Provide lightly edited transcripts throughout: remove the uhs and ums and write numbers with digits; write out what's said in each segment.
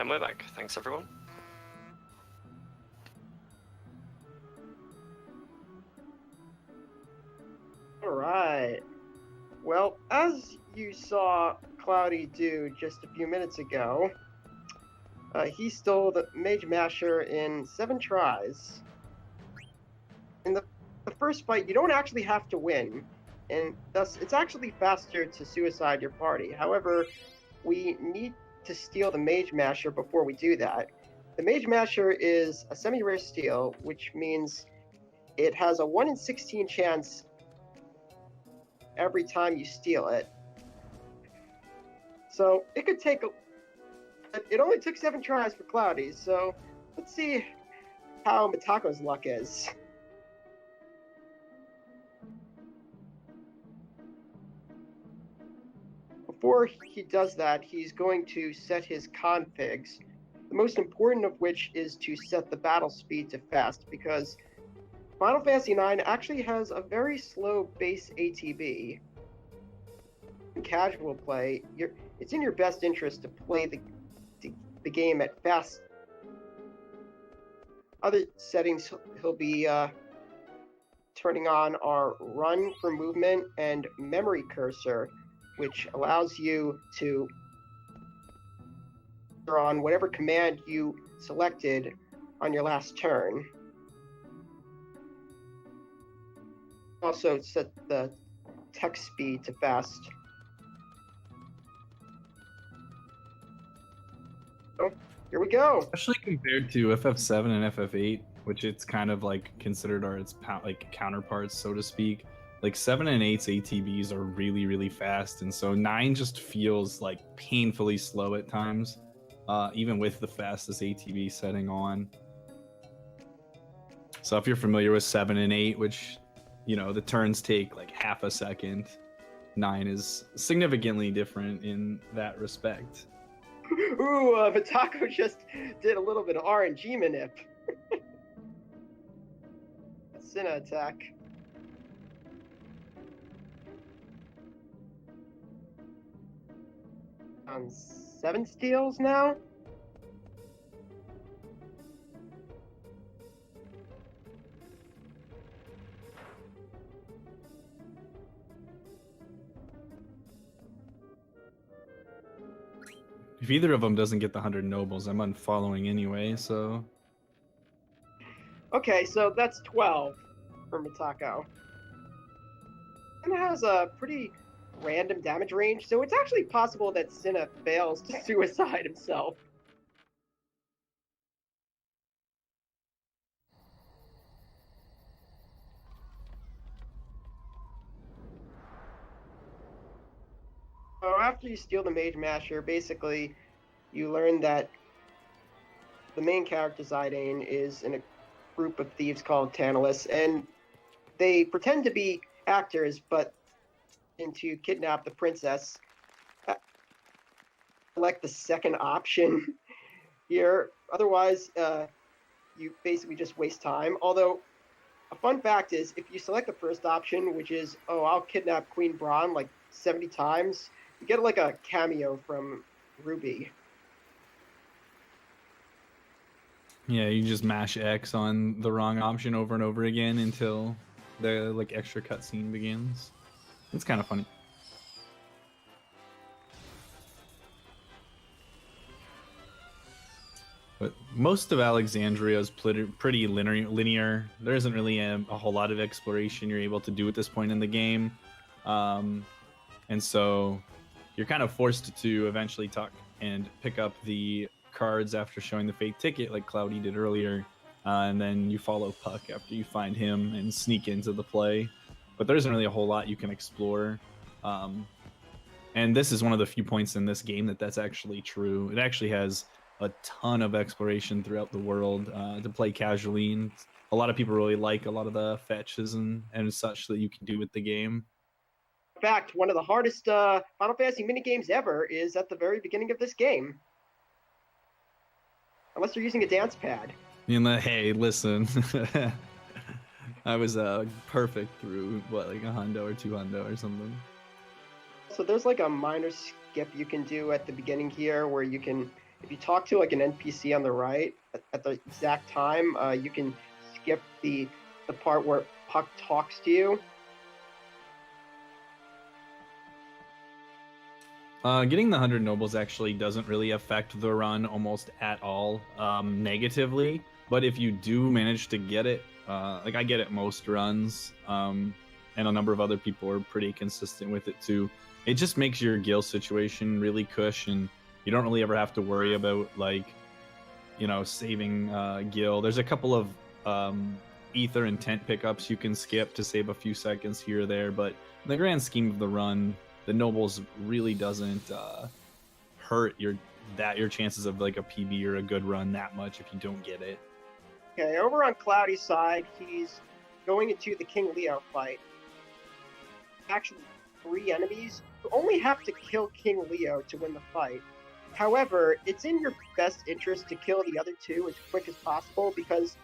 And we're back. Thanks, everyone. Alright. Well, as you saw Cloudy do just a few minutes ago, he stole the Mage Masher in 7 tries. In the first fight, you don't actually have to win, and thus it's actually faster to suicide your party. However, we need to steal the Mage Masher before we do that. The Mage Masher is a semi-rare steal, which means it has a 1 in 16 chance every time you steal it. So it could take it only took 7 tries for Cloudy, so let's see how Metako's luck is. Before he does that, he's going to set his configs, the most important of which is to set the battle speed to fast, because Final Fantasy IX actually has a very slow base ATB. In casual play, it's in your best interest to play the game at fast. Other settings he'll be turning on are run for movement and memory cursor, which allows you to on whatever command you selected on your last turn. Also set the text speed to fast. So, here we go. Especially compared to FF7 and FF8, which it's kind of like considered are its like counterparts, so to speak. Like 7 and 8's ATBs are really, really fast, and so 9 just feels like painfully slow at times, even with the fastest ATB setting on. So if you're familiar with 7 and 8, which, you know, the turns take like half a second, 9 is significantly different in that respect. Ooh, Metako just did a little bit of RNG manip. Cinna attack. On 7 steals now? If either of them doesn't get the 100 nobles, I'm unfollowing anyway, so... Okay, so that's 12 for Metako. And it has a pretty random damage range, so it's actually possible that Cinna fails to suicide himself. So after you steal the Mage Masher, basically you learn that the main character, Zidane, is in a group of thieves called Tantalus, and they pretend to be actors, but to kidnap the princess. Select the second option here. Otherwise, you basically just waste time. Although, a fun fact is, if you select the first option, which is, oh, I'll kidnap Queen Braun like 70 times, you get like a cameo from Ruby. Yeah, you just mash X on the wrong option over and over again until the like extra cutscene begins. It's kind of funny. But most of Alexandria is pretty linear. There isn't really a whole lot of exploration you're able to do at this point in the game. And so you're kind of forced to eventually talk and pick up the cards after showing the fake ticket like Cloudy did earlier. And then you follow Puck after you find him and sneak into the play. But there isn't really a whole lot you can explore. And this is one of the few points in this game that's actually true. It actually has a ton of exploration throughout the world to play casually, and a lot of people really like a lot of the fetches and such that you can do with the game. In fact, one of the hardest Final Fantasy minigames ever is at the very beginning of this game. Unless you're using a dance pad. Hey, listen. I was perfect through, what, like a hundo or 2 hundo or something. So there's like a minor skip you can do at the beginning here where you can if you talk to like an NPC on the right at the exact time, you can skip the part where Puck talks to you. Getting the 100 nobles actually doesn't really affect the run almost at all negatively, but if you do manage to get it, like I get it most runs, and a number of other people are pretty consistent with it too, it just makes your gil situation really cush, and you don't really ever have to worry about like, you know, saving gil. There's a couple of ether and tent pickups you can skip to save a few seconds here or there, but in the grand scheme of the run, the nobles really doesn't hurt your chances of like a PB or a good run that much if you don't get it. Okay, over on Cloudy's side, he's going into the King Leo fight. Actually, 3 enemies. You only have to kill King Leo to win the fight. However, it's in your best interest to kill the other 2 as quick as possible because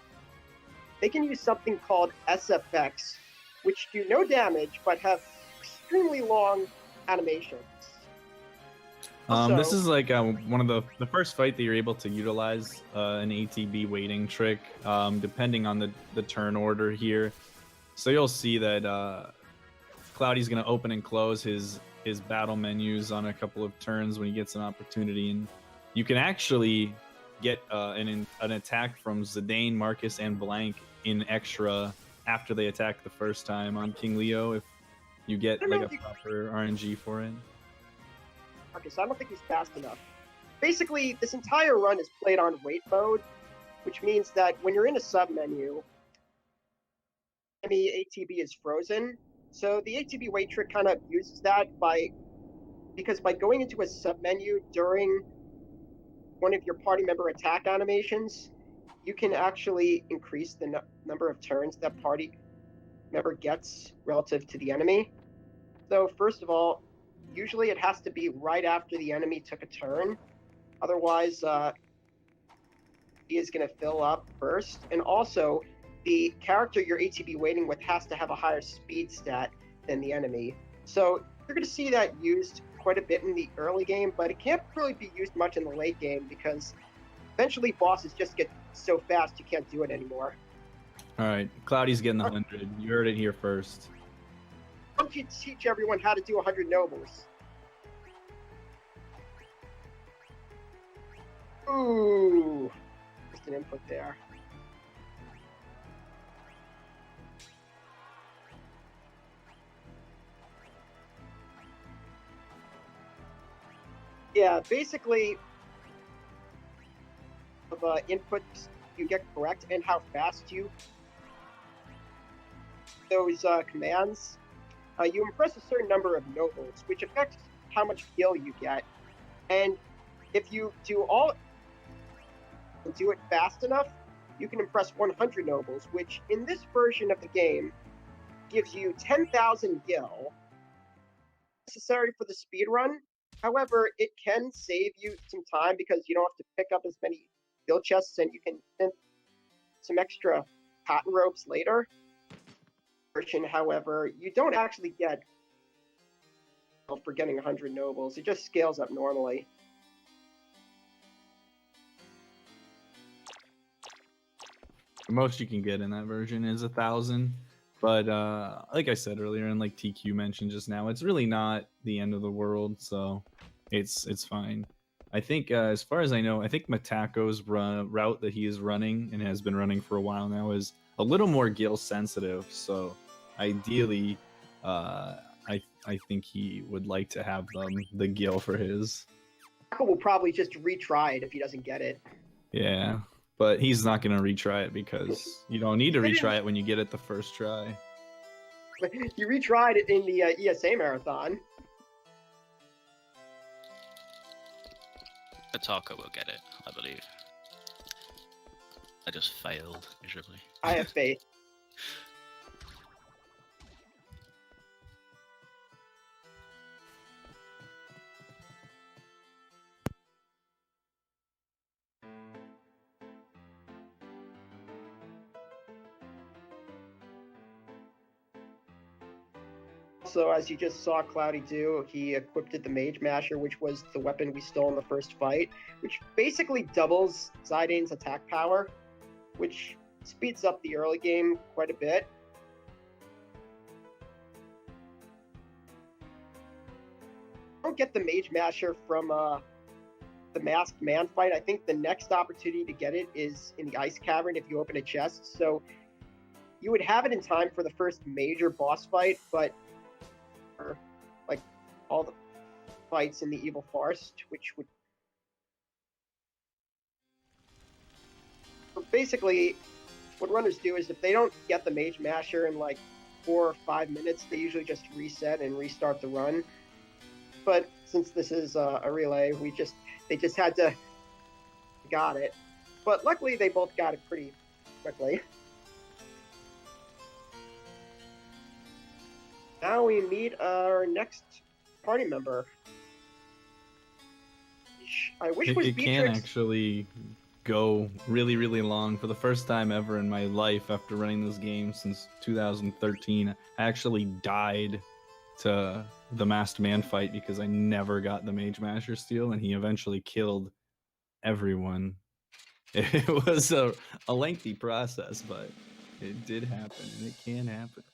they can use something called SFX, which do no damage but have extremely long animations. This is like one of the first fight that you're able to utilize an ATB waiting trick, depending on the turn order here. So you'll see that Cloudy's going to open and close his battle menus on a couple of turns when he gets an opportunity, and you can actually get an attack from Zidane, Marcus, and Blank in extra after they attack the first time on King Leo if you get like a proper RNG for it. Marcus, I don't think he's fast enough. Basically, this entire run is played on wait mode, which means that when you're in a sub menu, any ATB is frozen. So the ATB wait trick kind of uses that because by going into a sub menu during one of your party member attack animations, you can actually increase the number of turns that party member gets relative to the enemy. So first of all, usually it has to be right after the enemy took a turn. Otherwise, he is going to fill up first. And also, the character you're ATB waiting with has to have a higher speed stat than the enemy. So you're going to see that used quite a bit in the early game, but it can't really be used much in the late game because eventually bosses just get so fast you can't do it anymore. All right, Cloudy's getting the 100. You heard it here first. Why don't you teach everyone how to do 100 nobles? Ooh, just an input there. Yeah, basically, the inputs you get correct and how fast you those commands, you impress a certain number of nobles, which affects how much gil you get. And if you do it fast enough, you can impress 100 nobles, which in this version of the game gives you 10,000 gil necessary for the speed run. However, it can save you some time because you don't have to pick up as many gil chests and you can send some extra patent ropes later. However, you don't actually get for getting 100 nobles. It just scales up normally. The most you can get in that version is 1,000, but like I said earlier, and like TQ mentioned just now, it's really not the end of the world, so it's fine. I think as far as I know, I think Metako's route that he is running and has been running for a while now is a little more gil sensitive, so ideally I think he would like to have the gil for his. Metako will probably just retry it if he doesn't get it. Yeah, but he's not going to retry it because you don't need to retry it when you get it the first try. You retried it in the ESA marathon. Metako will get it, I believe. I just failed miserably. I have faith. Also, as you just saw Cloudy do, he equipped the Mage Masher, which was the weapon we stole in the first fight, which basically doubles Zidane's attack power, which speeds up the early game quite a bit. Don't get the Mage Masher from the Masked Man fight. I think the next opportunity to get it is in the Ice Cavern if you open a chest. So you would have it in time for the first major boss fight, but like all the fights in the Evil Forest, which would basically what runners do is if they don't get the Mage Masher in like 4 or 5 minutes, they usually just reset and restart the run. But since this is a relay, they just had to got it. But luckily, they both got it pretty quickly. Now we meet our next party member. I wish was It can Beatrix. actually go really, really long. For the first time ever in my life after running this game since 2013, I actually died to the Masked Man fight because I never got the Mage Masher steal, and he eventually killed everyone. It was a lengthy process, but it did happen, and it can happen.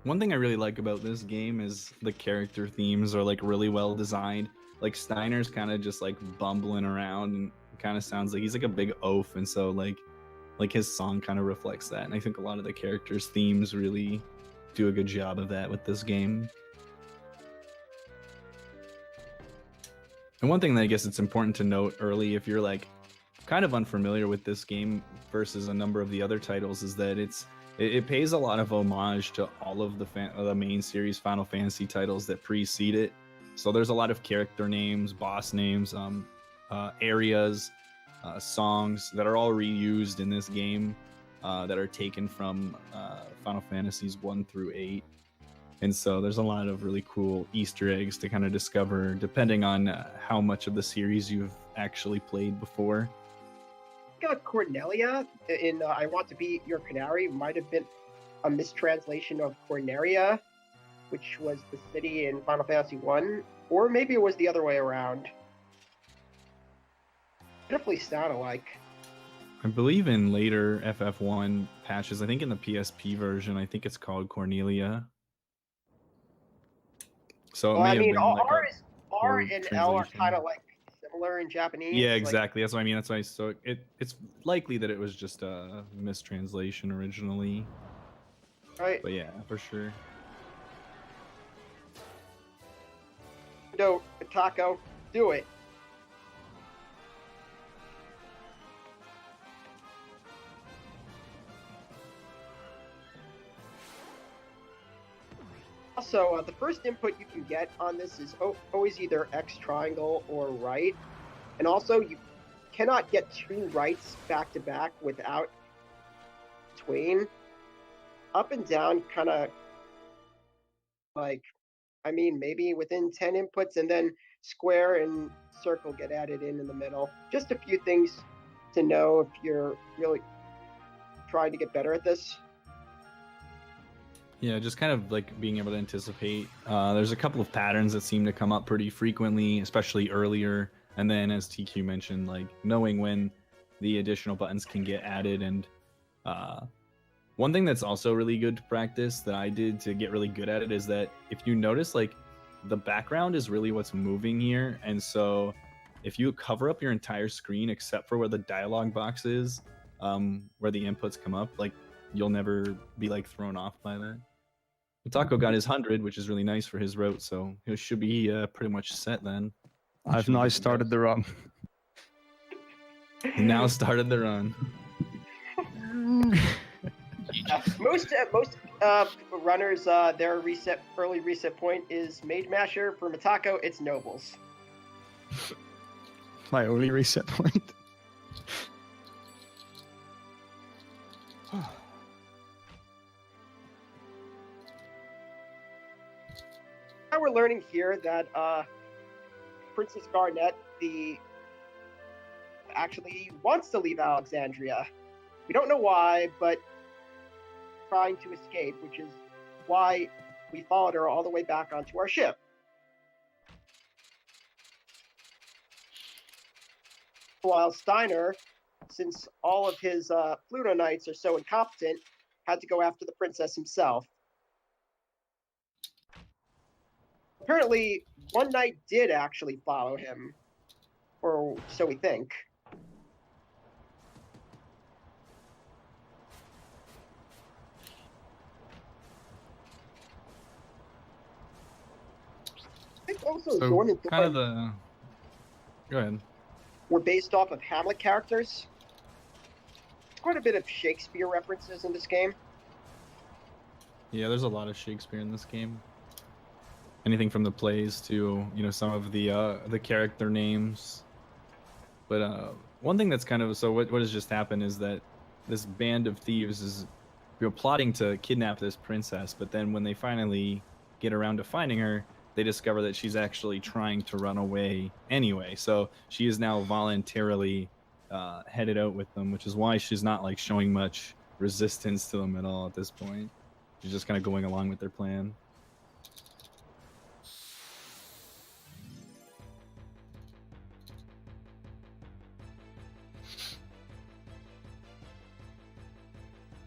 One thing I really like about this game is the character themes are like really well designed. Like Steiner's kind of just like bumbling around and kind of sounds like he's like a big oaf, and so like his song kind of reflects that. And I think a lot of the characters' themes really do a good job of that with this game. And one thing that I guess it's important to note early if you're like kind of unfamiliar with this game versus a number of the other titles is that it pays a lot of homage to all of the main series Final Fantasy titles that precede it. So there's a lot of character names, boss names, areas, songs that are all reused in this game that are taken from Final Fantasies 1 through 8. And so there's a lot of really cool Easter eggs to kind of discover depending on how much of the series you've actually played before. Cornelia in I Want to Be Your Canary might have been a mistranslation of Corneria, which was the city in Final Fantasy 1, or maybe it was the other way around. It definitely sound alike. I believe in later FF1 patches, I think in the PSP version, I think it's called Cornelia. So Well, it may I mean, have been like R and L are translation. kind of like similar in Japanese. Yeah, exactly. That's what I mean. That's why. So it's likely that it was just a mistranslation originally. Right. But yeah, for sure. No, Metako, do it. Also, the first input you can get on this is always either X triangle or right. And also, you cannot get 2 rights back to back without between. Up and down kind of like, I mean, maybe within 10 inputs, and then square and circle get added in the middle. Just a few things to know if you're really trying to get better at this. Yeah, just kind of like being able to anticipate. There's a couple of patterns that seem to come up pretty frequently, especially earlier. And then, as TQ mentioned, like knowing when the additional buttons can get added. And one thing that's also really good to practice that I did to get really good at it is that if you notice, like the background is really what's moving here. And so if you cover up your entire screen except for where the dialogue box is, where the inputs come up, like you'll never be like thrown off by that. Metako got his 100, which is really nice for his route, so he should be pretty much set then. I've now started the run. He now started the run. Most runners, their early reset point is Mage Masher. For Metako, it's Nobles. My only reset point. Now we're learning here that Princess Garnet, the actually wants to leave Alexandria. We don't know why, but trying to escape, which is why we followed her all the way back onto our ship. While Steiner, since all of his Pluto Knights are so incompetent, had to go after the princess himself. Apparently, one knight did actually follow him, or so we think. I think also So Zorn and kind of Thorn the. Go ahead. were based off of Hamlet characters. There's quite a bit of Shakespeare references in this game. Yeah, there's a lot of Shakespeare in this game. Anything from the plays to some of the character names. But one thing that's kind of what has just happened is that this band of thieves is plotting to kidnap this princess, but then when they finally get around to finding her, they discover that she's actually trying to run away anyway. So she is now voluntarily headed out with them, which is why she's not like showing much resistance to them at all at this point. She's just kind of going along with their plan.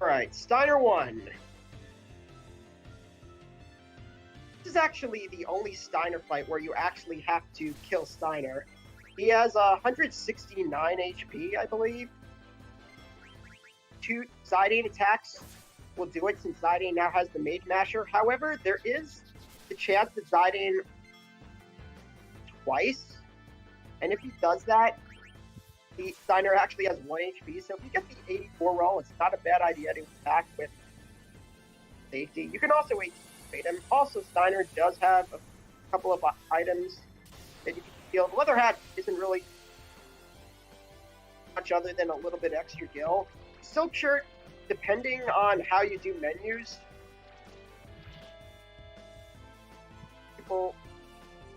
Alright, Steiner 1. This is actually the only Steiner fight where you actually have to kill Steiner. He has 169 HP, I believe. 2 Zidane attacks will do it since Zidane now has the Mage Masher. However, there is the chance that Zidane twice, and if he does that, the Steiner actually has 1 HP, so if you get the 84 roll, it's not a bad idea to attack with safety. You can also HP him. Also, Steiner does have a couple of items that you can steal. The Leather Hat isn't really much other than a little bit extra gil. Silk Shirt, depending on how you do menus, people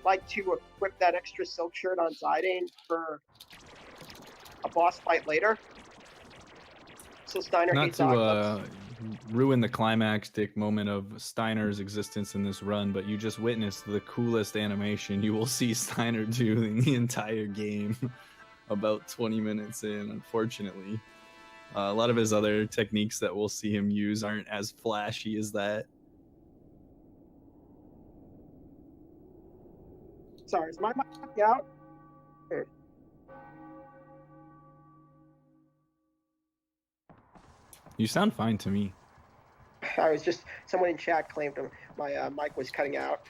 like to equip that extra Silk Shirt on Zidane for a boss fight later. So Steiner Not hates to octopus. ruin the climactic moment of Steiner's existence in this run, but you just witnessed the coolest animation you will see Steiner do in the entire game about 20 minutes in, unfortunately. A lot of his other techniques that we'll see him use aren't as flashy as that. Sorry, is my mic out? Here. You sound fine to me. I was just, someone in chat claimed my mic was cutting out.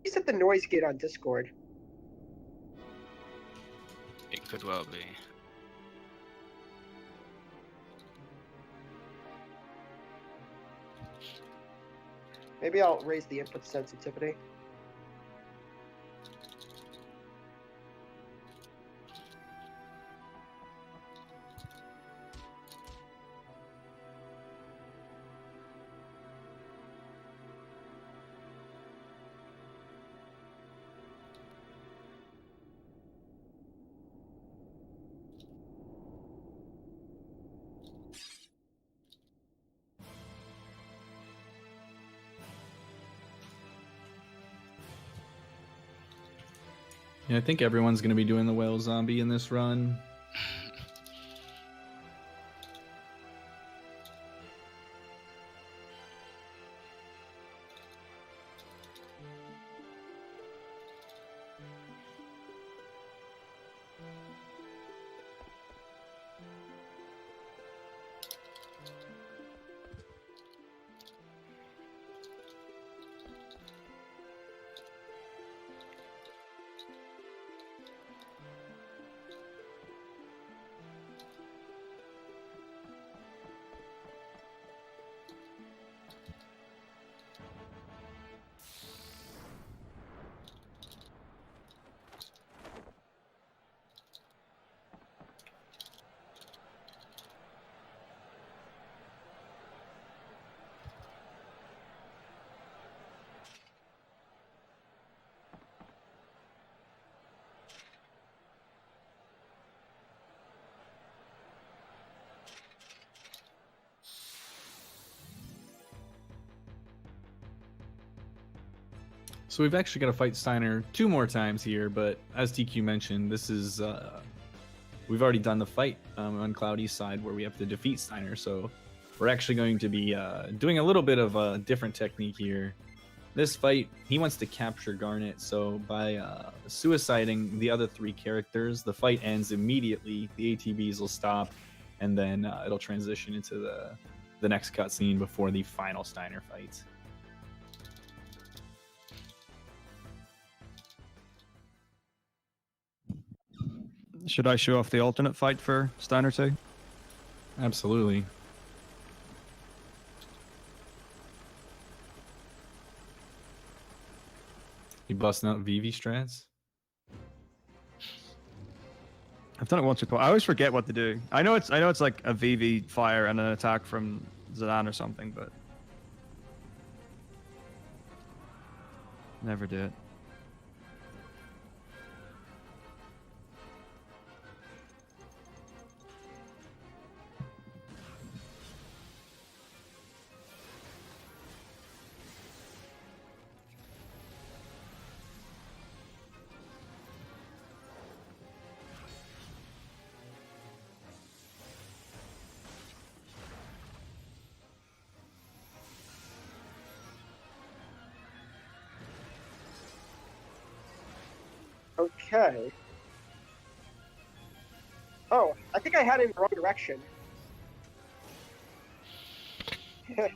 You set the noise gate on Discord. It could well be. Maybe I'll raise the input sensitivity. Yeah, I think everyone's going to be doing the whale zombie in this run. So we've actually got to fight Steiner 2 more times here, but as TQ mentioned, this is we've already done the fight on Cloudy's side where we have to defeat Steiner. So we're actually going to be doing a little bit of a different technique here. This fight, he wants to capture Garnet, so by suiciding the other 3 characters, the fight ends immediately. The ATBs will stop, and then it'll transition into the next cutscene before the final Steiner fight. Should I show off the alternate fight for Steiner 2? Absolutely. You busting out VV strats? I've done it once or twice. I always forget what to do. I know it's like a VV fire and an attack from Zidane or something, but never do it. Okay. Oh, I think I had it in the wrong direction. The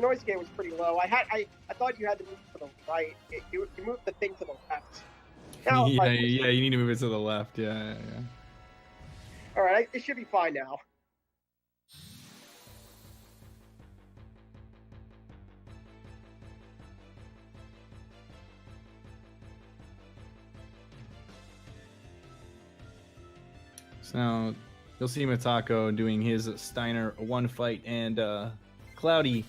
noise gate was pretty low. I thought you had to move to the right. You moved the thing to the left. Now, Yeah, you need to move it to the left. Yeah. All right, it should be fine now. So now you'll see Metako doing his Steiner 1 fight, and Cloudy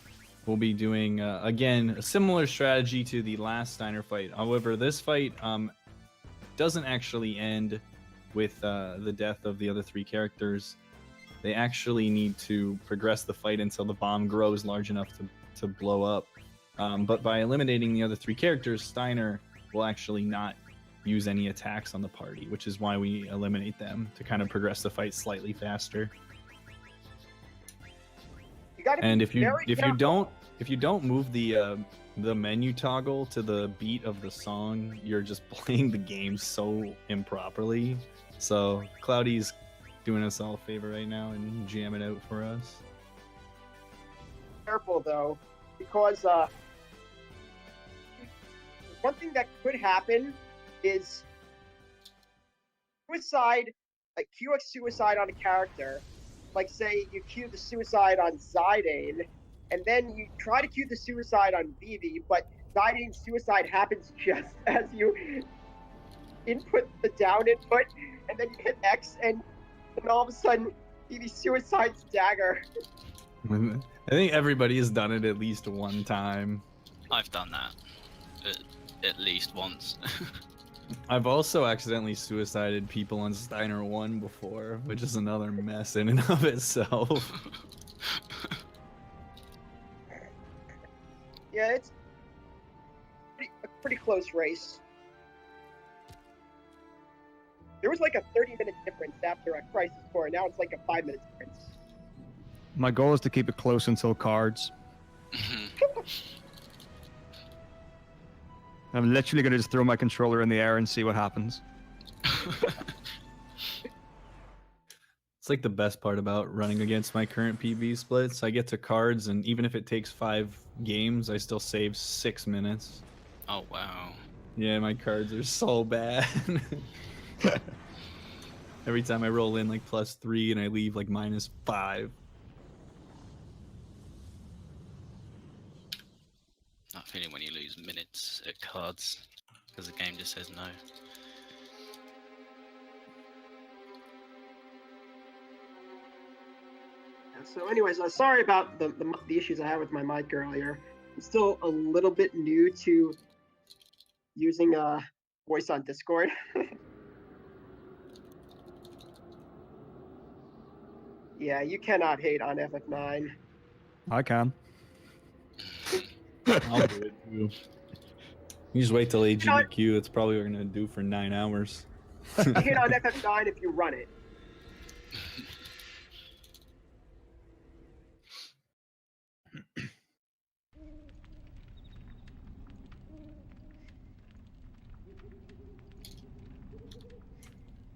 will be doing, again, a similar strategy to the last Steiner fight. However, this fight doesn't actually end with the death of the other 3 characters. They actually need to progress the fight until the bomb grows large enough to blow up. But by eliminating the other 3 characters, Steiner will actually not use any attacks on the party, which is why we eliminate them to kind of progress the fight slightly faster. And if you don't move the menu toggle to the beat of the song, you're just playing the game so improperly. So Cloudy's doing us all a favor right now and jamming out for us. Careful though, because one thing that could happen is suicide, like QX suicide on a character. Like say you cue the suicide on Zidane, and then you try to cue the suicide on Vivi, but Zidane's suicide happens just as you input the down input, and then you hit X, and all of a sudden Vivi suicides Dagger. I think everybody has done it at least one time. I've done that at least once. I've also accidentally suicided people on Steiner 1 before, which is another mess in and of itself. Yeah, it's a pretty close race. There was like a 30-minute difference after a Crisis Core, now it's like a 5-minute difference. My goal is to keep it close until cards. I'm literally going to just throw my controller in the air and see what happens. It's like the best part about running against my current PB splits. I get to cards, and even if it takes 5 games, I still save 6 minutes. Oh, wow. Yeah, my cards are so bad. Every time I roll in like +3 and I leave like -5. That feeling when you lose minutes at cards because the game just says no. So anyways, sorry about the issues I had with my mic earlier. I'm still a little bit new to using voice on Discord. Yeah, you cannot hate on FF9. I can. I'll do it too. You just wait till AGDQ. That's probably what we're gonna do for 9 hours. Hit on FF9 if you run it.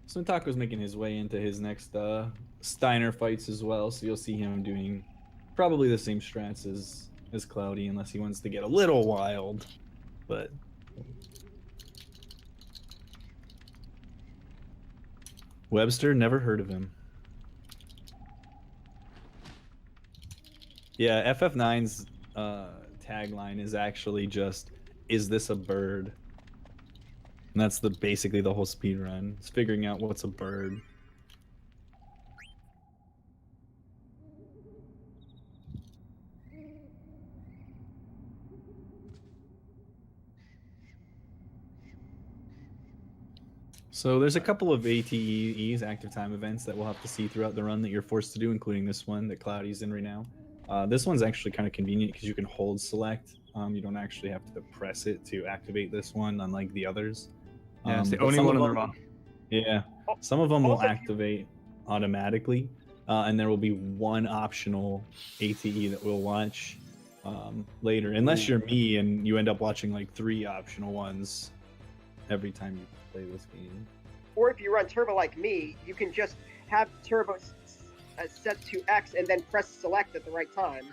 So Metako's making his way into his next Steiner fights as well, so you'll see him doing probably the same strats as Cloudy, unless he wants to get a little wild. But Webster, never heard of him. Yeah, FF9's tagline is actually just, "Is this a bird?" And that's basically the whole speed run. It's figuring out what's a bird. So there's a couple of ATEs, active time events, that we'll have to see throughout the run that you're forced to do, including this one that Cloudy's in right now. This one's actually kind of convenient because you can hold select. You don't actually have to press it to activate this one, unlike the others. Yeah, it's the only one on the run. Yeah, some of them will activate automatically, and there will be one optional ATE that we'll watch later, unless you're me and you end up watching like 3 optional ones every time you play this game. Or if you run turbo like me, you can just have turbo set to X and then press select at the right time.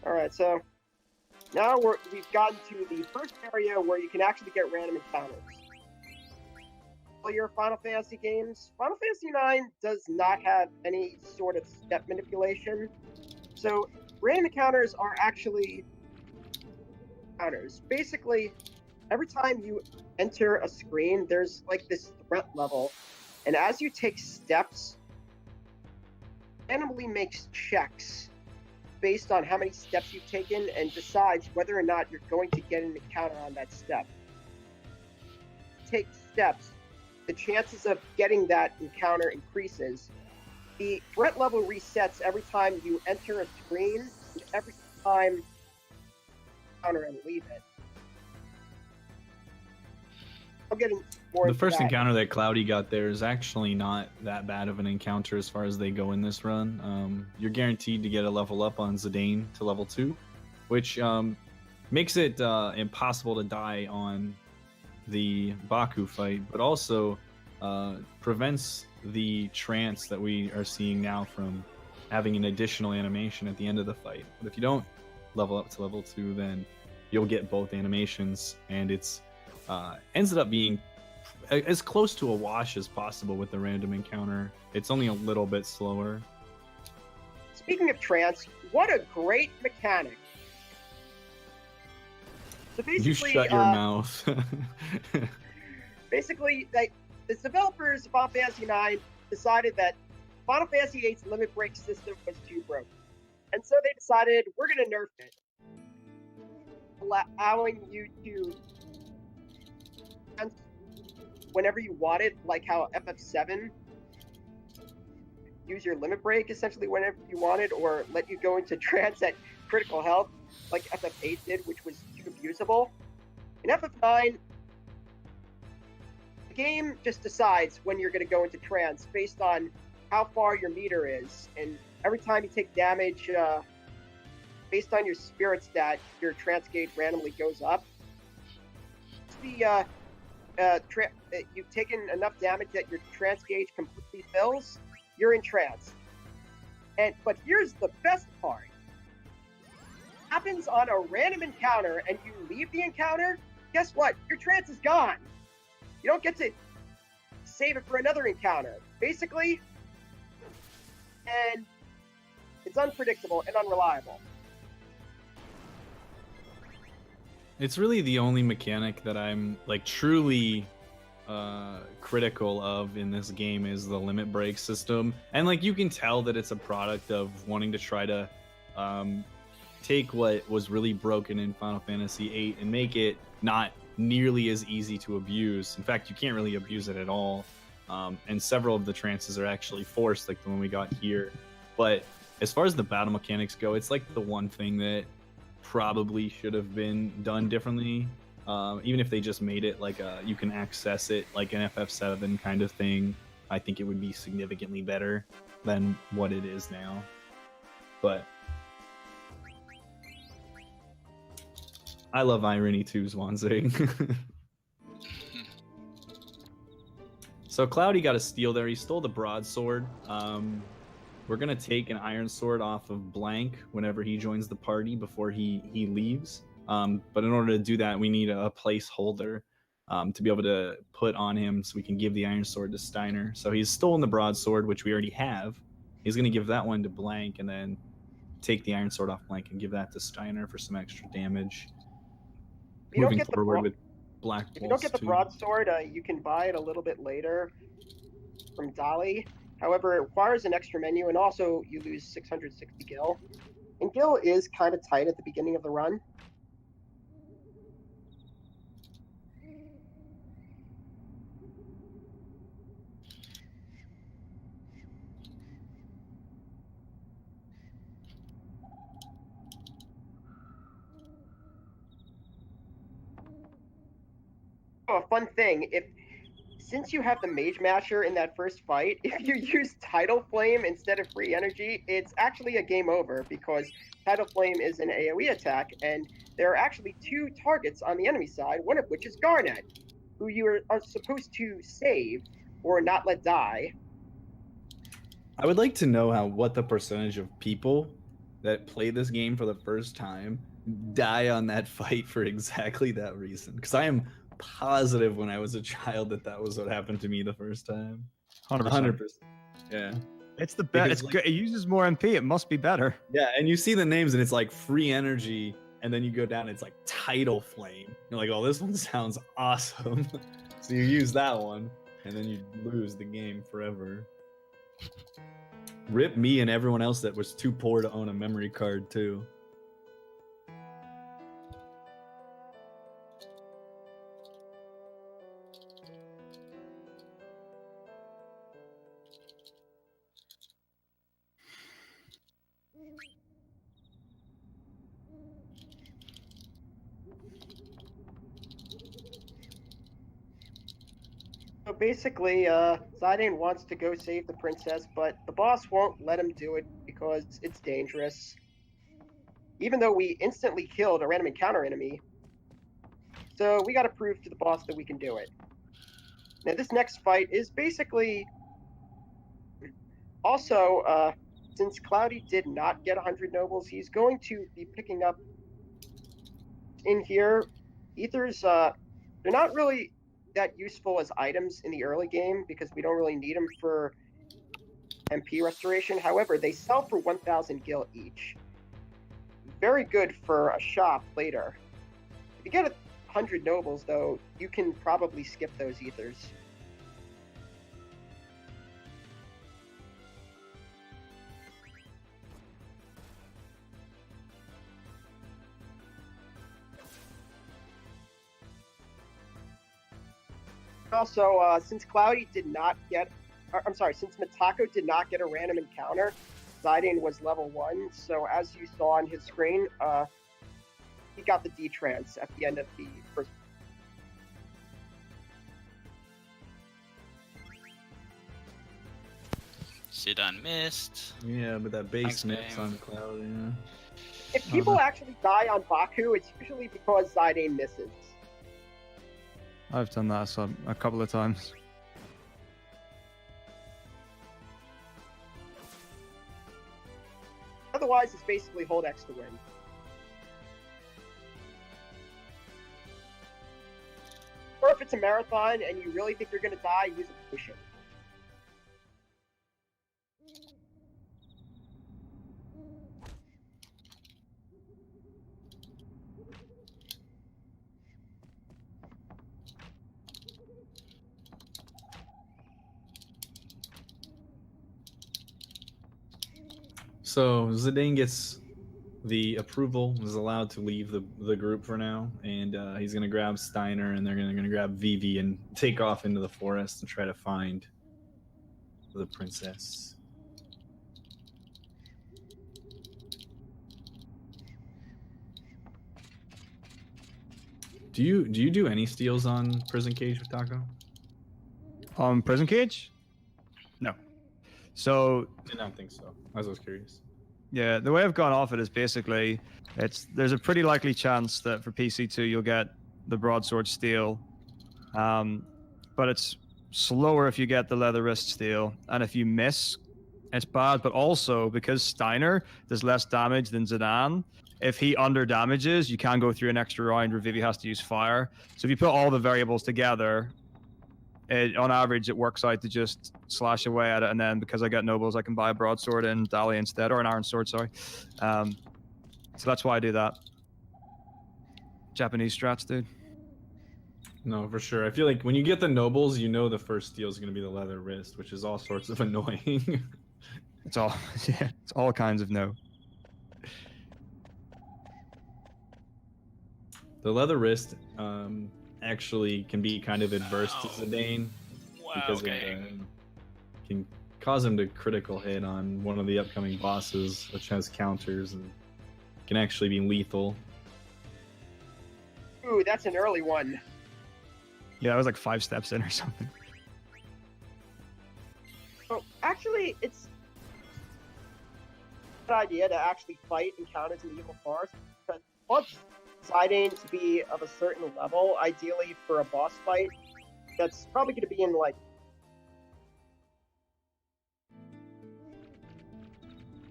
Alright, so now we've gotten to the first area where you can actually get random encounters. All your Final Fantasy games, Final Fantasy IX does not have any sort of step manipulation. So random encounters are actually encounters. Basically, every time you enter a screen, there's like this threat level. And as you take steps, randomly makes checks based on how many steps you've taken and decides whether or not you're going to get an encounter on that step. Take steps, the chances of getting that encounter increases. The threat level resets every time you enter a screen, and every time encounter and leave it. I'm getting more. The first encounter that Cloudy got there is actually not that bad of an encounter as far as they go in this run. You're guaranteed to get a level up on Zidane to level 2, which makes it impossible to die on the Baku fight, but also prevents the trance that we are seeing now from having an additional animation at the end of the fight. But if you don't level up to level 2, then you'll get both animations, and it's ends up being as close to a wash as possible with the random encounter. It's only a little bit slower. Speaking of trance, what a great mechanic. So basically, You shut your mouth. Basically, like, the developers of Final Fantasy IX decided that Final Fantasy VIII's limit break system was too broken. And so they decided, we're going to nerf it, allowing you to whenever you wanted, like how FF7 use your limit break essentially whenever you wanted, or let you go into trance at critical health like FF8 did, which was too abusable. In FF9, the game just decides when you're going to go into trance based on how far your meter is, and every time you take damage, based on your spirit stat, your trance gauge randomly goes up. You've taken enough damage that your trance gauge completely fills, you're in trance. But here's the best part. It happens on a random encounter and you leave the encounter, guess what? Your trance is gone. You don't get to save it for another encounter. Basically, and it's unpredictable and unreliable. It's really the only mechanic that I'm like truly critical of in this game is the limit break system. And like you can tell that it's a product of wanting to try to take what was really broken in Final Fantasy VIII and make it not nearly as easy to abuse. In fact, you can't really abuse it at all. And several of the trances are actually forced, like the one we got here. But as far as the battle mechanics go, it's like the one thing that probably should have been done differently. Even if they just made it like you can access it like an FF7 kind of thing, I think it would be significantly better than what it is now. But I love Irony 2's Wanzing. So Cloudy got a steal there. He stole the broadsword. We're gonna take an iron sword off of Blank whenever he joins the party before he leaves. But in order to do that, we need a placeholder to be able to put on him so we can give the iron sword to Steiner. So he's stolen the broadsword, which we already have. He's gonna give that one to Blank and then take the iron sword off Blank and give that to Steiner for some extra damage. If you don't Moving get the forward with Black if you don't get the too. broadsword, you can buy it a little bit later from Dolly. However, it requires an extra menu, and also you lose 660 gil. And gil is kind of tight at the beginning of the run. Oh, a fun thing, since you have the Mage Masher in that first fight, if you use Tidal Flame instead of free energy, it's actually a game over because Tidal Flame is an AoE attack, and there are actually 2 targets on the enemy side, one of which is Garnet, who you are supposed to save or not let die. I would like to know what the percentage of people that play this game for the first time die on that fight for exactly that reason. Because I am positive when I was a child that was what happened to me the first time. 100%. Yeah. It's the best. It's good. It uses more MP. It must be better. Yeah, and you see the names and it's like free energy, and then you go down and it's like Tidal Flame. You're like, oh, this one sounds awesome. So you use that one, and then you lose the game forever. Rip me and everyone else that was too poor to own a memory card too. So basically, Zidane wants to go save the princess, but the boss won't let him do it because it's dangerous. Even though we instantly killed a random encounter enemy. So we gotta prove to the boss that we can do it. Now this next fight is basically... Also, since Cloudy did not get 100 nobles, he's going to be picking up in here. Ethers, they're not really that useful as items in the early game because we don't really need them for MP restoration. However, they sell for 1,000 gil each. Very good for a shop later. If you get 100 nobles, though, you can probably skip those ethers. Also, since Cloudy did not get, since Metako did not get a random encounter, Zidane was level 1. So as you saw on his screen, he got the D-Trance at the end of the first. Sidon missed. Yeah, but that base Thanks, mix game. on Cloud, yeah. If people actually die on Baku, it's usually because Zidane misses. I've done that a couple of times. Otherwise, it's basically hold X to win. Or if it's a marathon and you really think you're going to die, use a potion. So Zidane gets the approval, is allowed to leave the group for now, and he's gonna grab Steiner, and they're gonna grab Vivi and take off into the forest and try to find the princess. Do you do any steals on Prison Cage with Taco? On Prison Cage? No. So I did not think so. I was curious. yeah, the way I've gone off it is basically there's a pretty likely chance that for PC2 you'll get the broadsword steal, but it's slower if you get the leather wrist steal, and if you miss, it's bad. But also because Steiner does less damage than Zidane, if he under damages, you can go through an extra round where Vivi has to use fire. So if you put all the variables together, on average, it works out to just slash away at it, and then because I get nobles, I can buy a broadsword in Dali instead, or an iron sword, sorry. So that's why I do that. Japanese strats, dude. No, for sure. I feel like when you get the nobles, you know the first steal is going to be the leather wrist, which is all sorts of annoying. It's all, yeah, it's all kinds of no. The leather wrist actually can be kind of adverse to Zidane because it can cause him to critical hit on one of the upcoming bosses, which has counters and can actually be lethal. Ooh, that's an early one. Yeah, I was like 5 steps in or something. Oh, actually, it's a good idea to actually fight encounters in the Evil Forest, because once Zidane to be of a certain level, ideally for a boss fight, that's probably going to be in like.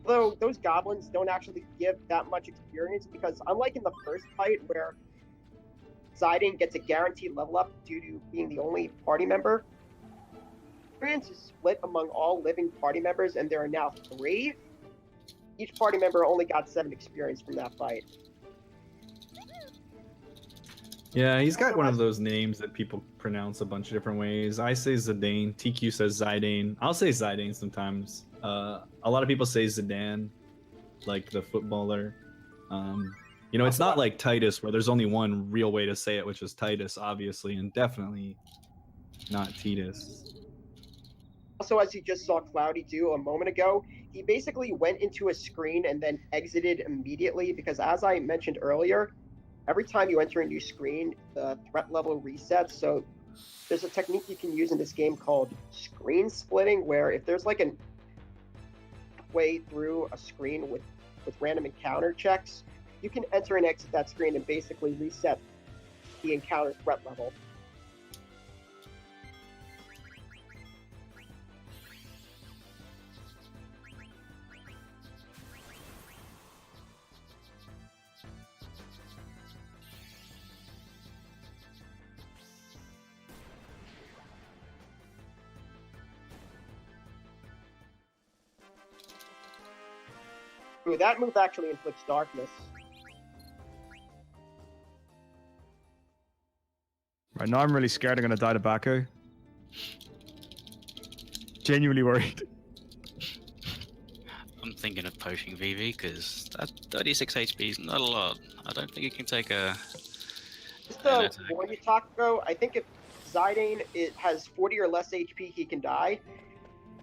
Although those goblins don't actually give that much experience, because unlike in the first fight where Zidane gets a guaranteed level up due to being the only party member, experience is split among all living party members, and there are now 3. Each party member only got 7 experience from that fight. Yeah, he's got one of those names that people pronounce a bunch of different ways. I say Zidane, TQ says Zidane. I'll say Zidane sometimes. A lot of people say Zidane, like the footballer. You know, it's not like Titus where there's only one real way to say it, which is Titus, obviously, and definitely not Titus. Also, as you just saw Cloudy do a moment ago, he basically went into a screen and then exited immediately because, as I mentioned earlier, every time you enter a new screen, the threat level resets. So there's a technique you can use in this game called screen splitting, where if there's like a way through a screen with random encounter checks, you can enter and exit that screen and basically reset the encounter threat level. Ooh, that move actually inflicts darkness. Right now, I'm really scared I'm gonna die to Baku. Genuinely worried. I'm thinking of poaching VV because that 36 HP is not a lot. I don't think you can take a. Just to warn you, Taco, I think if Zidane has 40 or less HP, he can die.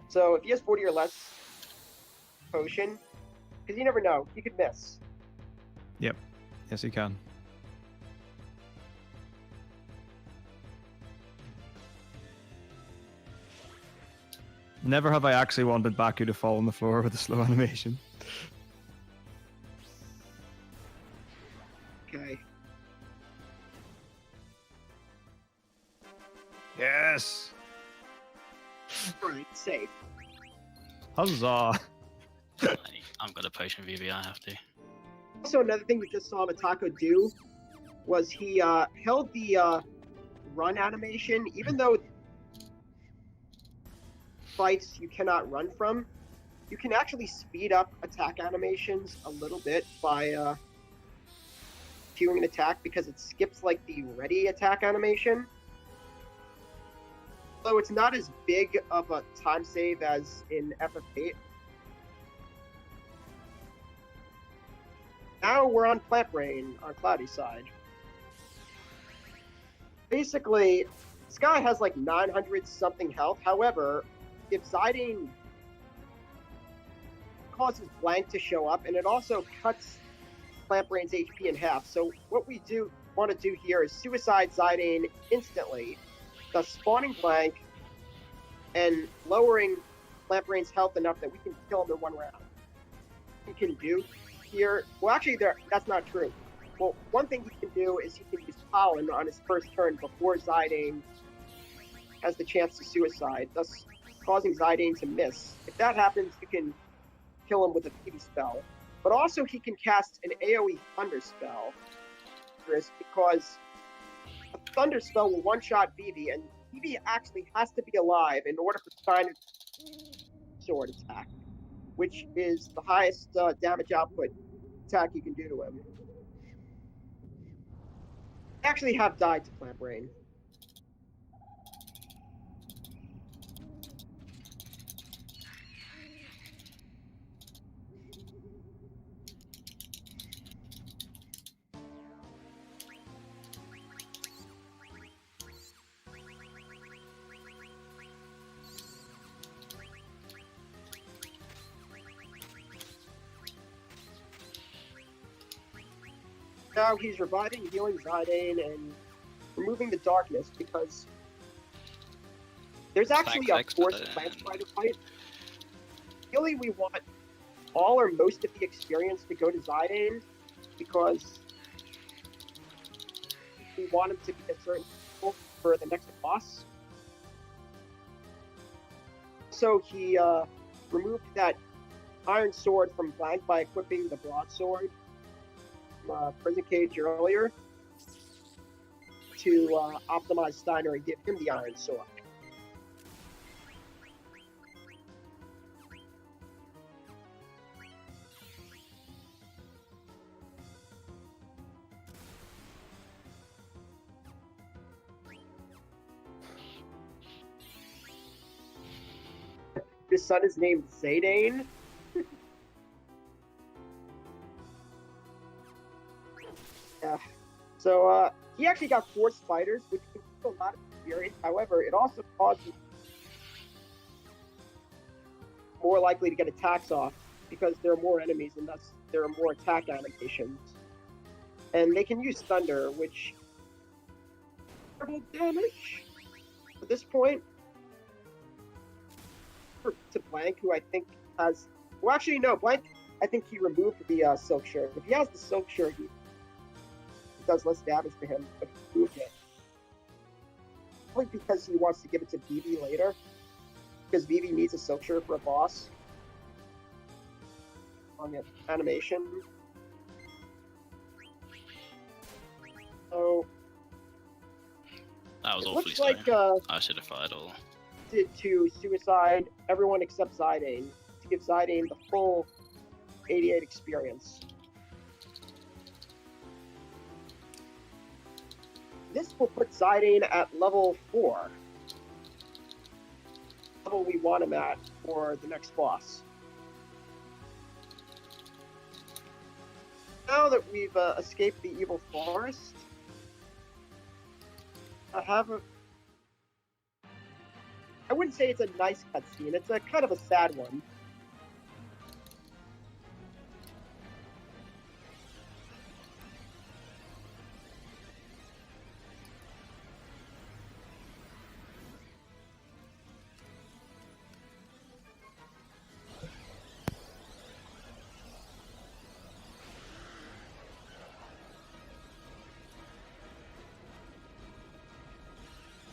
So if he has 40 or less potion, because you never know, he could miss. Yep. Yes, he can. Never have I actually wanted Baku to fall on the floor with a slow animation. Okay. Yes! Alright, safe. Huzzah! I'm gonna potion VV. I have to. Also, another thing we just saw Metako do was he held the run animation, even though fights you cannot run from, you can actually speed up attack animations a little bit by queuing an attack because it skips like the ready attack animation. Though it's not as big of a time save as in FF8. Now we're on Plant Brain on Cloudy's side. Basically, this guy has like 900 something health. However, if Zidane causes blank to show up, and it also cuts Plant Brain's HP in half. So what we do want to do here is suicide Zidane instantly, thus spawning Blank and lowering Lamprain's health enough that we can kill him in one round. He can do here. Well, actually, that's not true. Well, one thing he can do is he can use Pollen on his first turn before Zidane has the chance to suicide, thus causing Zidane to miss. If that happens, you can kill him with a PV spell. But also he can cast an AoE Thunder spell, because a Thunder spell will one-shot Vivi, and Vivi actually has to be alive in order for Steiner sword attack, which is the highest damage output attack you can do to him. I actually have died to Lamprain. Now he's reviving, healing Zidane, and removing the darkness, because there's actually a forced plant spider fight. Really, we want all or most of the experience to go to Zidane, because we want him to be a certain level for the next boss. So he removed that iron sword from Blank by equipping the broadsword from Prison Cage earlier to optimize Steiner and give him the iron sword. His son is named Zidane. Yeah. So he actually got 4 spiders, which can give a lot of experience. However, it also causes more likely to get attacks off because there are more enemies and thus there are more attack animations. And they can use Thunder, which double damage at this point. To Blank, who I think has... Well, actually, no. Blank, I think he removed the Silk Shirt. If he has the Silk Shirt, it does less damage to him, but he removed it. Probably because he wants to give it to Vivi later. Because Vivi needs a Silk Shirt for a boss. On the animation. So... That was awfully slow. Like, I should have fired all. To suicide everyone except Zidane, to give Zidane the full 88 experience. This will put Zidane at level 4. Level we want him at for the next boss. Now that we've escaped the evil forest, I wouldn't say it's a nice cutscene. It's a kind of a sad one.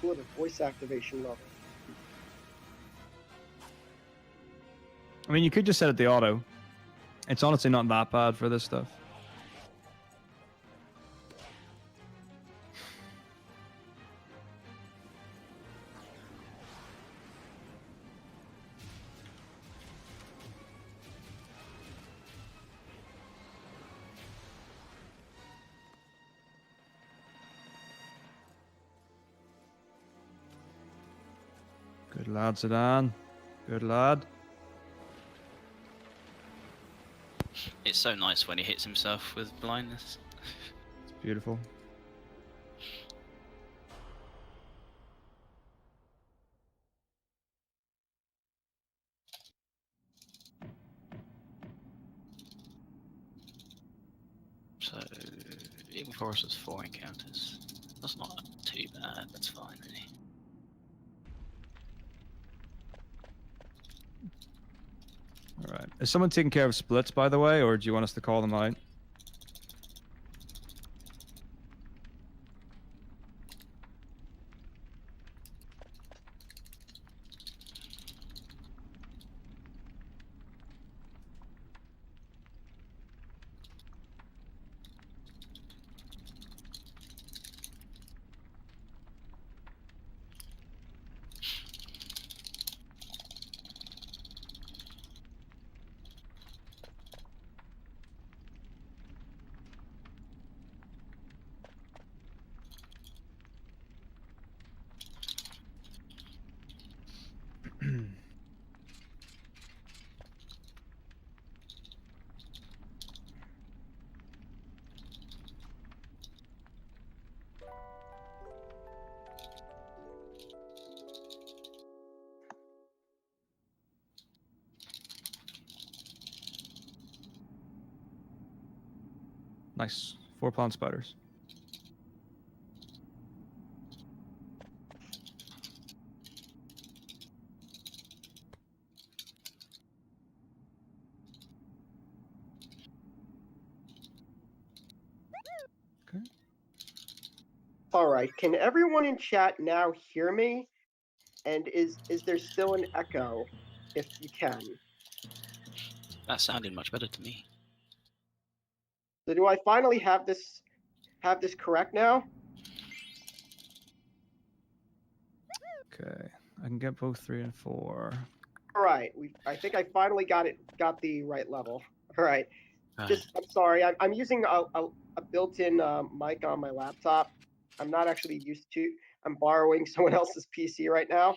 Ooh, the voice activation level. I mean, you could just set it to auto. It's honestly not that bad for this stuff. Good lad, Zidane. Good lad. It's so nice when he hits himself with blindness. It's beautiful. So, Even Forest was 4 encounters. That's not too bad. That's fine, really. All right. Is someone taking care of splits, by the way, or do you want us to call them out? Nice. 4 plant spiders. Okay. All right. Can everyone in chat now hear me? And is there still an echo? If you can. That sounded much better to me. So do I finally have this correct now? Okay. I can get both 3 and 4. All right. I think I finally got the right level. All right. Just I'm sorry. I'm using a built-in mic on my laptop. I'm not actually used to. I'm borrowing someone else's PC right now.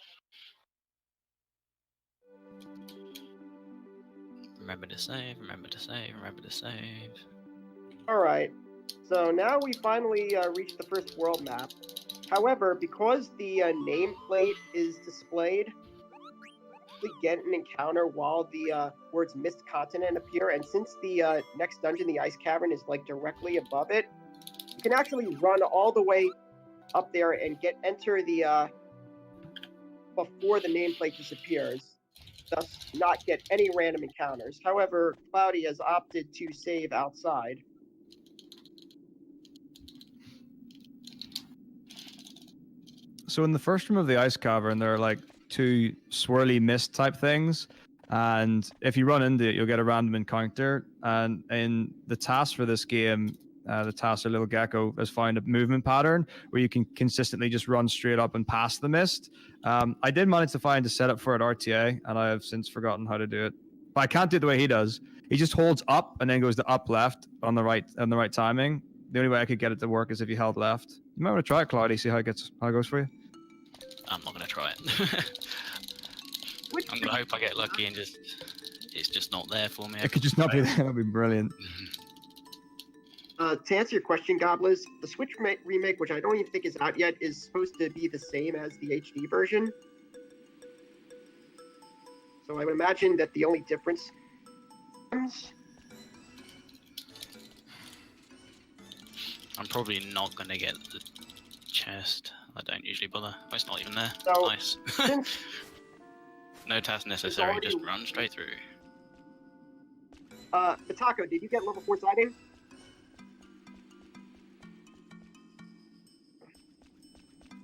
Remember to save, remember to save, remember to save. All right. So now we finally reached the first world map. However, because the nameplate is displayed, we get an encounter while the words Mist Continent appear, and since the next dungeon, the Ice Cavern, is like directly above it, you can actually run all the way up there and enter the before the nameplate disappears, thus not get any random encounters. However, Cloudy has opted to save outside. So in the first room of the ice cavern, there are like 2 swirly mist type things, and if you run into it, you'll get a random encounter. And in the task for this game, the task Little Gecko has found a movement pattern where you can consistently just run straight up and past the mist. I did manage to find a setup for it RTA, and I have since forgotten how to do it. But I can't do it the way he does. He just holds up and then goes to up left on the right timing. The only way I could get it to work is if you held left. You might want to try it, Cloudy, see how it goes for you. I'm not gonna try it. I'm gonna hope I get lucky and it's just not there for me. It could just not be there. That'd be brilliant. To answer your question, Gobblers, the Switch remake, which I don't even think is out yet, is supposed to be the same as the HD version. So I would imagine that the only difference is... I'm probably not gonna get the chest. I don't usually bother. Oh, it's not even there. So, Nice. since No task necessary, already- just run straight through. Metako, did you get level 4 siding?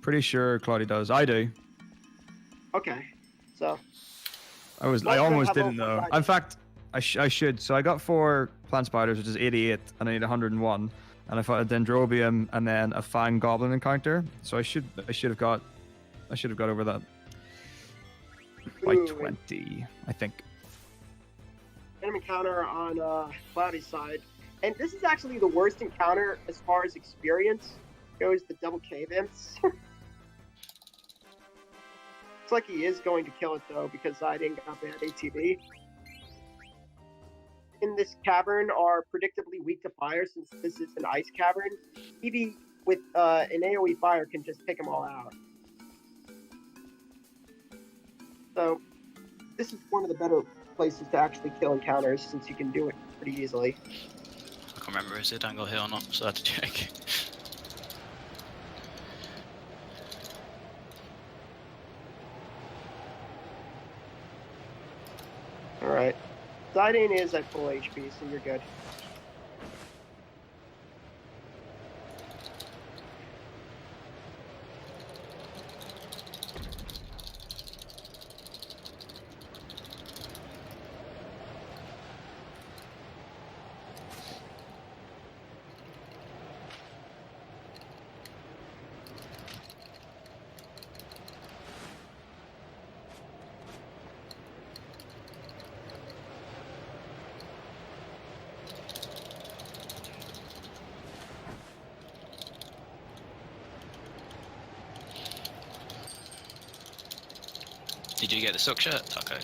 Pretty sure Claudia does. I do. Okay, so I Most of them almost have didn't level though. 4 In fact, I should. So I got 4 plant spiders, which is 88, and I need 101. And I fought a dendrobium and then a fang goblin encounter. So I should have got over that by Ooh. 20, I think. enemy encounter on Cloudy's side. And this is actually the worst encounter as far as experience goes, the double cave imps. Looks like he is going to kill it though, because I didn't got bad ATB. In this cavern are predictably weak to fire since this is an ice cavern. Eevee with an AoE fire can just take them all out. So this is one of the better places to actually kill encounters since you can do it pretty easily. I can't remember is it angle here or not, so I had to check. Alright. Zidane is at full HP, so you're good. Did you get the suck shirt, Taco?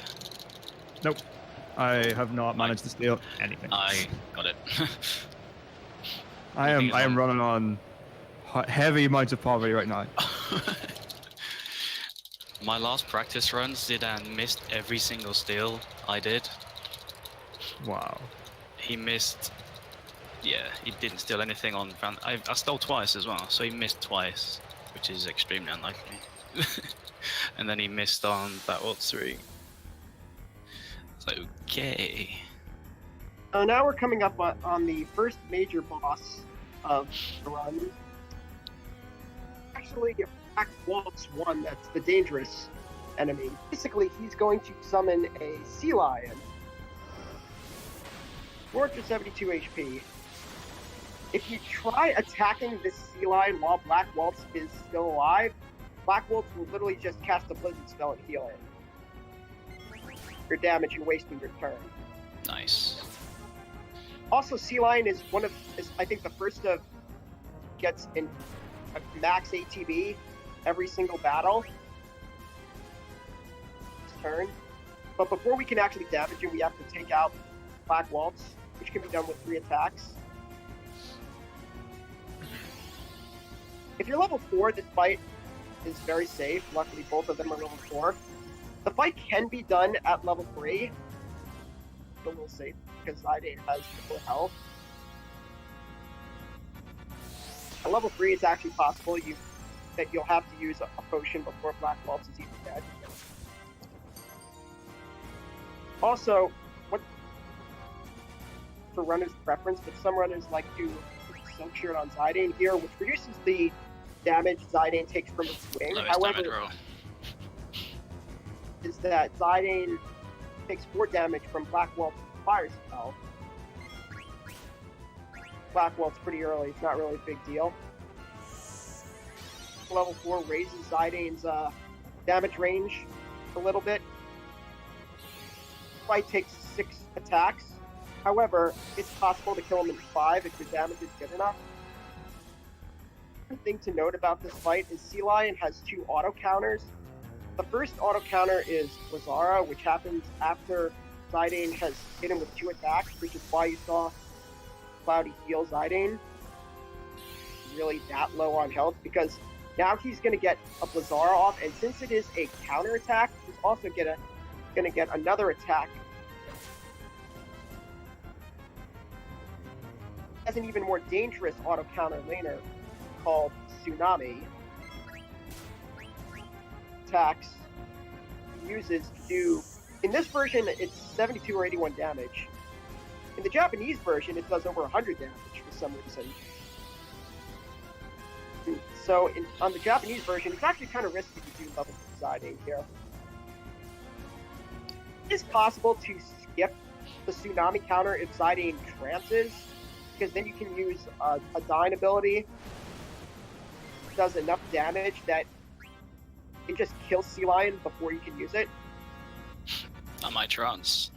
Nope. I have not managed to steal anything. I got it. I am running on heavy amounts of poverty right now. My last practice run, Zidane missed every single steal I did. Wow. He missed... Yeah, he didn't steal anything on... I stole twice as well, so he missed twice, which is extremely unlikely. And then he missed on Battle 3. It's like, okay. Now we're coming up on the first major boss of the run. Actually, Black Waltz 1, that's the dangerous enemy. Basically, he's going to summon a sea lion. 472 HP. If you try attacking this sea lion while Black Waltz is still alive, Black Waltz will literally just cast a Blizzard spell and heal him. Your damage and wasting your turn. Nice. Also, Sea Lion is I think the first of gets in a max ATB every single battle. This turn. But before we can actually damage him, we have to take out Black Waltz, which can be done with 3 attacks. If you're level 4, this fight is very safe. Luckily, both of them are level 4. The fight can be done at level 3. A little safe because Zidane has full health. At level 3, it's actually possible that you'll have to use a potion before Black Waltz is even dead. Also, for runners' preference, but some runners like to put the Silk Shirt on Zidane here, which reduces the damage Zidane takes from its swing. However, is that Zidane takes 4 damage from Black Waltz's fire spell. Black Waltz pretty early, it's not really a big deal. Level 4 raises Zidane's damage range a little bit. Fight takes 6 attacks. However, it's possible to kill him in 5 if your damage is good enough. One thing to note about this fight is Sea Lion has 2 auto counters. The first auto counter is Lazara, which happens after Zidane has hit him with 2 attacks, which is why you saw Cloudy heal Zidane really that low on health, because now he's going to get a Lazara off, and since it is a counter attack, he's also going to get another attack. Has an even more dangerous auto counter laner called Tsunami. Attacks he uses to do, in this version it's 72 or 81 damage. In the Japanese version it does over 100 damage for some reason. So on the Japanese version it's actually kind of risky to do level Zidane here. It is possible to skip the Tsunami counter if Zidane trances, because then you can use a Dyne ability. It does enough damage that it just kills Sea Lion before you can use it. I might trance.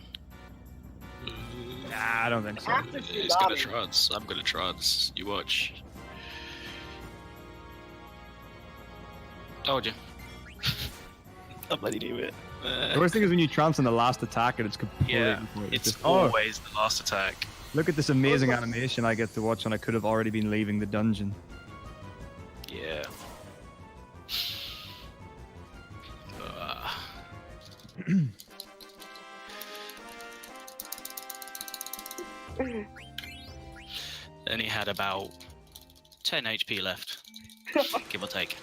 Nah, I don't think so. After It's gonna trance. I'm gonna trance. You watch. Told you. I bloody knew it. The worst thing is when you trance on the last attack and it's completely... Yeah, it's just, always the last attack. Look at this amazing animation I get to watch when I could have already been leaving the dungeon. Yeah. and he had about 10 HP left, give or take.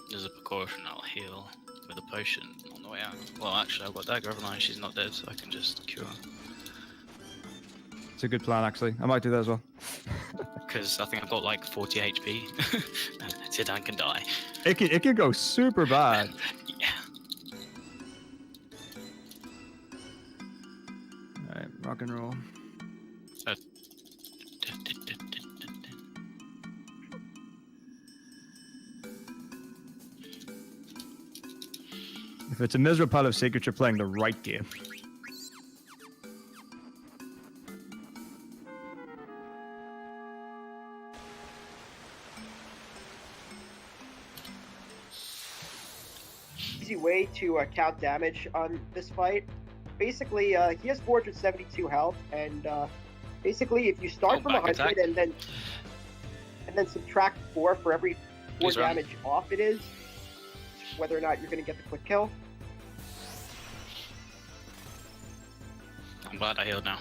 There's a precaution, I'll heal with a potion on the way out. Well, actually, I've got dagger, haven't I? She's not dead, so I can just cure her. It's a good plan, actually. I might do that as well. Because I think I've got like 40 HP. Zidane can die. It can go super bad. Yeah. All right, rock and roll. If it's a miserable pile of secrets, you're playing the right game. Easy way to count damage on this fight. Basically, he has 472 health, and basically, if you start from back 100 attack. and then subtract 4 for every 4 He's running. damage off it is, whether or not you're going to get the quick kill. I'm glad I healed now.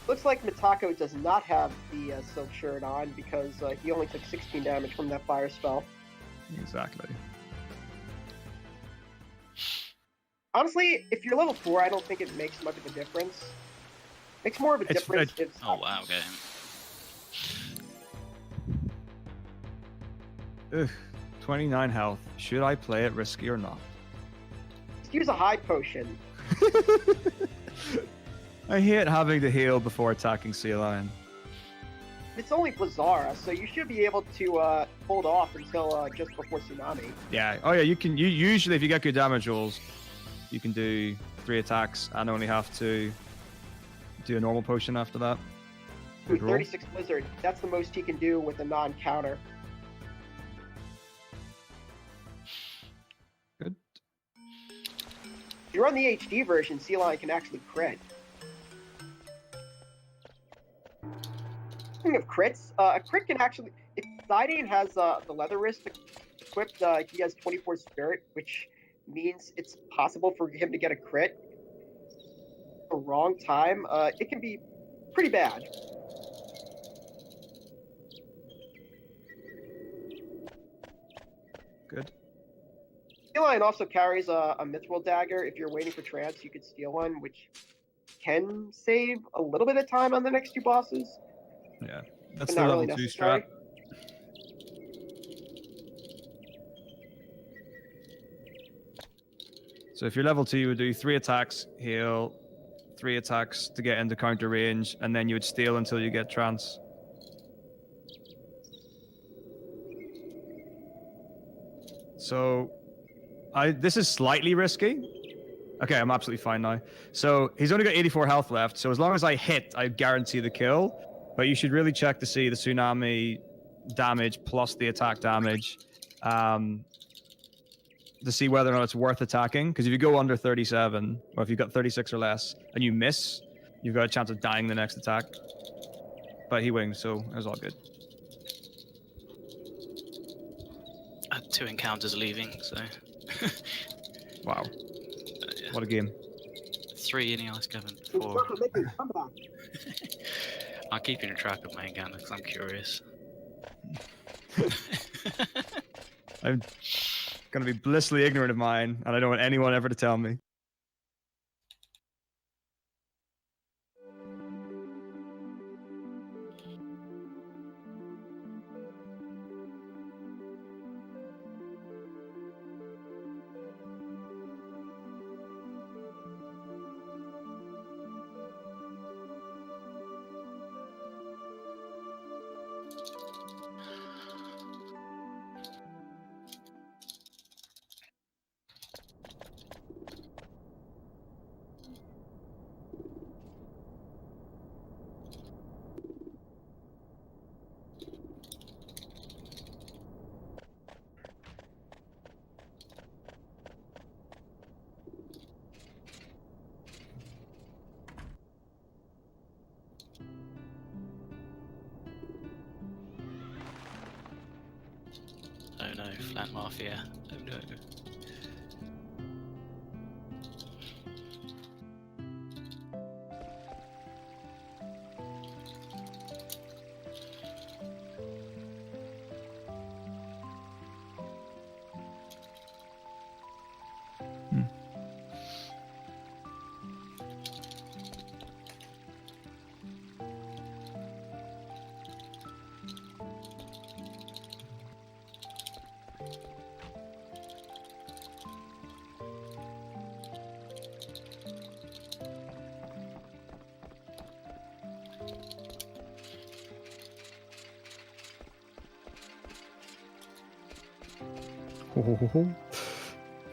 Looks like Metako does not have the silk shirt on because he only took 16 damage from that fire spell. Exactly. Honestly, if you're level 4, I don't think it makes much of a difference. Makes more of a difference if... Oh wow, okay. Ugh, 29 health. Should I play it risky or not? Just use a high potion. I hate having to heal before attacking Sea Lion. It's only Blizzara, so you should be able to hold off until just before Tsunami. Yeah. Oh yeah. You usually, if you get good damage rolls, you can do 3 attacks and only have to do a normal potion after that. With Good roll. 36 Blizzard, that's the most he can do with a non-counter. Good. If you're on the HD version, Sea Lion can actually crit. Speaking of crits, a crit can actually... If Zidane has the leather wrist equipped, he has 24 spirit, which means it's possible for him to get a crit at the wrong time. It can be pretty bad. Good. Sea Lion also carries a mithril dagger. If you're waiting for trance, you could steal one, which can save a little bit of time on the next 2 bosses. Yeah. That's But the not level really 2 necessary. strat. So if you're level 2, you would do 3 attacks, heal, 3 attacks to get into counter range, and then you would steal until you get trance. So this is slightly risky. Okay, I'm absolutely fine now. So he's only got 84 health left, so as long as I hit, I guarantee the kill. But you should really check to see the tsunami damage plus the attack damage. To see whether or not it's worth attacking. Because if you go under 37, or if you've got 36 or less, and you miss, you've got a chance of dying the next attack. But he winged, so it was all good. I had 2 encounters leaving, so. Wow. Yeah. What a game. 3 in the ice cabin, It's 4. not making a comeback. I'm keeping track of my encounters because I'm curious. I'm going to be blissfully ignorant of mine, and I don't want anyone ever to tell me. no, Flat Mafia. Oh no.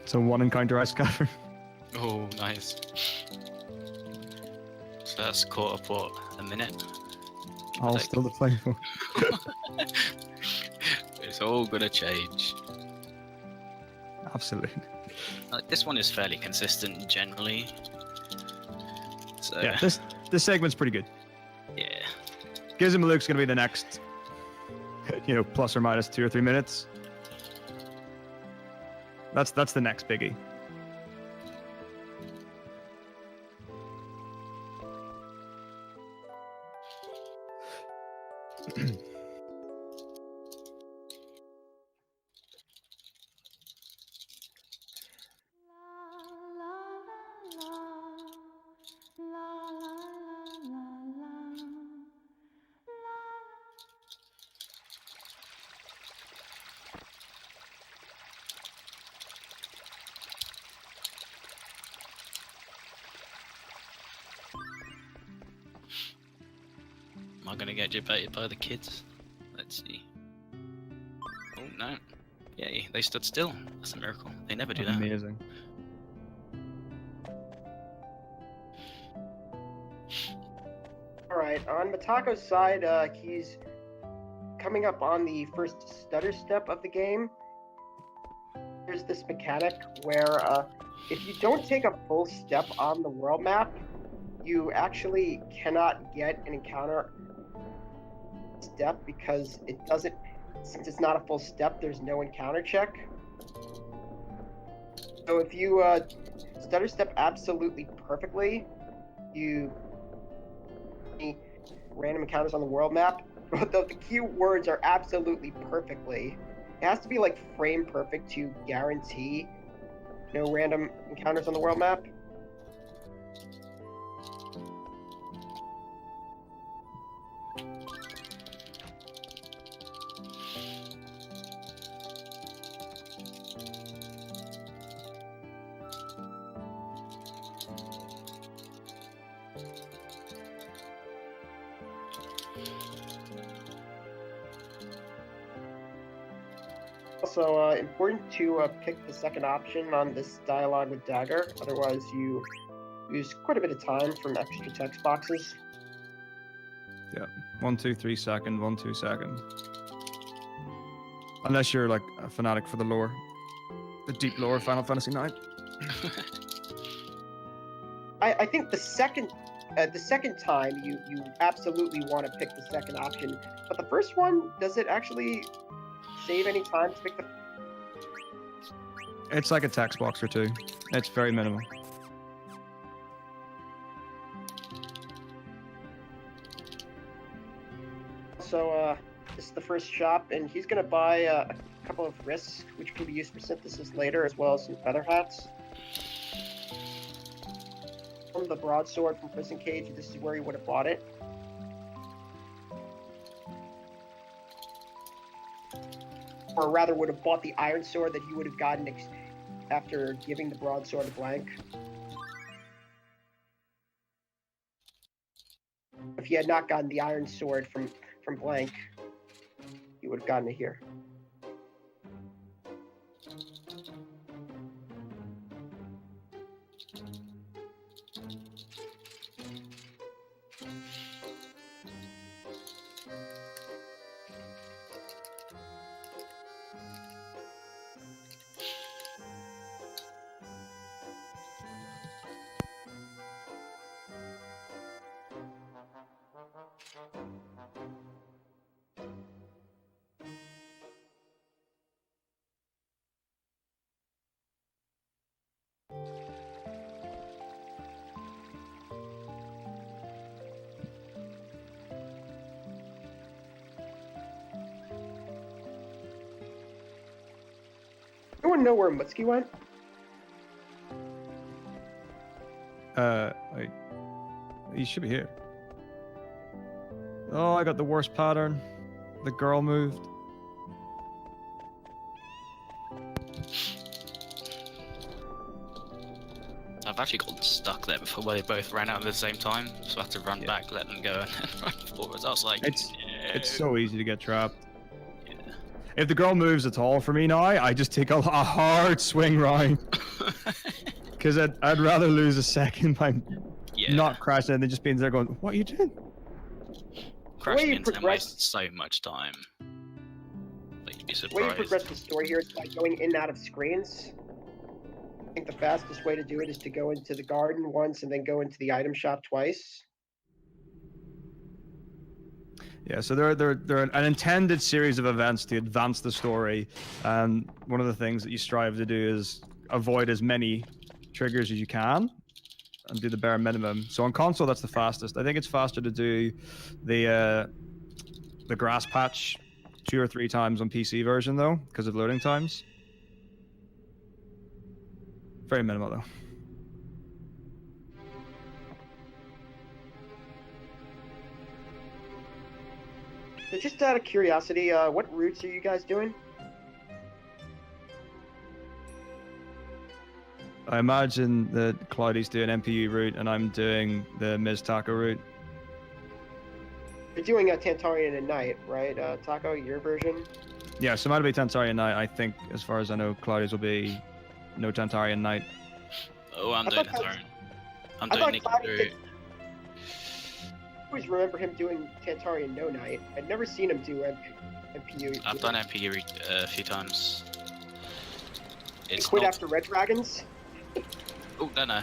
So one encounter I scattered. Oh, nice. So that's quarter port a minute. All Like- still to play for. It's all gonna change. Absolutely. Like, this one is fairly consistent generally. So Yeah, this segment's pretty good. yeah. Gizmaluke's gonna be the next, plus or minus 2 or 3 minutes. That's the next biggie. Am I gonna get debated by the kids? Let's see. Oh no. Yay, they stood still. That's a miracle. They never do that. Amazing. Alright, on Metako's side, he's coming up on the first stutter step of the game. There's this mechanic where if you don't take a full step on the world map, you actually cannot get an encounter step because it doesn't, since it's not a full step, there's no encounter check. So if you stutter step absolutely perfectly, you random encounters on the world map. But the key words are absolutely perfectly. It has to be like frame perfect to guarantee no random encounters on the world map. Also, important to pick the second option on this dialogue with Dagger, otherwise you lose quite a bit of time from extra text boxes. Yeah. 1, 2, 3 second, 1, 2 second. Unless you're like a fanatic for the lore. The deep lore of Final Fantasy IX. I think the second time you absolutely want to pick the second option, but the first one, does it actually save any time to pick the? It's like a text box or 2. It's very minimal. So this is the first shop, and he's gonna buy a couple of risks, which can be used for synthesis later, as well as some feather hats. From the broadsword from Prison Cage, this is where he would have bought it. Or rather, would have bought the iron sword that he would have gotten after giving the broadsword to Blank. If he had not gotten the iron sword from Blank, he would have gotten it here. Anyone know where Mutsuki went? Wait. He should be here. Oh, I got the worst pattern. The girl moved. I've actually gotten stuck there before where they both ran out at the same time, so I had to run back, let them go, and then run forwards. I was like, It's so easy to get trapped. Yeah. If the girl moves at all for me now, I just take a hard swing round. Because I'd rather lose a second by not crashing and then just being there going, what are you doing? Crashing into them wastes so much time. Like, you'd be surprised. The way you progress the story here is by going in and out of screens. I think the fastest way to do it is to go into the garden once and then go into the item shop twice. Yeah, so they're an intended series of events to advance the story, and one of the things that you strive to do is avoid as many triggers as you can and do the bare minimum. So on console, that's the fastest. I think it's faster to do the grass patch 2 or 3 times on PC version though, because of loading times. Very minimal though. So just out of curiosity, what routes are you guys doing? I imagine that Cloudy's doing MPU route and I'm doing the Metako route. You're doing a Tantarian at night, right? Taco, your version? Yeah, so mine will be Tantarian night. I think, as far as I know, Cloudy's will be no Tantarian night. Oh, I'm doing Tantarian. I'm doing Nikki route. I always remember him doing Tantarian no night. I'd never seen him do MPU. I've done MPU a few times. It's quit after Red Dragons? Oh, no.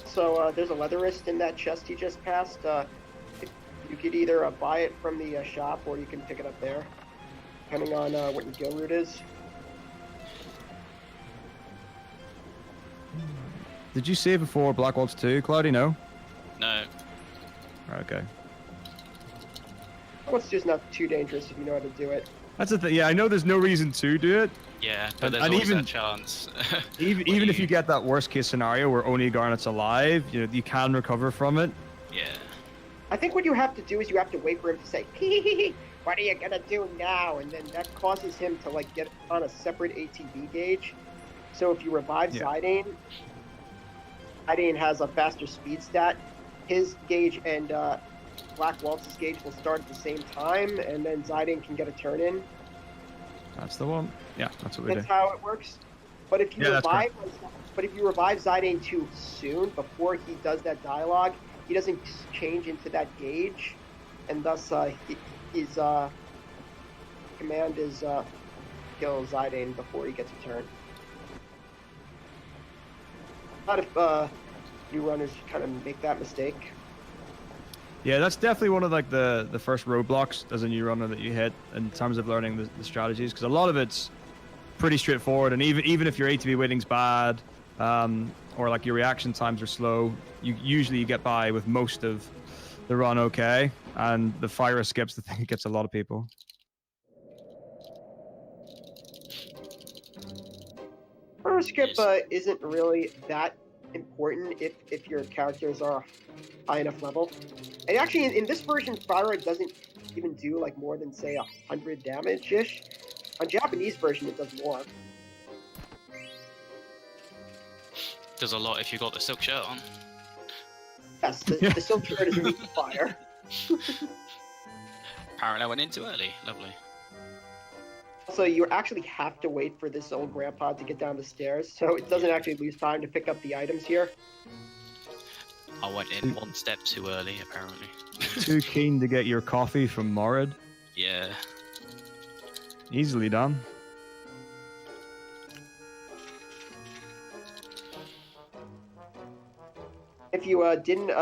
So there's a leather wrist in that chest you just passed. You could either buy it from the shop or you can pick it up there, depending on what your guild route is. Did you save before Black Ops 2, Cloudy? No? No. Okay. It's just not too dangerous if you know how to do it. That's the thing. Yeah, I know there's no reason to do it. Yeah, but there's always that chance. even if you get that worst case scenario where only Garnet's alive, you can recover from it. Yeah. I think what you have to do is you have to wait for him to say, hee, what are you gonna do now? And then that causes him to like get on a separate ATB gauge. So if you revive Zidane, Zidane has a faster speed stat. His gauge and Black Waltz's gauge will start at the same time, and then Zidane can get a turn in. That's the one. Yeah, that's what we do. That's how it works. But if you revive Zidane too soon, before he does that dialogue, he doesn't change into that gauge, and thus his command is kill Zidane before he gets a turn. Not if new runners kind of make that mistake. Yeah, that's definitely one of like the first roadblocks as a new runner that you hit in terms of learning the strategies, because a lot of it's pretty straightforward, and even if your ATB weighting's bad or like your reaction times are slow, you get by with most of the run okay, and the fire skip's the thing that gets a lot of people. Fire skip isn't really that important if your characters are high enough level. And actually, in this version, fire doesn't even do like more than say 100 damage-ish. On Japanese version, it does more. Does a lot if you got the silk shirt on. Yes, the silk shirt is weak to fire. Apparently I went in too early. Lovely. Also, you actually have to wait for this old grandpa to get down the stairs, so it doesn't actually lose time to pick up the items here. I went in one step too early, apparently. Too keen to get your coffee from Morid? Yeah. Easily done. If you didn't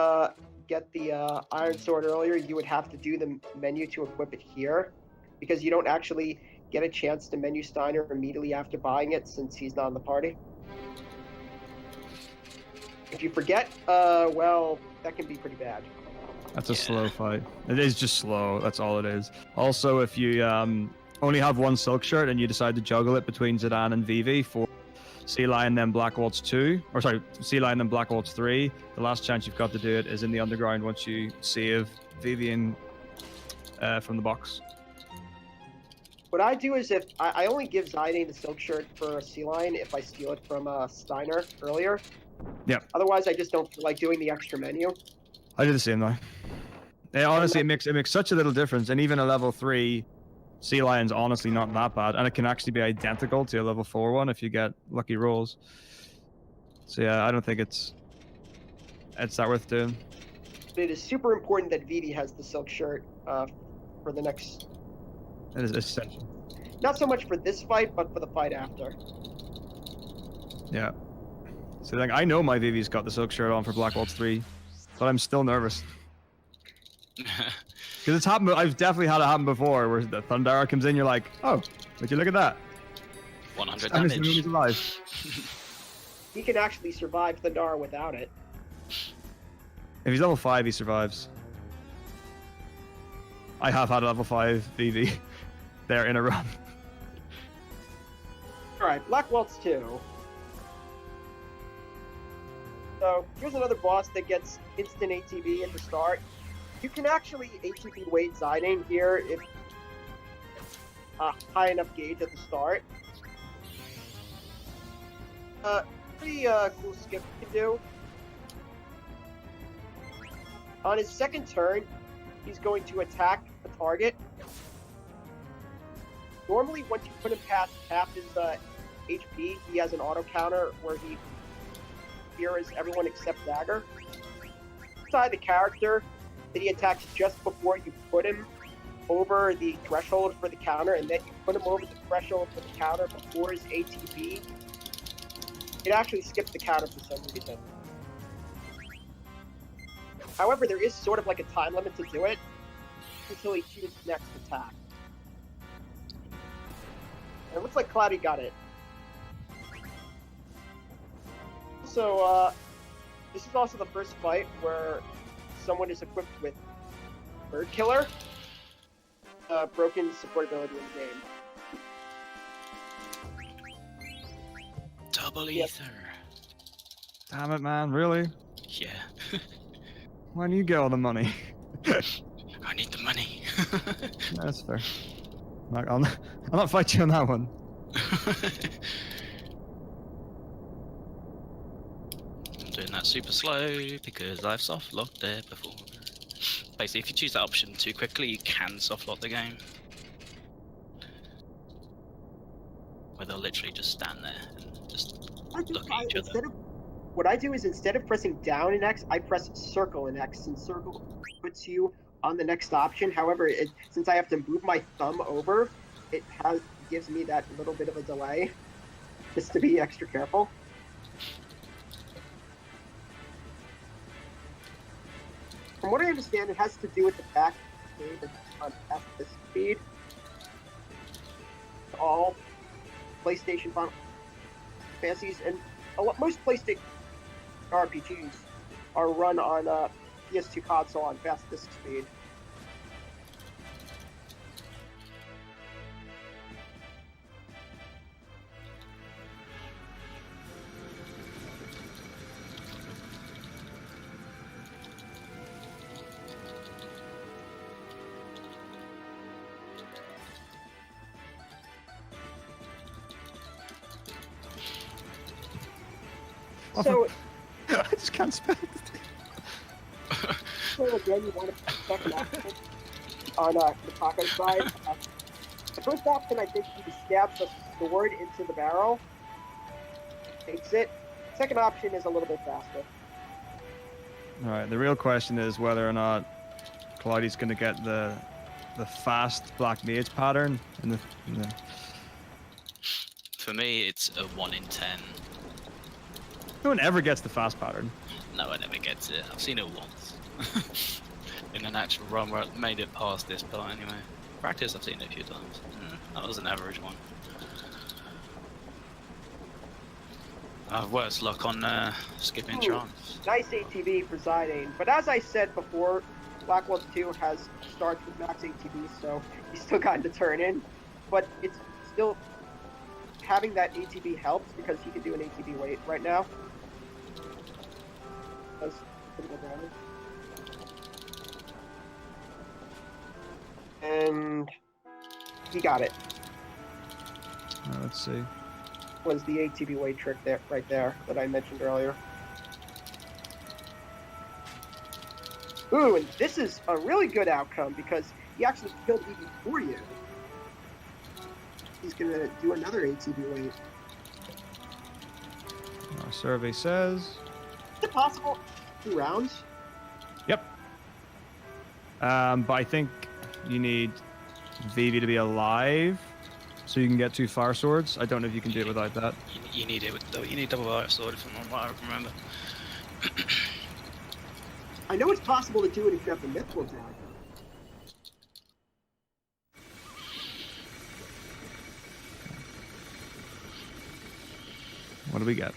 get the iron sword earlier, you would have to do the menu to equip it here, because you don't actually get a chance to menu Steiner immediately after buying it since he's not in the party. If you forget, well, that can be pretty bad. That's a Yeah. slow fight. It is just slow. That's all it is. Also, if you only have one silk shirt and you decide to juggle it between Zidane and Vivi for Sea Lion then Black Waltz 2, or sorry, Sea Lion then Black Waltz 3, the last chance you've got to do it is in the underground once you save Vivian from the box. What I do is if I only give Zidane the silk shirt for a Sea Lion if I steal it from Steiner earlier. Yep. Otherwise, I just don't feel like doing the extra menu. I do the same though. Yeah, honestly, it makes such a little difference, and even a level 3 Sea Lion's honestly not that bad, and it can actually be identical to a level 4 one if you get lucky rolls. So yeah, I don't think it's that worth doing. But it is super important that Vivi has the silk shirt for the next. It is essential. Not so much for this fight, but for the fight after. Yeah. So like, I know my Vivi's got the silk shirt on for Black Waltz 3, but I'm still nervous. Because it's happened. I've definitely had it happen before, where the Thundara comes in, you're like, "Oh, would you look at that? 100 And damage. he's alive." He can actually survive Thundara without it. If he's level 5, he survives. I have had a level 5 VV there in a run. Alright, Black Waltz 2. So, here's another boss that gets instant ATB at the start. You can actually ATB Wade Zidane here if high enough gauge at the start. Pretty cool skip you can do. On his second turn, he's going to attack the target. Normally, once you put him past half his HP, he has an auto counter where he hears everyone except Dagger. Inside the character that he attacks just before you put him over the threshold for the counter, and then you put him over the threshold for the counter before his ATB. It actually skips the counter for some reason. However, there is sort of like a time limit to do it until he chooses next attack. And it looks like Cloudy got it. So, this is also the first fight where someone is equipped with Bird Killer, broken supportability in the game. Double Yep. ether. Damn it, man! Really? Yeah. Why do you get all the money? I need the money. That's fair. I'll not fight you on that one. I'm doing that super slow because I've soft locked it before. Basically, if you choose that option too quickly, you can soft lock the game. Where they'll literally just stand there and just look at each other. What I do is instead of pressing down in X, I press circle in X, and circle puts you on the next option. However, since I have to move my thumb over, it gives me that little bit of a delay, just to be extra careful. From what I understand, it has to do with the fact that on this speed, all PlayStation Final Fantasies and most PlayStation RPGs are run on PS2 console on fast disk speed. So, I just can't spell it. so again, you want to check an option on the Metako side. The first option, I think, he stabs the sword into the barrel, takes it. Second option is a little bit faster. All right. The real question is whether or not Cloudy's going to get the fast Black Mage pattern in the. For me, it's a 1 in 10. No one ever gets the fast pattern. No, I never gets it. I've seen it once. In an actual run where I made it past this part anyway. Practice, I've seen it a few times. That was an average one. I have worse luck on skipping chance. Nice ATV for Zidane, but as I said before, Black Ops 2 starts with max ATB, so he's still gotten to turn in. But it's still having that ATB helps because he can do an ATB weight right now. Does critical damage. And he got it. Let's see. Was the ATB weight trick there, right there, that I mentioned earlier. Ooh, and this is a really good outcome because he actually killed me before you. He's gonna do another ATB weight. Our survey says. Is it possible? 2 rounds? Yep. But I think you need Vivi to be alive so you can get 2 fire swords. I don't know if you can do it without that. You need it with you need double fire sword if I remember. I know it's possible to do it if you have the mythical dagger. What do we get?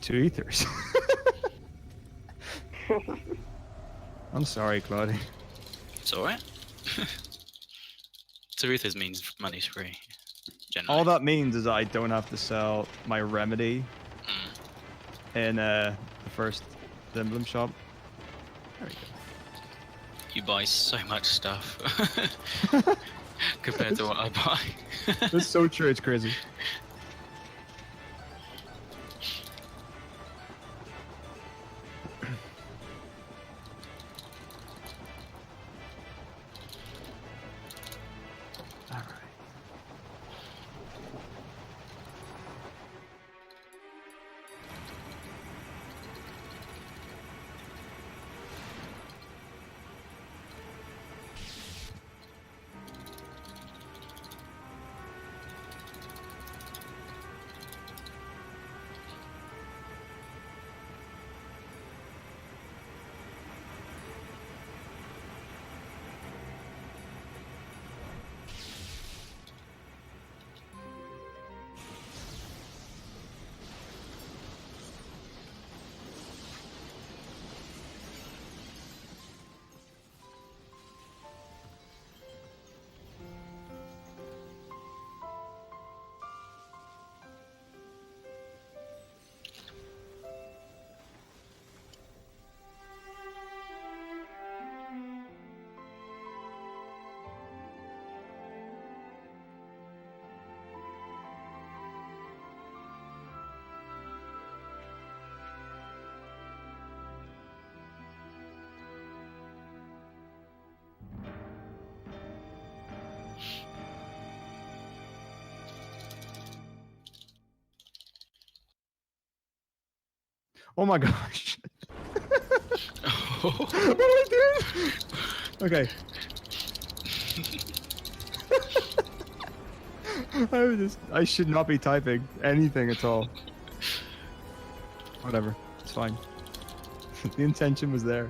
2 ethers. I'm sorry, Claudia. It's alright. Taruthas means money's free. Generally. All that means is I don't have to sell my remedy in the first emblem shop. There we go. You buy so much stuff compared to what I buy. That's so true, it's crazy. Oh my gosh. What am I doing? Okay. I should not be typing anything at all. Whatever. It's fine. The intention was there.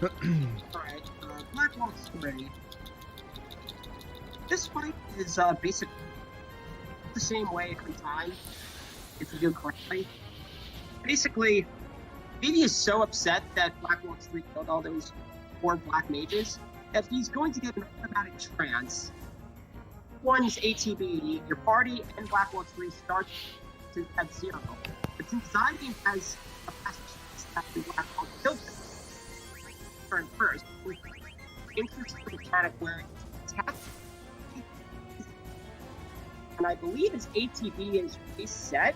Alright, Black Ops 3. This fight is basically the same way every time, if you do it correctly. Basically, Vivi is so upset that Black Ops 3 killed all those poor black mages that he's going to get an automatic trance. One's ATB, your party and Black Ops 3 start at 0. But since Zydian has a faster chance after Black Ops kills him, turn first, we introduce the mechanic where it's attacked. And I believe his ATB is reset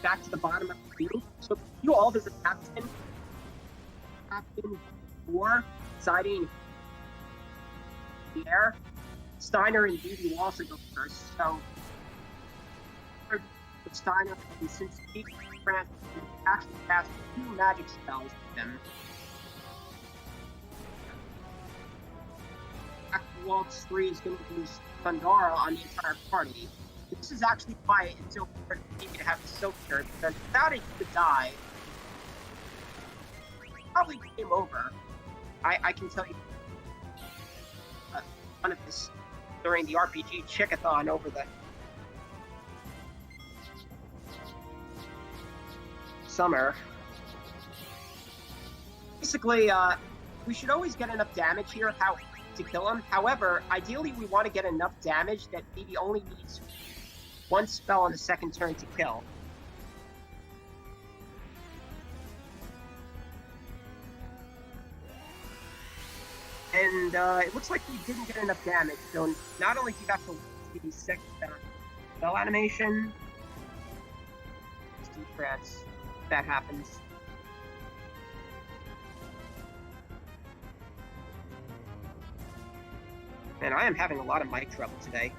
back to the bottom of the field. So if you all as a captain or Zydian the air, Steiner and Vivi will also go first. So Steiner and since he actually cast 2 magic spells with them. Black Ops 3 is going to use Thundara on the entire party. This is actually why it's so important for me to have the Silk Shirt, because without it, you could die. Probably game over. I can tell you one of this during the RPG Chickathon over the summer. basically, we should always get enough damage here to kill him. However, ideally, we want to get enough damage that maybe only needs one spell on the second turn to kill. And it looks like we didn't get enough damage, so not only do you have to the second spell animation, trance, that happens. Man, I am having a lot of mic trouble today.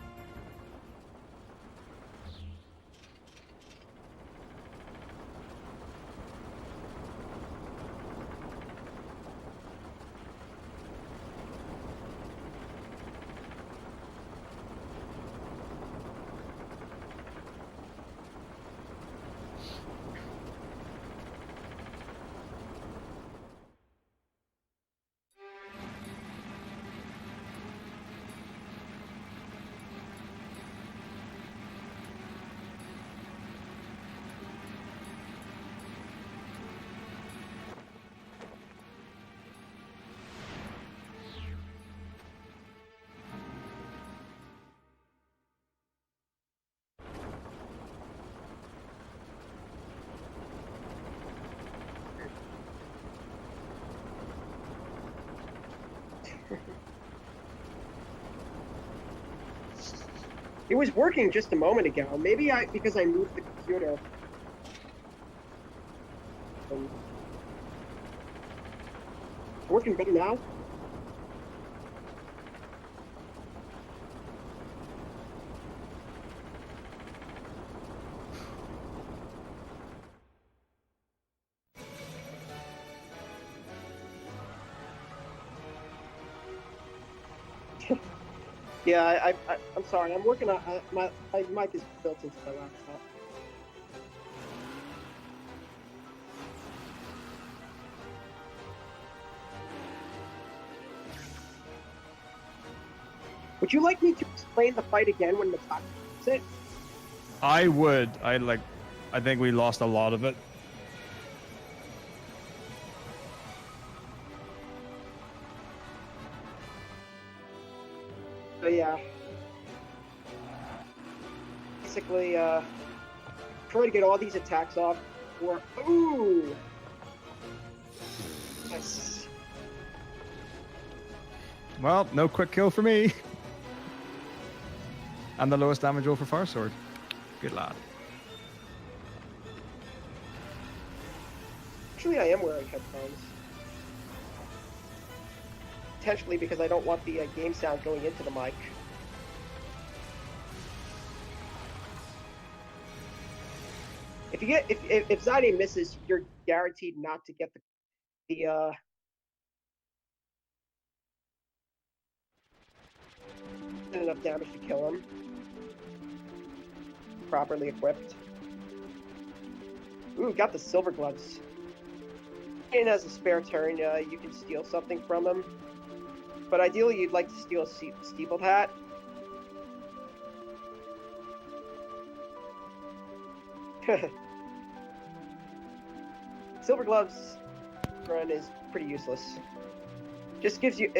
It was working just a moment ago. Maybe because I moved the computer. Working better now? Yeah, I'm sorry. I'm working on my mic is built into my laptop. Would you like me to explain the fight again when Metako does it? I would. I think we lost a lot of it. So yeah. Basically, try to get all these attacks off. Ooh! Nice. Well, no quick kill for me. And the lowest damage roll for Fire Sword. Good lad. Actually, I am wearing headphones. Potentially because I don't want the game sound going into the mic. If Zyde misses, you're guaranteed not to get the enough damage to kill him. Properly equipped. Ooh, got the silver gloves. And as a spare turn, you can steal something from him. But ideally, you'd like to steal a steepled hat. Silver gloves run is pretty useless. Just gives you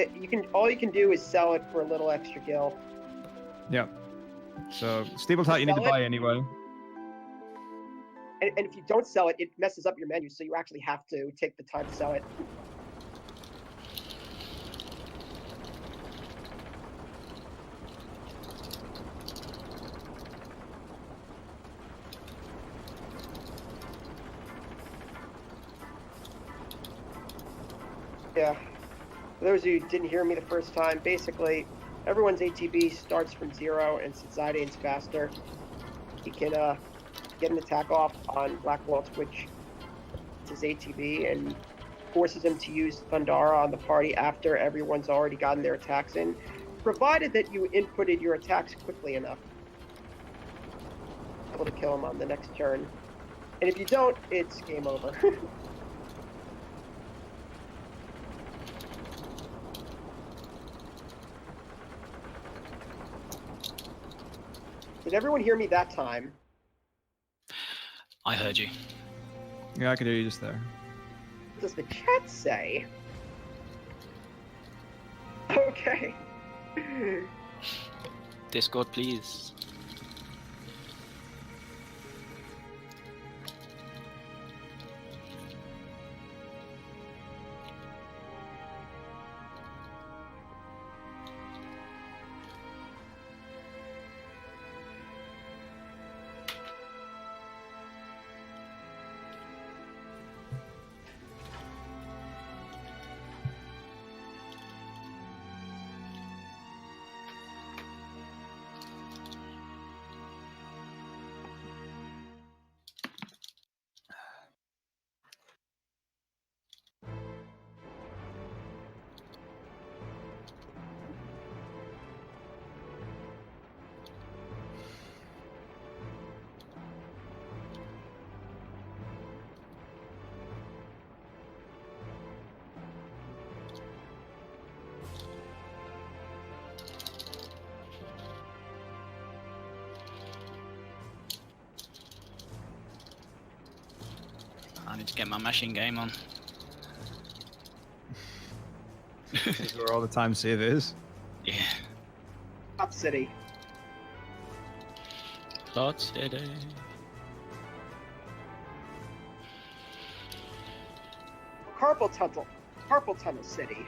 all you can do is sell it for a little extra gil. Yeah. So steepled hat you need to buy anyway. And if you don't sell it, it messes up your menu, so you actually have to take the time to sell it. Yeah. For those of you who didn't hear me the first time, basically, everyone's ATB starts from 0, and since Zydane's faster, he can get an attack off on Black Waltz, which is his ATB, and forces him to use Thundara on the party after everyone's already gotten their attacks in, provided that you inputted your attacks quickly enough. Able to kill him on the next turn. And if you don't, it's game over. Did everyone hear me that time? I heard you. Yeah, I could hear you just there. does the chat say? Okay. Discord, please. I need to get my mashing game on. This is where all the time save is. Yeah. Top City. Cloud City. Carpal Tunnel City.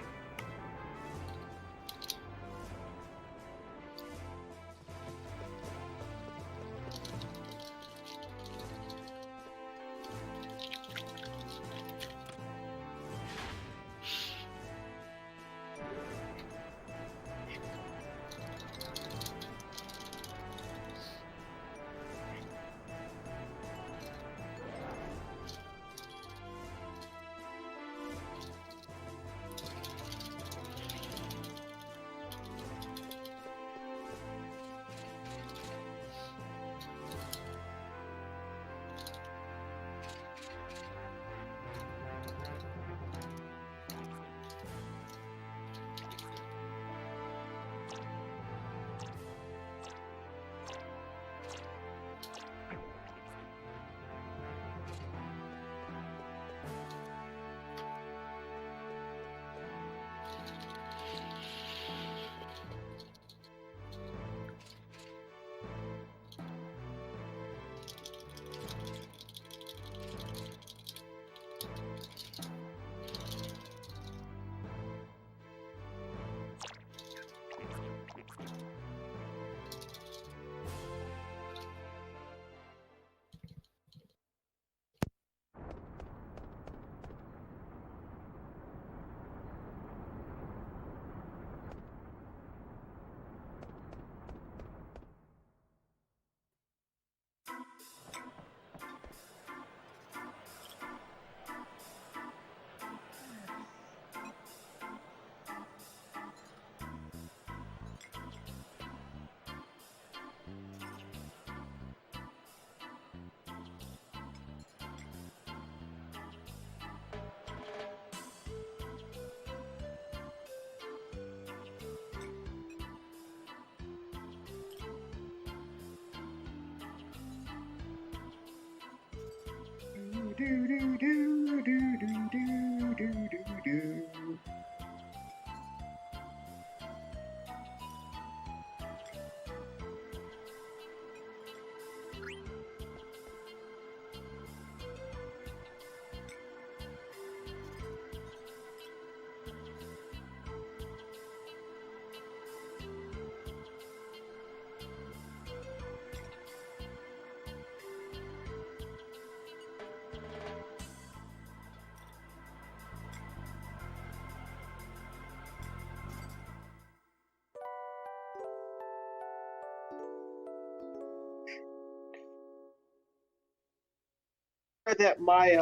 That my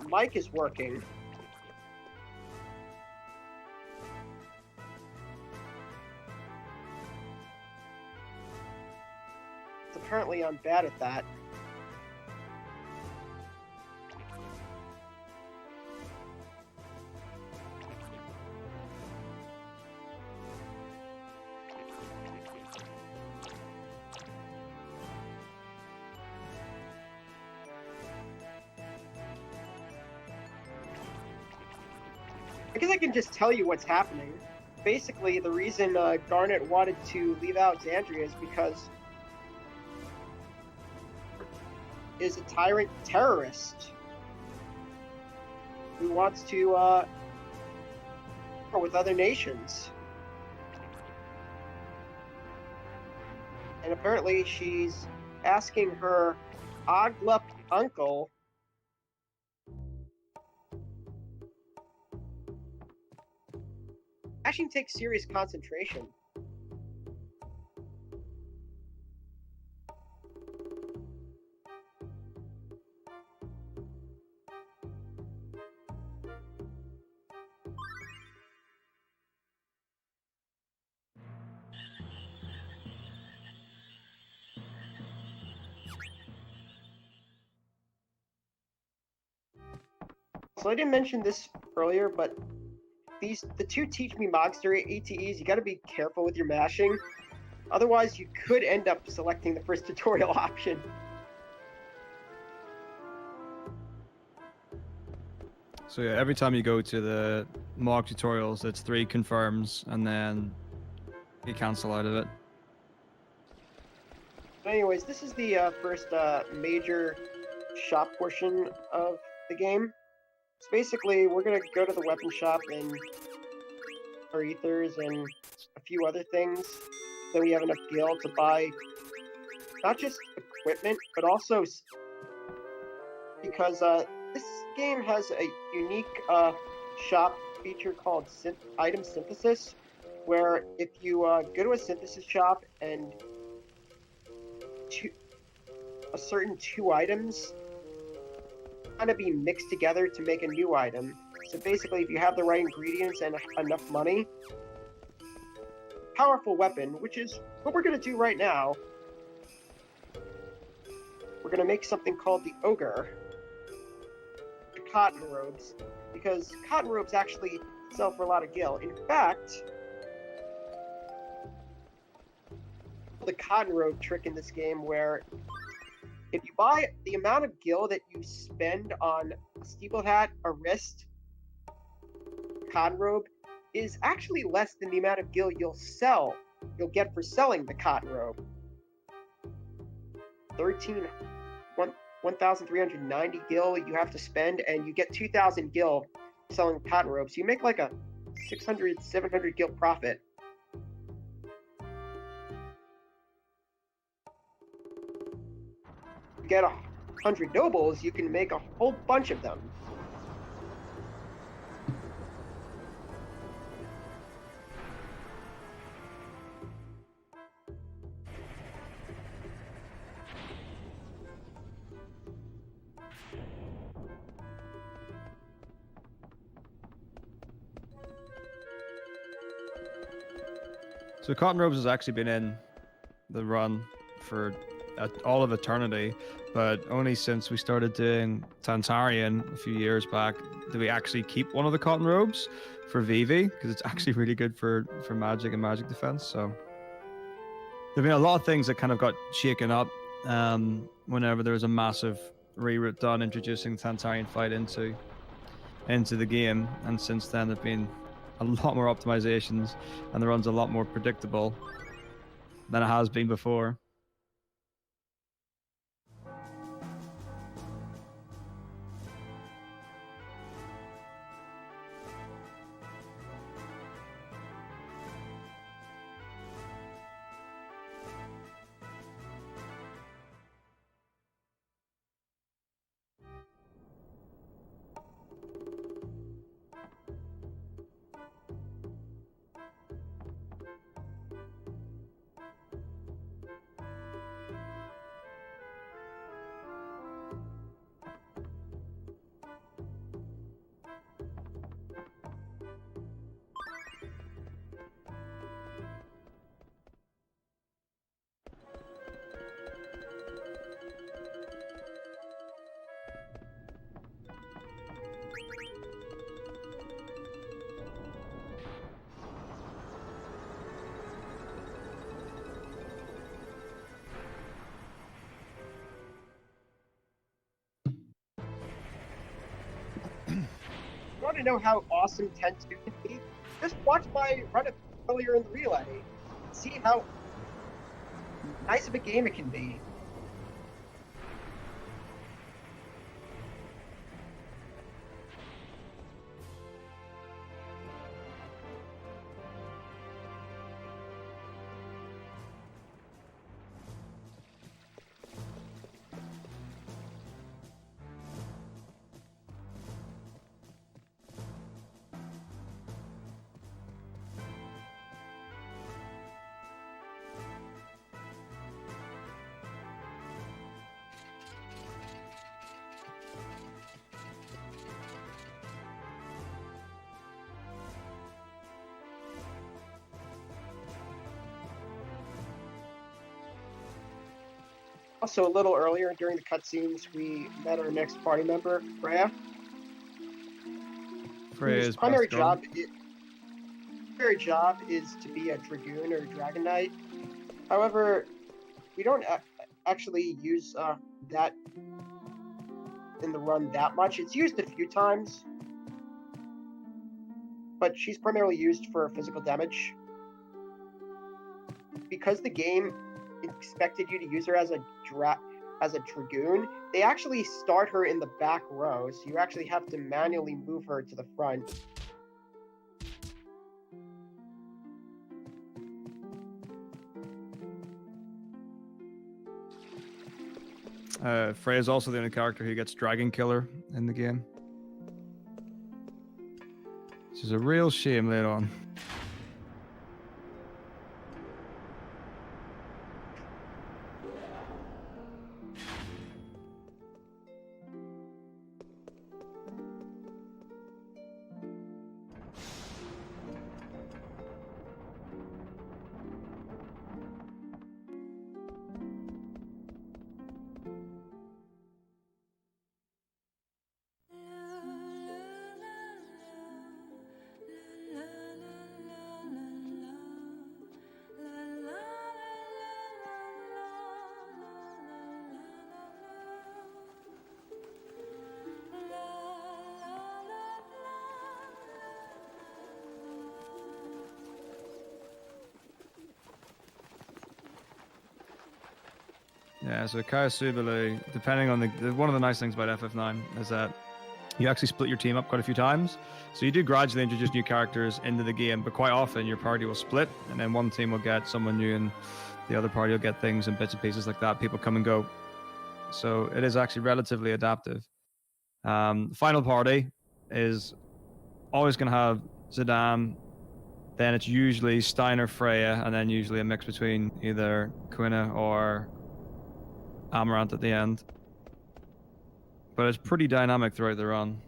mic is working. Apparently I'm bad at that. I guess I can just tell you what's happening. Basically, the reason Garnet wanted to leave Alexandria is because is a tyrant terrorist who wants to war with other nations. And apparently she's asking her Oglup uncle actually takes serious concentration. So I didn't mention this earlier, but the two Teach Me Mogster ATEs, you gotta be careful with your mashing. Otherwise, you could end up selecting the first tutorial option. So yeah, every time you go to the Mog tutorials, it's 3 confirms, and then you cancel out of it. But anyways, this is the first major shop portion of the game. So basically, we're gonna go to the weapon shop and our ethers and a few other things. Then we have enough gil to buy not just equipment, but also because this game has a unique shop feature called item synthesis, where if you go to a synthesis shop and a certain 2 items kind of be mixed together to make a new item. So basically, if you have the right ingredients and enough money, powerful weapon, which is what we're going to do right now. We're going to make something called the Ogre. The cotton robes, because cotton robes actually sell for a lot of gil. In fact, the cotton robe trick in this game where if you buy the amount of gil that you spend on a steeple hat, a wrist, cotton robe, is actually less than the amount of gil you'll get for selling the cotton robe. 1,390 gil you have to spend, and you get 2,000 gil selling cotton robes. So you make like a 600, 700 gil profit. You get 100 nobles, you can make a whole bunch of them. So Cotton Robes has actually been in the run for all of eternity, but only since we started doing Tantarian a few years back did we actually keep one of the Cotton Robes for VV, because it's actually really good for magic and magic defense. So there've been a lot of things that kind of got shaken up whenever there was a massive reroute done introducing the Tantarian fight into the game, and since then there've been a lot more optimizations and the run's a lot more predictable than it has been before. want to know how awesome 10-2 can be, just watch my run it earlier in the relay. See how nice of a game it can be. Also, a little earlier during the cutscenes, we met our next party member, Freya. Freya's Whose primary Bastion. job is to be a Dragoon or Dragon Knight. However, we don't actually use that in the run that much. It's used a few times, but she's primarily used for physical damage. Because the game expected you to use her as a Dragoon, they actually start her in the back row, so you actually have to manually move her to the front. Freya's also the only character who gets Dragon Killer in the game. This is a real shame later on. Yeah, so Kayasubelu, depending on one of the nice things about FF9 is that you actually split your team up quite a few times. So you do gradually introduce new characters into the game, but quite often your party will split, and then one team will get someone new, and the other party will get things and bits and pieces like that. People come and go. So it is actually relatively adaptive. The final party is always going to have Zidane. Then it's usually Steiner, Freya, and then usually a mix between either Quina or Amaranth at the end. But it's pretty dynamic throughout the run.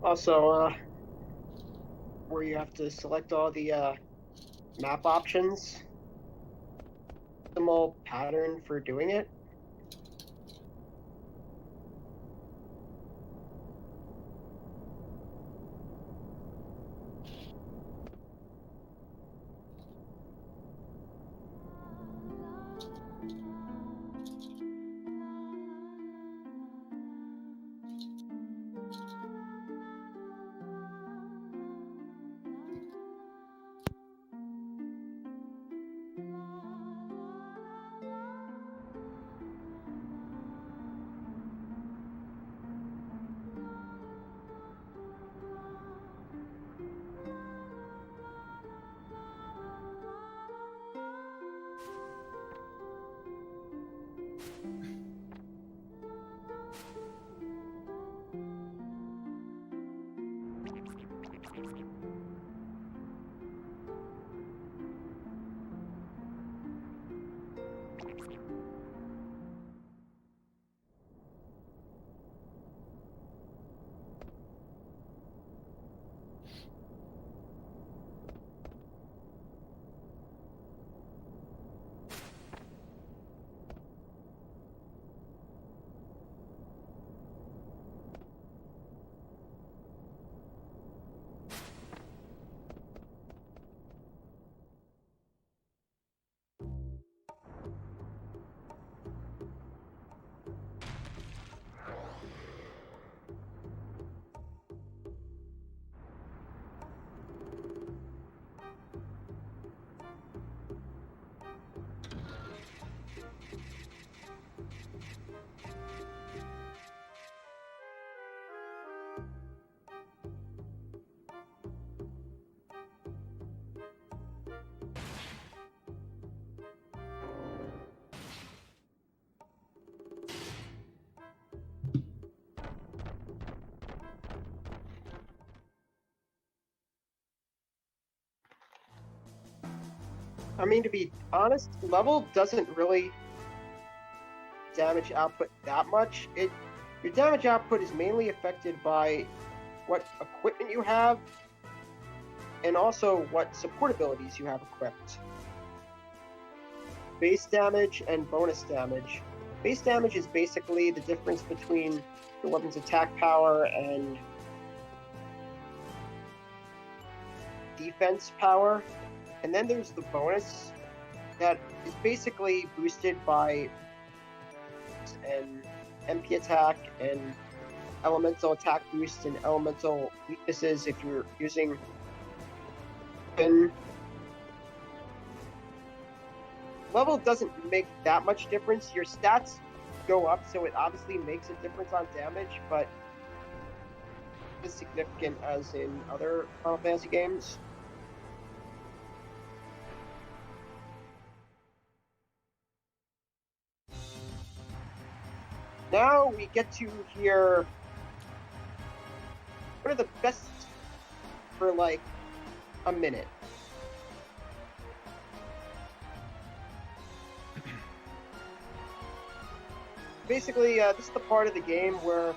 Also, where you have to select all the map options. Optimal pattern for doing it. I mean, to be honest, level doesn't really damage output that much. Your damage output is mainly affected by what equipment you have and also what support abilities you have equipped. Base damage and bonus damage. Base damage is basically the difference between the weapon's attack power and defense power. And then there's the bonus that is basically boosted by an MP attack and elemental attack boost and elemental weaknesses if you're using weapon. Level doesn't make that much difference. Your stats go up, so it obviously makes a difference on damage, but it's significant as in other Final Fantasy games. Now we get to hear one of the best for like a minute. Basically, this is the part of the game where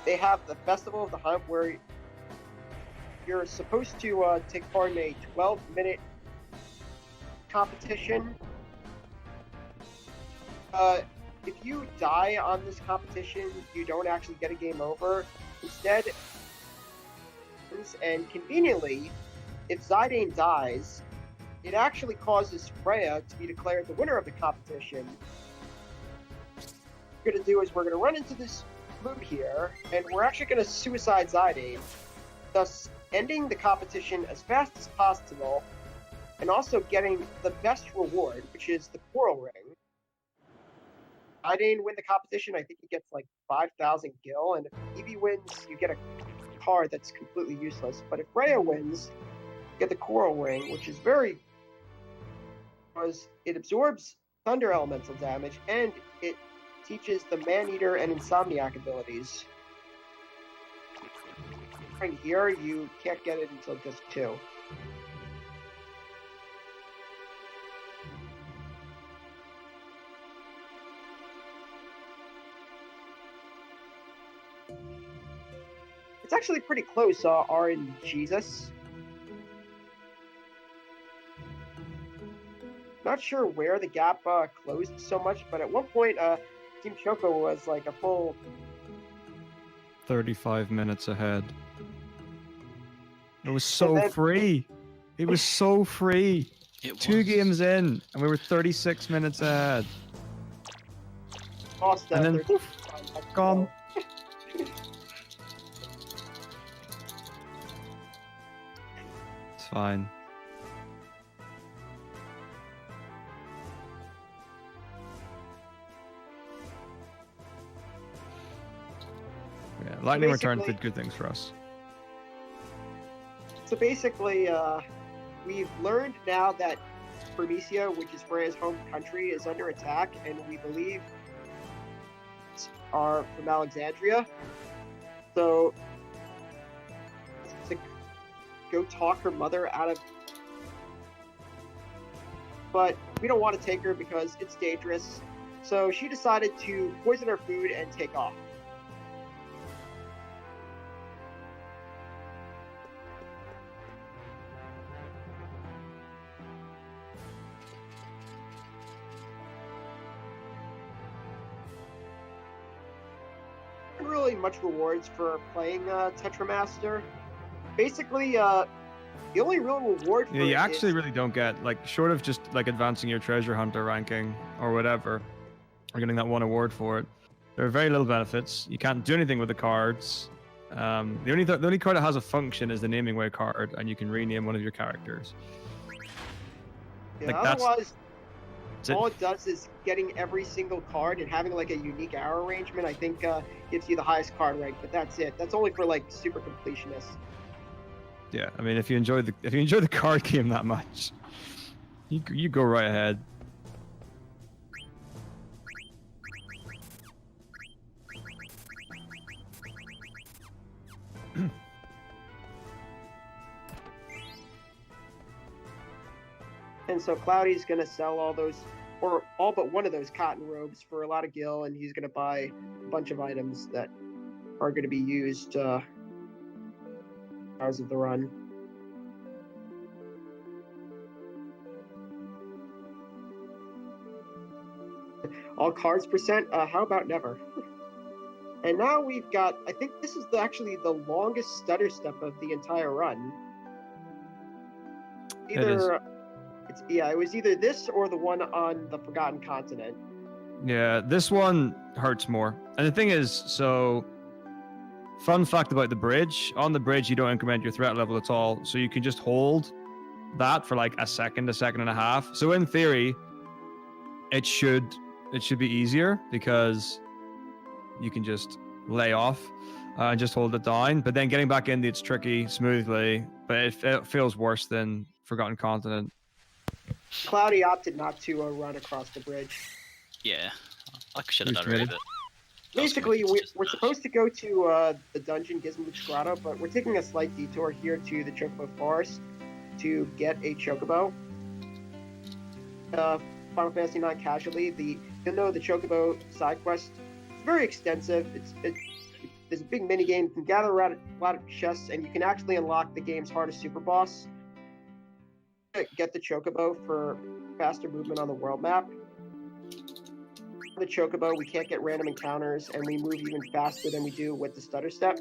they have the Festival of the Hunt, where you're supposed to take part in a 12-minute competition. If you die on this competition, you don't actually get a game over. Instead, and conveniently, if Zidane dies, it actually causes Freya to be declared the winner of the competition. What we're going to do is we're going to run into this loop here, and we're actually going to suicide Zidane, thus ending the competition as fast as possible, and also getting the best reward, which is the Coral Ring. Zidane win the competition, I think he gets like 5,000 gil, and if Evie wins, you get a card that's completely useless. But if Freya wins, you get the Coral Ring, which is very... because it absorbs Thunder Elemental damage, and it teaches the Man-Eater and Insomniac abilities. Right here, you can't get it until Disc 2. It's actually pretty close, RNGesus. Not sure where the gap closed so much, but at one point, Team Choco was like a full 35 minutes ahead. It was so then- free. It was so free. It 2 was. games in, and we were 36 minutes ahead. lost And then, there's- poof, gone. It's fine. Yeah, Lightning Return basically- did good things for us. So basically, we've learned now that Promethea, which is Freya's home country, is under attack, and we believe are from Alexandria. So to go talk her mother out of, but we don't want to take her because it's dangerous. So she decided to poison her food and take off. Really much rewards for playing Tetramaster. Basically, the only real reward for Yeah, you it actually is, really don't get, like, short of just like advancing your treasure hunter ranking or whatever, or getting that one award for it. There are very little benefits. You can't do anything with the cards. The only card that has a function is the naming way card, and you can rename one of your characters. yeah, like, that's- otherwise, That's it. all it does is getting every single card and having like a unique arrow arrangement. I think gives you the highest card rank, but that's it. That's only for like super completionists. Yeah, I mean, if you enjoy the card game that much, you go right ahead. And so Cloudy's gonna sell all those, or all but one of those cotton robes for a lot of gil, and he's gonna buy a bunch of items that are gonna be used hours of the run. All cards percent, how about never? And now we've got, I think this is actually the longest stutter step of the entire run. Either, it was either this or the one on the Forgotten Continent. Yeah, this one hurts more. And the thing is, so fun fact about the bridge, on the bridge you don't increment your threat level at all, so you can just hold that for like a second and a half. So in theory, it should be easier because you can just lay off and just hold it down. But then getting back into it's tricky smoothly, but it feels worse than Forgotten Continent. Cloudy opted not to run across the bridge. Yeah, I should have done it. But Basically, we're supposed to go to the dungeon Gizmo's Grotto, but we're taking a slight detour here to the Chocobo Forest to get a Chocobo. Final Fantasy IX casually, even though the Chocobo side quest is very extensive, there's a big mini game. You can gather around a lot of chests, and you can actually unlock the game's hardest super boss. Get the Chocobo for faster movement on the world map. The Chocobo, we can't get random encounters, and we move even faster than we do with the stutter step.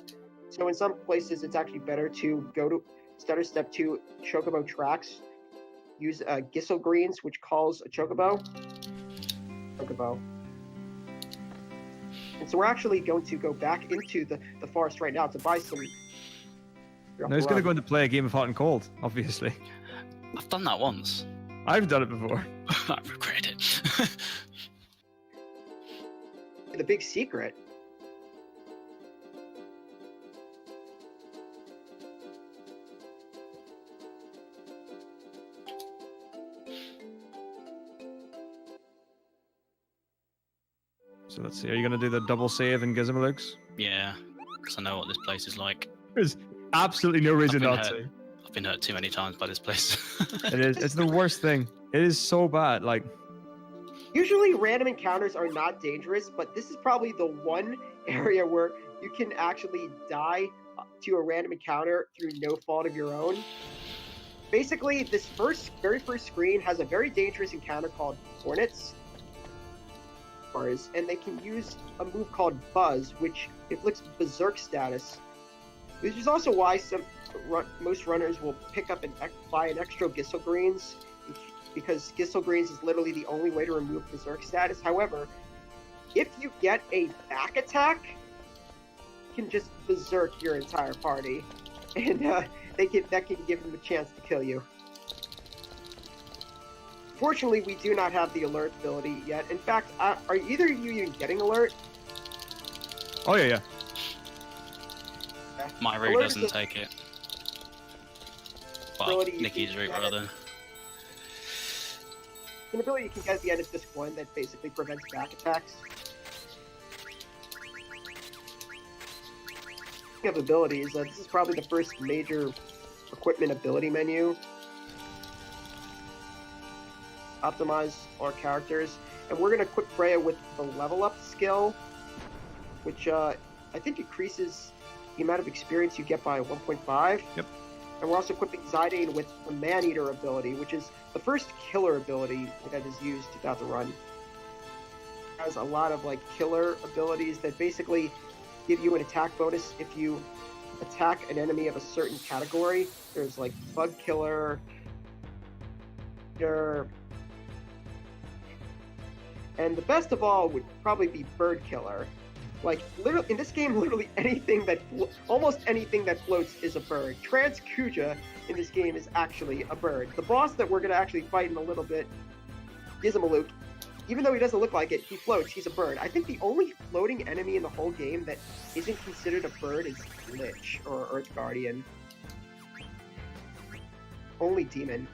So in some places, it's actually better to go to stutter step 2 Chocobo tracks. Use Gissel Greens, which calls a Chocobo. And so we're actually going to go back into the forest right now to buy some. No, he's going to go into play a game of Hot and Cold, obviously. I've done that once. I've done it before. I regret it. The big secret. So let's see, are you going to do the double save in Gizmolux? Yeah, because I know what this place is like. There's absolutely no reason not to. I've been hurt too many times by this place. It is. It's the worst thing. It is so bad. Like, usually random encounters are not dangerous, but this is probably the one area where you can actually die to a random encounter through no fault of your own. Basically, this very first screen has a very dangerous encounter called Hornets. And they can use a move called Buzz, which inflicts Berserk status. Which is also why most runners will pick up and buy an extra Gissel Greens, because Gissel Greens is literally the only way to remove Berserk status. However, if you get a back attack, you can just Berserk your entire party, and that can give them a chance to kill you. Fortunately, we do not have the alert ability yet. In fact, are either of you even getting alert? oh yeah. My route Alert doesn't take it. Well, ability you Nikki's can route get rather. An ability you can get at the end of disc 1 that basically prevents back attacks. Speaking of abilities, this is probably the first major equipment ability menu. Optimize our characters, and we're going to equip Freya with the level up skill, which I think increases the amount of experience you get by 1.5. Yep. And we're also equipping Zidane with the Man-Eater ability, which is the first killer ability that is used throughout the run. It has a lot of killer abilities that basically give you an attack bonus if you attack an enemy of a certain category. There's Bug Killer, and the best of all would probably be Bird Killer. Literally, in this game, literally almost anything that floats is a bird. Transkuja in this game is actually a bird. The boss that we're going to actually fight in a little bit, Gizmoluk, even though he doesn't look like it, he floats, he's a bird. I think the only floating enemy in the whole game that isn't considered a bird is Lich, or Earth Guardian. Only Demon.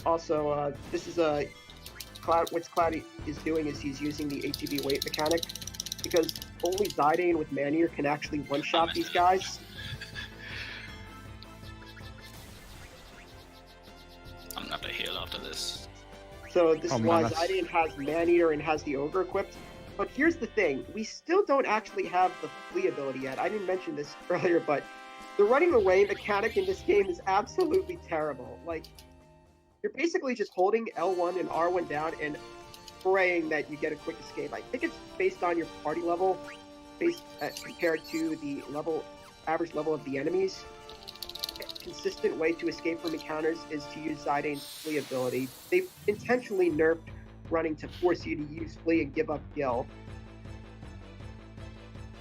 Also, this is what Cloudy is doing is he's using the ATB weight mechanic, because only Zidane with Man-Eater can actually one-shot these guys. I'm not a heal after this. So this Oh, is why man, that's- Zidane has Man-Eater and has the Ogre equipped. But here's the thing, we still don't actually have the Flee ability yet. I didn't mention this earlier, but the running away mechanic in this game is absolutely terrible. Like, you're basically just holding L1 and R1 down and praying that you get a quick escape. I think it's based on your party level, compared to the average level of the enemies. A consistent way to escape from encounters is to use Zidane's Flee ability. They've intentionally nerfed running to force you to use Flee and give up Gil.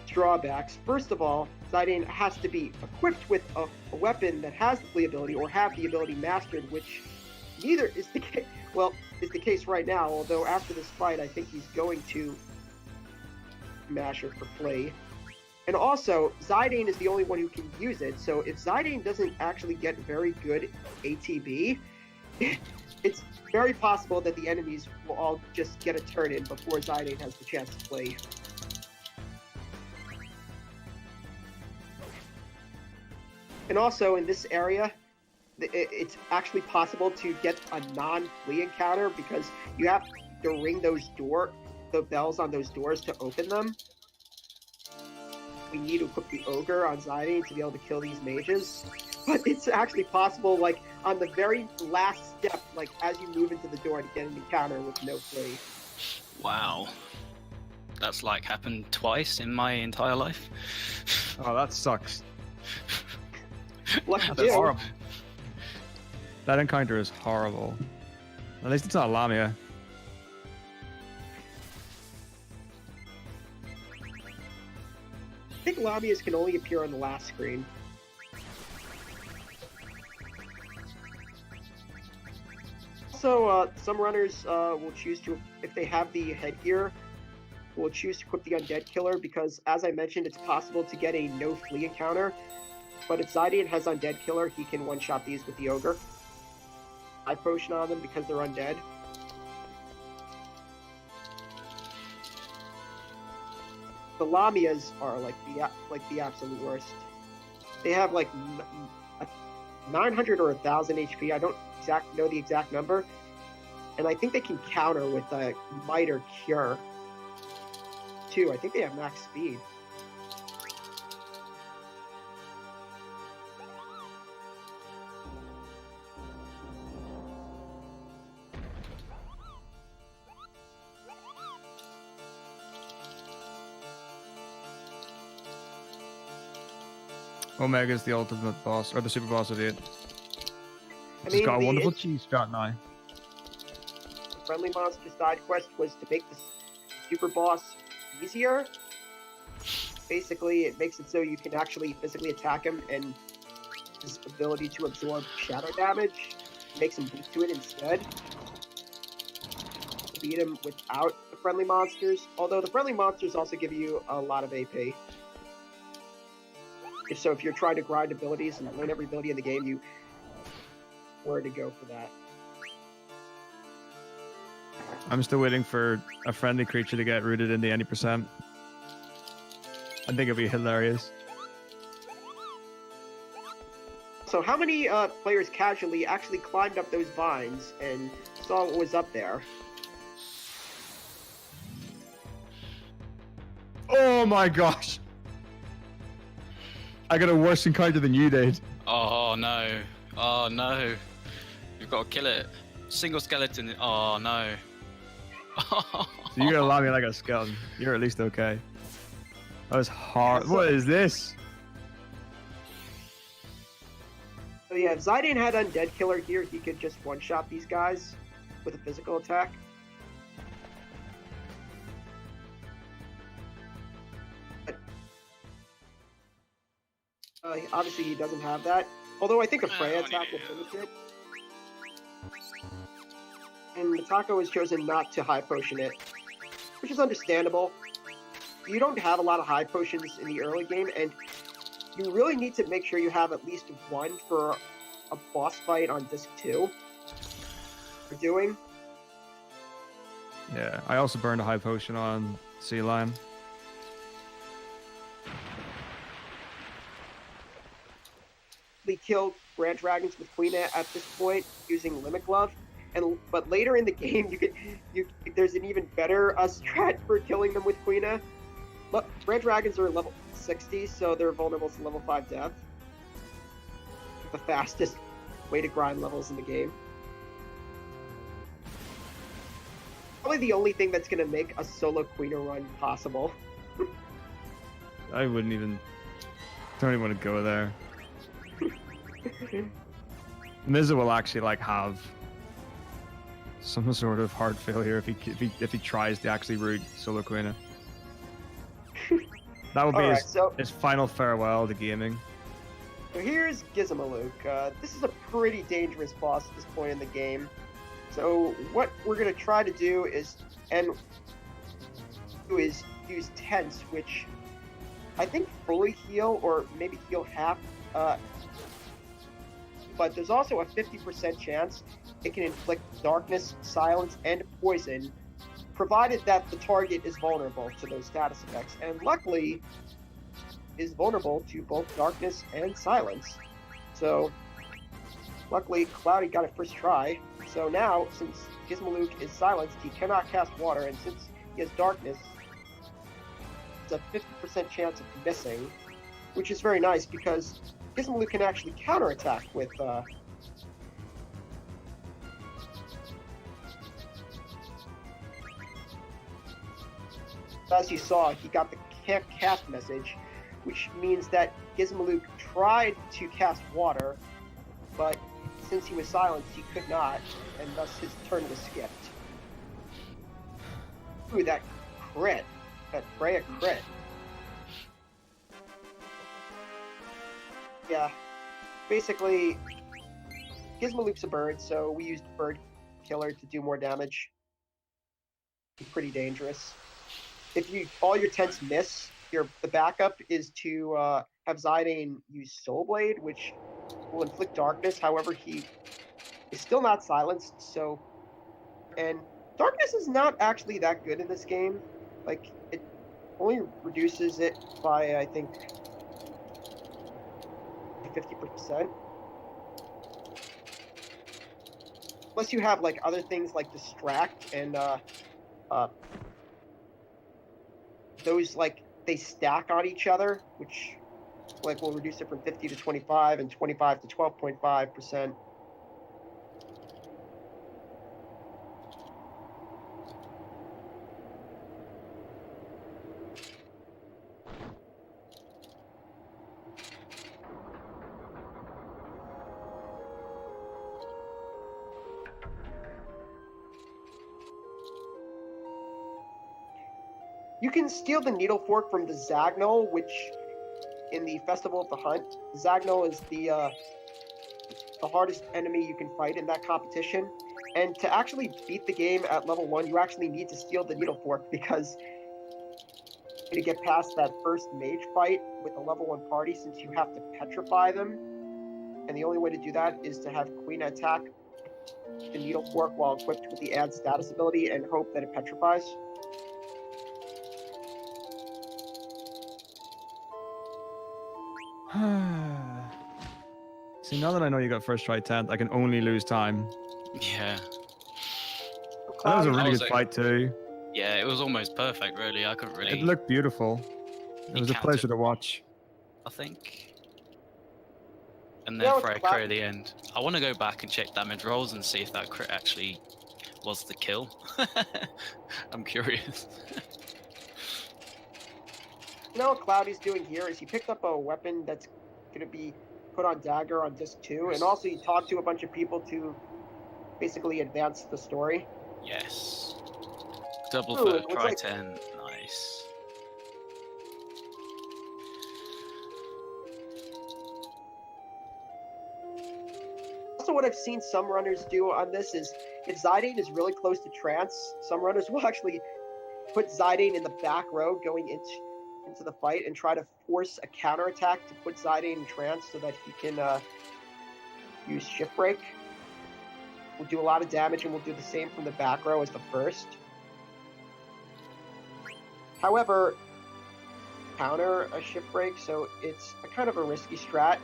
Drawbacks. First of all, Zidane has to be equipped with a weapon that has the Flee ability or have the ability mastered, which neither is the case. Well, is the case right now, although after this fight, I think he's going to Masher for Flee. And also, Zidane is the only one who can use it, so if Zidane doesn't actually get very good ATB, it's very possible that the enemies will all just get a turn in before Zidane has the chance to play. And also, in this area, it's actually possible to get a non-Flee encounter because you have to ring the bells on those doors to open them. We need to equip the Ogre on Zidane to be able to kill these mages. But it's actually possible, like, on the very last step, like, as you move into the door to get an encounter with no Flee. Wow. That's like happened twice in my entire life. Oh, that sucks. Lucky That's you. horrible. That encounter is horrible. At least it's not Lamia. I think Lamias can only appear on the last screen. Also, some runners will choose to, if they have the headgear, will choose to equip the Undead Killer because, as I mentioned, it's possible to get a no Flee encounter. But if Zidane has Undead Killer, he can one-shot these with the Ogre. I potion on them because they're undead. The Lamias are like the absolute worst. They have like 900 or 1,000 HP. I don't know the exact number, and I think they can counter with a Might or Cure too. I think they have max speed. Omega's the ultimate boss, or the super boss of 8. I He's got a the wonderful cheese strat now. Friendly Monster side quest was to make the super boss easier. Basically, it makes it so you can actually physically attack him, and his ability to absorb shadow damage makes him weak to it instead. Beat him without the friendly monsters, although the friendly monsters also give you a lot of AP. So if you're trying to grind abilities and learn every ability in the game, you were to go for that. I'm still waiting for a friendly creature to get rooted in the 90%. I think it'd be hilarious. So how many players casually actually climbed up those vines and saw what was up there? Oh my gosh! I got a worse encounter than you did. Oh no. Oh no. You've got to kill it. Single skeleton. Oh no. So you're gonna allow me like a skeleton. You're at least okay. That was hard. What is this? So yeah, if Zidane had Undead Killer here, he could just one-shot these guys with a physical attack. Obviously, he doesn't have that. Although I think a Freya attack will finish it. And Metako has chosen not to high potion it, which is understandable. You don't have a lot of high potions in the early game, and you really need to make sure you have at least one for a boss fight on disc 2 for doing. Yeah, I also burned a high potion on Sea Lion. We killed Grand Dragons with Queen at this point using Limit Glove. but later in the game, there's an even better strat for killing them with Quina. Red dragons are level 60, so they're vulnerable to level 5 death. The fastest way to grind levels in the game. Probably the only thing that's going to make a solo Quina run possible. I don't even want to go there. Miza will actually like have some sort of heart failure if he tries to actually root solo Quina. That will be his final farewell to gaming. So here's Gizmaluke. This is a pretty dangerous boss at this point in the game. So what we're going to try to do is use tents, which I think fully heal or maybe heal half. But there's also a 50% chance it can inflict darkness, silence, and poison, provided that the target is vulnerable to those status effects. And luckily, is vulnerable to both darkness and silence. So luckily, Cloudy got it first try. So now, since Gizmaluke is silenced, he cannot cast water, and since he has darkness, it's a 50% chance of missing, which is very nice because Gizmaluke can actually counterattack with as you saw, he got the can't cast message, which means that Gizmaluke tried to cast water, but since he was silenced, he could not, and thus his turn was skipped. Ooh, that crit. That Freya crit. Yeah. Basically, Gizmaluke's a bird, so we used Bird Killer to do more damage. Pretty dangerous. If all your tents miss, the backup is to have Zidane use Soul Blade, which will inflict darkness. However, he is still not silenced, and darkness is not actually that good in this game. Like, it only reduces it by, I think, 50%. Unless you have like other things like Distract and those like they stack on each other, which like will reduce it from 50 to 25 and 25 to 12.5%. You can steal the needle fork from the Zagnol, which in the Festival of the Hunt, Zagnol is the hardest enemy you can fight in that competition. And to actually beat the game at level 1, you actually need to steal the needle fork because to get past that first mage fight with a level 1 party, since you have to petrify them. And the only way to do that is to have Queen attack the needle fork while equipped with the add status ability and hope that it petrifies. See, now that I know you got first try 10th, I can only lose time. Yeah. That was a really good fight too. Yeah, it was almost perfect, really. I couldn't really... It looked beautiful. It was a pleasure to watch. I think. And then for a crit at the end. I want to go back and check damage rolls and see if that crit actually was the kill. I'm curious. You know what Cloudy's doing here is he picked up a weapon that's going to be put on Dagger on disc 2, and also he talked to a bunch of people to basically advance the story. Yes. Double for try 10. Nice. Also, what I've seen some runners do on this is if Zidane is really close to trance, some runners will actually put Zidane in the back row going into the fight and try to force a counterattack to put Zidane in trance so that he can use Shift Break. We'll do a lot of damage and we'll do the same from the back row as the first. However, counter a Shift Break, so it's a kind of a risky strat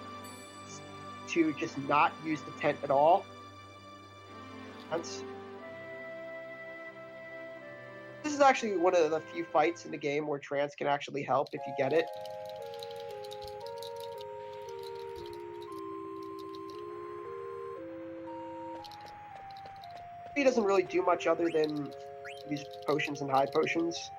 to just not use the tent at all. sense. This is actually one of the few fights in the game where trance can actually help if you get it. He doesn't really do much other than use potions and hide potions.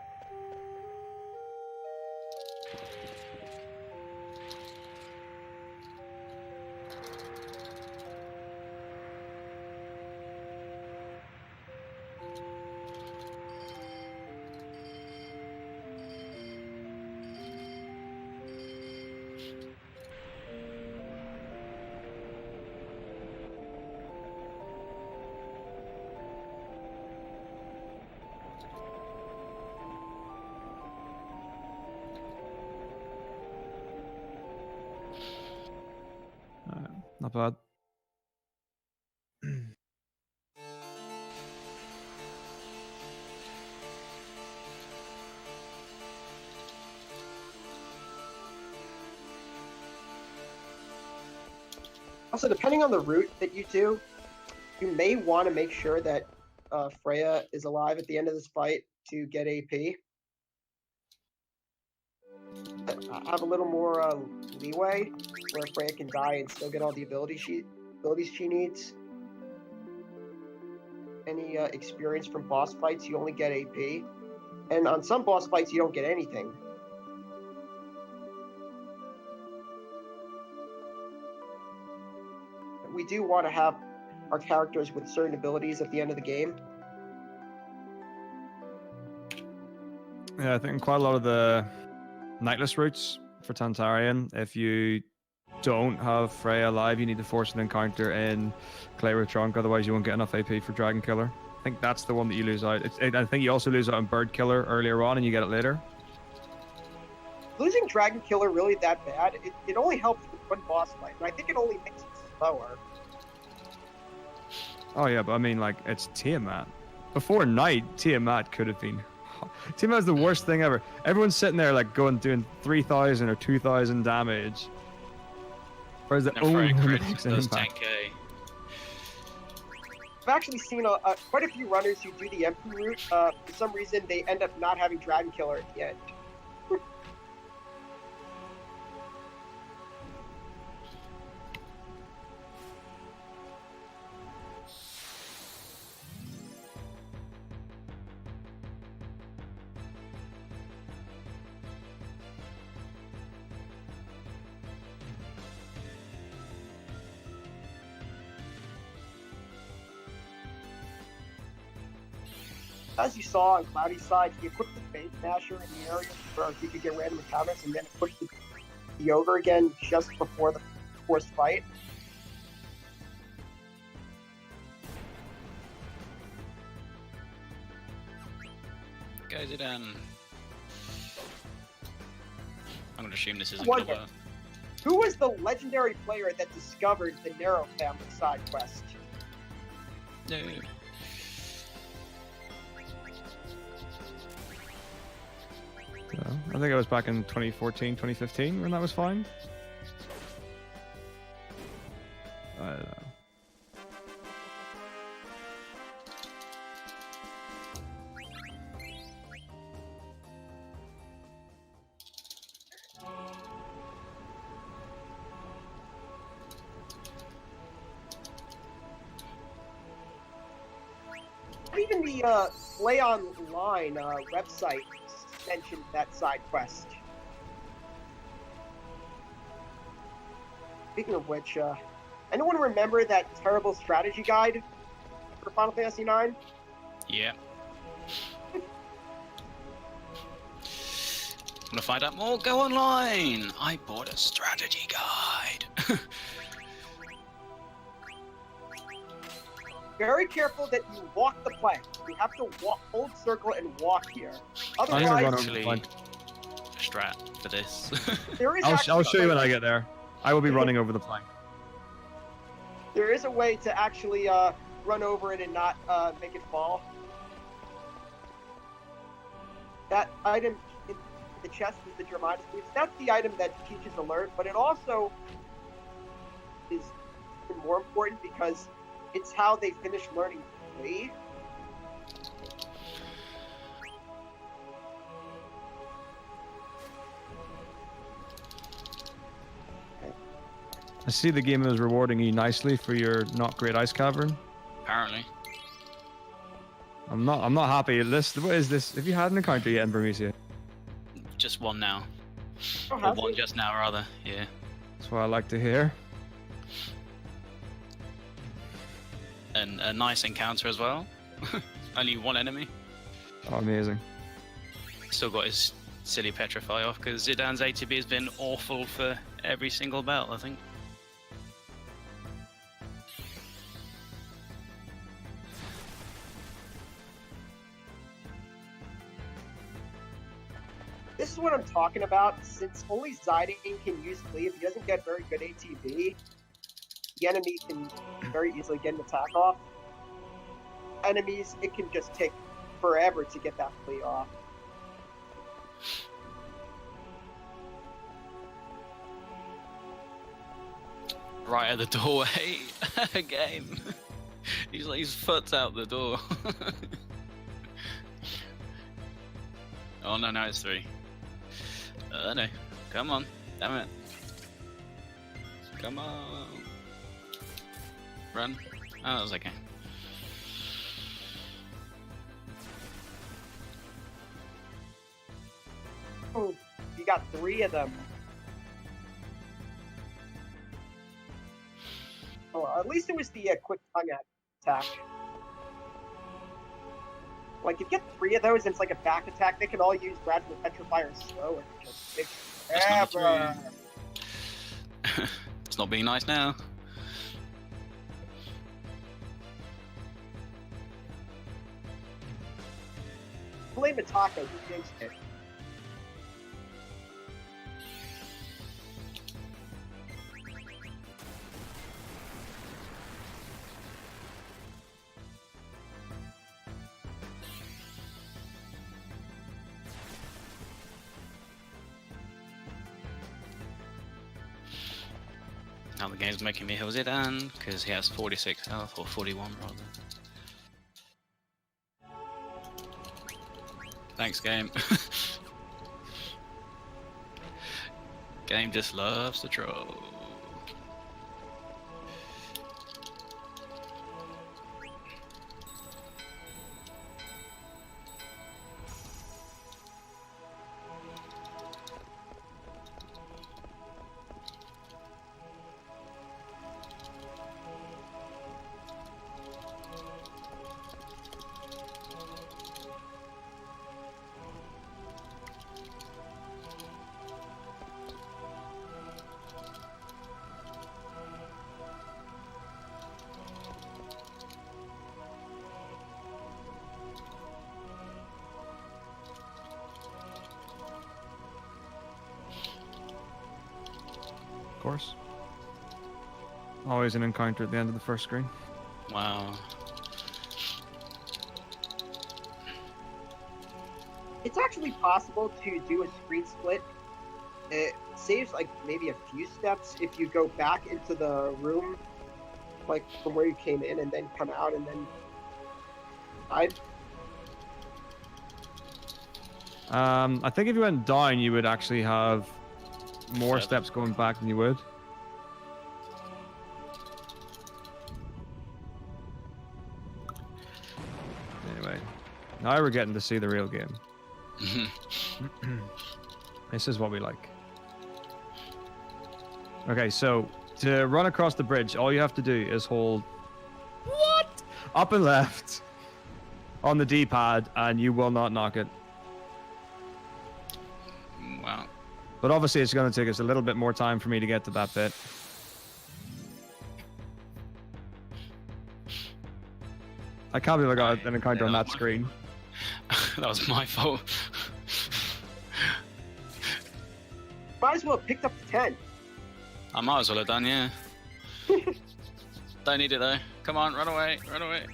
Not bad. Also, depending on the route that you do, you may want to make sure that Freya is alive at the end of this fight to get AP. Have a little more leeway where Freya can die and still get all the abilities she needs. Any experience from boss fights, you only get AP. And on some boss fights, you don't get anything. We do want to have our characters with certain abilities at the end of the game. Yeah, I think quite a lot of the nightless routes for Tantarian, if you don't have Freya alive, you need to force an encounter in Clay with Trunk, otherwise you won't get enough AP for Dragon Killer. I think that's the one that you lose out. I think you also lose out on Bird Killer earlier on and you get it later. Losing Dragon Killer really that bad, it only helps with one boss fight, and I think it only makes it slower. Oh yeah, but I mean, like, it's Tiamat. Before night, Tiamat could have been... Tiamat is the worst thing ever. Everyone's sitting there, like, doing 3,000 or 2,000 damage. Whereas the only one that makes an impact. 10k. I've actually seen quite a few runners who do the empty route. For some reason, they end up not having Dragon Killer at the end. As you saw on Cloudy's side, he equipped the Phase Smasher in the area where he could get random encounters and then pushed the over again just before the forced fight. Guys, I'm gonna assume this isn't Wonder. cover. Who was the legendary player that discovered the Narrow Family side quest? No. I think it was back in 2014, 2015 when that was fine. I don't know. Even the Play Online website mentioned that side quest. Speaking of which, anyone remember that terrible strategy guide for Final Fantasy IX? Yeah. Want to find out more? Go online! I bought a strategy guide. Very careful that you walk the plank. You have to walk, hold circle and walk here. I'm gonna run Otherwise, over the Actually, plank. strat for this. there is I'll actually show you when I get there. I will be running over the plank. There is a way to actually run over it and not make it fall. That item in the chest is the Dramatis boots. That's the item that teaches alert, but it also is even more important because it's how they finish learning quickly. I see the game is rewarding you nicely for your not great ice cavern. Apparently. I'm not happy. What is this? Have you had an encounter yet in Burmesia? Just one now. Oh, Or has one he? just now, rather. Yeah. That's what I like to hear. And a nice encounter as well. Only one enemy. Oh, amazing. Still got his silly petrify off because Zidane's ATB has been awful for every single battle, I think. This is what I'm talking about. Since only Zidane can use Cleave, he doesn't get very good ATB. The enemy can very easily get an attack off. Enemies, it can just take forever to get that plea off. Right at the doorway again. He's like his foot's out the door. Oh no, it's 3. No, come on, damn it. Come on. Run. Oh, that was okay. Oh, you got 3 of them. Oh, at least it was the quick tongue attack. Like, if you get 3 of those and it's like a back attack, they can all use Gradual Petrify or Slow, and it just takes That's forever. number 3. It's not being nice now. Play Metako, he jinxed it. Now the game's making me heal Zidane because he has 46 health, or 41 rather. Thanks, game. Game just loves to troll. Of course. Always an encounter at the end of the first screen. Wow. It's actually possible to do a screen split. It saves like maybe a few steps if you go back into the room, like from where you came in, and then come out and then hide. I think if you went down, you would actually have more 7. steps going back than you would. Anyway, now we're getting to see the real game. This is what we like. Okay, so to run across the bridge, all you have to do is hold up and left on the D-pad, and you will not knock it. Wow. But obviously, it's going to take us a little bit more time for me to get to that bit. I can't believe I got an encounter on that screen. That was my fault. Might as well have picked up the 10. I might as well have done, yeah. Don't need it though. Come on, run away, run away.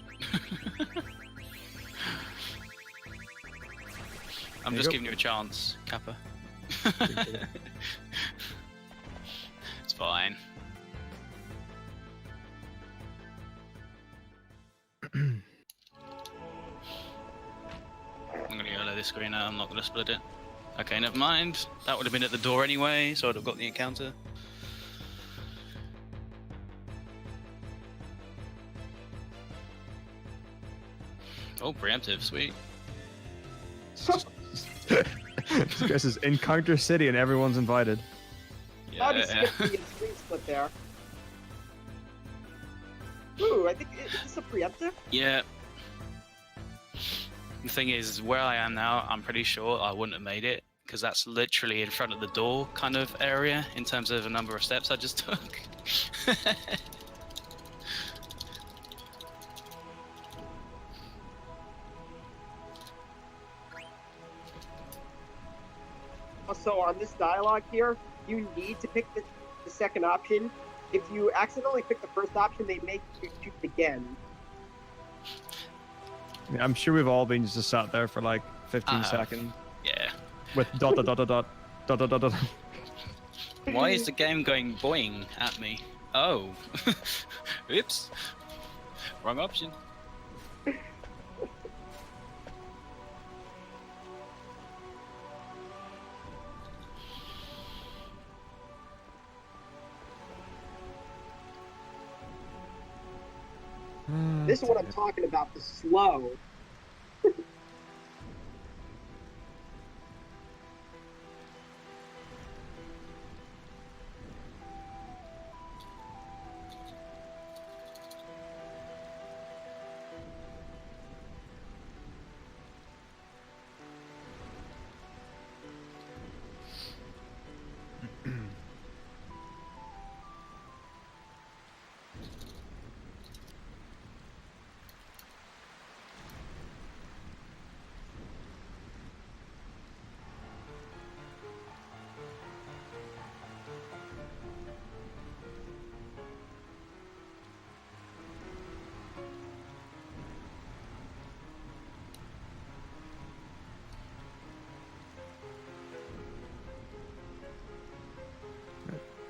I'm There you just go. giving you a chance, Kappa. It's fine. this screen out. I'm not going to split it. Okay, never mind. That would have been at the door anyway, so I'd have got the encounter. Oh, preemptive, sweet. This is Encounter City and everyone's invited. How Yeah. to skip the screen split there. Ooh, I think is this a preemptive? Yeah. The thing is, where I am now, I'm pretty sure I wouldn't have made it, because that's literally in front of the door kind of area in terms of a number of steps I just took. Also, on this dialogue here, you need to pick the second option. If you accidentally pick the first option, they make you choose again. Yeah, I'm sure we've all been just sat there for like 15 seconds Yeah. with dot dot dot dot dot dot dot dot dot. Why is the game going boing at me? Oh. Oops. Wrong option. This is what I'm talking about, the slow.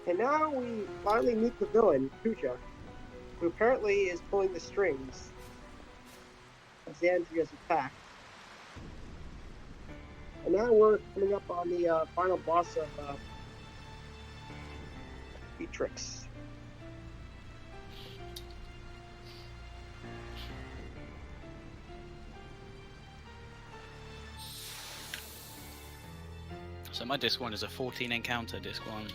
And now we finally meet the villain, Kuja, who apparently is pulling the strings of Xandria's attack. And now we're coming up on the final boss of Beatrix. So my disc one is a 14 encounter disc one.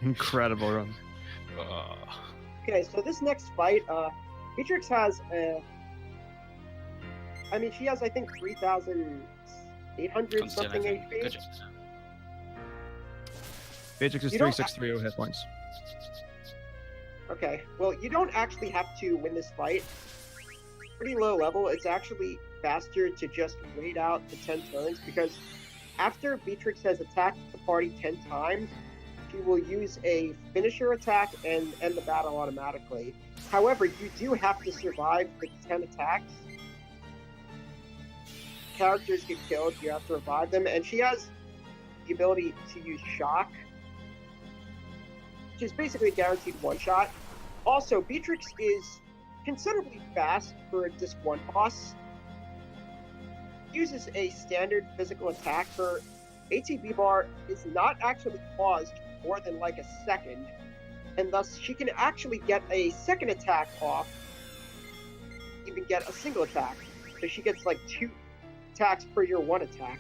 Incredible run. Oh. Okay, so this next fight, Beatrix has she has, I think, 3,800 something HP. Good job. Beatrix is You don't- 3630 hit points. Okay, well, you don't actually have to win this fight. Pretty low level. It's actually faster to just wait out the 10 turns, because after Beatrix has attacked the party 10 times, she will use a finisher attack and end the battle automatically. However, you do have to survive the 10 attacks. Characters get killed, you have to revive them, and she has the ability to use shock, which is basically a guaranteed one-shot. Also, Beatrix is considerably fast for a Disc 1 boss. Uses a standard physical attack. Her ATB bar is not actually paused more than like a second, and thus she can actually get a second attack off, even get a single attack. So she gets like 2 attacks per your 1 attack.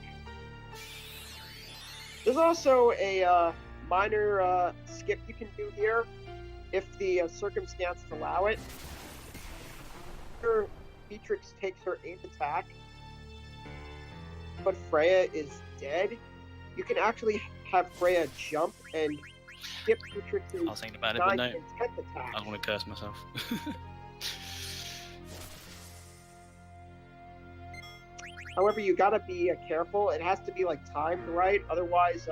There's also a minor skip you can do here if the circumstances allow it. After Beatrix takes her 8th attack, but Freya is dead, you can actually have Freya jump and skip Beatrix's I was thinking about it, but 9th no. and 10th attack. I don't want to curse myself. However, you gotta be careful. It has to be like timed right, otherwise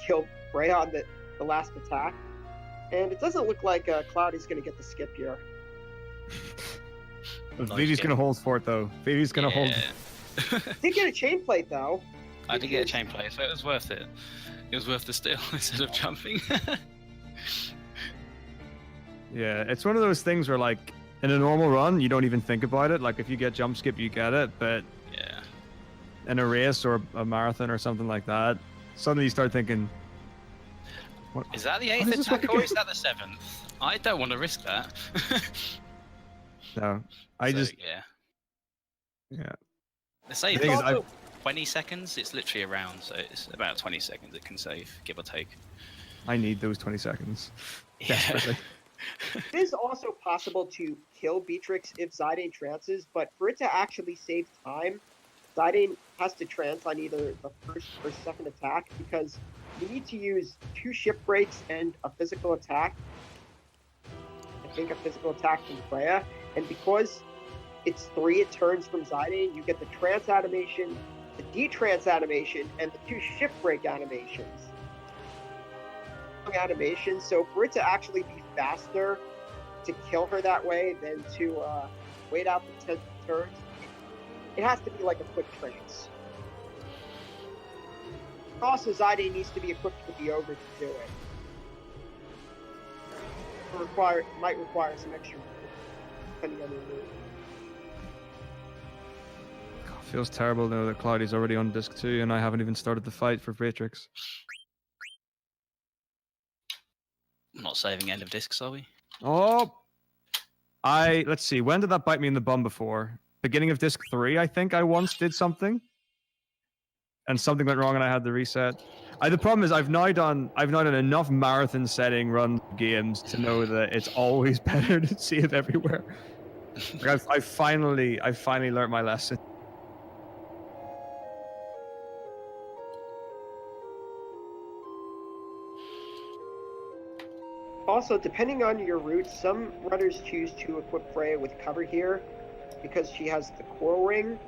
kill Freya on the last attack. And it doesn't look like Cloudy's gonna get the skip here. Vivi's gonna hold fort though. Vivi's gonna hold. Did get a chain plate though. I did get a chain plate, so it was worth it. It was worth the steal instead of jumping. Yeah, it's one of those things where like in a normal run, you don't even think about it. Like if you get jump skip, you get it. But Yeah. in a race or a marathon or something like that, suddenly you start thinking, what, Is that the what 8th is this attack or working? is that the 7th? I don't want to risk that. No, I So, just yeah. yeah. They say The thing is, it's 20 seconds. It's literally around, so it's about 20 seconds it can save, give or take. I need those 20 seconds Yeah. desperately. It is also possible to kill Beatrix if Zidane trances, but for it to actually save time, Zidane has to trance on either the first or second attack because you need to use 2 ship breaks and a physical attack. I think a physical attack from Freya, and because it's 3 turns from Zidane, you get the trance animation, the detrance animation, and the 2 ship break animations. So for it to actually be faster to kill her that way than to wait out the 10 turns, it has to be like a quick trance. Also, Zidane needs to be equipped with the ogre to do it. Might require some extra depending on your move. God, feels terrible now that Cloudy's already on disc 2 and I haven't even started the fight for Beatrix. I'm not saving end of discs, are we? Oh, let's see. When did that bite me in the bum before? Beginning of disc 3, I think I once did something, and something went wrong, and I had to reset. The problem is I've now done enough marathon setting run games to know that it's always better to save everywhere. Like I finally learned my lesson. Also, depending on your route, some runners choose to equip Freya with cover here because she has the coral ring,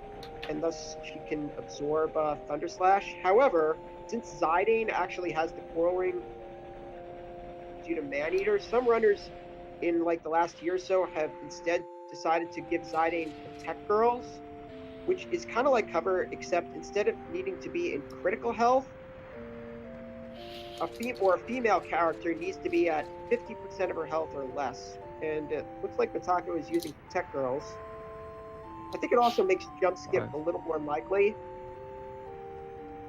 and thus she can absorb Thunder Slash. However, since Zidane actually has the coral ring due to Maneater, some runners in like the last year or so have instead decided to give Zidane Protect Girls, which is kind of like cover, except instead of needing to be in critical health, a female character needs to be at 50% of her health or less. And it looks like Metako is using Protect Girls. I think it also makes jump skip a little more likely.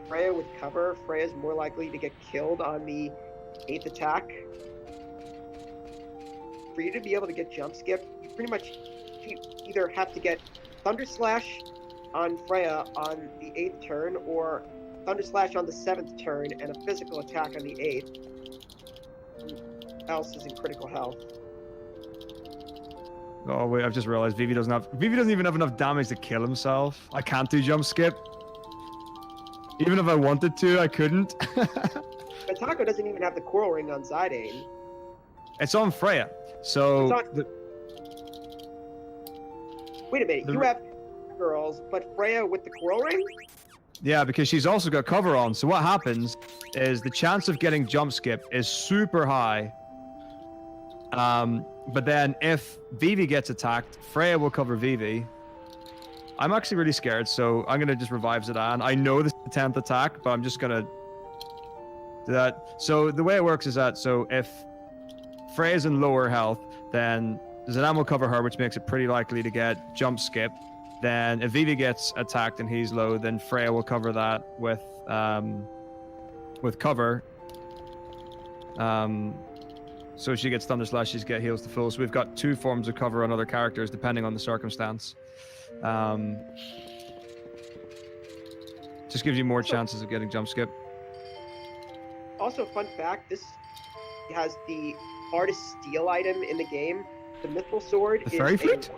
Freya with cover, Freya's more likely to get killed on the 8th attack. For you to be able to get jump skip, you pretty much either have to get Thunder Slash on Freya on the 8th turn, or Thunder Slash on the 7th turn, and a physical attack on the 8th. Who else is in critical health? Oh wait, I've just realized Vivi doesn't even have enough damage to kill himself. I can't do jump skip. Even if I wanted to, I couldn't. Metako doesn't even have the coral ring on Zidane. It's on Freya. So wait a minute, you have girls, but Freya with the coral ring? Yeah, because she's also got cover on. So what happens is the chance of getting jump skip is super high. But then if Vivi gets attacked, Freya will cover Vivi. I'm actually really scared, so I'm gonna just revive Zidane. I know this is the 10th attack, but I'm just gonna do that. So the way it works is that, so if Freya's in lower health, then Zidane will cover her, which makes it pretty likely to get jump skip. Then if Vivi gets attacked and he's low, then Freya will cover that with cover. So she gets Thunder Slash, she's get heals to full. So we've got 2 forms of cover on other characters depending on the circumstance. Just gives you more chances of getting jump skip. Also, fun fact, this has the hardest steal item in the game. The Mithril Sword The Fairy Flute?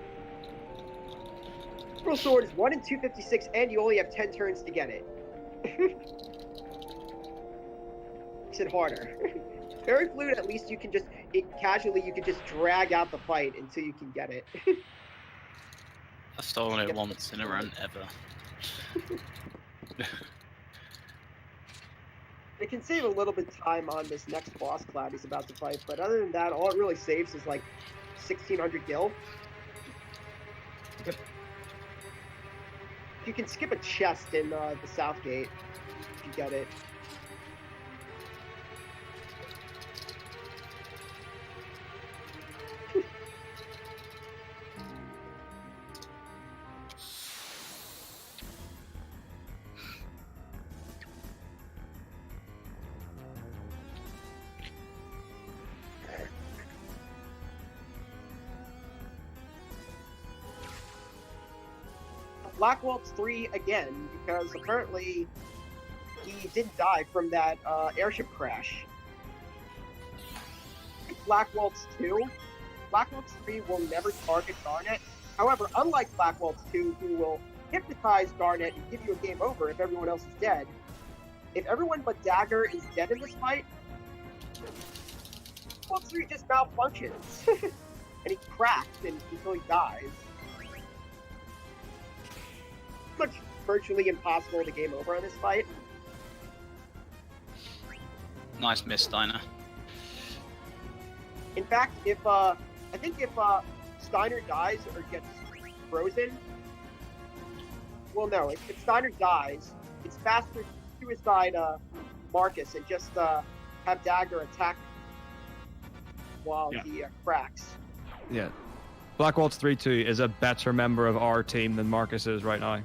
Mithril Sword is 1 in 256, and you only have 10 turns to get it. Makes it harder. Fairy Flute, at least you can just, casually, you can just drag out the fight until you can get it. I've stolen it once in a run ever. It can save a little bit of time on this next boss Cloudy's about to fight, but other than that, all it really saves is like 1600 gil. Yep. You can skip a chest in the South Gate if you get it. Black Waltz 3 again, because apparently he didn't die from that airship crash. Black Waltz 2, Black Waltz 3 will never target Garnet. However, unlike Black Waltz 2, who will hypnotize Garnet and give you a game over if everyone else is dead, if everyone but Dagger is dead in this fight, Black Waltz 3 just malfunctions. And he cracks until he dies. Much virtually impossible to game over in this fight. Nice miss, Steiner. In fact, if Steiner dies or gets frozen, well, no, if Steiner dies, it's faster to suicide Marcus and just have Dagger attack while he cracks. Yeah. Black Waltz 3-2 is a better member of our team than Marcus is right now.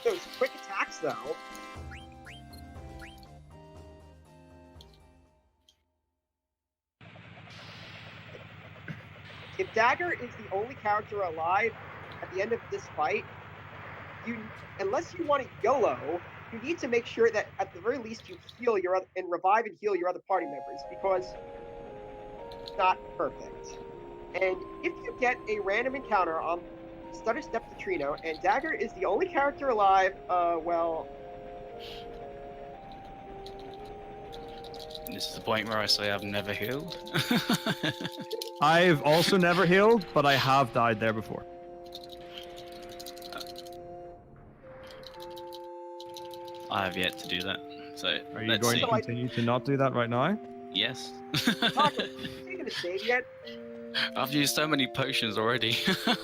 Those quick attacks, though. If Dagger is the only character alive at the end of this fight, unless you want to YOLO, you need to make sure that at the very least you heal your other, and revive and heal your other party members, because it's not perfect. And if you get a random encounter on Stutter Step to Trino, and Dagger is the only character alive, well... This is the point where I say I've never healed. I've also never healed, but I have died there before. I have yet to do that. So Are you let's going see. to continue to not do that right now? Yes. Taco, are you gonna save yet? I've used so many potions already.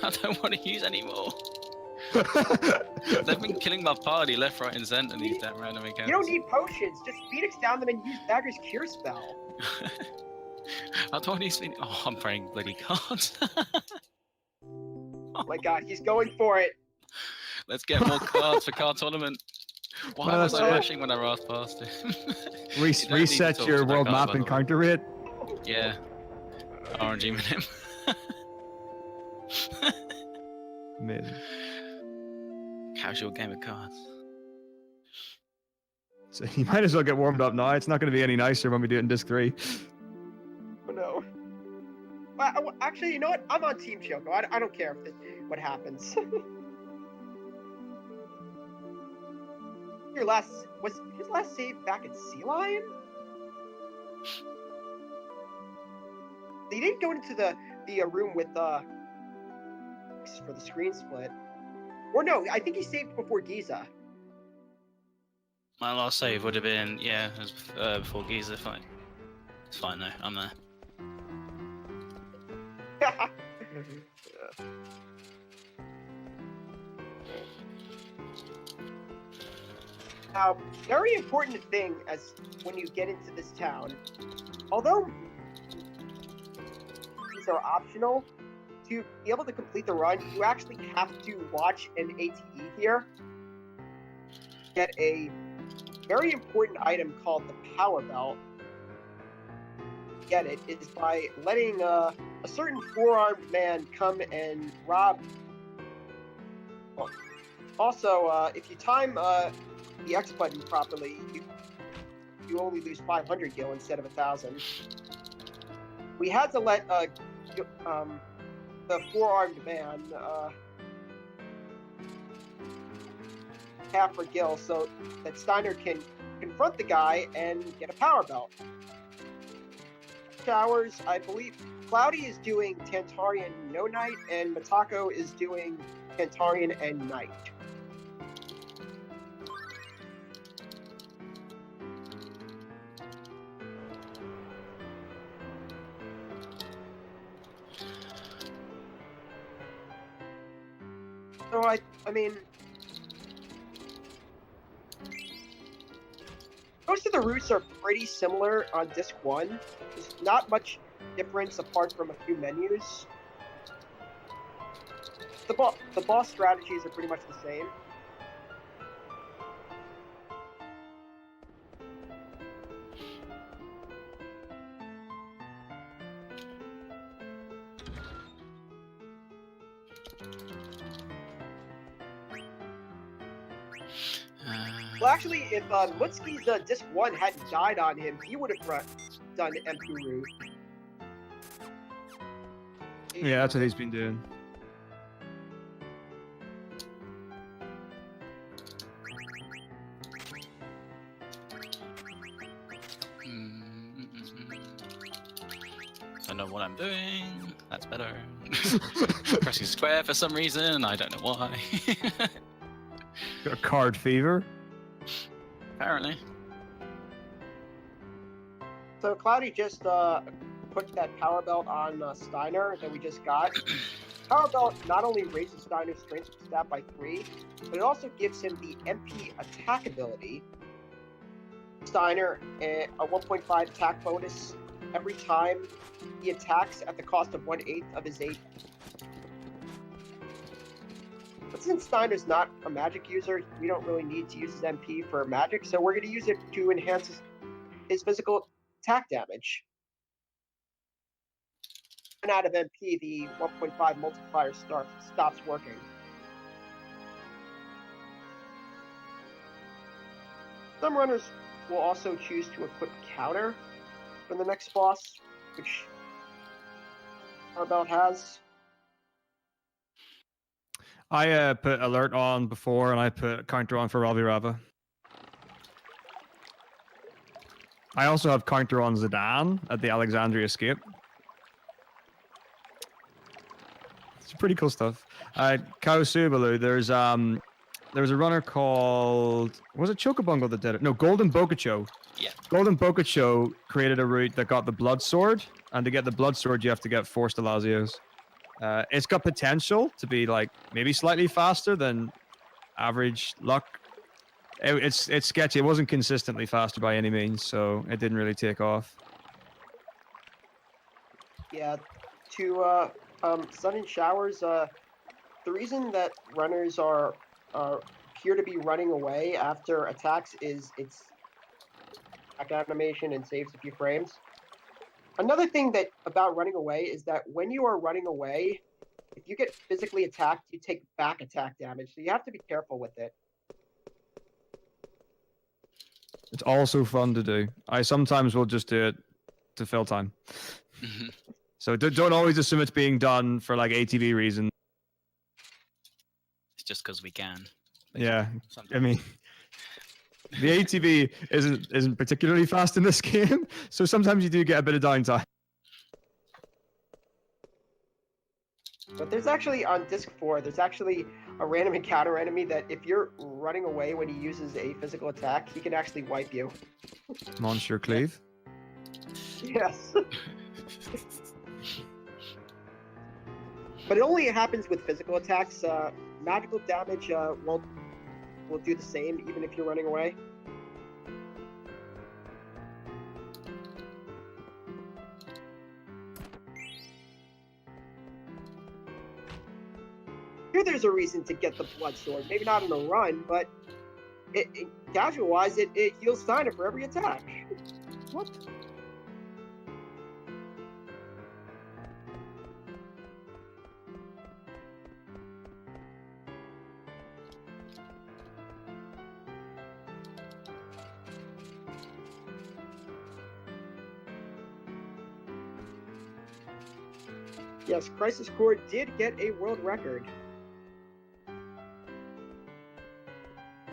I don't want to use any more. They've been killing my party left, right, and center. These damn random encounters. You don't need potions. Just Phoenix down them and use Dagger's cure spell. I don't need to. Oh, I'm praying bloody cards. Oh my god, he's going for it. Let's get more cards for card tournament. Why No, was that's I it. rushing when I ran past him? You don't need to Reset talk your to that world guy, map by the way. encounter rate. Yeah. RNG with him. Amazing. Casual game of cards. So you might as well get warmed up now. It's not going to be any nicer when we do it in Disc 3. Oh no. Actually, you know what? I'm on Team Shoko. I don't care what happens. Was his last save back in Sea Lion? He didn't go into the room with for the screen split. Or no, I think he saved before Giza. My last save would have been, yeah, it was before Giza fight. It's fine though, I'm there. Now, very important thing as when you get into this town, although these are optional, to be able to complete the run, you actually have to watch an ATE here. Get a very important item called the Power Belt. Get it is by letting a certain four-armed man come and rob. Also, if you time the X button properly, you only lose 500 gil instead of 1,000. We had to let the four-armed man half for gil so that Steiner can confront the guy and get a power belt. Showers, I believe Cloudy is doing Tantarian No Night, and Metako is doing Tantarian and Night. So I mean, most of the routes are pretty similar on Disc 1. There's not much difference apart from a few menus. The boss strategies are pretty much the same. Well, actually, if Mutski's Disc 1 hadn't died on him, he would have done MP route. Yeah, that's what he's been doing. I know what I'm doing. That's better. Pressing square for some reason. I don't know why. Got a card fever. Apparently. So Cloudy just put that power belt on Steiner that we just got. Power belt not only raises Steiner's strength stat by 3, but it also gives him the MP attack ability. Steiner a 1.5 attack bonus every time he attacks at the cost of 1/8 of his 8. But since Steiner's not a magic user, we don't really need to use his MP for magic, so we're going to use it to enhance his physical attack damage. And out of MP, the 1.5 multiplier stops working. Some runners will also choose to equip counter for the next boss, which our belt has. I put alert on before, and I put counter on for Ravi Rava. I also have counter on Zidane at the Alexandria escape. It's pretty cool stuff. Kaosubalu, there was a runner called, was it Chocobungo that did it? No, Golden Bokucho. Yeah. Golden Bokucho created a route that got the Blood Sword, and to get the Blood Sword, you have to get 4 Stalazios. It's got potential to be like maybe slightly faster than average luck. It's sketchy. It wasn't consistently faster by any means, so it didn't really take off. Yeah, to sudden showers. The reason that runners appear to be running away after attacks is its attack animation and saves a few frames. Another thing about running away is that when you are running away, if you get physically attacked, you take back attack damage, so you have to be careful with it. It's also fun to do. I sometimes will just do it to fill time. So don't always assume it's being done for like ATV reasons. It's just because we can. Yeah, Sometimes. I mean, the ATV isn't particularly fast in this game, so sometimes you do get a bit of downtime. But there's actually, on Disc 4, there's actually a random encounter enemy that if you're running away when he uses a physical attack, he can actually wipe you. Monsieur Cleave. Yes. But it only happens with physical attacks. Magical damage will do the same even if you're running away. Here there's a reason to get the Blood Sword. Maybe not in a run, but casual-wise, it heals Steiner for every attack. What? Yes, Crisis Core did get a world record.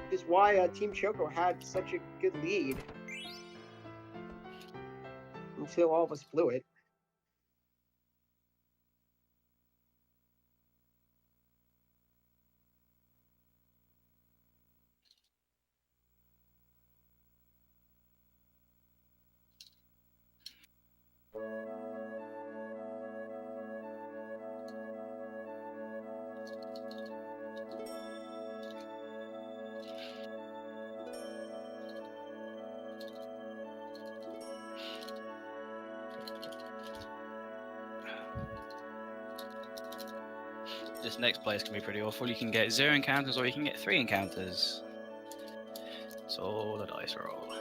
Which is why Team Choco had such a good lead. Until all of us blew it. This next place can be pretty awful. You can get 0 encounters or you can get 3 encounters. So the dice roll.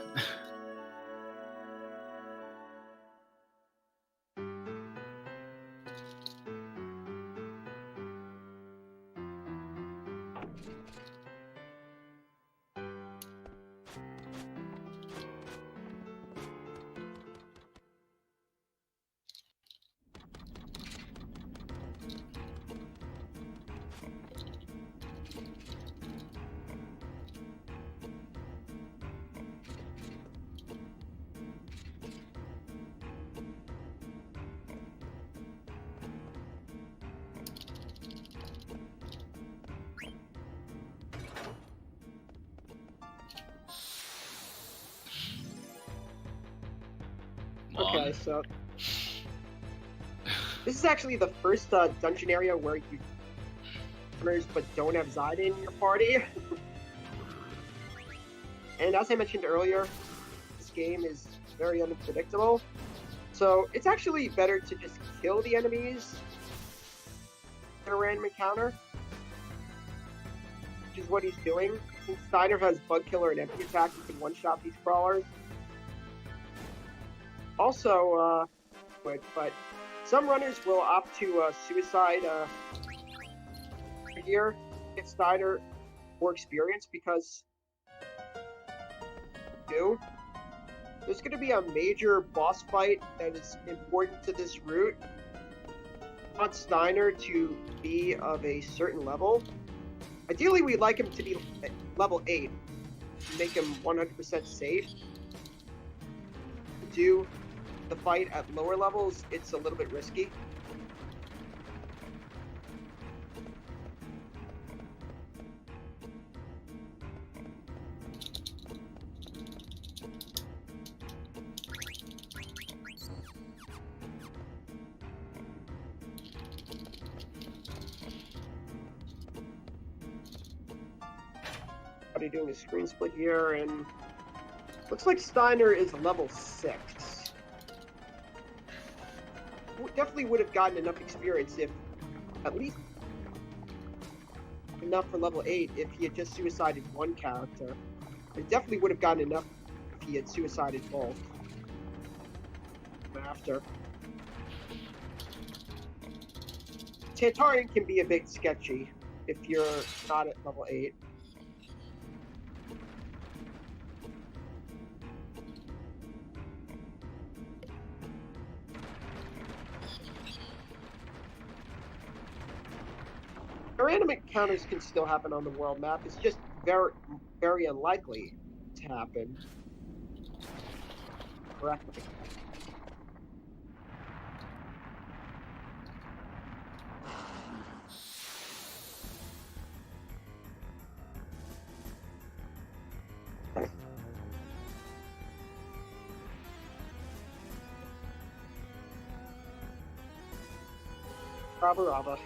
Okay, so this is actually the first dungeon area where you but don't have Zaiden in your party. And as I mentioned earlier, this game is very unpredictable. So it's actually better to just kill the enemies in a random encounter, which is what he's doing. Since Steiner has Bug Killer and Empty Attack, he can one-shot these crawlers. Also, but some runners will opt to suicide here, get Steiner more experience because there's going to be a major boss fight that is important to this route. I want Steiner to be of a certain level. Ideally, we'd like him to be at level 8 to make him 100% safe. To do the fight at lower levels, it's a little bit risky. Doing a screen split here, and looks like Steiner is level 6. Definitely would have gotten enough experience if, at least enough for level 8 if he had just suicided one character. It definitely would have gotten enough if he had suicided both. After. Tantarian can be a bit sketchy if you're not at level 8. Random encounters can still happen on the world map. It's just very, very unlikely to happen. Correctly. Raba.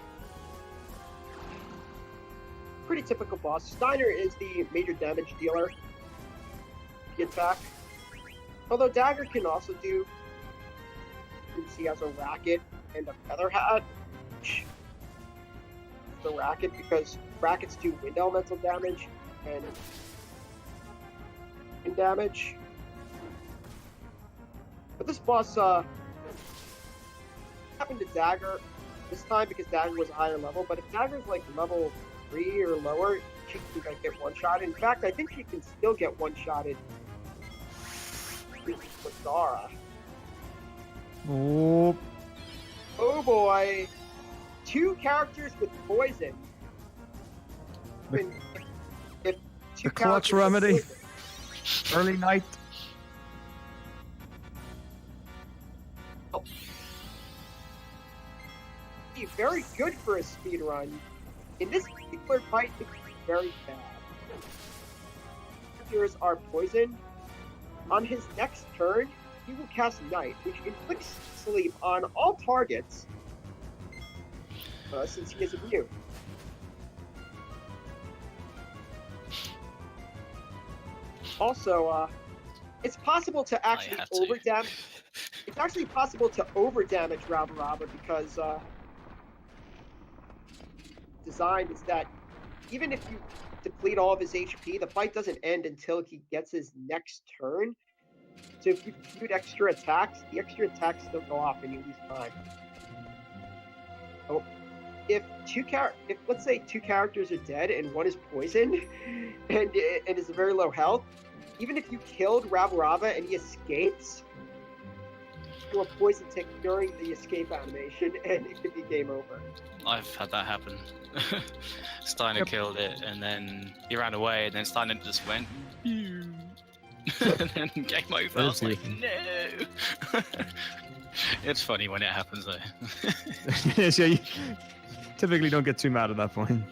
Pretty typical boss. Steiner is the major damage dealer. The attack. Although Dagger can also do, since he has a racket and a feather hat. The racket, because rackets do wind elemental damage and wind damage. But this boss happened to Dagger this time because Dagger was a higher level, but if Dagger's like level 3 or lower, she can like, get one-shotted. In fact, I think she can still get one-shotted with Zara. Oh. Oh boy. 2 characters with poison. If two The clutch characters with remedy. poison- Early night. Oh. Very good for a speedrun. In this particular fight, it's very bad. Characters are poisoned. On his next turn, he will cast Night, which inflicts sleep on all targets, since he is immune. Also, it's possible to actually overdamage. It's actually possible to overdamage Raba because design is that even if you deplete all of his HP, the fight doesn't end until he gets his next turn. So if you shoot extra attacks, the extra attacks still go off and you lose time. So if let's say 2 characters are dead and one is poisoned and is very low health, even if you killed Raba and he escapes, do a poison tick during the escape animation and it could be game over. I've had that happen. Steiner killed it, and then he ran away, and then Steiner just went, and then game over. I was like, no. It's funny when it happens, though. Yes, yeah, you typically don't get too mad at that point.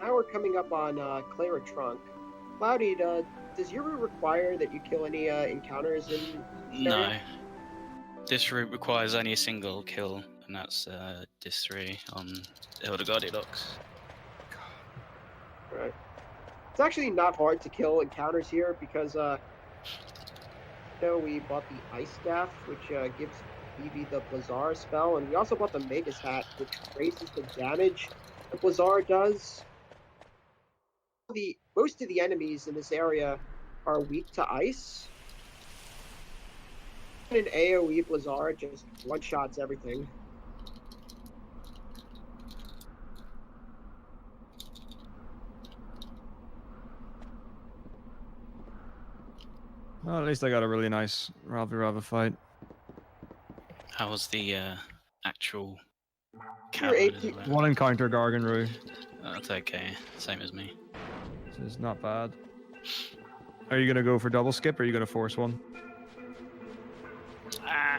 now we're coming up on Clara Trunk. Cloudy, does your route require that you kill any encounters in this No. area? This route requires only a single kill, and that's Dis 3 on Hildegarde Docks. Right. It's actually not hard to kill encounters here because we bought the Ice Staff, which gives Vivi the Blazar spell, and we also bought the Magus Hat, which raises the damage the Blazar does. Most of the enemies in this area are weak to ice. An AoE Blazar just one-shots everything. Well, at least I got a really nice Rava fight. How was the actual Your cavern? AP One encounter Garganru. That's okay. Same as me. This is not bad. Are you gonna go for double skip or are you gonna force one? Ah.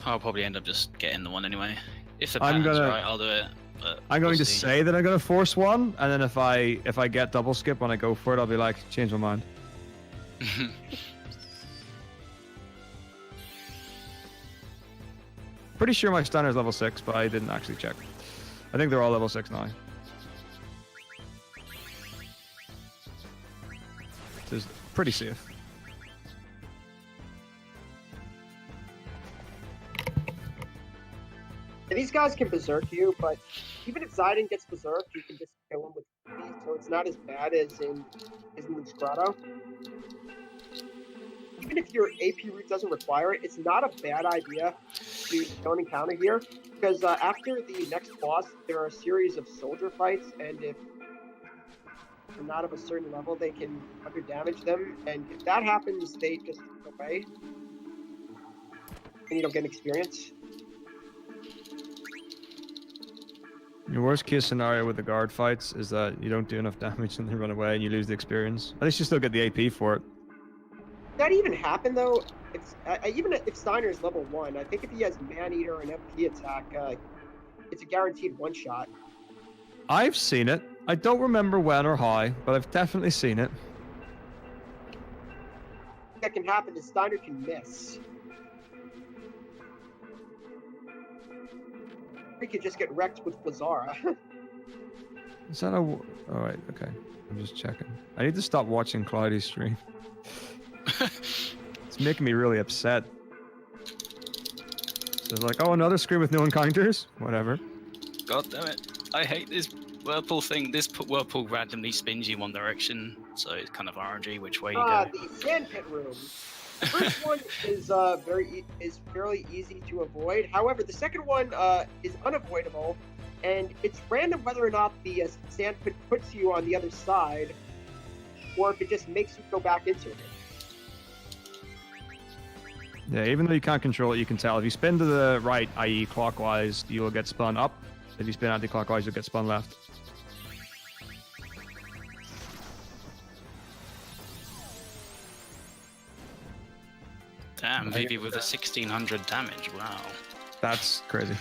I'll probably end up just getting the one anyway. If the I'm pattern's gonna- right, I'll do it. But I'm going we'll to see. say that I'm gonna force one, and then if I get double skip when I go for it, I'll be like, change my mind. Pretty sure my stunner is level 6, but I didn't actually check. I think they're all level 6 now. This is pretty safe. These guys can berserk you, but even if Zidane gets berserked, you can just kill him with Vivi, so it's not as bad as in Luke's Grotto. Even if your AP route doesn't require it, it's not a bad idea to kill an encounter here, because after the next boss, there are a series of soldier fights, and if they're not of a certain level, they can under damage them, and if that happens, they just go away, and you don't get experience. Your worst case scenario with the guard fights is that you don't do enough damage and they run away and you lose the experience. At least you still get the AP for it. That even happen though? Even if Steiner is level 1, I think if he has Man-Eater and MP attack, it's a guaranteed one-shot. I've seen it. I don't remember when or how, but I've definitely seen it. That can happen is Steiner can miss. He could just get wrecked with Blazara. Is that a... Alright, okay. I'm just checking. I need to stop watching Cloudy's stream. It's making me really upset. So it's like, oh, another screen with no encounters? Whatever. God damn it. I hate this whirlpool thing. This whirlpool randomly spins you one direction, so it's kind of RNG which way you go. The sand pit room. The first one is fairly easy to avoid. However, the second one is unavoidable, and it's random whether or not the sand pit puts you on the other side, or if it just makes you go back into it. Yeah, even though you can't control it, you can tell. If you spin to the right, i.e. clockwise, you will get spun up. If you spin anti-clockwise, you'll get spun left. Damn, Vivi with a 1600 damage. Wow. That's crazy.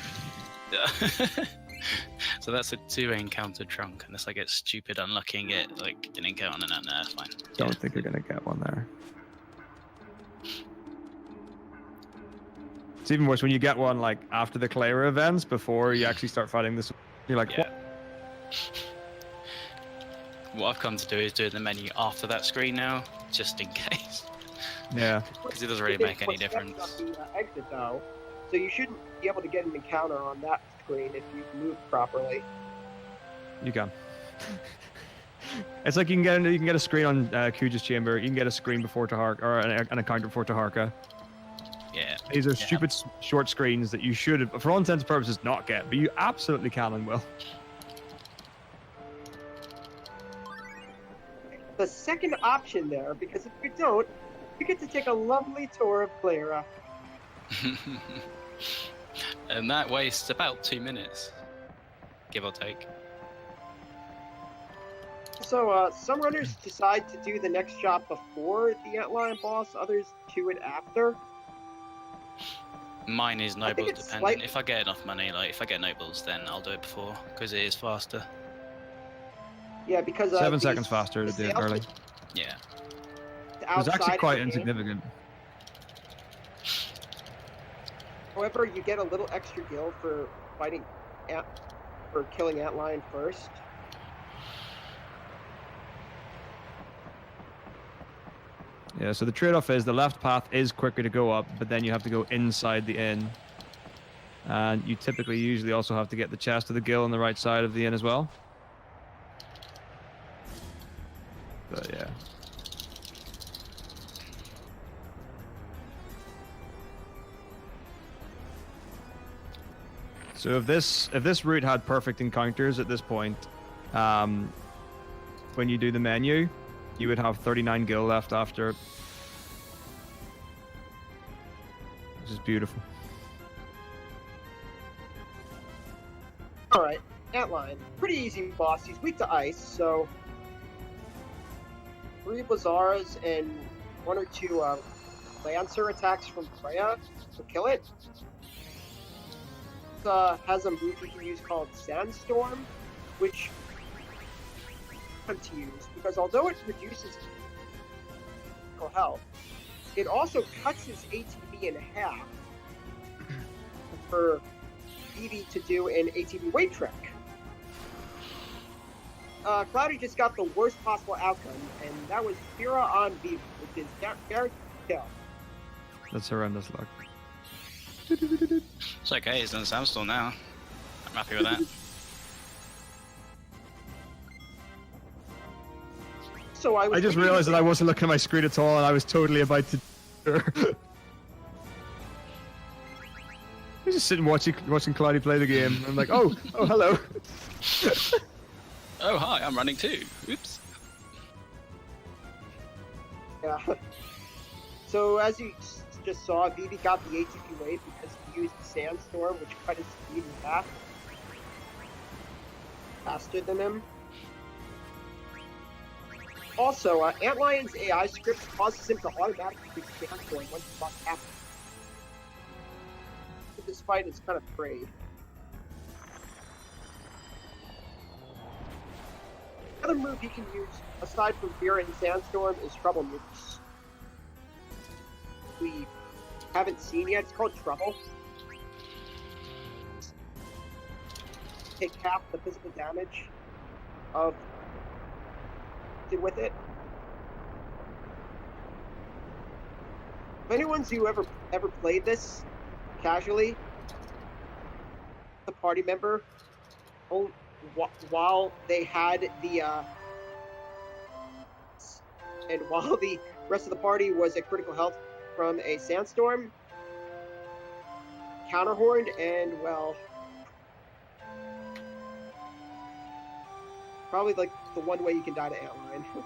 So that's a 2 encounter trunk, unless I get stupid unlucky and get like an encounter and then fine. Don't think you're gonna get one there. It's even worse when you get one like after the Clara events, before you actually start fighting this. You're like, Yeah. What I've come to do is do the menu after that screen now, just in case. yeah. Because it doesn't really make any difference. The exit though, so you shouldn't be able to get an encounter on that screen if you move properly. You can. It's like you can get a screen on Kuja's chamber. You can get a screen before Taharka, or an encounter before Taharka. Yeah. These are stupid short screens that you should, for all intents and purposes, not get, but you absolutely can and will. The second option there, because if you don't, you get to take a lovely tour of Clara. And that wastes about 2 minutes, give or take. So, some runners decide to do the next shop before the Antlion boss, others do it after. Mine is I think noble it's dependent. slight- If I get enough money, like if I get nobles, then I'll do it before because it is faster. Yeah, because 7 the seconds faster to do it sales early. Yeah. It's actually outside quite of the game. insignificant. However, you get a little extra gil for killing Antlion first. Yeah, so the trade-off is the left path is quicker to go up, but then you have to go inside the inn. And you typically usually also have to get the chest of the gill on the right side of the inn as well. But yeah. So if this route had perfect encounters at this point, when you do the menu, you would have 39 gil left after it. Which is beautiful. Alright, Antlion. Pretty easy boss. He's weak to ice, so 3 Blazzaras and 1 or 2 Lancer attacks from Freya will kill it. Has a move we can use called Sandstorm, which fun to use because although it reduces physical health, it also cuts his ATB in half for Vivi to do an ATB weight trick. Cloudy just got the worst possible outcome, and that was Fira on Vivi, which is guaranteed kill. That's horrendous luck. It's okay. He's done the Sandstorm now. I'm happy with that. So I I just realized that I wasn't looking at my screen at all, and I was totally about to. I was just sitting watching Cloudy play the game. And I'm like, oh, hello. Oh hi, I'm running too. Oops. Yeah. So as you just saw, Vivi got the ATP weight because he used the Sandstorm, which cut his speed in half faster than him. Also, Antlion's AI script causes him to automatically use Sandstorm once the boss happens. So this fight is kind of frayed. Another move he can use, aside from Fear and Sandstorm, is Trouble moves. We haven't seen yet. It's called Trouble. Take half the physical damage of with it. If anyone's who ever played this casually, the party member, while they had the and while the rest of the party was at critical health from a Sandstorm, counterhorned, and well, probably like the one way you can die to Antlion.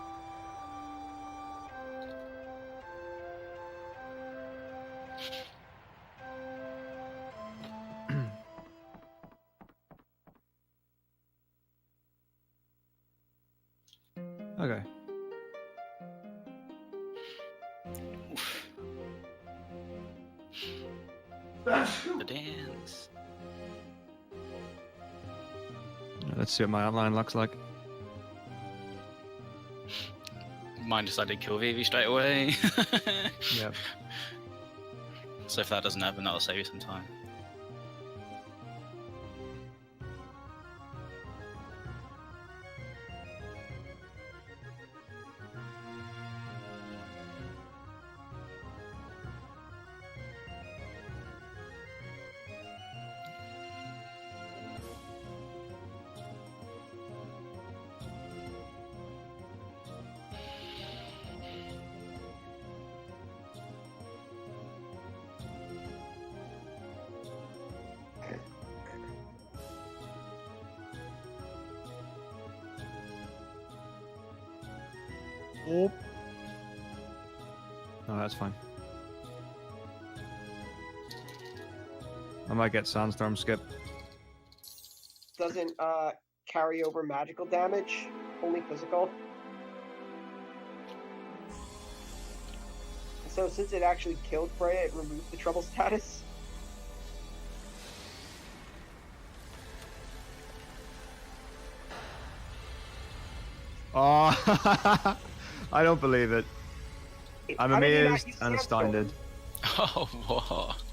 Okay. The dance. Let's see what my outline looks like. Mine decided to kill Vivi straight away. Yeah. So if that doesn't happen, that'll save you some time. Oh, that's fine. I might get Sandstorm skip. Doesn't carry over magical damage, only physical. So since it actually killed Freya, it removed the trouble status. Oh, I don't believe it. I'm How did he not amazed use and Sandstorm? astounded. Oh, what?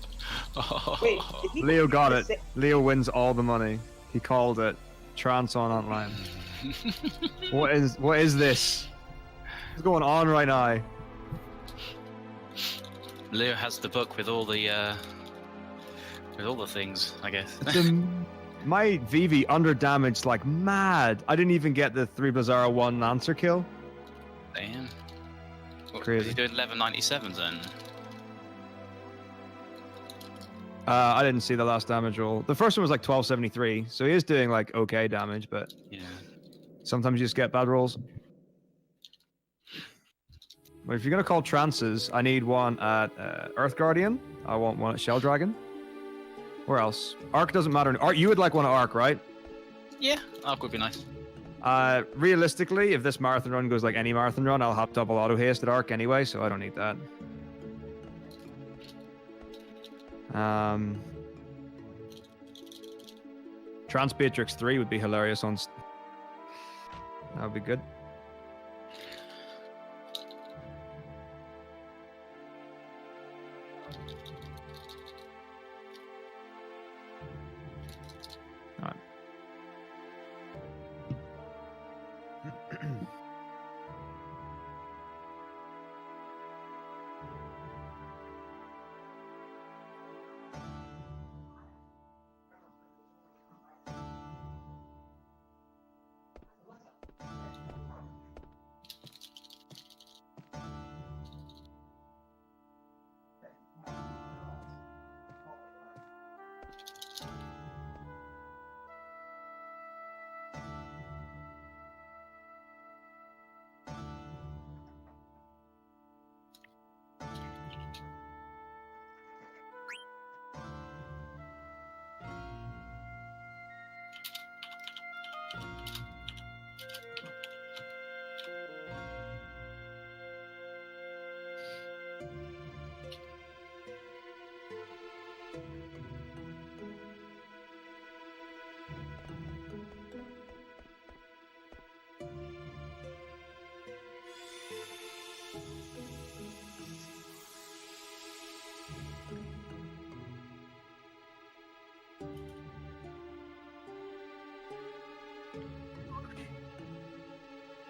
Oh. Wait, did he Leo got just it. say- Leo wins all the money. He called it. Trance on online. What is this? What's going on right now? Leo has the book with all the things, I guess. My Vivi under damaged like mad. I didn't even get the 3 Bizarro 1 answer kill. Damn. What, Crazy. He's doing 1197s then. I didn't see the last damage roll. The first one was like 1273, so he is doing like okay damage, but Yeah. sometimes you just get bad rolls. But if you're gonna call trances, I need one at Earth Guardian. I want one at Shell Dragon. Where else? Arc doesn't matter. Arc, you would like one at Arc, right? Yeah, Arc would be nice. Realistically, if this marathon run goes like any marathon run, I'll have double auto haste at Arc anyway, so I don't need that. Trans Beatrix 3 would be hilarious on. That would be good. Alright.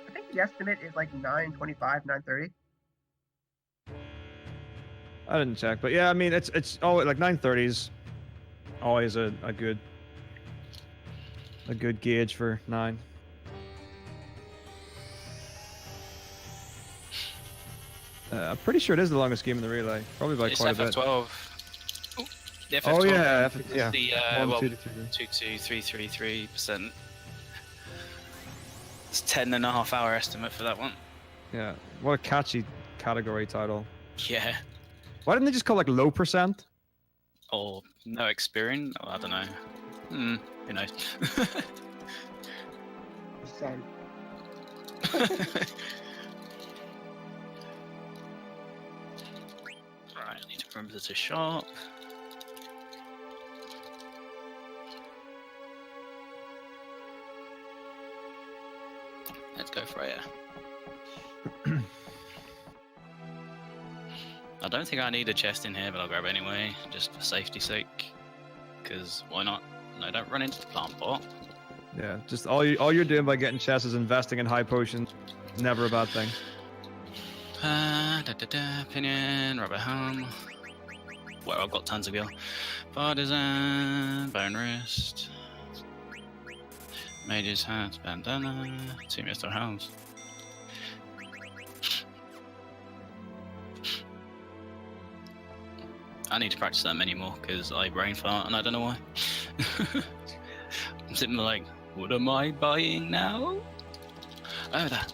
I think the estimate is like 925, 930. I didn't check, but yeah, I mean it's always like 930s. Always a good gauge for 9. I'm pretty sure it is the longest game in the relay, probably by It's quite a bit. FF12. Ooh, the Oh FF12 yeah, is yeah. the 1, 2 to 3. 22333%. It's 10.5 hour estimate for that one. Yeah, what a catchy category title. Yeah. Why didn't they just call like low percent? Or no experience? Oh, I don't know. Who knows? Percent. Right, I need to remember to shop. Let's go Freya. I don't think I need a chest in here, but I'll grab it anyway, just for safety's sake. Because why not? No, don't run into the plant pot. Yeah, just all you're doing by getting chests is investing in high potions. Never a bad thing. Opinion, rubber helm. Well, I've got tons of gear. Partisan, bone wrist. Mage's hat, bandana, 2 Mr. Helms. I need to practice that many more because I brain fart and I don't know why. I'm sitting there like, what am I buying now? Oh, that.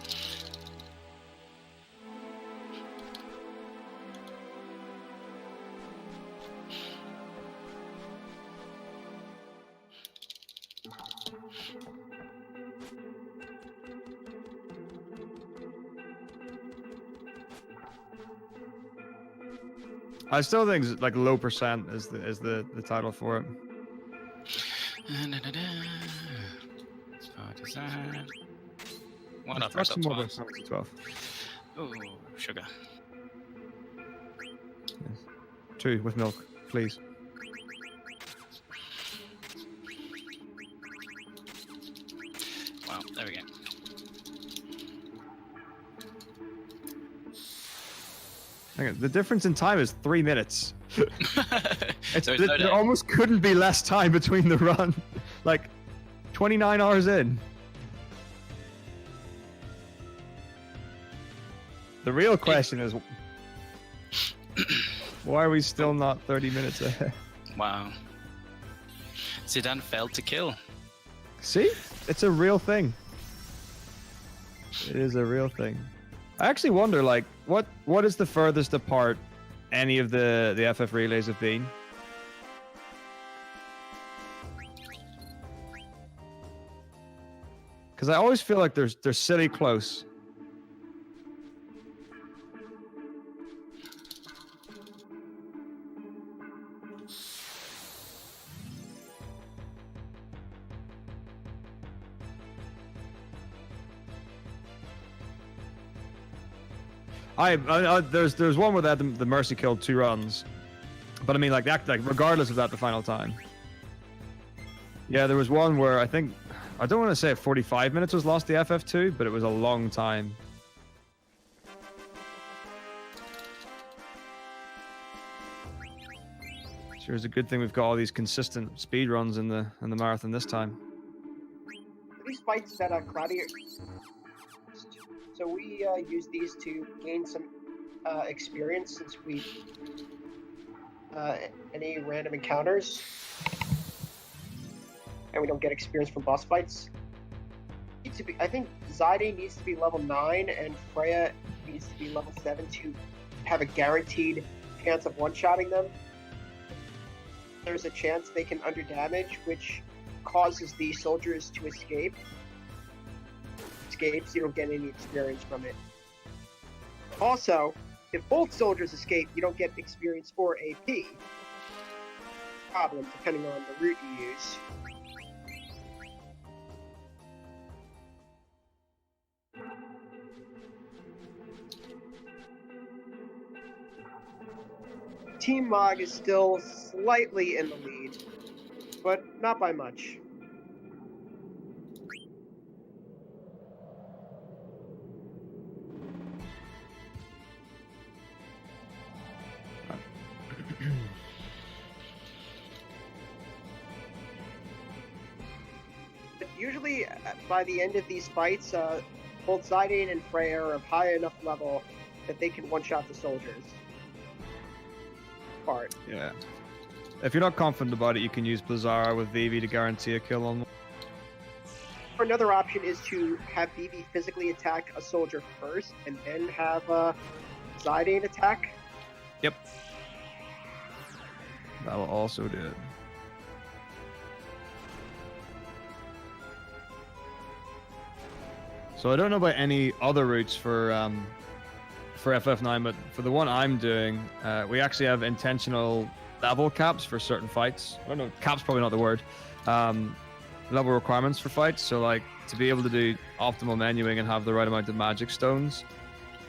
I still think like low percent is the title for it. Partisan. Why not Let's press talk up some more about twice? Final Fantasy 12. Ooh, sugar. 2 with milk, please. Wow, there we go. Hang on, the difference in time is 3 minutes. There is no There doubt. almost couldn't be less time between the run. Like 29 hours in. The real question is, why are we still not 30 minutes ahead? Wow. Zidane failed to kill. See? It's a real thing. It is a real thing. I actually wonder, like, what is the furthest apart any of the FF relays have been? Because I always feel like they're silly close. There's one where they had the Mercy killed 2 runs, but I mean like regardless of that, the final time. Yeah, there was one where I don't want to say 45 minutes was lost the FF2, but it was a long time. Sure, it's a good thing we've got all these consistent speed runs in the marathon this time. These fights that Cloudy. So we use these to gain some experience since we any random encounters, and we don't get experience from boss fights. I think Zyde needs to be level 9 and Freya needs to be level 7 to have a guaranteed chance of one-shotting them. There's a chance they can underdamage, which causes the soldiers to escape. So you don't get any experience from it. Also, if both soldiers escape, you don't get experience or AP. Problem, depending on the route you use. Team Mog is still slightly in the lead, but not by much. Usually, by the end of these fights, both Zyde and Freya are of high enough level that they can one-shot the soldiers. Part. Yeah. If you're not confident about it, you can use Blizzara with Vivi to guarantee a kill on them. Or another option is to have Vivi physically attack a soldier first, and then have Zyde attack. Yep. That will also do it. So I don't know about any other routes for FF9, but for the one I'm doing, we actually have intentional level caps for certain fights. I don't know, caps probably not the word. Level requirements for fights. So like to be able to do optimal menuing and have the right amount of magic stones,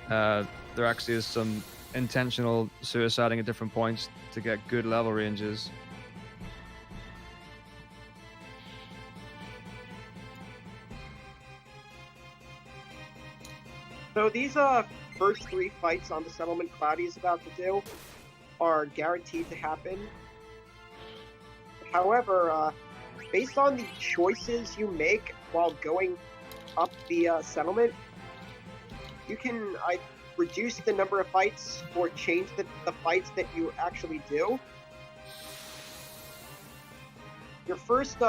there actually is some intentional suiciding at different points to get good level ranges. So these first 3 fights on the settlement Cloudy is about to do are guaranteed to happen. However, based on the choices you make while going up the settlement, you can reduce the number of fights or change the fights that you actually do. Your first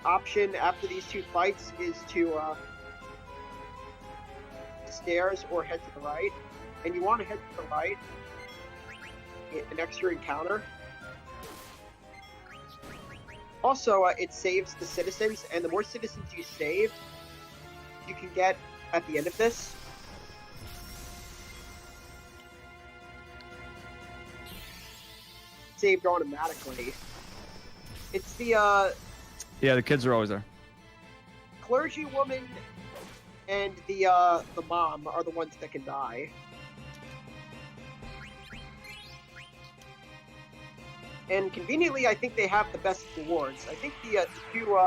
option after these 2 fights is to stairs or head to the right, and you want to head to the right next to your encounter. Also, it saves the citizens, and the more citizens you save, you can get at the end of this. Saved automatically. It's the Yeah, the kids are always there. clergywoman and the mom are the ones that can die. And conveniently, I think they have the best rewards. I think the two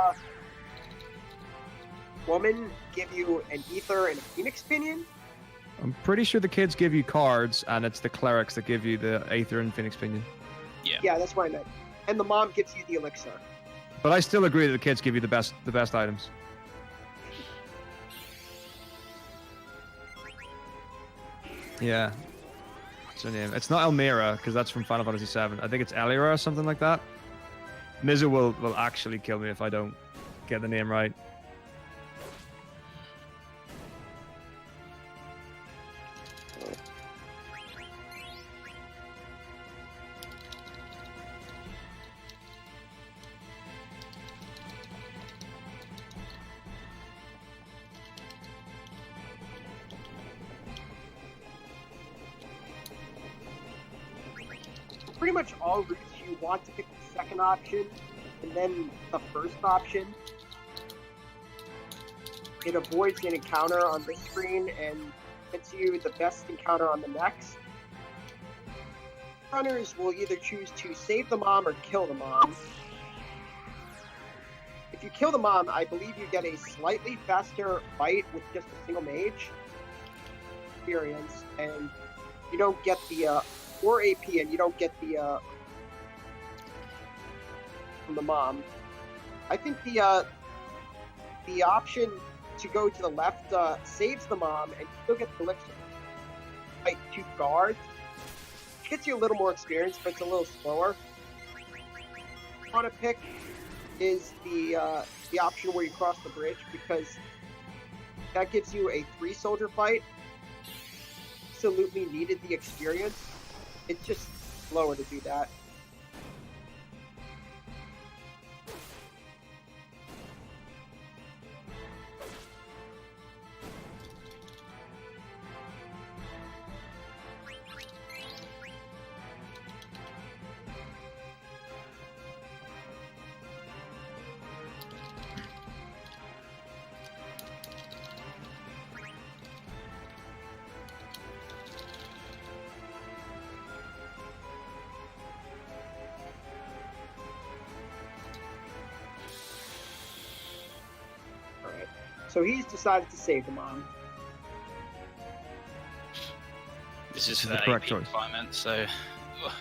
women give you an ether and a phoenix pinion. I'm pretty sure the kids give you cards, and it's the clerics that give you the Aether and Phoenix Pinion. Yeah, that's what I meant. And the mom gives you the elixir. But I still agree that the kids give you the best items. Yeah. What's her name? It's not Elmira, because that's from Final Fantasy VII. I think it's Elira or something like that. Mizu will actually kill me if I don't get the name right. Pretty much all routes you want to pick the second option and then the first option. It avoids an encounter on this screen and gets you the best encounter on the next. Runners will either choose to save the mom or kill the mom. If you kill the mom, I believe you get a slightly faster fight with just a single mage experience, and you don't get the 4 AP, and you don't get the from the mom. I think the option to go to the left saves the mom, and you still get the elixir. Fight 2 guards. Gets you a little more experience, but it's a little slower. What I want to pick is the option where you cross the bridge, because that gives you a 3-soldier fight. Absolutely needed the experience. It's just slower to do that. So he's decided to save the mom. This is for the that correct AP choice. requirement, so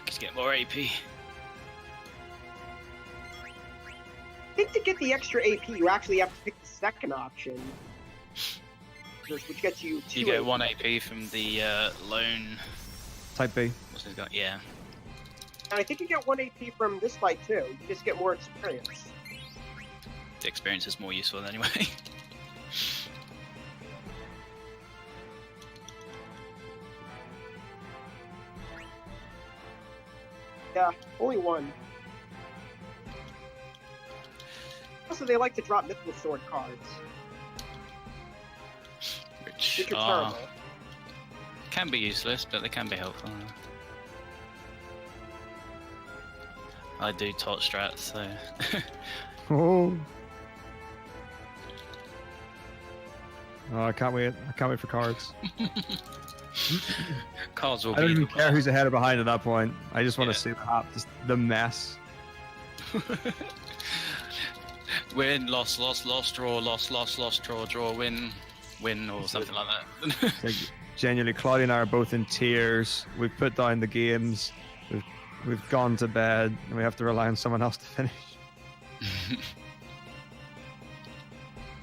just get more AP. I think to get the extra AP, you actually have to pick the second option, which gets you 2 You get AP. 1 AP from the lone. Type B. What's his guy? Yeah. And I think you get 1 AP from this fight too. You just get more experience. The experience is more useful anyway. Yeah, only 1. Also, they like to drop Mythical Sword cards, Which which are are, terrible. can be useless, but they can be helpful. I do torch strats, so Oh. Oh, I can't wait. I can't wait for cards. cards will I don't be. even care who's ahead or behind at that point. I just want Yeah. to see just the mess. Win, loss, draw, loss, draw, win, or something like that. Like, genuinely, Claudia and I are both in tears. We've put down the games. We've gone to bed, and we have to rely on someone else to finish.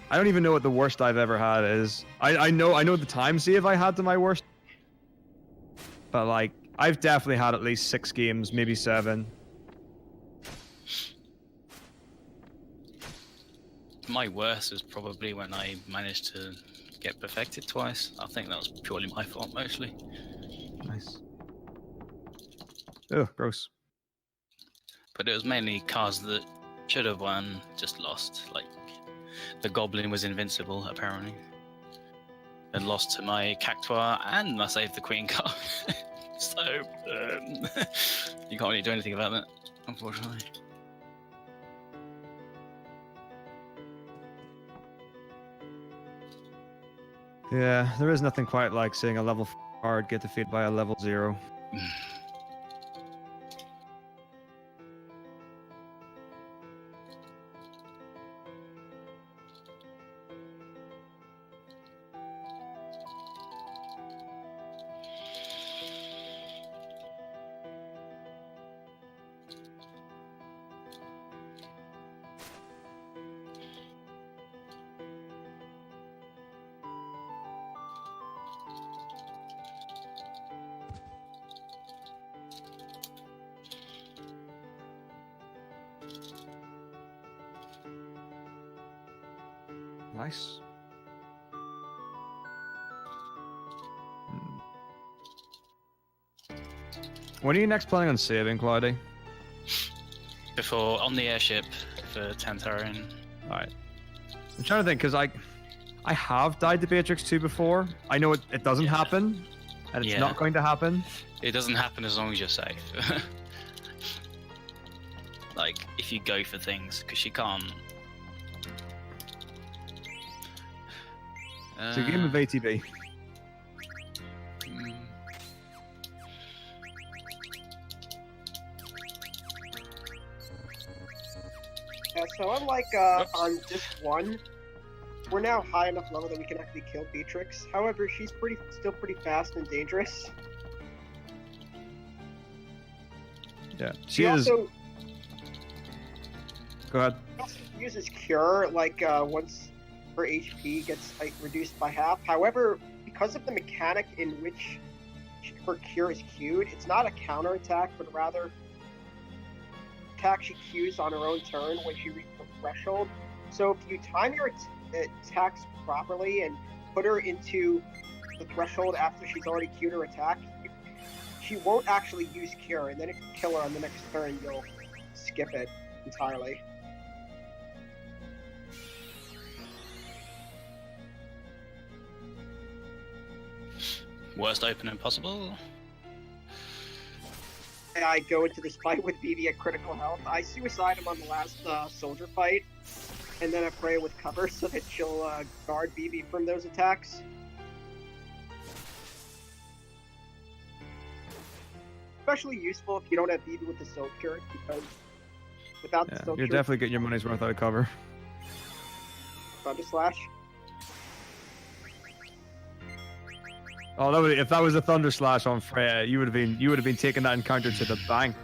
I don't even know what the worst I've ever had is. I know the time save I had to my worst, but like I've definitely had at least 6 games, maybe 7. My worst was probably when I managed to get perfected twice. I think that was purely my fault mostly. Nice. Ugh, gross. But it was mainly cars that should have won, just lost. Like, the Goblin was invincible, apparently. And lost to my Cactuar, and I saved the Queen card. So, you can't really do anything about that, unfortunately. Yeah, there is nothing quite like seeing a level 4 card get defeated by a level 0. Nice. When are you next planning on saving, Cloudy? Before on the airship for Tantarin. Alright. I'm trying to think, because I have died to Beatrix 2 before. I know it doesn't happen, and it's Yeah. not going to happen. It doesn't happen as long as you're safe. Like, if you go for things, because she can't. It's a game of ATB. mm, Yeah, so unlike on disc 1, we're now high enough level that we can actually kill Beatrix. However, she's still pretty fast and dangerous. Yeah. She She is. also Go ahead. uses Cure, like, once her HP gets like, reduced by half. However, because of the mechanic in which her Cure is queued, it's not a counterattack, but rather attack she queues on her own turn when she reaches the threshold. So if you time your attacks properly and put her into the threshold after she's already queued her attack, she won't actually use Cure, and then if you kill her on the next turn, you'll skip it entirely. worst opening possible. I go into this fight with BB at critical health. I suicide him on the last soldier fight, and then I pray with cover so that she'll guard BB from those attacks. Especially useful if you don't have BB with the soldier, because without the Yeah, soldier, you're definitely getting your money's worth out of cover. Thunder Slash. Oh, if that was a Thunder Slash on Freya, you would have been taking that encounter to the bank.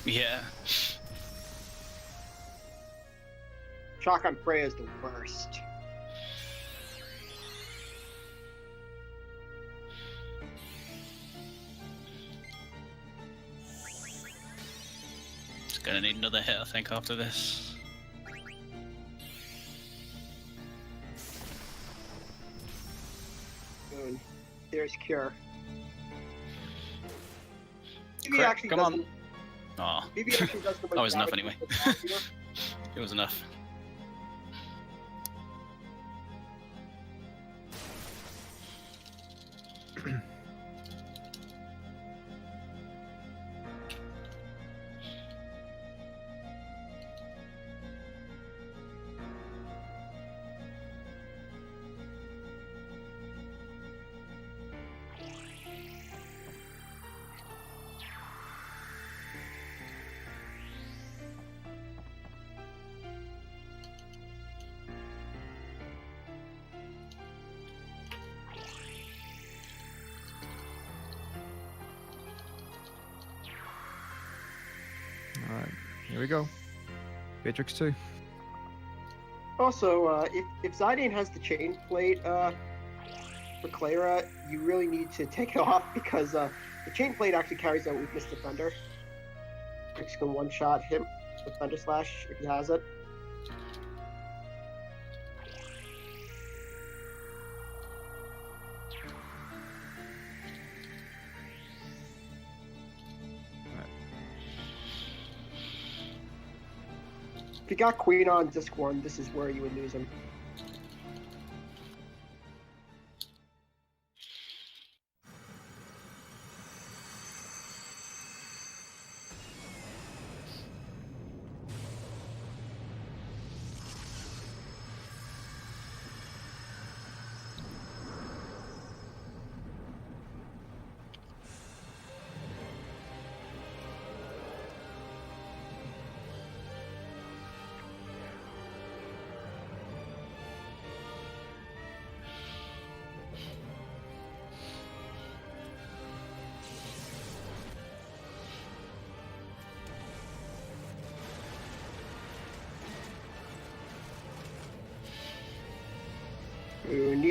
Yeah. Shock on Freya is the worst. It's gonna need another hit, I think, after this. Boom. There's Cure. BB Crit, actually come does on. the- Aw. BB actually does the most That was enough damage anyway. with the Valkyrie. It was enough. Alright, here we go. Beatrix 2. Also, if Zidane has the chain plate for Clara, you really need to take it off because the chain plate actually carries out weakness to Thunder. X can one-shot him with Thunder Slash if he has it. If you got Queen on disc 1, this is where you would lose him.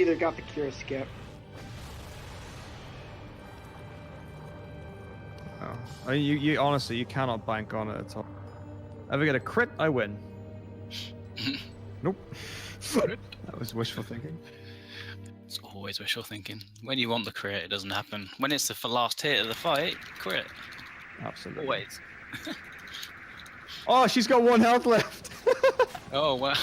either got the cure skip. Oh. I mean, you honestly, you cannot bank on it at all. If I get a crit, I win. Nope. That was wishful thinking. It's always wishful thinking. When you want the crit, it doesn't happen. When it's the last hit of the fight, crit. Absolutely. Always. Oh, she's got 1 health left. Oh, wow.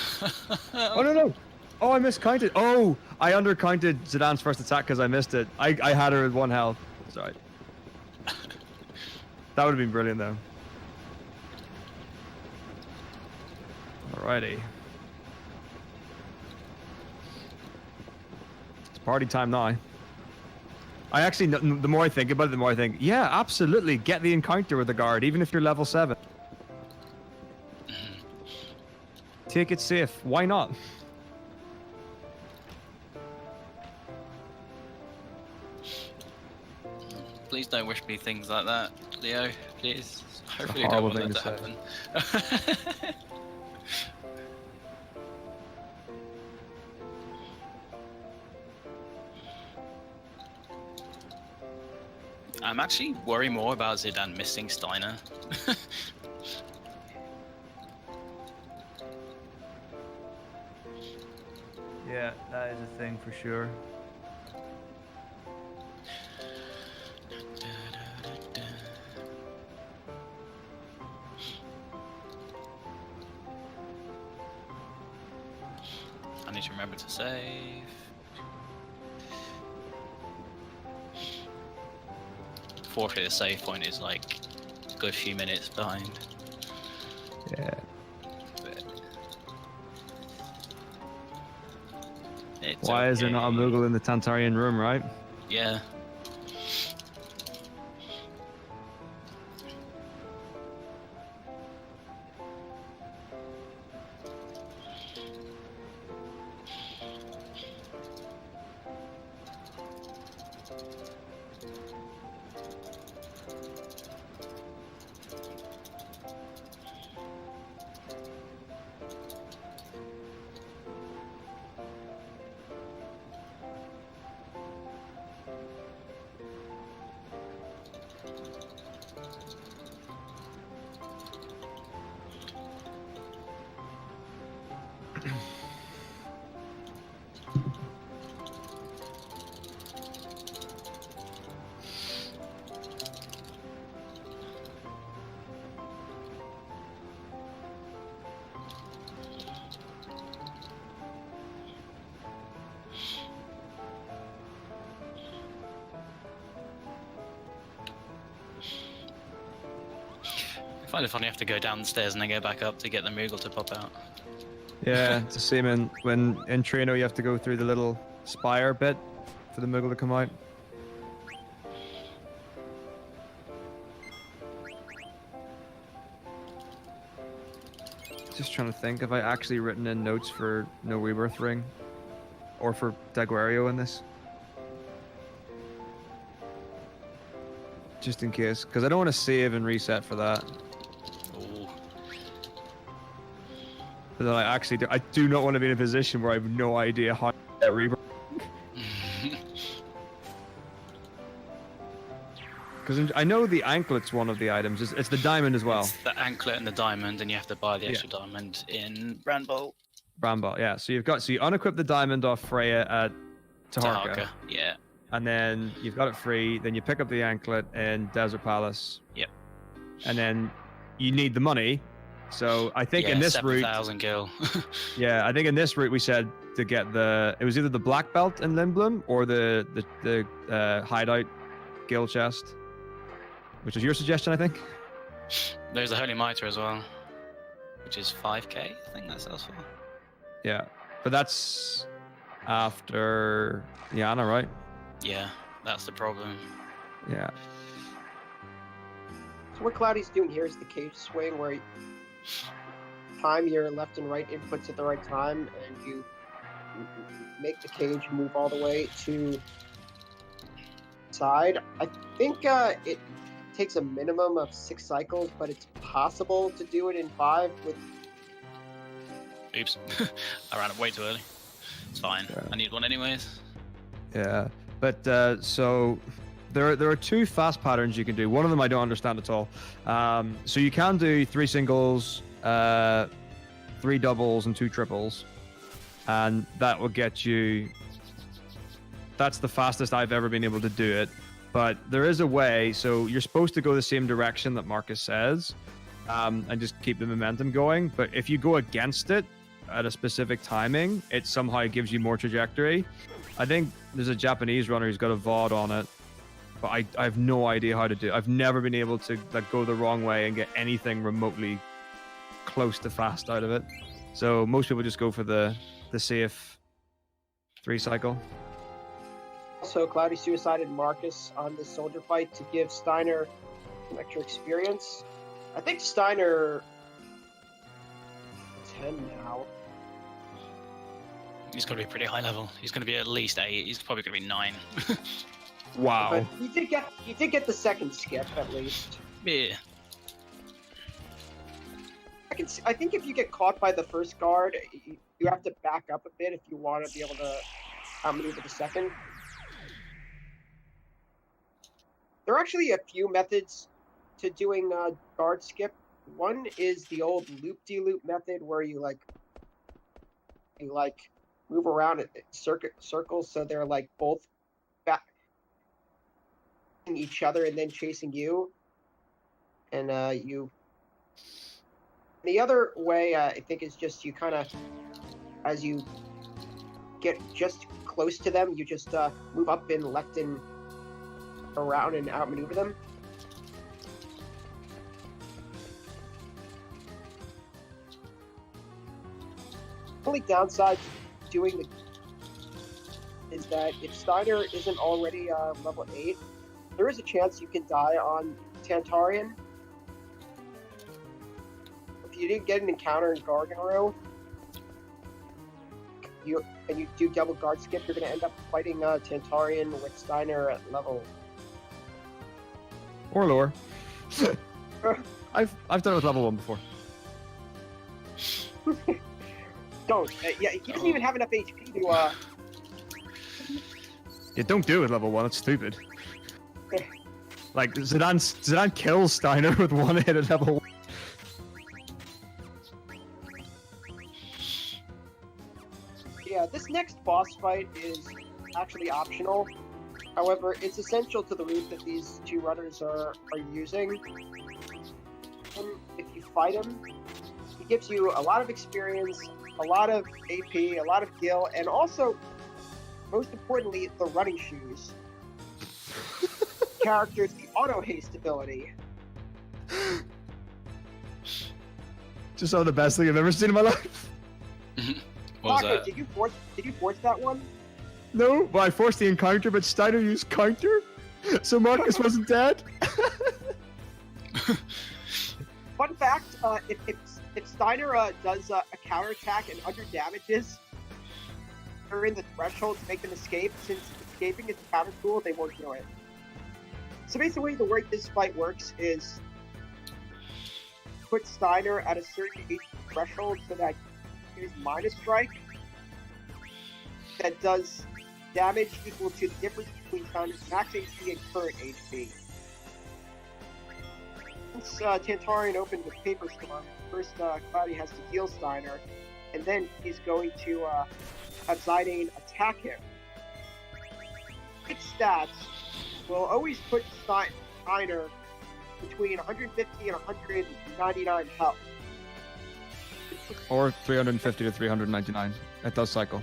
Oh, no. Oh, I miscounted. Oh, I undercounted Zidane's first attack because I missed it. I had her at 1 health. Sorry. That would have been brilliant, though. Alrighty. It's party time now. I actually, the more I think about it, the more I think, yeah, absolutely, get the encounter with the guard, even if you're level 7. Take it safe. Why not? Please don't wish me things like that, Leo. Please. Hopefully you don't horrible want that to thing happen. I'm actually worried more about Zidane missing Steiner. Yeah, that is a thing for sure. I need to remember to save. Fortunately, the save point is like a good few minutes behind. Yeah. But it's Why is there not a okay. Moogle in the Tantarian room, right? Yeah. I find it funny I have to go down the stairs and then go back up to get the Moogle to pop out. Yeah, it's the same in Trino you have to go through the little spire bit for the Moogle to come out. Just trying to think, have I actually written in notes for No Rebirth Ring? Or for Daguerreo in this? Just in case, because I don't want to save and reset for that. Ooh. But then I do not want to be in a position where I have no idea how to get Rebirth. Because I know the anklet's one of the items. It's the diamond as well. It's the anklet and the diamond, and you have to buy the extra diamond in Brandbolt. Bramball, yeah. So you unequip the diamond off Freya at Taharka. Yeah. And then you've got it free. Then you pick up the anklet in Desert Palace. Yep. And then you need the money. So I think in this route, 7,000 gil. yeah, I think in this route we said to get it was either the black belt in Lindblom or the hideout gil chest, which was your suggestion, I think. There's the Holy Mitre as well, which is 5k. I think that sells for. Yeah, but that's after Yana, right? Yeah, that's the problem. Yeah. So what Cloudy's doing here is the cage swing, where you time your left and right inputs at the right time, and you make the cage move all the way to side. I think it takes a minimum of 6 cycles, but it's possible to do it in 5 with... Oops. I ran up way too early. It's fine. Yeah. I need one anyways. Yeah, but so there are two fast patterns you can do. One of them I don't understand at all. So you can do 3 singles, 3 doubles, and 2 triples, and that will get you. That's the fastest I've ever been able to do it. But there is a way. So you're supposed to go the same direction that Marcus says, and just keep the momentum going. But if you go against it at a specific timing, it somehow gives you more trajectory. I think there's a Japanese runner who's got a VOD on it, but I have no idea how to do it. I've never been able to like go the wrong way and get anything remotely close to fast out of it. So most people just go for the safe 3 cycle. Also, Cloudy suicided Marcus on this soldier fight to give Steiner some extra experience. I think Steiner 10 now. He's got to be pretty high level. He's going to be at least 8. He's probably going to be 9. Wow. But he did get the second skip at least. Yeah. I think if you get caught by the first guard, you have to back up a bit if you want to be able to outmaneuver the second. There are actually a few methods to doing guard skip. One is the old loop-de-loop method where you move around in circles so they're like both back each other and then chasing you. And you. The other way I think is just you kind of, as you get just close to them, you just move up and left and around and outmaneuver them. The only downside to doing is that if Steiner isn't already level 8, there is a chance you can die on Tantarian. If you didn't get an encounter in Garganru, and you do double guard skip, you're going to end up fighting Tantarian with Steiner at level. Or lower. I've done it with level 1 before. Don't. Yeah, he doesn't even have enough HP to. Yeah, don't do it with level 1. It's stupid. Like Zidane kills Steiner with 1 hit at level 1. Yeah, this next boss fight is actually optional. However, it's essential to the route that these 2 runners are using. And if you fight him, he gives you a lot of experience, a lot of AP, a lot of gil, and also, most importantly, the running shoes. Characters, the auto haste ability. Just some of the best thing I've ever seen in my life. What was Marco, that? did you force that one? No, well, I forced the encounter, but Steiner used counter, so Marcus wasn't dead. Fun fact: if Steiner does a counterattack and under damages during the threshold to make them escape, since escaping is a counter tool, they won't do it. So basically, the way this fight works is put Steiner at a certain HP threshold so that you use minus strike that does damage equal to the difference between Steiner's max HP and current HP. Since Tantarian opened with Paper Storm, first Cloudy has to heal Steiner, and then he's going to have Zidane attack him. Its stats will always put Steiner between 150 and 199 health. Or 350 to 399. It does cycle.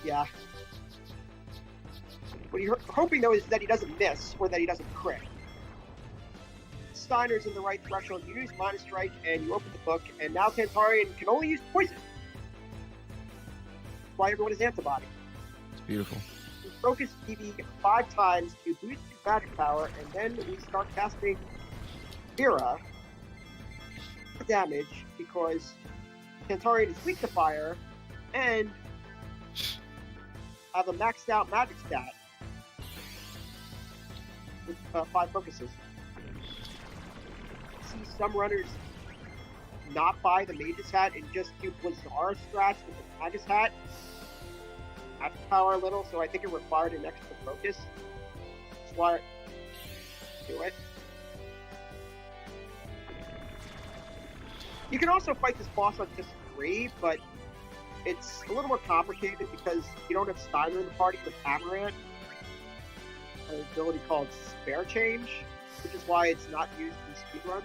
Yeah. What you're hoping, though, is that he doesn't miss or that he doesn't crit. Steiner's in the right threshold. You use minus strike and you open the book, and now Tantarian can only use poison. That's why everyone is antibody. It's beautiful. We focus PV 5 times to boost his magic power, and then we start casting Vera damage because Tantarian is weak to fire and have a maxed out magic stat with 5 focuses. See some runners not buy the Mage's Hat and just do Blizzard strats with the Magus Hat. That's power a little, so I think it required an extra focus. That's why I do it. You can also fight this boss on just 3, but it's a little more complicated because you don't have Steiner in the party with Amaranth. An ability called Spare Change, which is why it's not used in speedruns.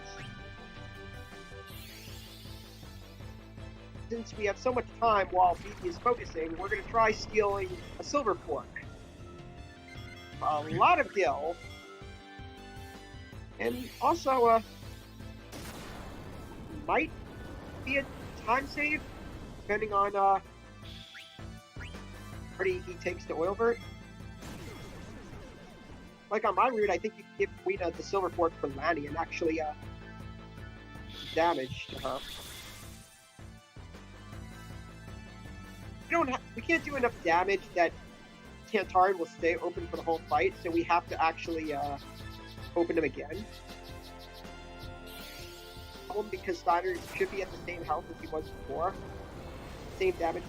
Since we have so much time while BB is focusing, we're going to try stealing a Silver Fork. A lot of gil. And also, might be a time save, depending on how he takes to Oil Vert. Like on my route, I think you can give Quina the Silver Fork for Lanny and actually damage to her. We can't do enough damage that Tantarian will stay open for the whole fight, so we have to actually open him again. Because Steiner should be at the same health as he was before. Same damage,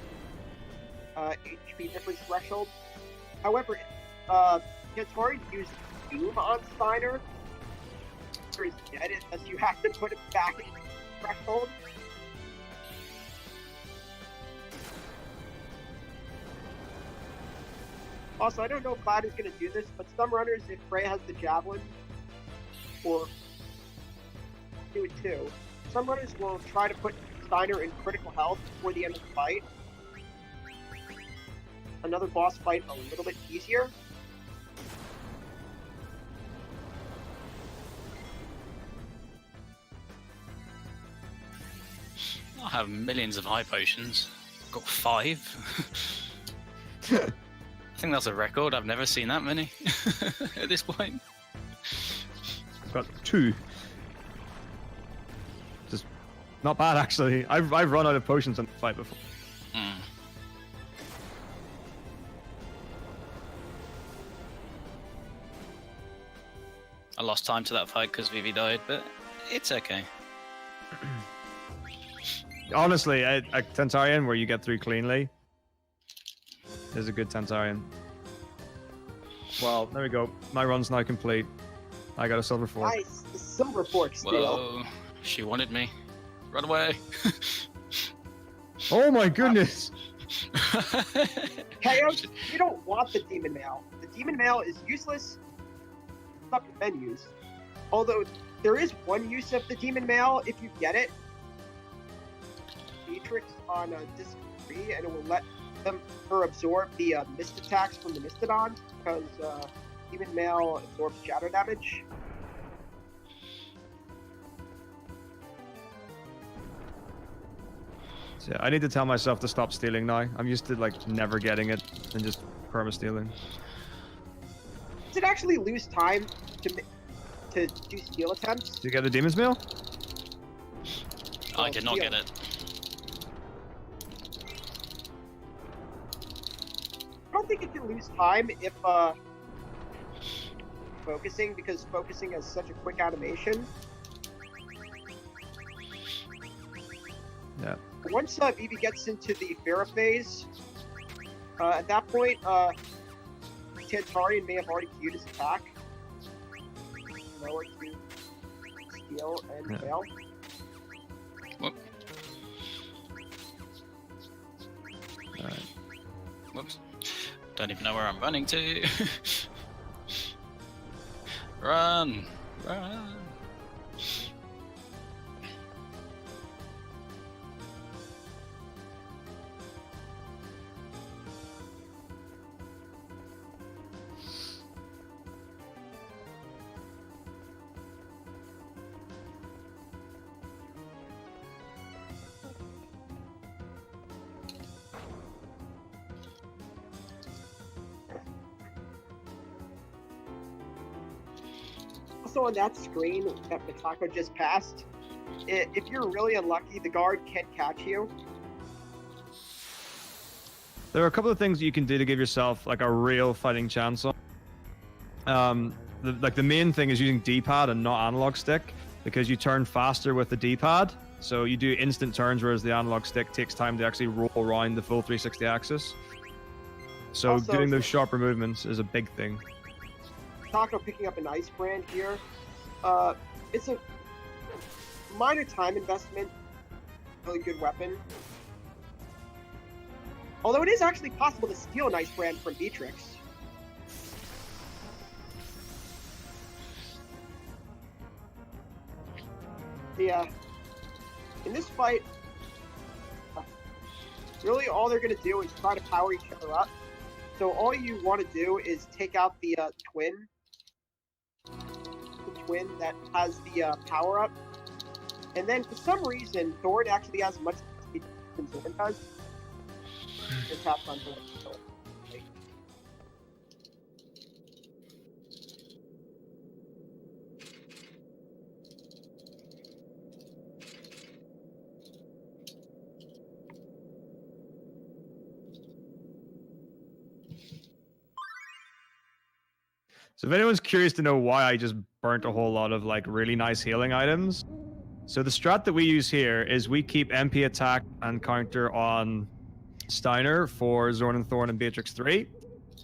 HP difference threshold. However, Tantarian used Doom on Steiner. He's dead unless you have to put him back in threshold. Also, I don't know if Cloud is going to do this, but some runners, if Freya has the Javelin, or do it too, some runners will try to put Steiner in critical health before the end of the fight. Another boss fight a little bit easier. I have millions of high potions. Got 5. I think that's a record. I've never seen that many at this point. I've got 2. Just not bad, actually. I've run out of potions in the fight before. I lost time to that fight because Vivi died, but it's okay. Honestly, a Tantarian where you get through cleanly is a good Tantarian. Well, there we go. My run's now complete. I got a Silver Fork. Nice, the Silver Fork steal. Whoa, she wanted me. Run away. Oh my goodness! Chaos, you don't want the Demon Mail. The Demon Mail is useless. Fuck menus. Although there is one use of the Demon Mail if you get it. Beatrix on disc 3, and it will let her absorb the mist attacks from the Mistodon, because Demon Mail absorbs shadow damage. So yeah, I need to tell myself to stop stealing now. I'm used to like never getting it and just perma stealing. Does it actually lose time to do steal attempts? Did you get the Demon's Mail? I did not get it. I don't think it can lose time if focusing, because focusing has such a quick animation. Yeah. Once Vivi gets into the Pharaoh phase, at that point, Tantarian may have already queued his attack. Lower to steal and fail. Whoop. Alright. Whoops. Don't even know where I'm running to. Run! Run! Also on that screen that Metako just passed, if you're really unlucky, the guard can catch you. There are a couple of things you can do to give yourself like a real fighting chance on. The main thing is using D-pad and not analog stick, because you turn faster with the D-pad, So you do instant turns, whereas the analog stick takes time to actually roll around the full 360 axis. So Also, doing those sharper movements is a big thing. Metako picking up an ice brand here. It's a minor time investment. Really good weapon. Although it is actually possible to steal an ice brand from Beatrix. Yeah. In this fight, really all they're going to do is try to power each other up. So all you want to do is take out the twin. The twin that has the power up. And then for some reason, Thorn actually has much speed than Zorn does. Attack on Thorn. So if anyone's curious to know why I just burnt a whole lot of like really nice healing items, so the strat that we use here is we keep MP attack and counter on Steiner for Zorn and Thorn and Beatrix 3.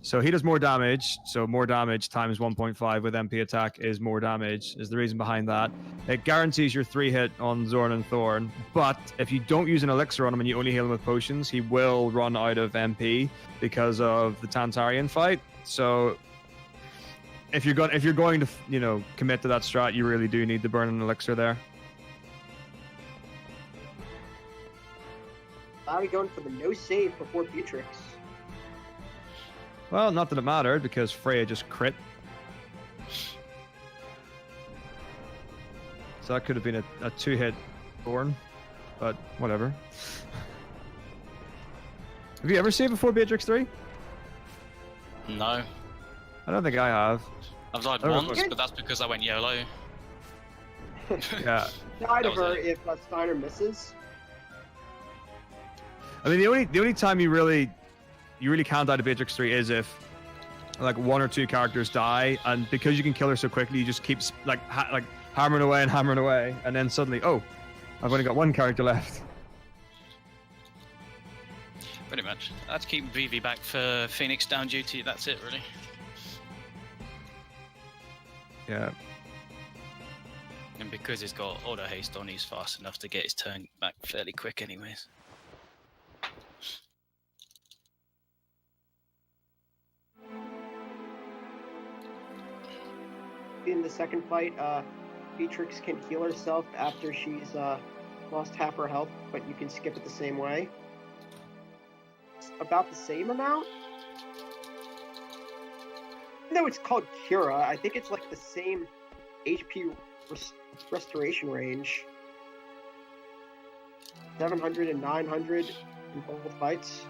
So he does more damage, so more damage times 1.5 with MP attack is more damage, is the reason behind that. It guarantees your 3-hit on Zorn and Thorn, but if you don't use an elixir on him and you only heal him with potions, he will run out of MP because of the Tantarian fight. So if you're going to, you know, commit to that strat, you really do need to burn an elixir there. Now we're going for the no save before Beatrix. Well, not that it mattered because Freya just crit. So that could have been a 2-hit Thorn, but whatever. Have you ever saved before Beatrix 3? No. I don't think I have. I've died Oh, once, but that's because I went YOLO. Yeah. Die to was her it. if Steiner misses. I mean, the only time you really can't die to Beatrix 3 is if like 1 or 2 characters die, and because you can kill her so quickly, you just keep like hammering away, and then suddenly, oh, I've only got 1 character left. Pretty much. I had to keep Vivi back for Phoenix down duty. That's it, really. Yeah. And because he's got auto haste on, he's fast enough to get his turn back fairly quick, anyways. In the second fight, Beatrix can heal herself after she's lost half her health, but you can skip it the same way. It's about the same amount. Even though it's called Cura, I think it's like the same HP restoration range. 700 and 900 in both fights.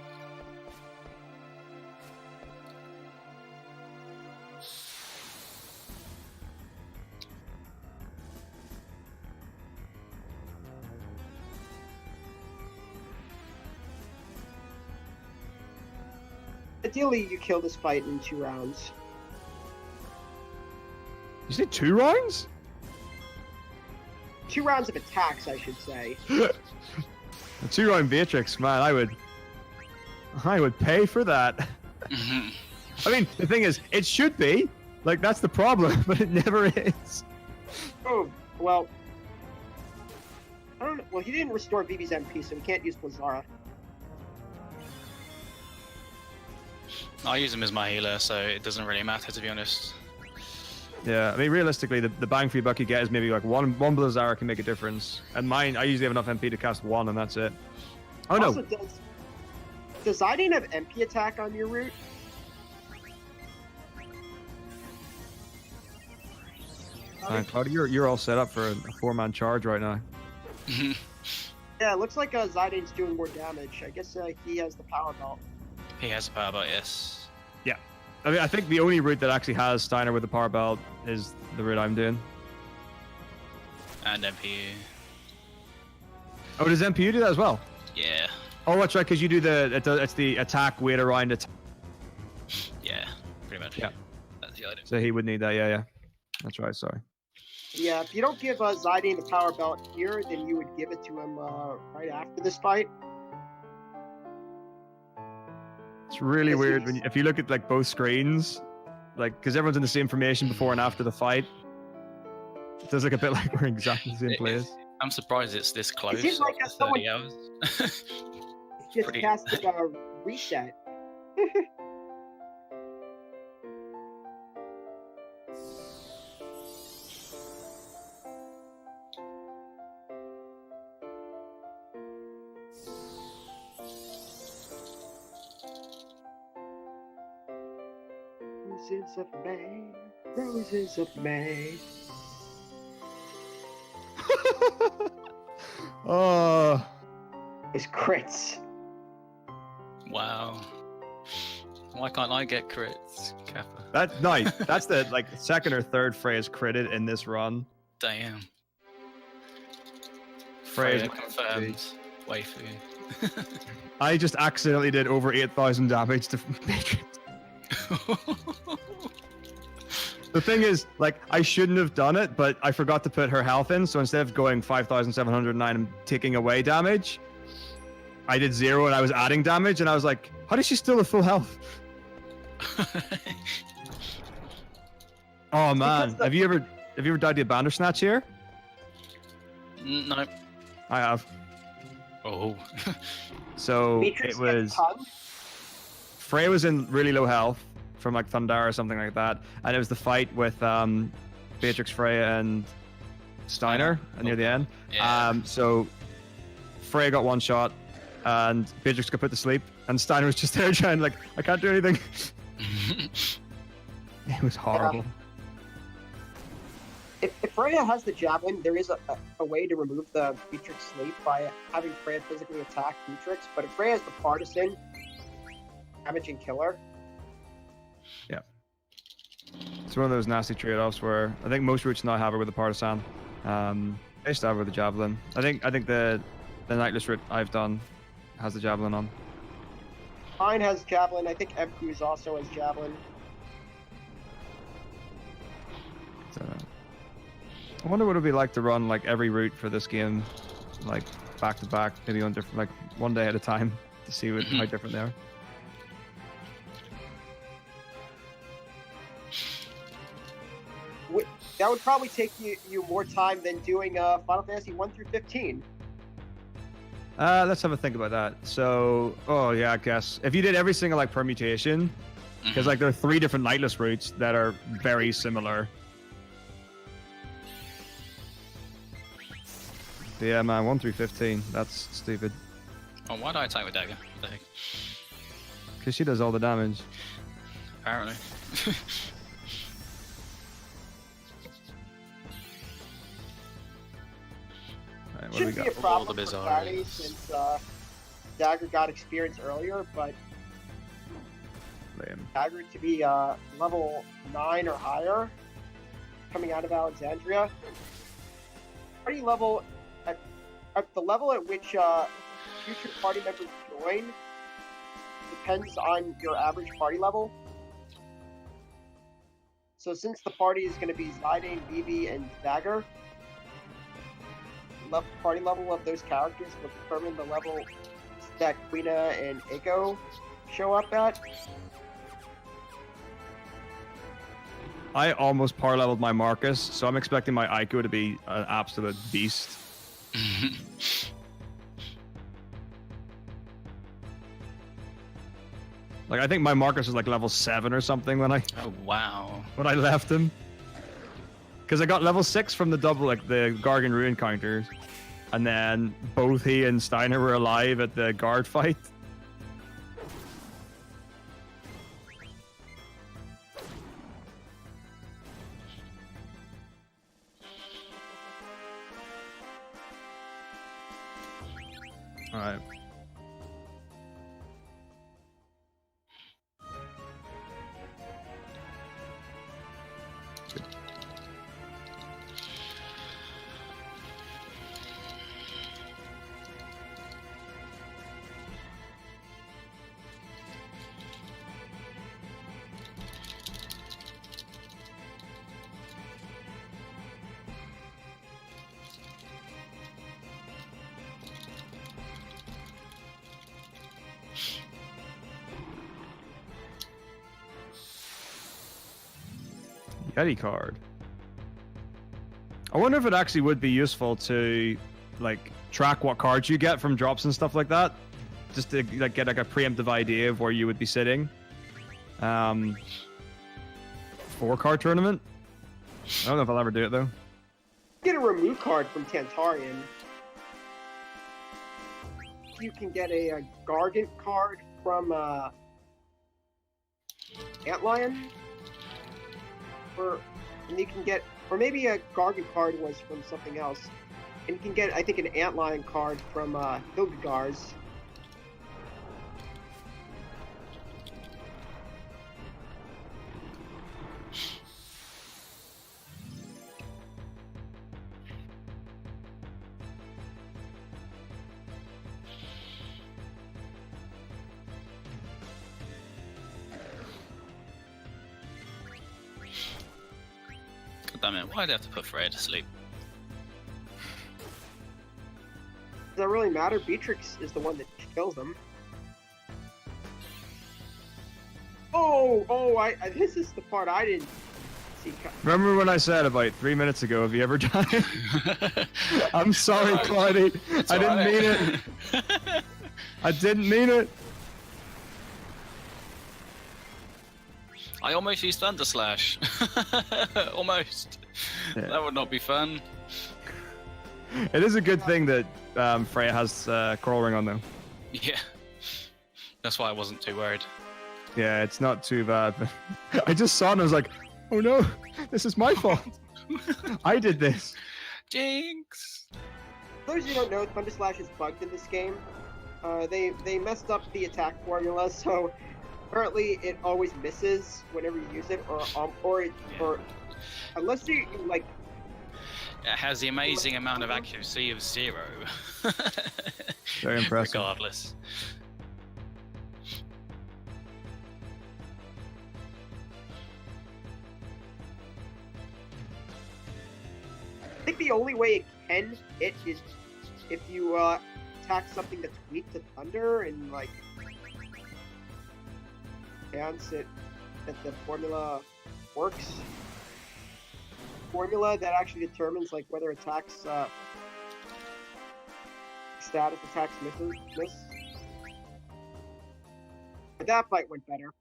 Ideally, you kill this fight in 2 rounds. You said 2 rounds? 2 rounds of attacks, I should say. A 2-round Beatrix, man, I would pay for that. I mean, the thing is, it should be. Like, that's the problem, but it never is. Oh, well. I don't know. Well, he didn't restore Vivi's MP, so he can't use Blazara. I use him as my healer, so it doesn't really matter, to be honest. Yeah, I mean, realistically, the bang for your buck you get is maybe like one Blazara can make a difference. And mine, I usually have enough MP to cast 1, and that's it. Oh, Also, no. does Zidane have MP attack on your route? Cloudy, you're all set up for a 4-man charge right now. Yeah, it looks like Zidane's doing more damage. I guess he has the power belt. He has a power belt, yes. Yeah. I mean, I think the only route that actually has Steiner with the power belt is the route I'm doing. And MPU. Oh, does MPU do that as well? Yeah. Oh, that's right, because you do it's the attack weight around it. Yeah, pretty much. Yeah. That's the item. So he would need that, yeah. That's right, sorry. Yeah, if you don't give Zidane the power belt here, then you would give it to him right after this fight. It's really Because weird he's- if you look at like both screens, like because everyone's in the same formation before and after the fight. It does look a bit like we're in exactly the same place. I'm surprised it's this close seems like after someone- 30 hours. Just Pretty- casted reset. Roses of May, roses of May. Oh, It's crits. Wow. Why can't I get crits, Kappa? that's the like second or third phrase critted in this run. Damn. Phrase Freya confirmed. Waifu. I just accidentally did over 8,000 damage to Matrix. The thing is, like, I shouldn't have done it, but I forgot to put her health in. So instead of going 5,709 and taking away damage, I did 0 and I was adding damage. And I was like, how does she still have full health? Oh man, have you ever died to a Bandersnatch here? No. I have. Oh. So Matrix it was gets tongue. Frey was in really low health from like Thundar or something like that, and it was the fight with Beatrix, Freya, and Steiner near the end. Yeah. So Freya got one shot, and Beatrix got put to sleep, and Steiner was just there trying like, I can't do anything. It was horrible. If Freya has the javelin, there is a way to remove the Beatrix sleep by having Freya physically attack Beatrix. But if Freya has the partisan, damage and kill her. It's one of those nasty trade-offs where I think most routes now have her with the partisan. I used to have her with the javelin. I think the Nightless route I've done has the javelin on. Mine has javelin. I think Empu's also has javelin. So, I wonder what it'd be like to run like every route for this game, like back to back, maybe on different, like one day at a time, to see how different they are. That would probably take you more time than doing Final Fantasy 1 through 15. Let's have a think about that. So, oh yeah, I guess if you did every single like permutation, because like there are 3 different Nightless routes that are very similar. But yeah, man, 1 through 15. That's stupid. Oh, why do I attack with dagger? What the heck? Because she does all the damage. Apparently. Right, what do we Shouldn't be got? a problem All the for bizarres. Cloudy since Dagger got experience earlier, but Lame. Dagger to be level 9 or higher coming out of Alexandria. Party level at the level at which future party members join depends on your average party level. So since the party is going to be Zidane, Vivi, and Dagger, the party level of those characters will determine the level that Quina and Eiko show up at. I almost power leveled my Marcus, so I'm expecting my Aiko to be an absolute beast. Like I think my Marcus was like level 7 or something when I Oh, wow. left him. Because I got level 6 from the double, like the Gargan Ruin counters, and then both he and Steiner were alive at the guard fight. All right. Yeti card. I wonder if it actually would be useful to like track what cards you get from drops and stuff like that, just to like get like a preemptive idea of where you would be sitting. 4-card tournament. I don't know if I'll ever do it though. Get a remove card from Tantarian. You can get a Gargant card from Antlion. And you can get, or maybe a Gargant card was from something else. And you can get, I think, an Antlion card from Hilgagars. Damn it, why'd I have to put Freya to sleep? Does that really matter? Beatrix is the one that kills him. Oh, this is the part I didn't see. Remember when I said about 3 minutes ago, have you ever done it? I'm sorry, Cloudy. I didn't mean it. I didn't mean it. I almost used Thunder Slash. Almost. Yeah. That would not be fun. It is a good thing that Freya has Coral Ring on though. Yeah. That's why I wasn't too worried. Yeah, it's not too bad. I just saw it and I was like, oh no, this is my fault. I did this. Jinx! For those of you who don't know, Thunder Slash is bugged in this game. They messed up the attack formula, so apparently it always misses whenever you use it, or unless you like. It has the amazing amount of accuracy of 0. Very impressive. Regardless. I think the only way it can hit is if you attack something that's weak to thunder and like chance it that the formula works. Formula that actually determines like whether attacks status attacks miss. But that fight went better.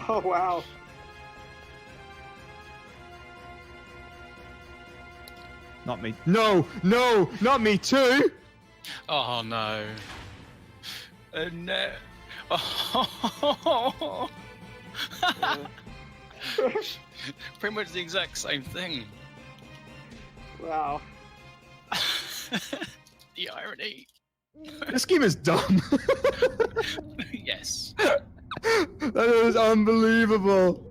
Oh wow. Not me. No, not me too. Oh no. No. Oh. Pretty much the exact same thing. Wow. The irony. This game is dumb. Yes. That is unbelievable.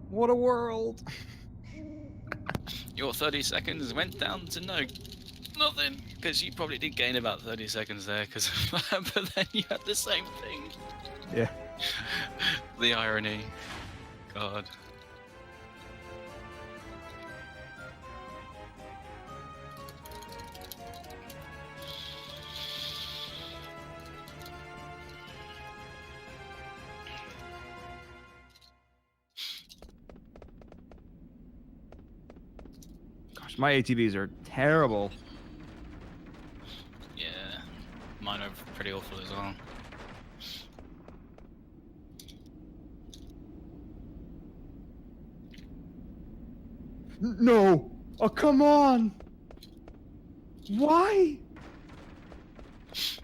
What a world. Your 30 seconds went down to nothing, because you probably did gain about 30 seconds there, because but then you had the same thing. Yeah. The irony. God. Gosh, my ATVs are terrible. Yeah. Mine are pretty awful as well. No! Oh, come on! Why? This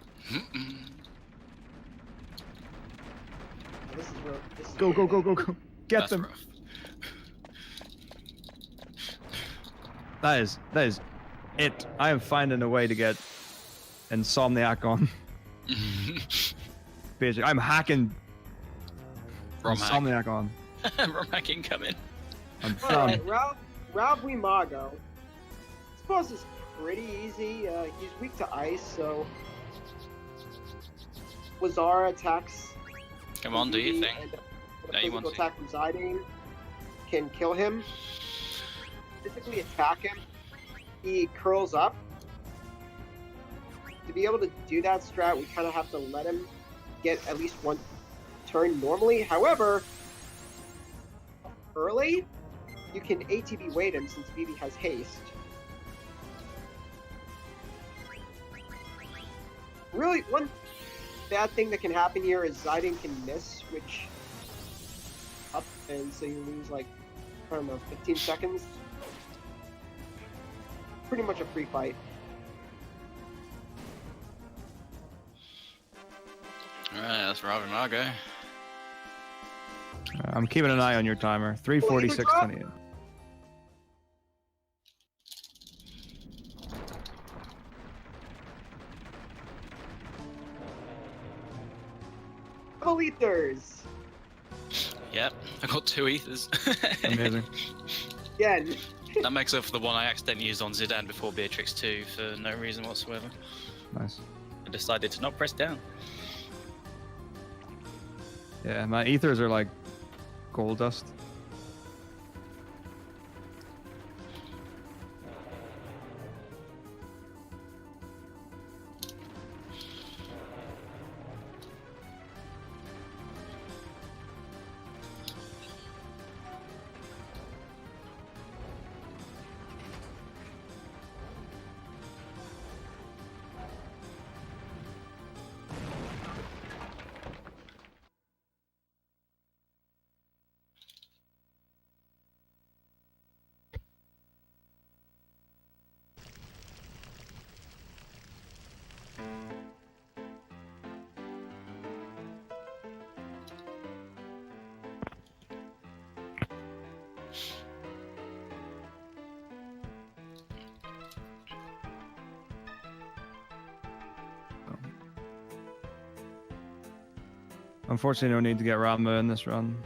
is real. This is Go, go, go, go, go. Get That's them. rough. That is it. I am finding a way to get Insomniac on. Basically, I'm hacking Rom hack. Insomniac on. Rom hacking coming. I'm done. Alright, Rav Wimago. This boss is pretty easy. He's weak to ice, so Lazara attacks. Come on, do your thing. And Yeah, you a want physical to. attack from Zidane can kill him. Physically attack him. He curls up. to be able to do that strat, we kind of have to let him get at least one turn normally. However, early, you can ATB wait him since Vivi has haste. Really, one bad thing that can happen here is Zidane can miss, which up, and so you lose like, I don't know, 15 seconds. Pretty much a free fight. Alright, that's Rob and Margot. I'm keeping an eye on your timer. 3:46:28. Double ethers! Yep, I got 2 ethers. Amazing. Again, That makes up for the one I accidentally used on Zidane before Beatrix 2 for no reason whatsoever. Nice. I decided to not press down. Yeah, my ethers are like gold dust. Unfortunately, no need to get Ramba in this run.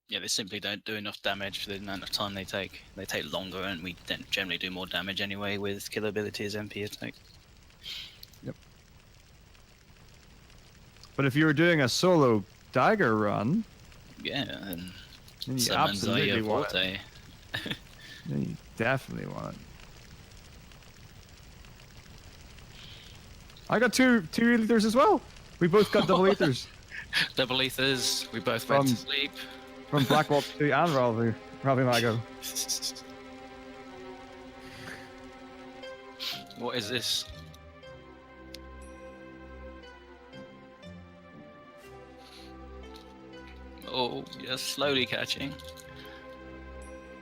Yeah, they simply don't do enough damage for the amount of time they take. They take longer, and we then generally do more damage anyway with kill abilities MP attack. But if you were doing a solo dagger run, Yeah, and then you summons are absolutely your want it. forte. Then you definitely want it. I got two ethers as well. We both got double ethers Double ethers, we both went to sleep. from Black Wall 2 and Robbie Mago. What is this? Oh, you're slowly catching.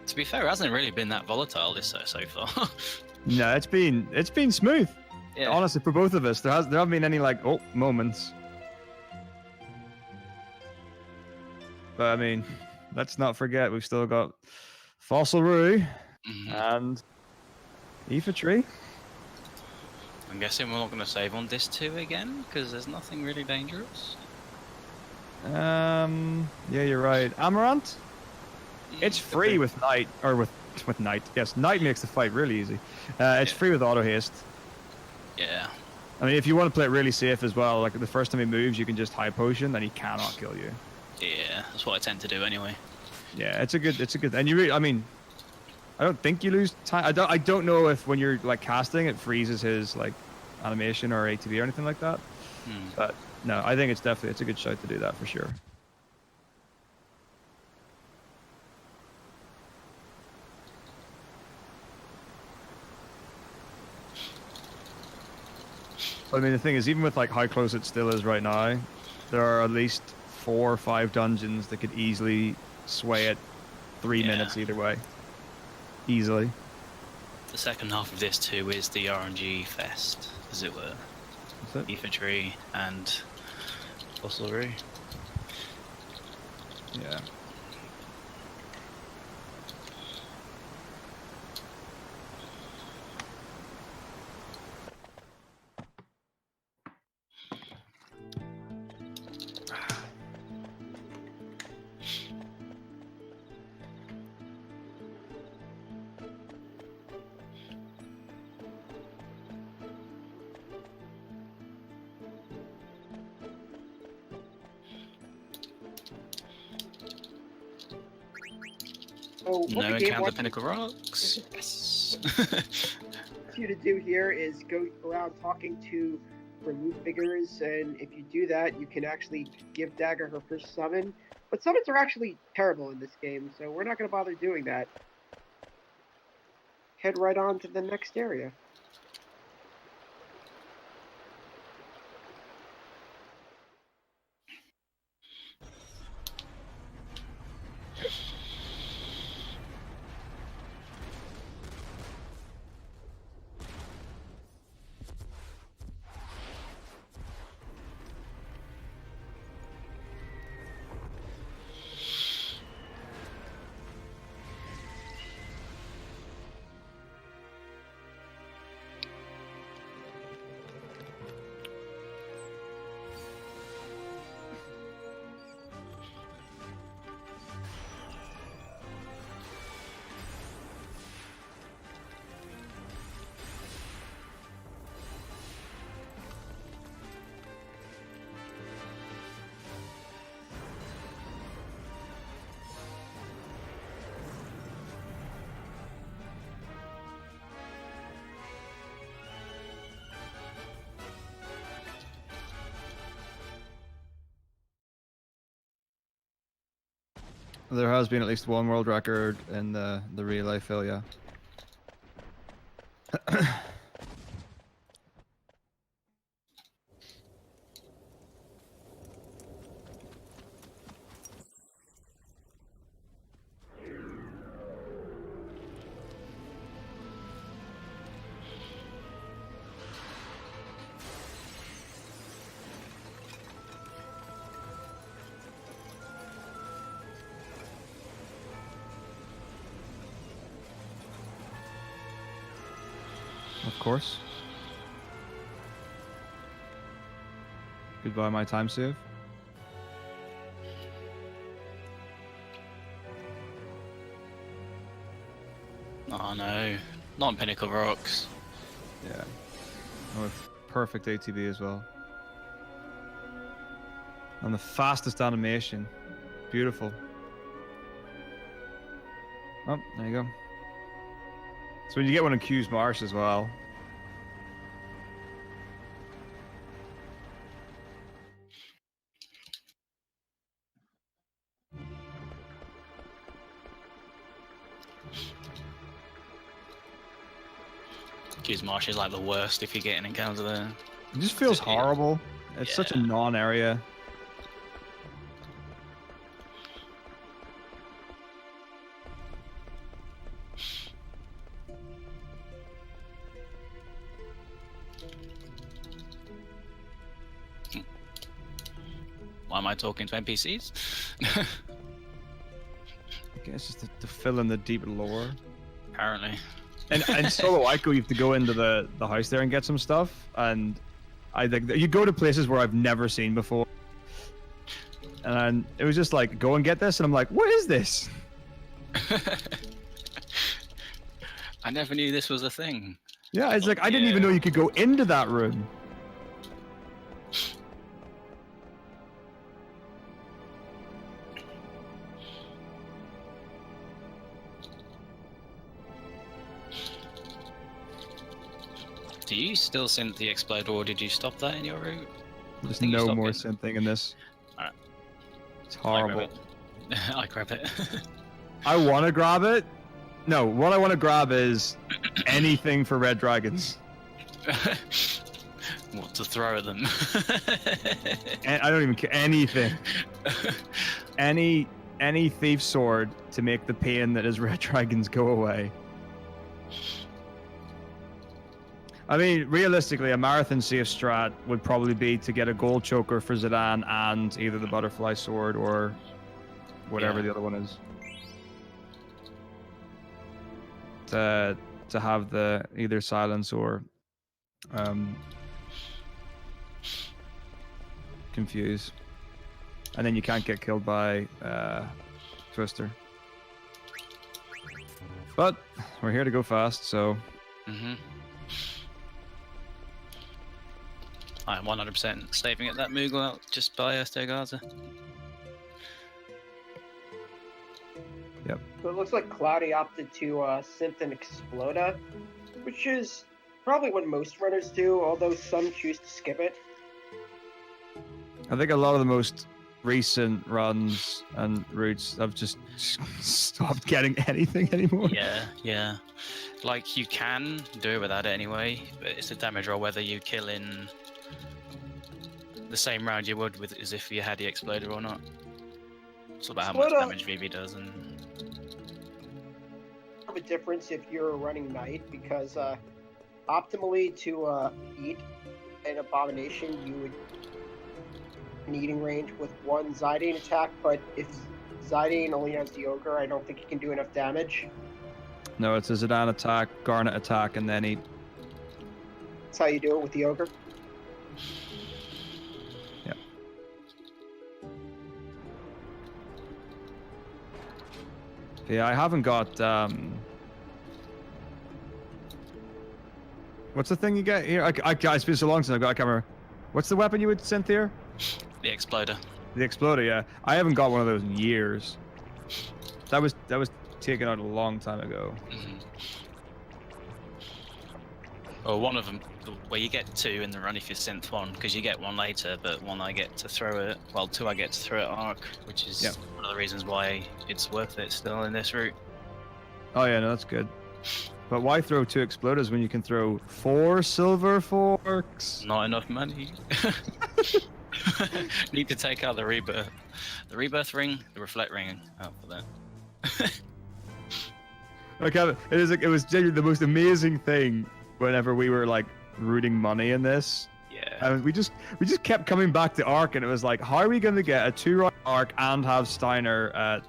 To be fair, it hasn't really been that volatile this so far. No, it's been smooth. Yeah. Honestly, for both of us, there haven't been any like moments. But I mean, let's not forget we've still got Fossil Rue Mhm. and Aoife Tree. I'm guessing we're not going to save on this 2 again, because there's nothing really dangerous. Yeah, you're right. Amaranth? It's free with Night, or with Night. Yes, Night makes the fight really easy. It's Yeah. free with auto haste. Yeah. I mean, if you want to play it really safe as well, like the first time he moves, you can just high potion, then he cannot kill you. Yeah, that's what I tend to do anyway. Yeah, it's a good, and you really, I mean, I don't think you lose time. I don't know if when you're like casting, it freezes his like animation or ATB or anything like that. But no, I think it's a good shout to do that for sure. But I mean, the thing is, even with like how close it still is right now, there are at least 4 or 5 dungeons that could easily sway it 3 minutes either way. Easily. The second half of this 2 is the RNG fest, as it were. That's it. Infantry and Fossilry. Yeah. So what No the game encounter wants pinnacle rocks. Yes. you to do here is go around talking to remove figures, and if you do that, you can actually give Dagger her first summon. But summons are actually terrible in this game, so we're not going to bother doing that. Head right on to the next area. There has been at least one world record in the real life fill, yeah. Of course. Goodbye, my time save. Oh no, not on pinnacle rocks. Yeah. And with perfect ATB as well. And the fastest animation. Beautiful. Oh, there you go. So when you get one in Q's Marsh as well. Q's Marsh is like the worst if you get an encounter there. It just feels Yeah. horrible. It's such a Yeah. non-area. Why am I talking to NPCs? I guess just to fill in the deep lore. Apparently. And solo Ico, you have to go into the house there and get some stuff. And I think that you go to places where I've never seen before. And it was just like, go and get this. And I'm like, what is this? I never knew this was a thing. Yeah, it's like, I didn't even know you could go into that room. Do you still synth the explode, or did you stop that in your route? There's think you no stopped more it. synthing in this. Alright. It's horrible. I grab it. I want to grab it. No, what I want to grab is anything for red dragons. What to throw at them? And I don't even care. Anything. Any thief sword to make the pain that is red dragons go away. I mean, realistically, a marathon safe strat would probably be to get a gold choker for Zidane and either the butterfly sword or whatever Yeah. the other one is. To have the either silence or confuse, and then you can't get killed by Twister. But we're here to go fast, so. Mm-hmm. I'm 100% saving at that Moogle out just by Estegaza. So it looks like Cloudy opted to synth and Exploda, which is probably what most runners do, although some choose to skip it. I think a lot of the most recent runs and routes have just stopped getting anything anymore. Yeah. Like, you can do it without it anyway, but it's a damage roll whether you kill in the same round you would with as if you had the Exploder or not. It's about how much Exploder- damage VB does, and Of a difference if you're running Knight, because optimally to beat an Abomination, you would needing range with one Zidane attack, but if Zidane only has the Ogre, I don't think he can do enough damage. No, it's a Zidane attack, Garnet attack, and then he. That's how you do it with the Ogre. Yeah, I haven't got. What's the thing you get here? It's been so long since I can't remember. What's the weapon you would synth here? the Exploder. The Exploder, yeah. I haven't got one of those in years. That was taken out a long time ago. Mm-hmm. Or one of them, where you get two in the run if you synth one, because you get one later, but one I get to throw it. Well, two I get to throw at arc, which is one of the reasons why it's worth it still in this route. Oh yeah, no, that's good. But why throw 2 Exploders when you can throw 4 silver forks? Not enough money. Need to take out the rebirth ring, the reflect ring out for that. Okay, it was genuinely the most amazing thing whenever we were like rooting money in this. Yeah. And we just kept coming back to arc, and it was like, how are we going to get a 2-round arc and have Steiner at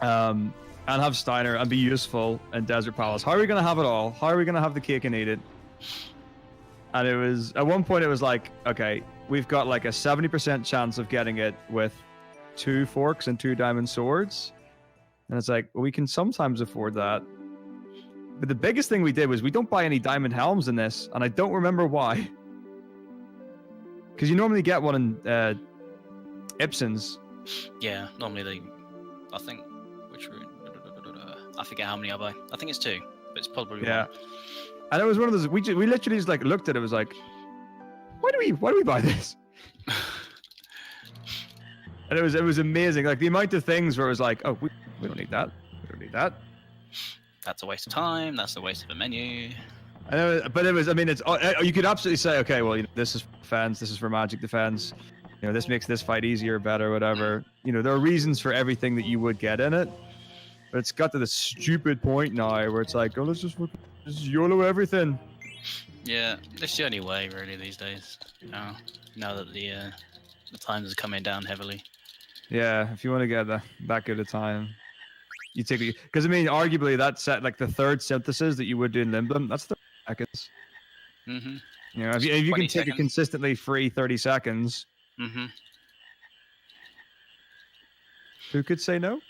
and be useful in Desert Palace? How are we going to have it all? How are we going to have the cake and eat it? And it was at one point it was like, okay, we've got like a 70% chance of getting it with 2 forks and 2 diamond swords. And it's like, well, we can sometimes afford that. But the biggest thing we did was we don't buy any diamond helms in this, and I don't remember why. Because you normally get one in Ipsons. Yeah, normally I think, which route? I forget how many I buy. I think it's 2, but it's probably Yeah. one. And it was one of those, we literally just like looked at it, was like, why do we buy this? And it was amazing. Like the amount of things where it was like, oh, we don't need that. We don't need that. That's a waste of time. That's a waste of a menu. But it was, I mean, it's, you could absolutely say, okay, well, this is for defense, this is for magic defense. This makes this fight easier, better, whatever. There are reasons for everything that you would get in it. But it's got to the stupid point now where it's like, oh, let's just YOLO everything. Yeah, it's the only way really these days. Now that the times are coming down heavily. Yeah, if you want to get that good a time, you take it. Because I mean, arguably that set like the third synthesis that you would do in Limblam, that's 30 seconds. Mm-hmm. If you can take seconds. a consistently free 30 seconds, Mm-hmm. who could say no?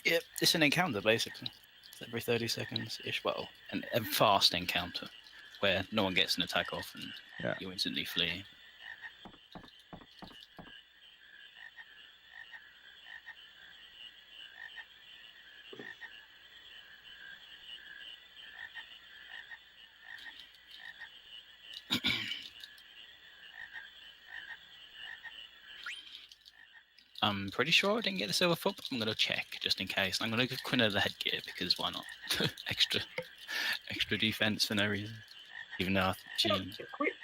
Yep, it's an encounter basically. It's every 30 seconds ish. Well, a fast encounter where no one gets an attack off and you instantly flee. I'm pretty sure I didn't get the silver foot, but I'm going to check just in case. I'm going to give Quinna the headgear because why not? extra defense for no reason. Even though she...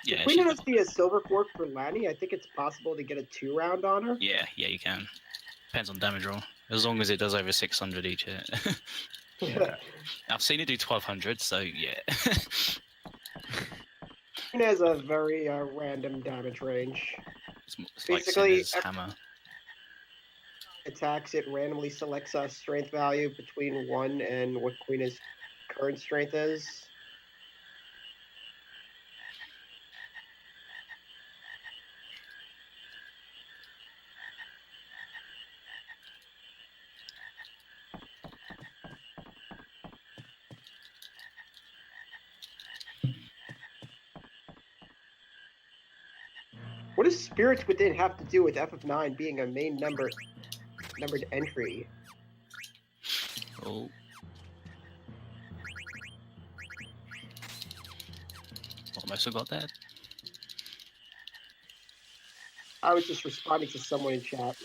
If Queen has the silver fork for Lanny, I think it's possible to get a 2-round on her. Yeah, you can. Depends on damage roll. As long as it does over 600 each hit. Yeah. I've seen it do 1200, so yeah. Queen has a very random damage range. It's Basically, like Sinner's hammer. Attacks, it randomly selects a strength value between 1 and what Queen's current strength is. What does Spirits Within have to do with F of 9 being a main numbered entry? Oh. Almost got that. I was just responding to someone in chat.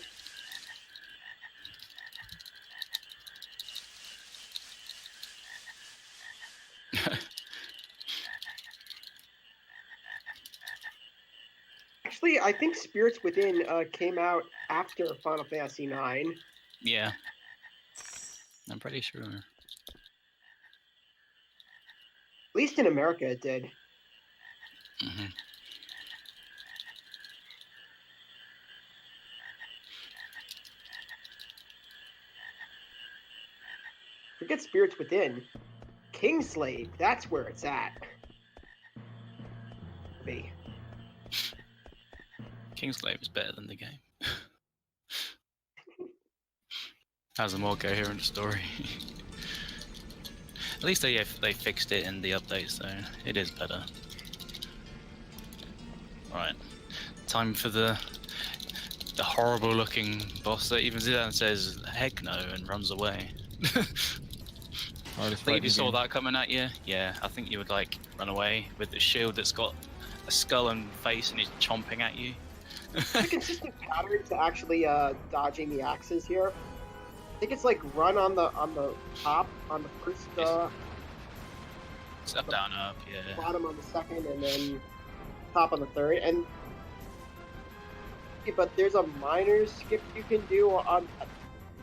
Actually, I think Spirits Within came out after Final Fantasy IX. Yeah. I'm pretty sure. At least in America it did. Mm-hmm. Forget Spirits Within. Kingslave, that's where it's at. Me. Kingslave is better than the game. Has a more coherent story. At least they fixed it in the update, so it is better. Right, time for the horrible looking boss that even Zidane says heck no and runs away. I think if you saw that coming at you, yeah, I think you would like run away with the shield that's got a skull and face and is chomping at you. It's a consistent pattern to actually dodging the axes here. I think it's like run on the top on the first It's up, down, up, yeah. bottom on the second, and then top on the third. And but there's a minor skip you can do on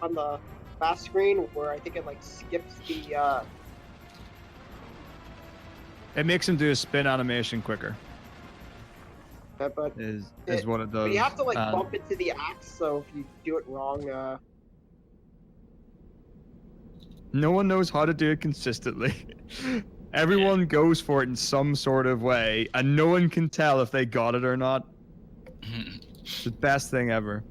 the last screen where I think it like skips the. It makes him do a spin animation quicker. But Is what it does. but you have to like bump into the axe, so if you do it wrong. No one knows how to do it consistently. Everyone goes for it in some sort of way, and no one can tell if they got it or not. It's the best thing ever.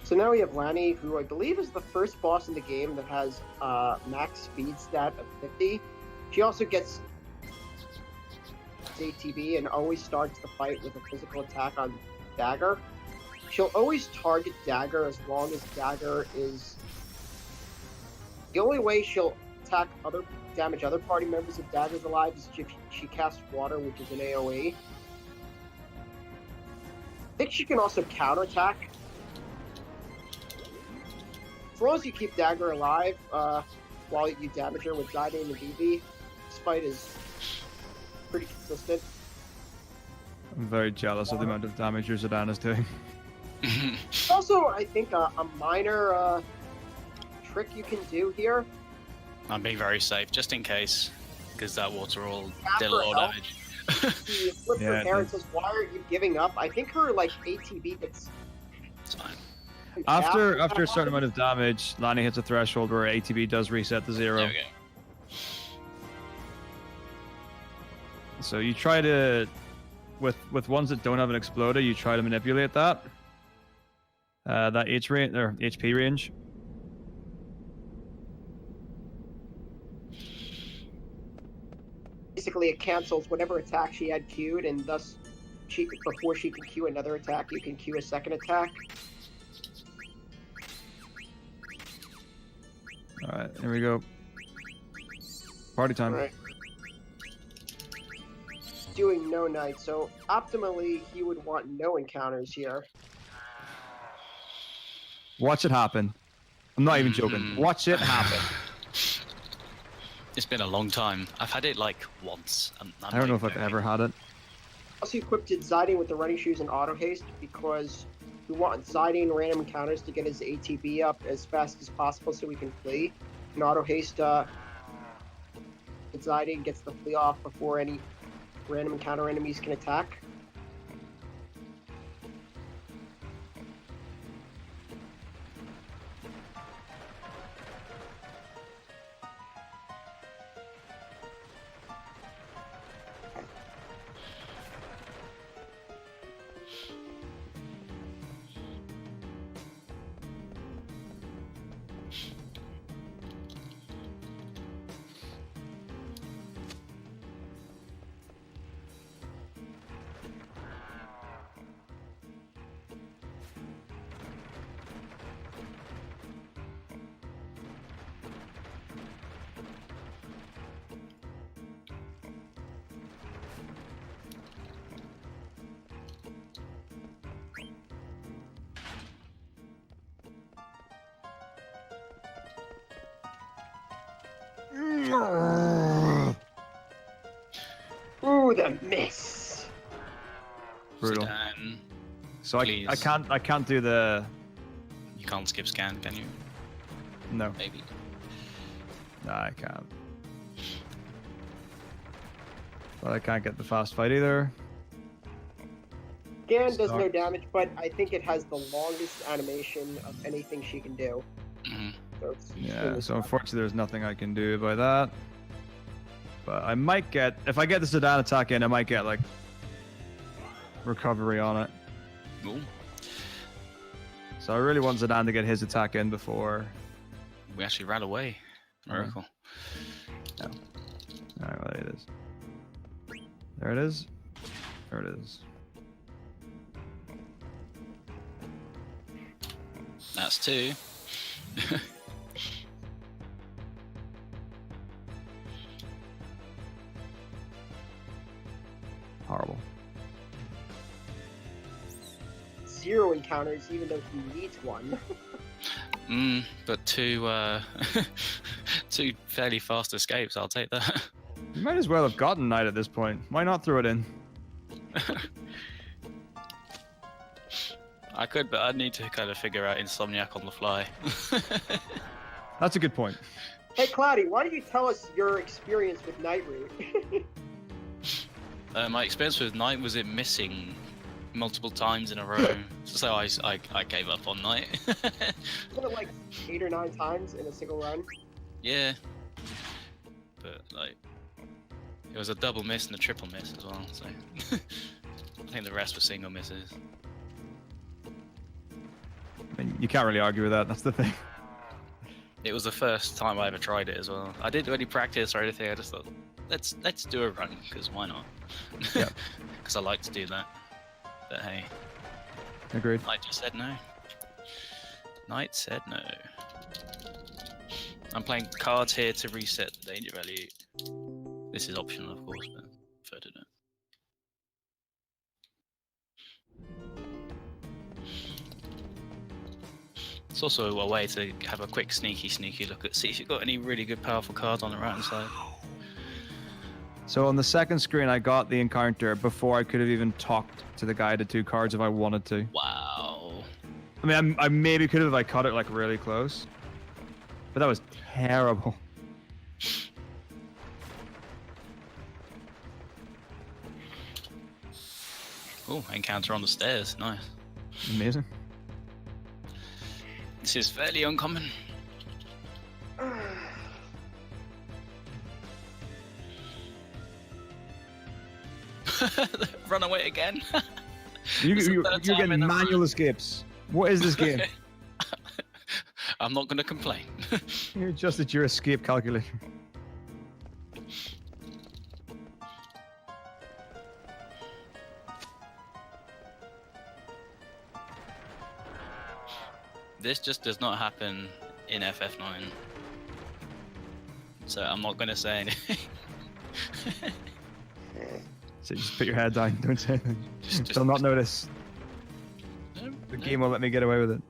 So now we have Lani, who I believe is the first boss in the game that has max speed stat of 50. She also gets ATB and always starts the fight with a physical attack on Dagger. She'll always target Dagger as long as Dagger is... The only way she'll damage other party members if Dagger's alive is if she casts Water, which is an AoE. I think she can also counterattack. As long as you keep Dagger alive while you damage her with Zidane and BB, this fight is pretty consistent. I'm very jealous of the amount of damage your Zidane is doing. Also, I think a minor trick you can do here. I'm being very safe, just in case, because that water will Tap deal a her lot of health. damage. She flips her Yeah, hair and says, "Why are you giving up?" I think her like ATB gets. It's fine. After a certain amount of damage, Lani hits a threshold where ATB does reset to 0. There we go. So you try to, with ones that don't have an exploder, you try to manipulate that. That HP range. Basically, it cancels whatever attack she had queued, and thus, before she can queue another attack, you can queue a second attack. All right, here we go. Party time. Right. Doing no night, so optimally, he would want no encounters here. Watch it happen. I'm not even joking. Watch it happen. It's been a long time. I've had it like once. I don't know if I've ever had it. Also equipped Zidane with the running shoes and auto haste because we want Zidane random encounters to get his ATB up as fast as possible so we can flee. And auto haste, Zidane gets the flee off before any random encounter enemies can attack. Ooh, the miss. Brutal. Sedan. So I Please. can't do the You can't skip scan, can you? no. Maybe. No, I can't. But I can't get the fast fight either. Gan does no Sucks. damage, but I think it has the longest animation of anything she can do. Mhm. So it's Yeah, extremely so fast. unfortunately there's nothing I can do about that. But I might get, if I get the Sedan attack in, I might get like recovery on it. Ooh, So I really want Zidane to get his attack in before. we actually ran away. Miracle. Alright, well, there it is. There it is. There it is. That's 2. Horrible. 0 encounters, even though he needs one. But 2 2 fairly fast escapes. I'll take that. You might as well have gotten Knight at this point. Why not throw it in? I could, but I'd need to kind of figure out Insomniac on the fly. That's a good point. Hey, Cloudy, why don't you tell us your experience with Night Route? My experience with Night was it missing multiple times in a row, so I gave up on Night. Wasn't it like 8 or 9 times in a single run? Yeah, but like it was a double miss and a triple miss as well. So I think the rest were single misses. I mean, you can't really argue with that. That's the thing. It was the first time I ever tried it as well. I didn't do any practice or anything. I just thought, let's do a run, because why not? Yeah. Because I like to do that. But hey, Agreed. Knight just said no. Knight said no. I'm playing cards here to reset the danger value. This is optional, of course, but prefer to do it. It's also a way to have a quick sneaky look at, see if you've got any really good powerful cards on the right hand side. So on the second screen, I got the encounter before I could have even talked to the guy to 2 cards if I wanted to. Wow. I mean, I maybe could have if I cut it like really close. But that was terrible. Oh, encounter on the stairs. Nice. Amazing. This is fairly uncommon. Run away again. You're It's the third time getting in a row. manual escapes. What is this game? I'm not going to complain. You're just at your escape calculator. This just does not happen in FF9. So I'm not going to say anything. So just put your head down. Don't say anything. Just- They'll not notice. No, The no. game will let me get away with it.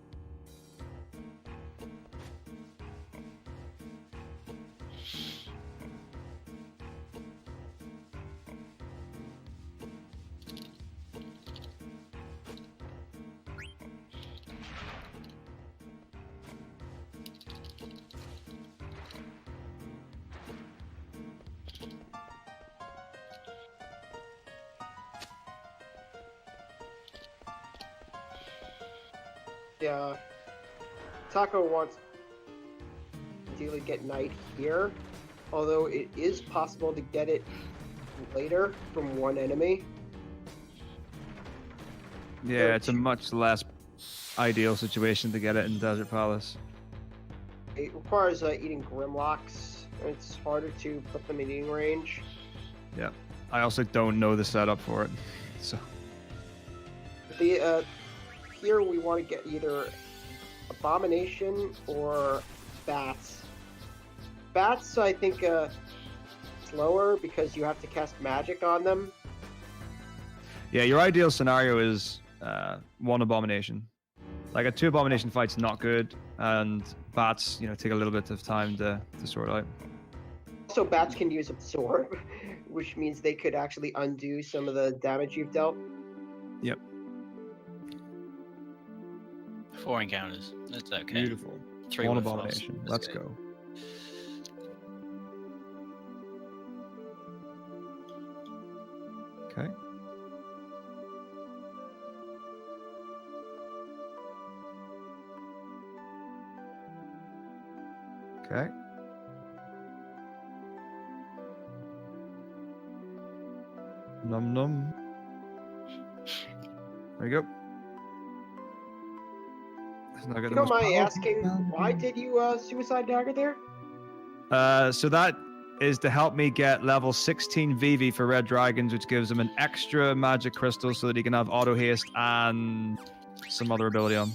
Yeah. Taco wants to ideally get Knight here, although it is possible to get it later from one enemy. Yeah, it's a much less ideal situation to get it in Desert Palace. It requires eating Grimlocks, and it's harder to put them in eating range. Yeah. I also don't know the setup for it. So The here we want to get either Abomination or Bats. Bats, I think, slower because you have to cast magic on them. yeah, your ideal scenario is one Abomination. Like a 2 Abomination fight's not good, and Bats, take a little bit of time to sort out. Also, Bats can use Absorb, which means they could actually undo some of the damage you've dealt. Yep. 4 encounters. That's okay. Beautiful. 3 One with fast. Abomination. That's Let's good. go. Okay. Okay. Num num. There you go. It's not If got you the don't most mind powerful asking, sound. why did you Suicide Dagger there? So that is to help me get level 16 Vivi for Red Dragons, which gives him an extra magic crystal so that he can have auto haste and some other ability on.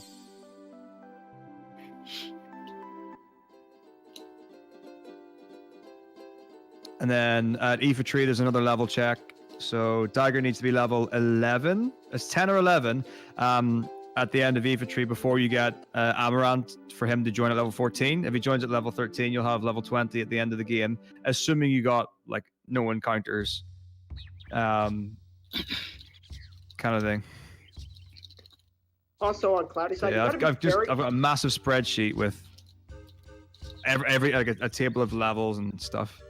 And then at Tree, there's another level check. So Dagger needs to be level 11. It's 10 or 11 at the end of Tree before you get Amaranth for him to join at level 14. If he joins at level 13, you'll have level 20 at the end of the game, assuming you got like no encounters, kind of thing. Also on Cloudy So side, yeah, you gotta be very... I've got a massive spreadsheet with every like a table of levels and stuff.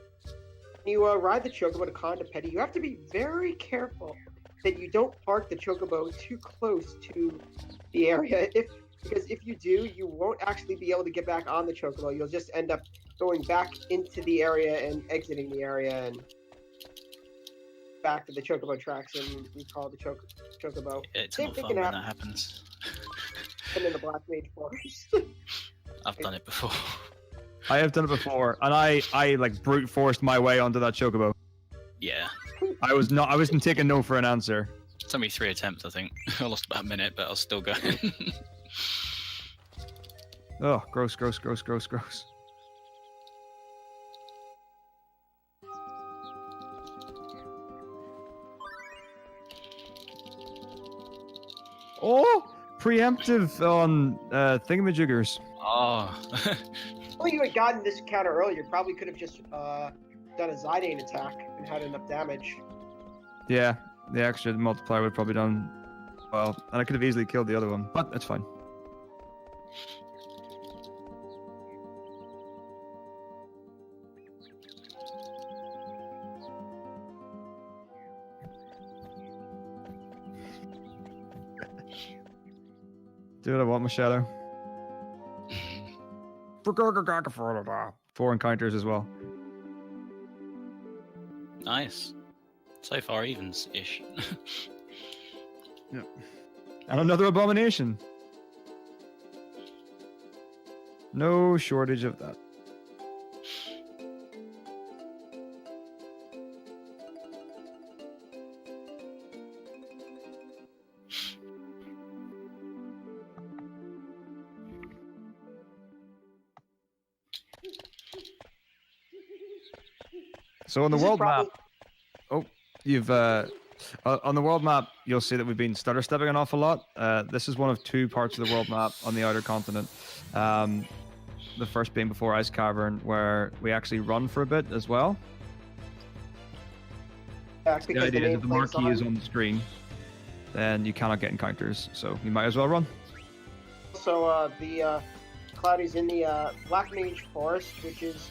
When you ride the Chocobo to Condopedi, you have to be very careful that you don't park the Chocobo too close to the area. Because if you do, you won't actually be able to get back on the Chocobo. You'll just end up going back into the area and exiting the area and back to the Chocobo tracks and recall the Chocobo. Yeah, it's Same not thing fun can when happen that happens. in the Black Mage Forest. I've done it before. I have done it before, and I like brute forced my way onto that Chocobo. Yeah. I wasn't taking no for an answer. It's only 3 attempts, I think. I lost about a minute, but I was still going. Oh, gross, gross, gross, gross, gross. Oh, preemptive on thingamajiggers. Oh. Well, you had gotten this counter earlier, probably could have just done a Zidane attack and had enough damage. Yeah, the extra multiplier would have probably done well, and I could have easily killed the other one, but that's fine. Do what I want, my shadow. 4 encounters as well. Nice. So far, evens-ish. Yep. And another abomination. No shortage of that. So on the world map, you've on the world map, you'll see that we've been stutter stepping an awful lot. This is one of 2 parts of the world map on the outer continent. The first being before Ice Cavern, where we actually run for a bit as well. Yeah, The because idea is if the nameplate's marquee is on the screen, then you cannot get encounters, so you might as well run. So the Cloudy's in the Black Mage Forest, which is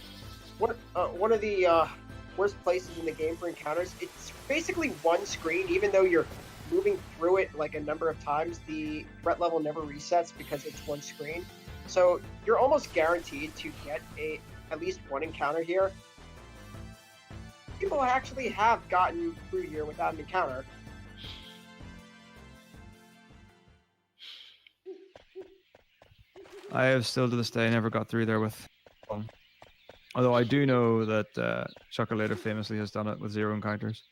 one of the worst places in the game for encounters. It's basically one screen, even though you're moving through it like a number of times, the threat level never resets because it's one screen. So you're almost guaranteed to get at least one encounter here. People actually have gotten through here without an encounter. I have still to this day never got through there with one. Although I do know that Chocolator famously has done it with 0 encounters.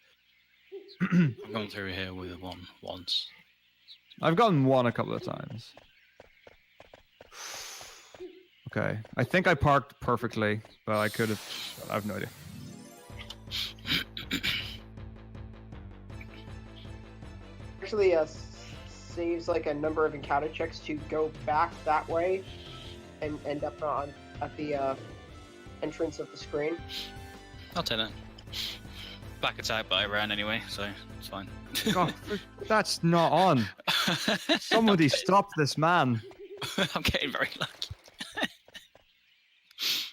I've gone through here with one once. I've gotten one a couple of times. Okay. I think I parked perfectly, but I could have. I have no idea. Actually, saves like a number of encounter checks to go back that way and end up at the entrance of the screen. I'll take that. Back attack, but I ran anyway, so it's fine. God, that's not on. Somebody stop this man. I'm getting very lucky.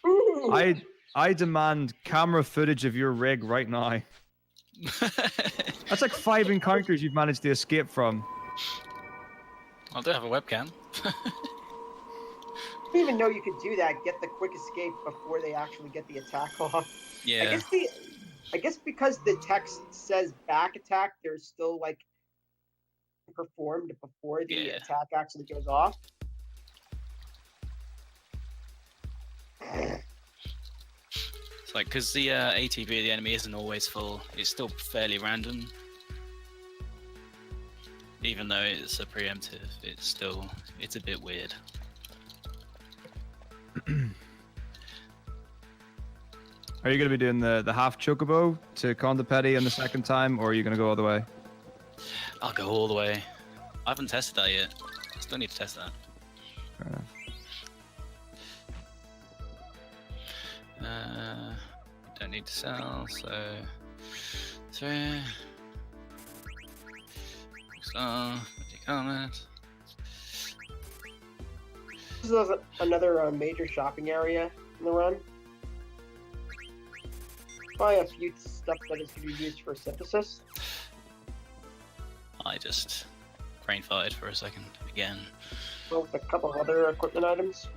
Ooh! I demand camera footage of your rig right now. That's like 5 encounters you've managed to escape from. I do have a webcam. I didn't even know you could do that. Get the quick escape before they actually get the attack off. Yeah. I guess because the text says back attack, there's still like performed before the attack actually goes off. It's like, because the ATB of the enemy isn't always full, it's still fairly random. Even though it's a preemptive, it's a bit weird. Are you going to be doing the half chocobo to Conda Petty in the second time, or are you going to go all the way? I'll go all the way. I haven't tested that yet. Still need to test that. Fair enough. Don't need to sell, so 3. Star, comment. This is another major shopping area in the run. Probably a few stuff that is going to be used for synthesis. I just brain farted for a second again. Well, with a couple other equipment items.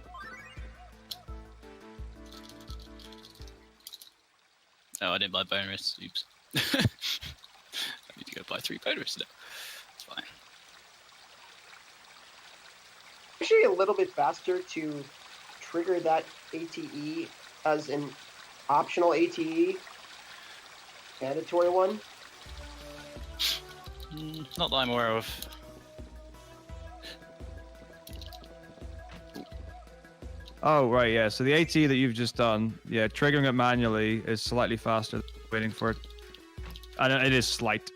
Oh, I didn't buy bone wrists. Oops. I need to go buy 3 bone wrists now. It's fine. Actually, a little bit faster to trigger that ATE as an optional ATE, mandatory one. Not that I'm aware of. Oh, right, yeah. So the AT that you've just done, yeah, triggering it manually is slightly faster than waiting for it. And it is slight.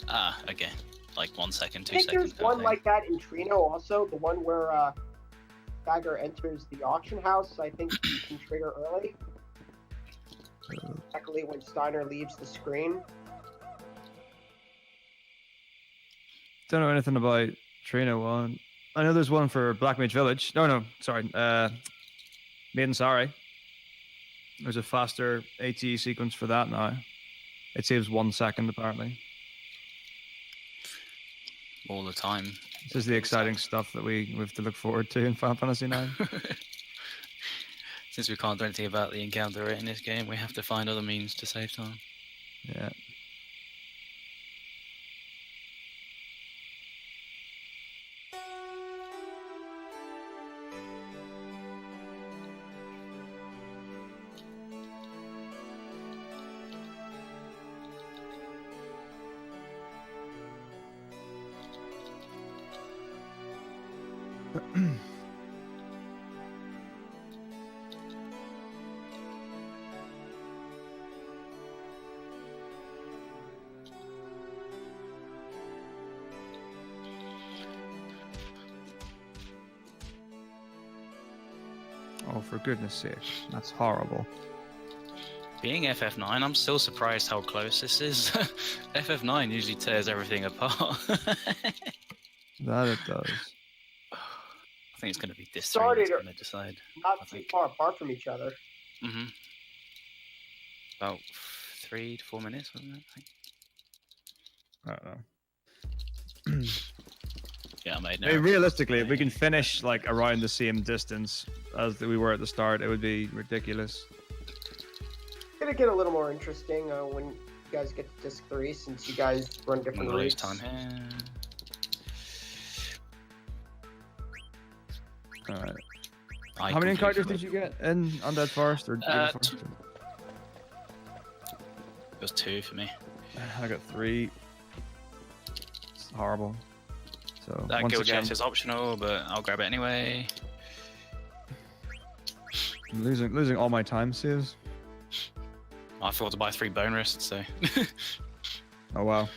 Ah, okay. Like 1 second, 2 I think seconds. there's one like that in Trino also, the one where Dagger enters the auction house. I think you can trigger early. Exactly when Steiner leaves the screen. Don't know anything about Trino one. I know there's one for Black Mage Village. No, sorry. Maiden Sorry. There's a faster ATE sequence for that now. It saves 1 second apparently. All the time. This is the exciting stuff that we have to look forward to in Final Fantasy IX. Since we can't do anything about the encounter rate in this game, we have to find other means to save time. Yeah. Oh, for goodness sake. That's horrible. Being FF9, I'm still surprised how close this is. FF9 usually tears everything apart. That it does. I think it's going to be this Started that's going to decide. Not too far apart from each other. Mm-hmm. About 3 to 4 minutes, wasn't it? I think. I don't know. Yeah, I made I mean, no. realistically, if we can finish like around the same distance as we were at the start, it would be ridiculous. Gonna get a little more interesting when you guys get to disc 3, since you guys run I'm different gonna lose routes. time here. All right. I How many completely encounters forgot. did you get in Undead Forest or Evil Forest? It was 2 for me. I got 3. It's horrible. So That once guild again, chest is optional, but I'll grab it anyway. I'm losing all my time saves. I thought to buy 3 bone wrists, so Oh wow.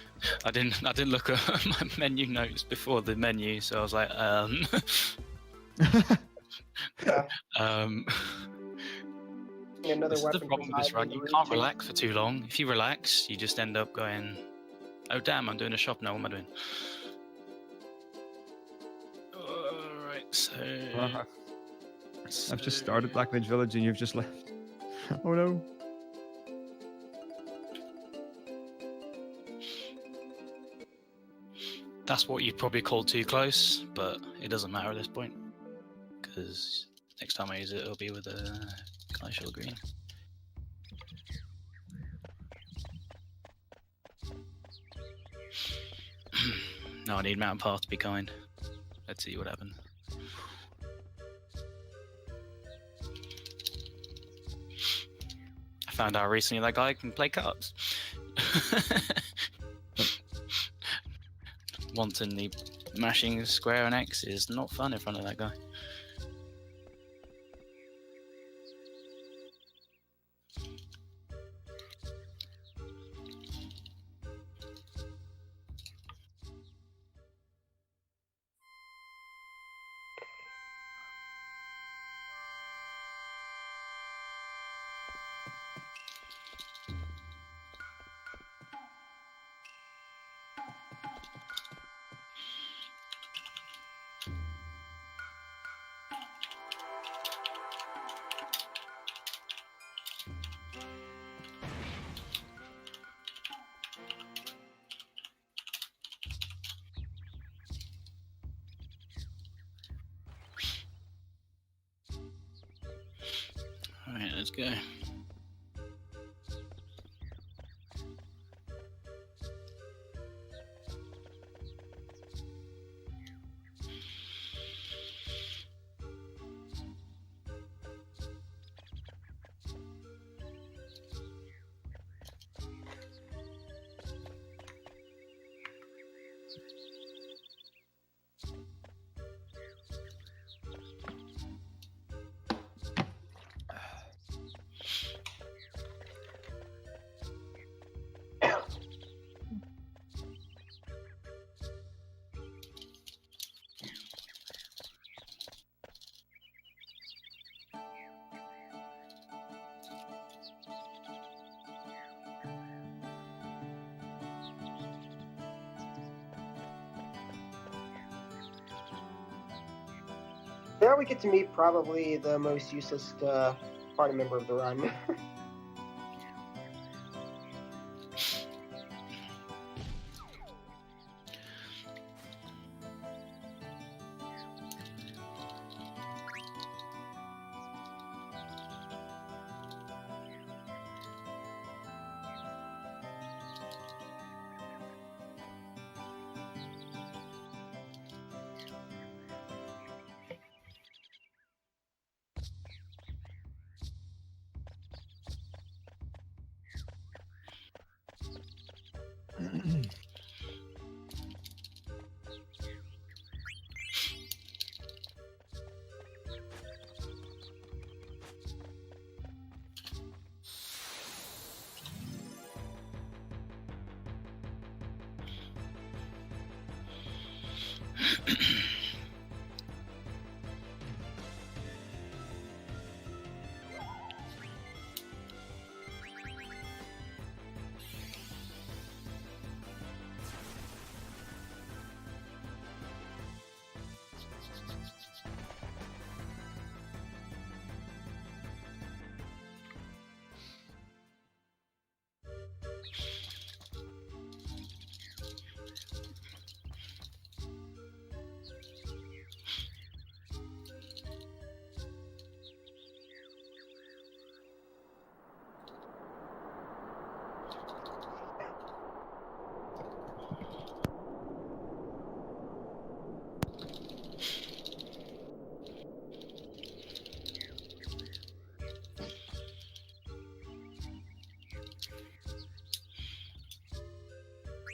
I didn't look at my menu notes before the menu, so I was like, Yeah. Another This is the weapon problem with this run. You residing can't route. relax for too long. If you relax, you just end up going, oh damn, I'm doing a shop now. What am I doing? Alright, so... I've just started Black Mage Village and you've just left. Oh no. That's what you'd probably call too close, but it doesn't matter at this point. Because next time I use it, it'll be with a glacial green. No, I need Mountain Path to be kind. Let's see what happens. I found out recently that guy can play cards. Wantonly mashing Square-Enix is not fun in front of that guy. Alright, let's go. Now we get to meet probably the most useless party member of the run.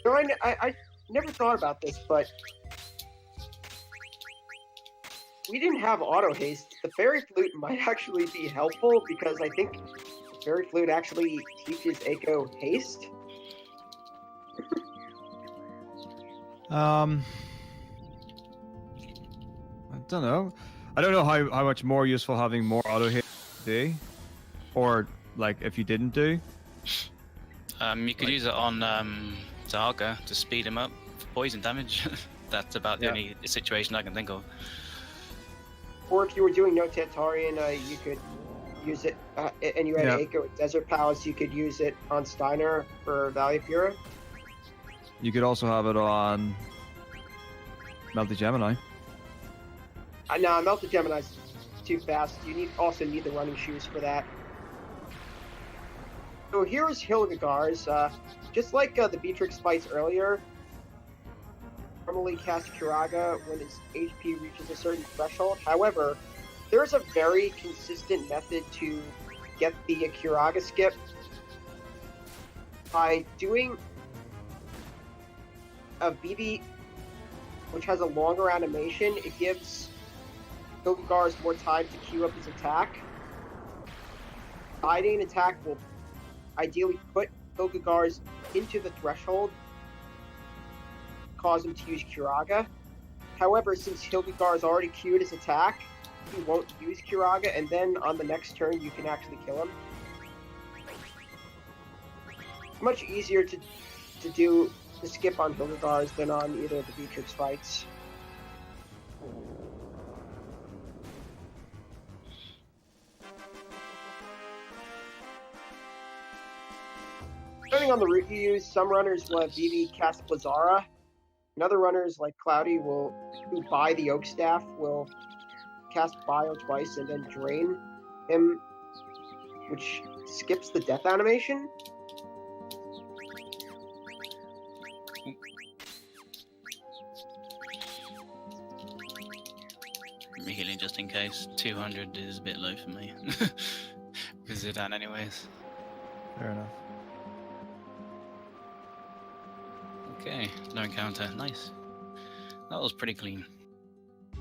No, I never thought about this, but we didn't have auto haste. The fairy flute might actually be helpful because I think the fairy flute actually teaches Eiko haste. I don't know. I don't know how much more useful having more auto hit would be, or like if you didn't do. You could use it on Zaga to speed him up for poison damage. That's about the only situation I can think of. Or if you were doing no Tantarian, you could use it, and you had Eiko with Desert Palace, you could use it on Steiner for Valley of Fura. You could also have it on Melty Gemini. No, Melted Gemini's too fast. You also need the running shoes for that. So here is Hildegar's. Just like the Beatrix fights earlier, normally cast Kiraga when his HP reaches a certain threshold. However, there's a very consistent method to get the Kiraga skip by doing a BB, which has a longer animation. It gives Hildegar's more time to queue up his attack. Guiding attack will ideally put Hildegar's into the threshold, cause him to use Kiraga. However, since Hildegar's already queued his attack, he won't use Kiraga, and then on the next turn you can actually kill him. Much easier to do the skip on Hildegar's than on either of the Beatrix fights. Depending on the route you use, some runners will have Vivi cast Blazara, and other runners like Cloudy who buy the Oak Staff will cast Bio twice and then drain him, which skips the death animation. I'm healing just in case. 200 is a bit low for me. With Zidane anyways. Fair enough. Okay, no encounter. Nice. That was pretty clean.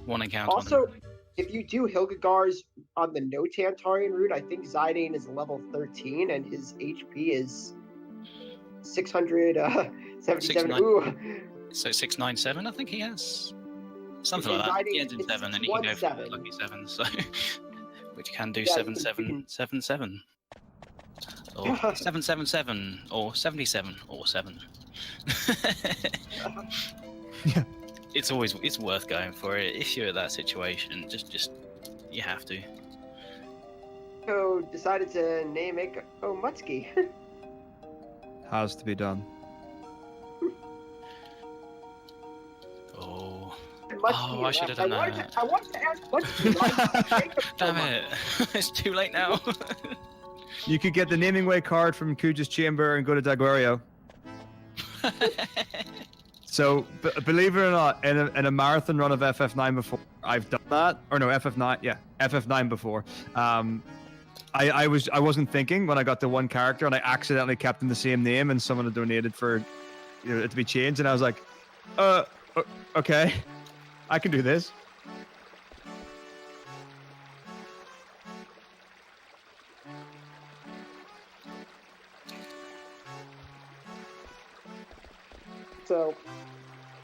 One encounter. Also, if you do Hildegar's on the no Tantarian route, I think Zidane is level 13 and his HP is 677. Ooh. So 697, I think he has. Something Okay, like that. Zidane, He ends in it's 7, and he can go for 7. lucky 7, so which can do Yeah, 7777. Or 777, or 77, or 7. Yeah. It's worth going for it if you're at that situation. Just you have to. So decided to name it Mutsuki. Has to be done. Oh. Mutsuki I should have done that. I wanted to ask Mutsuki. Damn it! It's too late now. You could get the naming way card from Kuja's chamber and go to Daguerreo. So, believe it or not, in a marathon run of FF9 before, I've done that. Or no, FF9, yeah, FF9 before. I wasn't thinking when I got the one character, and I accidentally kept in the same name, and someone had donated for it to be changed, and I was like, okay, I can do this. So,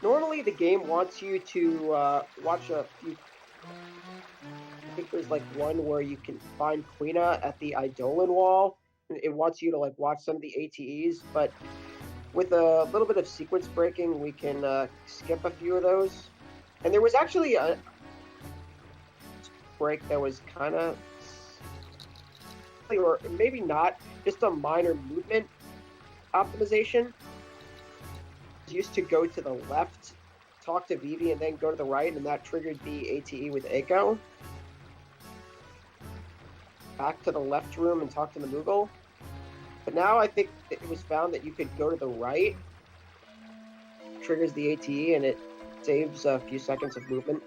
normally the game wants you to watch a few. I think there's like one where you can find Quina at the Eidolon wall. It wants you to like watch some of the ATEs, but with a little bit of sequence breaking, we can skip a few of those. And there was actually a break that was kind of, or maybe not, just a minor movement optimization. Used to go to the left, talk to Vivi, and then go to the right, and that triggered the ATE with Eiko. Back to the left room and talk to the Moogle. But now I think it was found that you could go to the right, triggers the ATE, and it saves a few seconds of movement.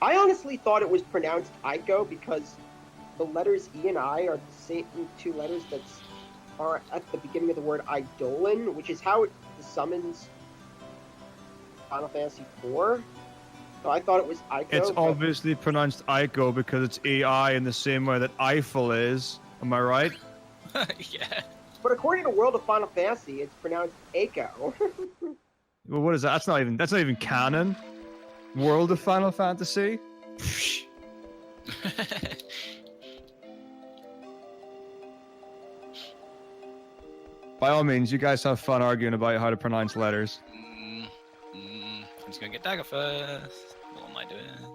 I honestly thought it was pronounced Ico because the letters E and I are the same two letters that are at the beginning of the word Eidolon, which is how it summons Final Fantasy IV. So I thought it was Ico. It's but- obviously pronounced Ico because it's AI in the same way that Eiffel is. Am I right? Yeah. But according to World of Final Fantasy, it's pronounced Eiko. Well, what is that? That's not even canon. World of Final Fantasy. By all means, you guys have fun arguing about how to pronounce letters. I'm just gonna get Dagger first. What am I doing?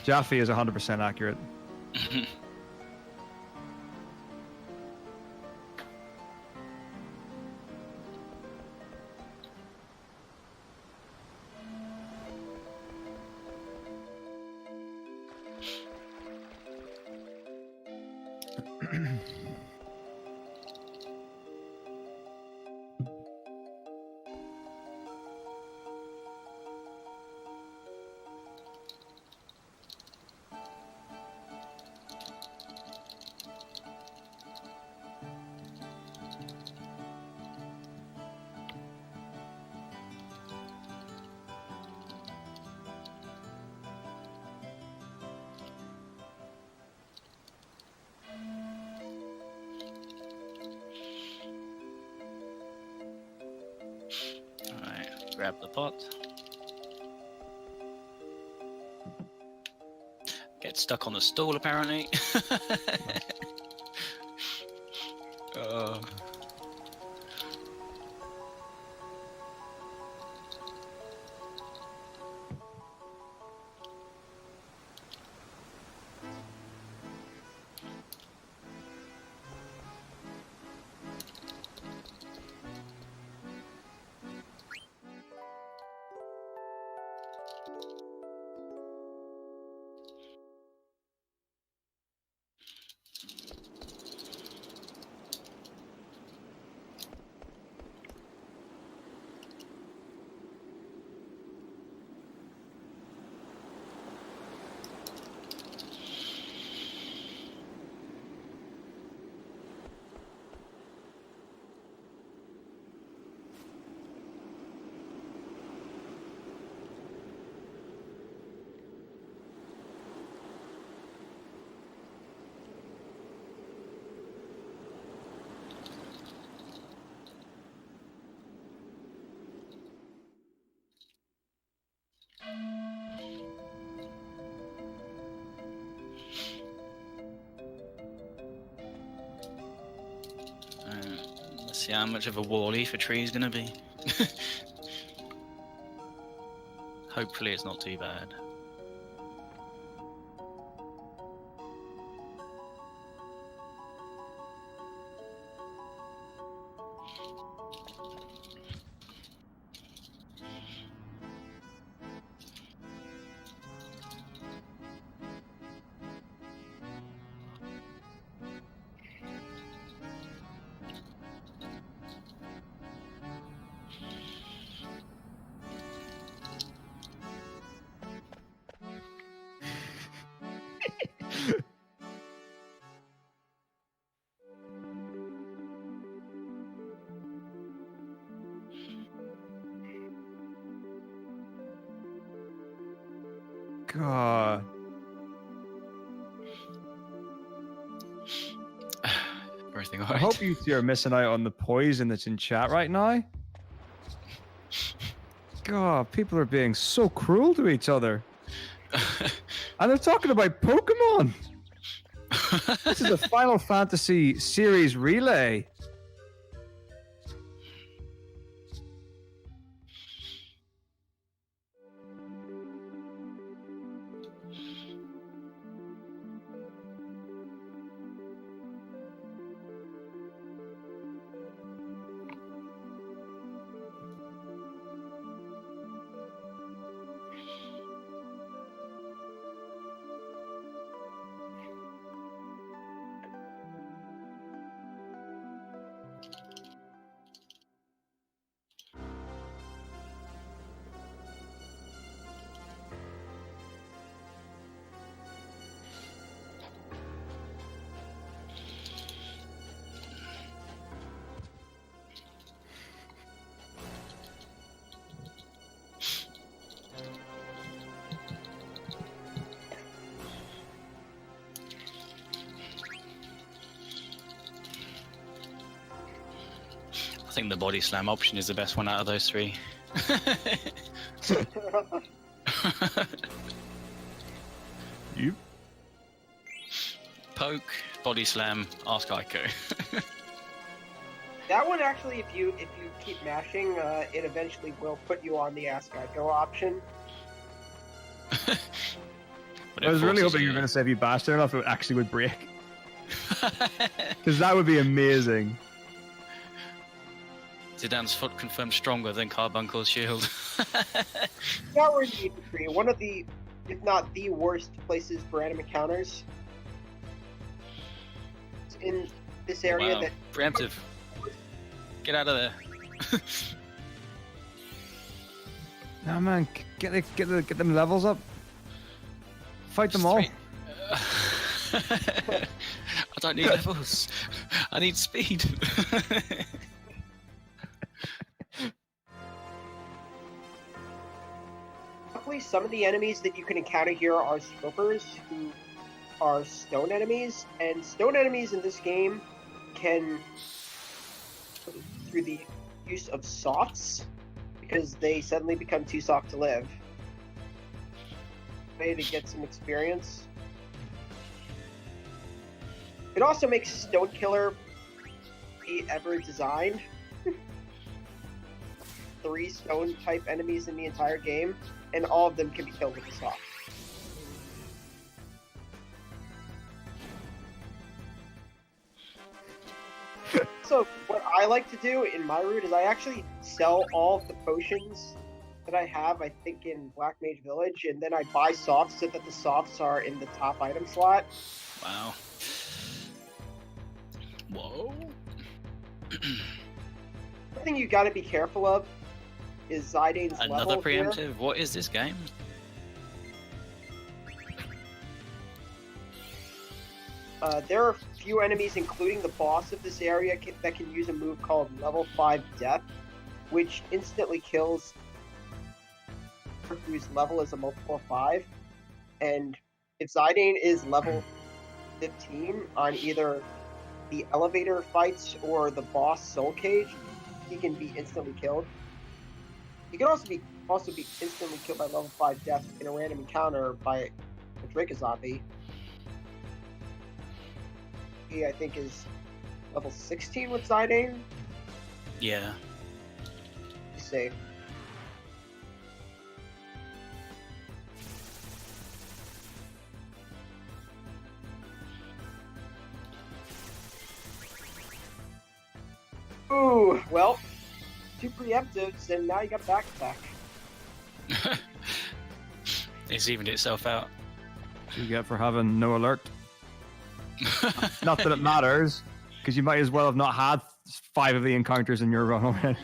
Jaffe is 100% accurate. Alright, grab the pot. Get stuck on the stool apparently. uh. Let's see how much of a wall-e for tree is gonna be. Hopefully it's not too bad. God. Everything I alright? hope you two are missing out on the poison that's in chat right now. God, people are being so cruel to each other. And they're talking about Pokemon. This is a Final Fantasy series relay. I think the body slam option is the best one out of those three. You? Poke, body slam, ask Aiko. That one actually, if you keep mashing, it eventually will put you on the Ask Go option. I was really hoping you were going to say if you bashed it enough, it actually would break. Because that would be amazing. Zidane's foot confirmed stronger than Carbuncle's shield. Now we're in the tree, one of the, if not the worst places for enemy encounters. It's in this area Wow. that Preemptive. Get out of there. No man, get them levels up. Fight them all. I don't need levels. I need speed. luckily some of the enemies that you can encounter here are scopers, who are stone enemies, and stone enemies in this game can, through the use of softs, because they suddenly become too soft to live, way to get some experience. It also makes Stone Killer be ever designed. 3 stone type enemies in the entire game, and all of them can be killed with a soft. So what I like to do in my route is I actually sell all of the potions that I have, I think, in Black Mage Village, and then I buy softs so that the softs are in the top item slot. Wow. Whoa. One thing you gotta be careful of is Zidane's Another level here. preemptive? What is this game? There are a few enemies, including the boss of this area, that can use a move called Level 5 Death, which instantly kills whose level is a multiple of 5. And if Zidane is level 15 on either the elevator fights or the boss Soul Cage, he can be instantly killed. He can also be instantly killed by level 5 Death in a random encounter by a Draco zombie. He, I think, is level 16 with Zidane. Yeah. He's safe. Ooh, well, 2 preemptives, and now you got a back-to-back. It's evened itself out. What you get for having no alert. Not that it matters, because you might as well have not had 5 of the encounters in your run already.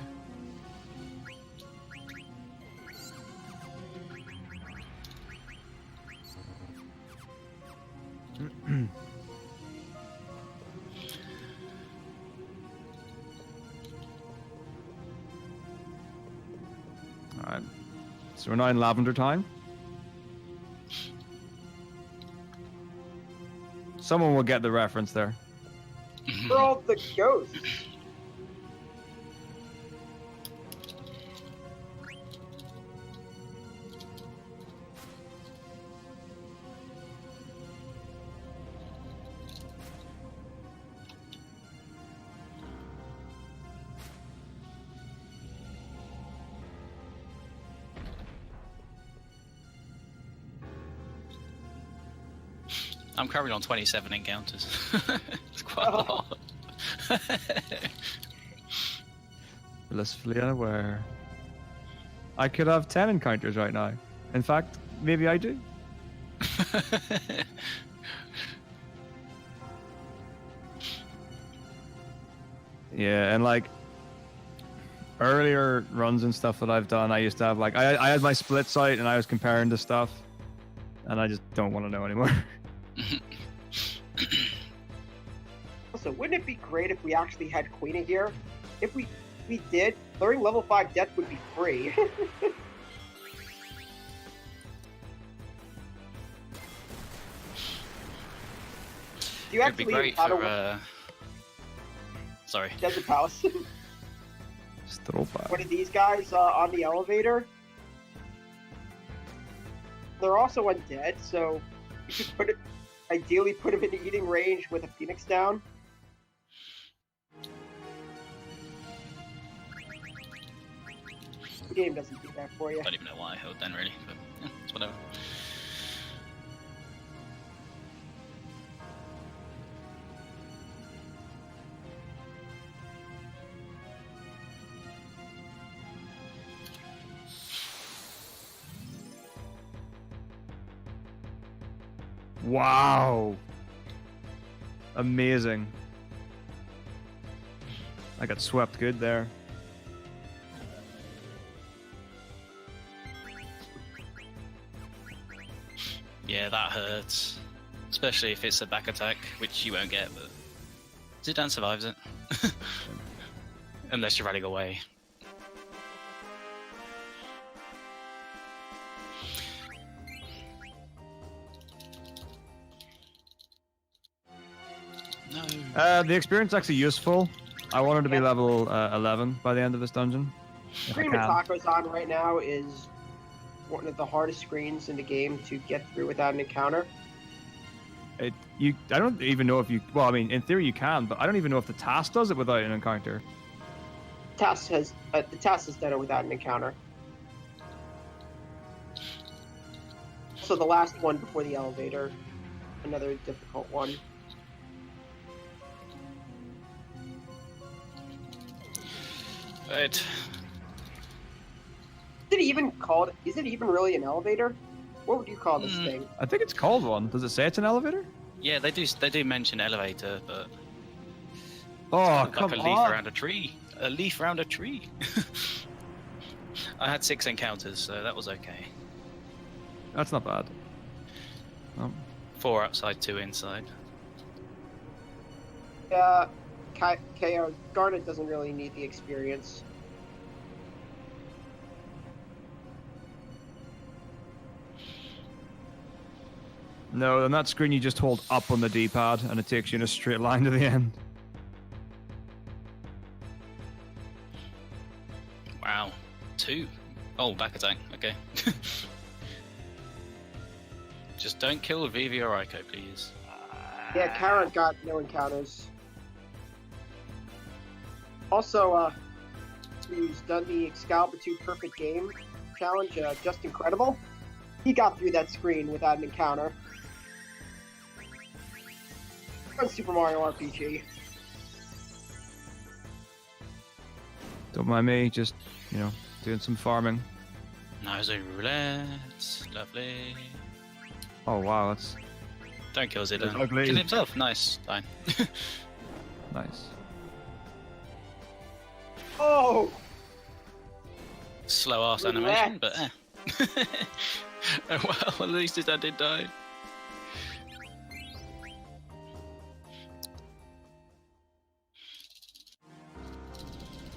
Alright, so we're now in lavender time. Someone will get the reference there. For all the ghosts. I'm currently on 27 encounters. It's quite a lot. Blissfully unaware. I could have 10 encounters right now. In fact, maybe I do. Yeah, and like earlier runs and stuff that I've done, I used to have like I had my split site and I was comparing to stuff, and I just don't want to know anymore. Also, wouldn't it be great if we actually had Queena here? If we did, learning level 5 death would be free. Do you It'd be actually great for. Sorry. Desert Palace? Stropa. One of these guys on the elevator. They're also undead, so you could ideally put him in eating range with a Phoenix down. The game doesn't do that for you. I don't even know why I held then, really, but yeah, it's whatever. Wow. Amazing. I got swept good there. Yeah, that hurts. Especially if it's a back attack, which you won't get, but Zidane survives it. Unless you're running away. No. The experience is actually useful. I wanted to be level 11 by the end of this dungeon. If I Screen can. Metako's on right now is one of the hardest screens in the game to get through without an encounter. I don't even know if you. Well, I mean, in theory you can, but I don't even know if the task does it without an encounter. The task has done it without an encounter. So the last one before the elevator, another difficult one. Right. Is it even called? Is it even really an elevator? What would you call this thing? I think it's called one. Does it say it's an elevator? Yeah, they do mention elevator, but Oh, like come a leaf on. around a tree. A leaf around a tree. I had 6 encounters, so that was okay. That's not bad. 4 outside, 2 inside. KO Garnet doesn't really need the experience. No, on that screen you just hold up on the D-pad and it takes you in a straight line to the end. Wow. 2. Oh, back attack. Okay. Just don't kill Vivi or Aiko, please. Yeah, Karen got no encounters. Also, who's done the Excalibur 2 Perfect Game challenge, Just Incredible. He got through that screen without an encounter. On Super Mario RPG. Don't mind me, just, doing some farming. Nose roulette. Lovely. Oh, wow, that's Don't kill Zidane. ugly. Kill himself. Nice. Fine. nice. Oh! Slow ass animation, but well, at least his dad did die.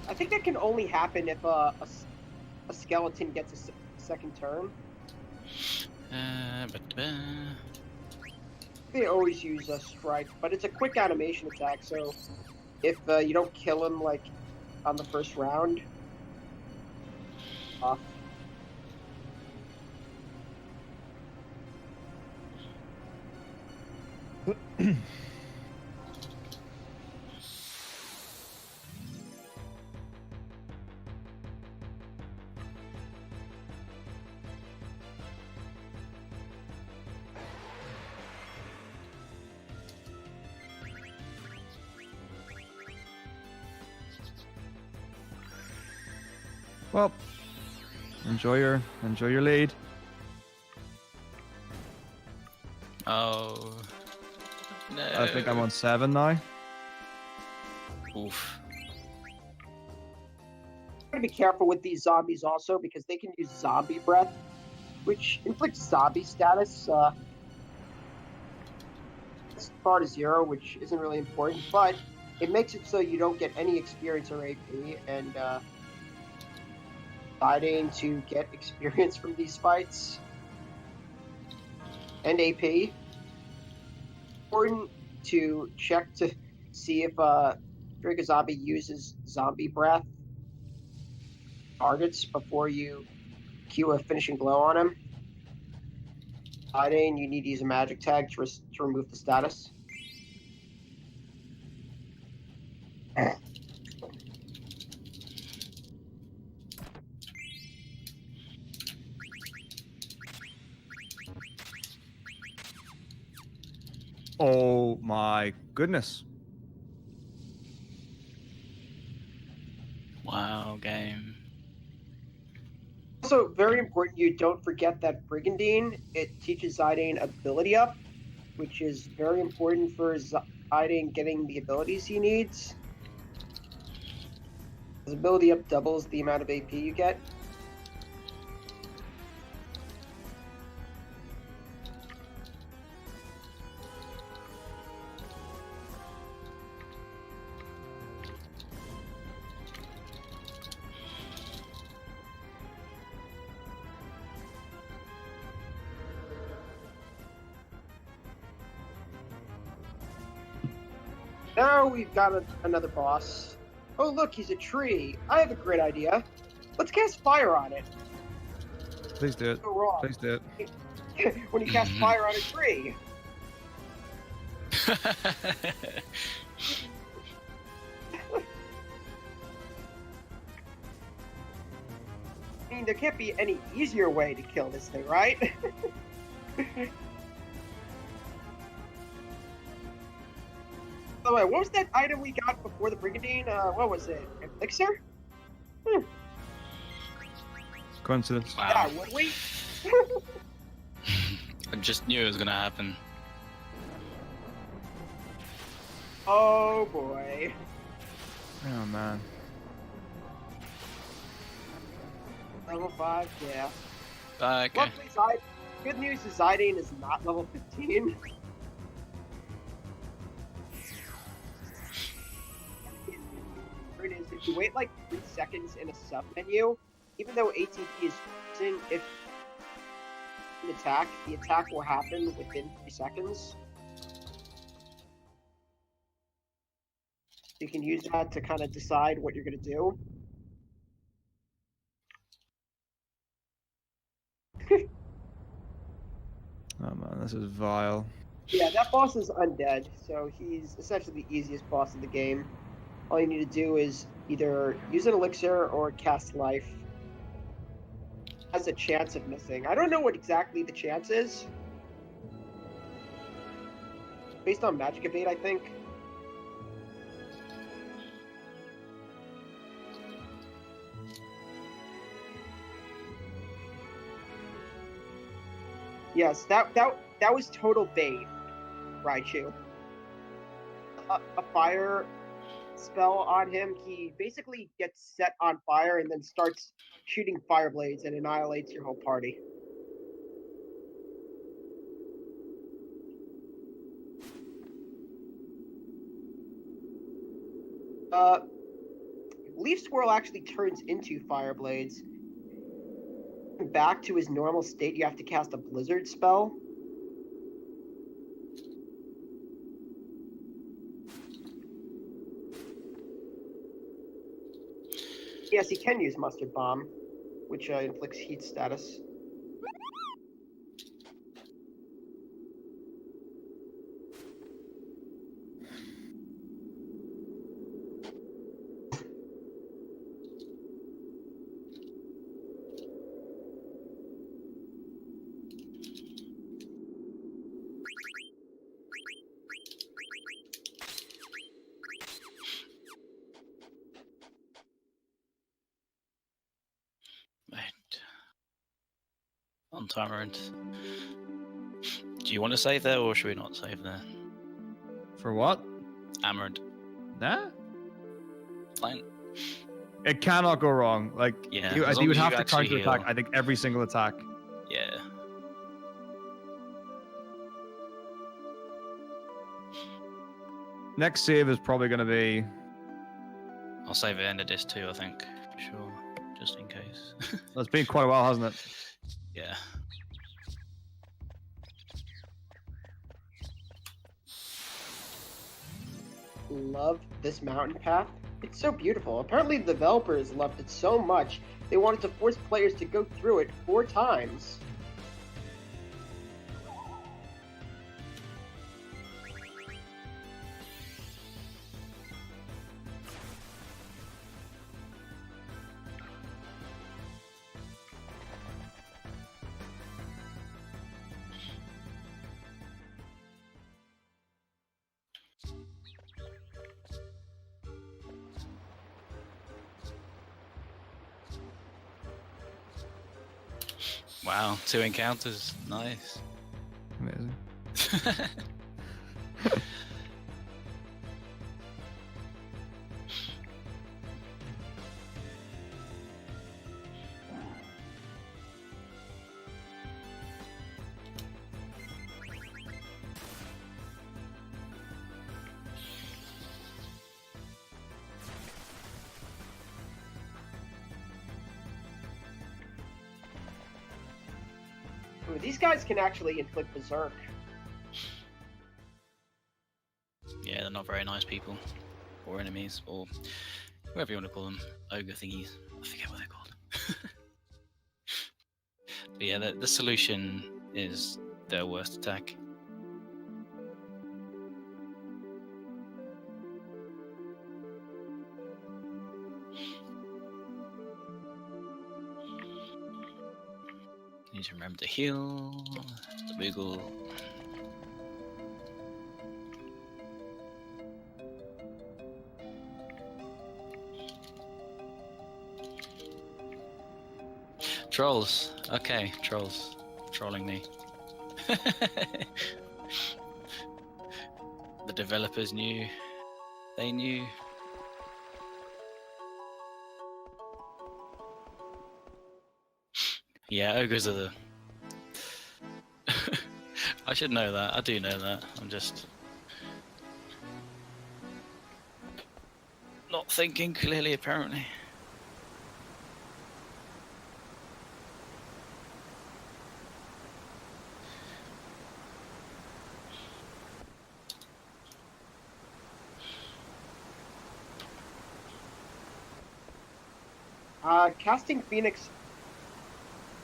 I think that can only happen if a skeleton gets a second turn. They always use a strike, but it's a quick animation attack, so if you don't kill him, like, on the first round, off. Well, enjoy your lead. Oh no! I think I'm on 7 now. Oof. Gotta be careful with these zombies also because they can use zombie breath, which inflicts zombie status. It's far to 0, which isn't really important, but it makes it so you don't get any experience or AP, and deciding to get experience from these fights and AP. Important to check to see if Drake Zombie uses zombie breath targets before you cue a finishing blow on him. Deciding you need to use a magic tag to remove the status. Oh my goodness. Wow, game. Also, very important you don't forget that Brigandine, it teaches Zidane ability up, which is very important for Zidane getting the abilities he needs. His ability up doubles the amount of AP you get. Now we've got another boss. Oh look, he's a tree. I have a great idea. Let's cast fire on it. Please do it. Go wrong. Please do it. When you cast fire on a tree. I mean, there can't be any easier way to kill this thing, right? By the way, what was that item we got before the Brigandine? What was it? Elixir? Coincidence. Wow. Yeah, would we? I just knew it was gonna happen. Oh boy. Oh man. Level 5, yeah. Okay. Luckily, good news is Zidane is not level 15. It is if you wait like 3 seconds in a sub menu, even though ATP is frozen, if an attack, the attack will happen within 3 seconds. You can use that to kind of decide what you're going to do. Oh man, this is vile. Yeah, that boss is undead, so he's essentially the easiest boss in the game. All you need to do is either use an elixir or cast life. Has a chance of missing. I don't know what exactly the chance is. Based on magic evade, I think. Yes, that was total bait, Raichu. A fire spell on him, he basically gets set on fire and then starts shooting fire blades and annihilates your whole party. Leaf Swirl actually turns into fire blades. Back to his normal state, you have to cast a blizzard spell. Yes, he can use Mustard Bomb, which inflicts heat status. time around. Do you want to save there, or should we not save there? For what? Amaranth. Nah. Fine. It cannot go wrong. Like, Yeah, you as long would as have you to actually counter attack, heal. I think, every single attack. Yeah. Next save is probably going to be... I'll save it end of this too, I think. For sure. Just in case. Well, it's been quite a while, hasn't it? Yeah. Love this mountain path. It's so beautiful. Apparently the developers loved it so much, they wanted to force players to go through it 4 times. Wow, 2 encounters. Nice. Amazing. Ooh, these guys can actually inflict berserk. Yeah, they're not very nice people. Or enemies, or whatever you want to call them. Ogre thingies. I forget what they're called. But yeah, the solution is their worst attack. Need to remember to heal. The Moogle. Trolls. Okay, trolls. Trolling me. The developers knew. They knew. Yeah, ogres are the... I should know that. I do know that. I'm just... not thinking clearly, apparently. Casting Phoenix,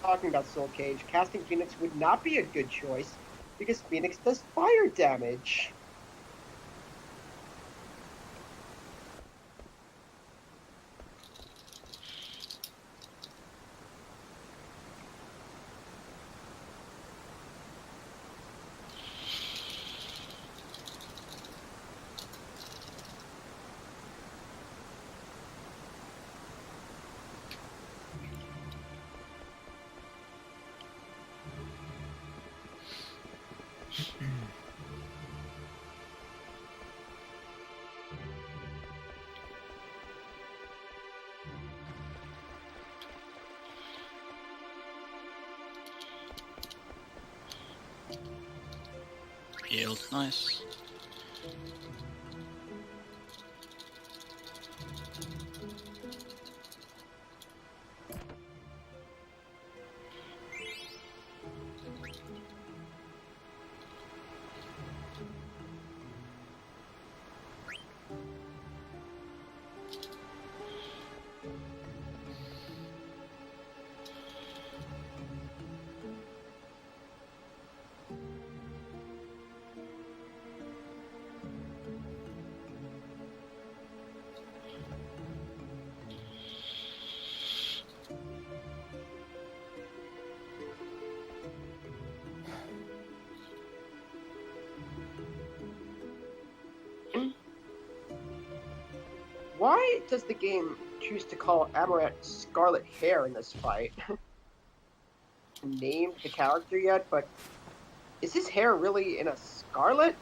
talking about Soul Cage, casting Phoenix would not be a good choice because Phoenix does fire damage. Yield, nice. Why does the game choose to call Amaranth Scarlet Hair in this fight? named the character yet, but is his hair really in a scarlet?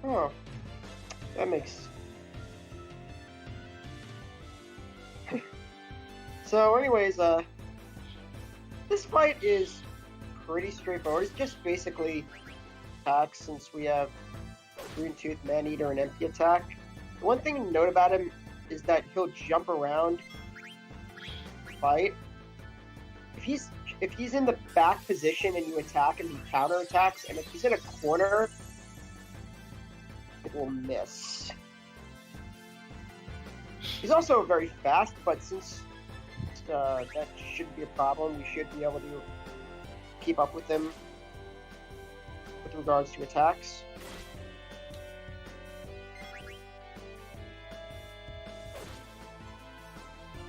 Oh, that makes... So anyways, this fight is pretty straightforward. It's just basically attack, since we have Green Tooth, Man-Eater, and Empty Attack. The one thing to note about him is that he'll jump around the fight. If he's in the back position and you attack and he counterattacks, and if he's in a corner, it will miss. He's also very fast, but since that shouldn't be a problem, we should be able to keep up with him with regards to attacks.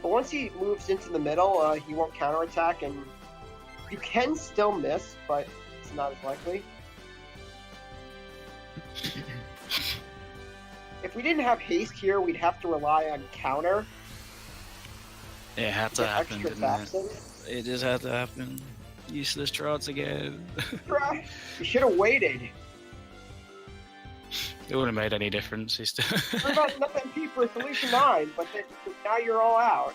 But once he moves into the middle, he won't counterattack, and you can still miss, but it's not as likely. If we didn't have haste here, we'd have to rely on counter. It had to happen, Extra didn't attacks in. it? It just had to happen. Useless trots again. You should have waited. It wouldn't have made any difference. He's still... What about nothing P for Solution 9, but then now you're all out.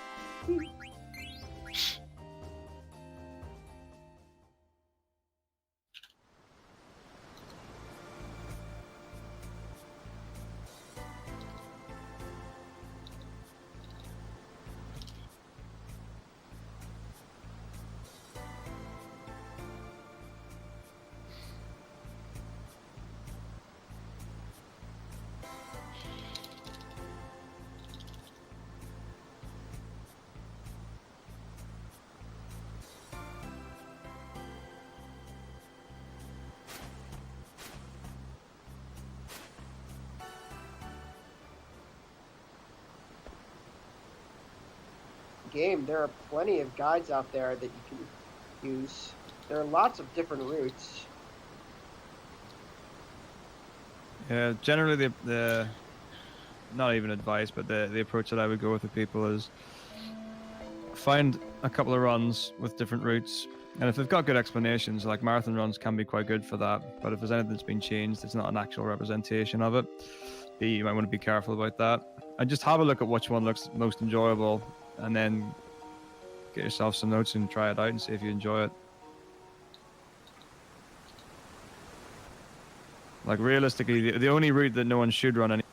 Game, there are plenty of guides out there that you can use. There are lots of different routes. Yeah, generally the not even advice, but the approach that I would go with people is find a couple of runs with different routes, and if they've got good explanations, like marathon runs can be quite good for that. But if there's anything that's been changed, it's not an actual representation of it. You might want to be careful about that, and just have a look at which one looks most enjoyable, and then get yourself some notes and try it out and see if you enjoy it. Like realistically, the only route that no one should run any.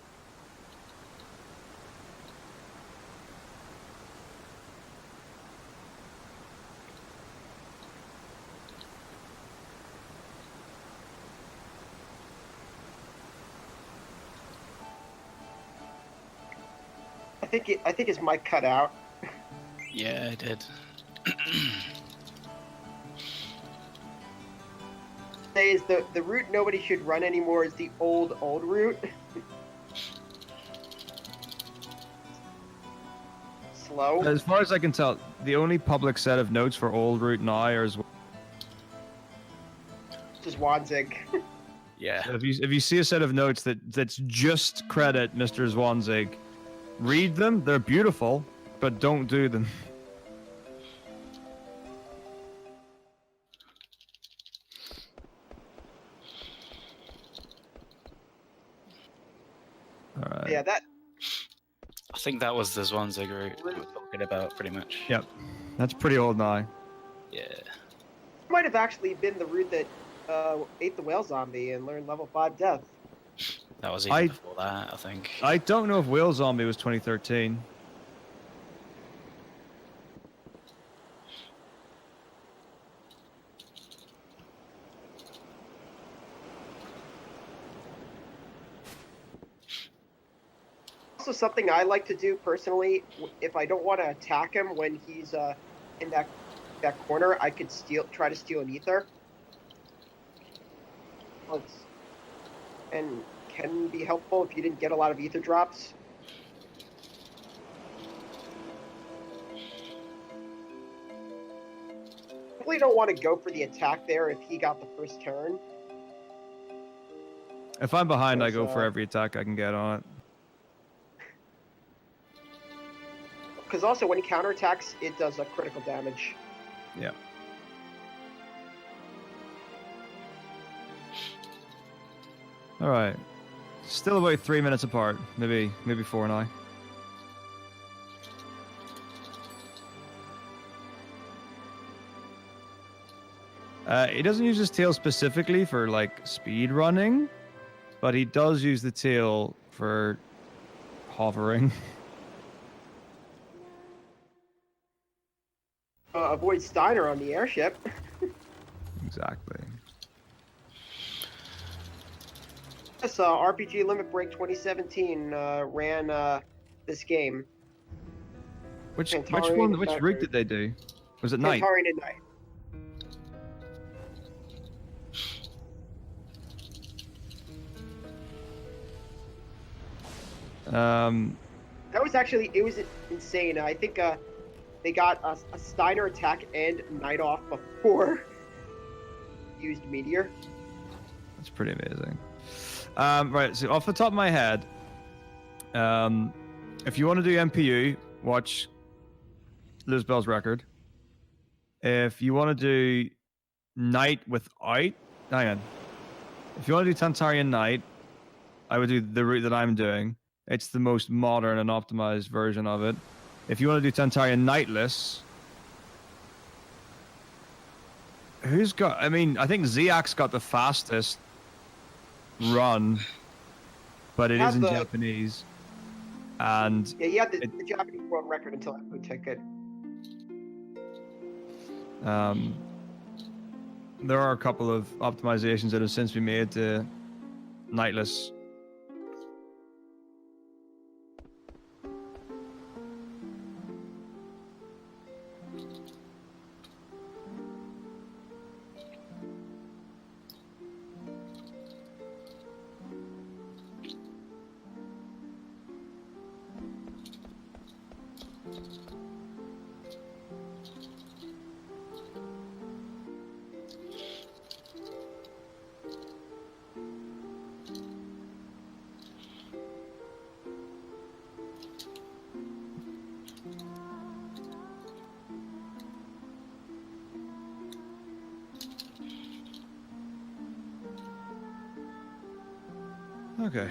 I think his mic cut out. Yeah, I did. Is the route nobody should run anymore is the old route. Slow. As far as I can tell, the only public set of notes for old route now are Just Wanzig. Yeah. if you see a set of notes that's just credit Mr. Zwanzig, read them. They're beautiful, but don't do them. All right. Yeah, that I think that was the Zwanzig route we were talking about, pretty much. Yep. That's pretty old now. Yeah. might have actually been the route that ate the whale zombie and learned level 5 death. That was even before that, I think. I don't know if Whale Zombie was 2013. Also, something I like to do personally, if I don't want to attack him when he's in that corner, I could try to steal an ether. And can be helpful if you didn't get a lot of ether drops. Probably don't want to go for the attack there if he got the first turn. If I'm behind, I Because, go for every attack I can get on it. Because also when he counterattacks, it does a critical damage. Yeah. All right. Still about 3 minutes apart. Maybe 4 now. He doesn't use his tail specifically for like speed running, but he does use the tail for hovering. Avoid Steiner on the airship. Exactly. Yes, RPG Limit Break 2017 ran this game. Which Centaurian one? and Which Night route Route. did they do? Was it night? Centaurian and Night. That was actually, it was insane. I think they got a Steiner attack and Night off before used Meteor. That's pretty amazing. Right, so off the top of my head, if you want to do MPU, watch Lizbel's record. If you want to do Night without, hang on. If you want to do Tantarian Night, I would do the route that I'm doing. It's the most modern and optimized version of it. If you want to do Tantarian Nightless, who's got? I mean, I think Ziak's got the fastest run, but it is in Japanese. And yeah, he had the Japanese world record until that food ticket. There are a couple of optimizations that have since been made to Nightless. Okay.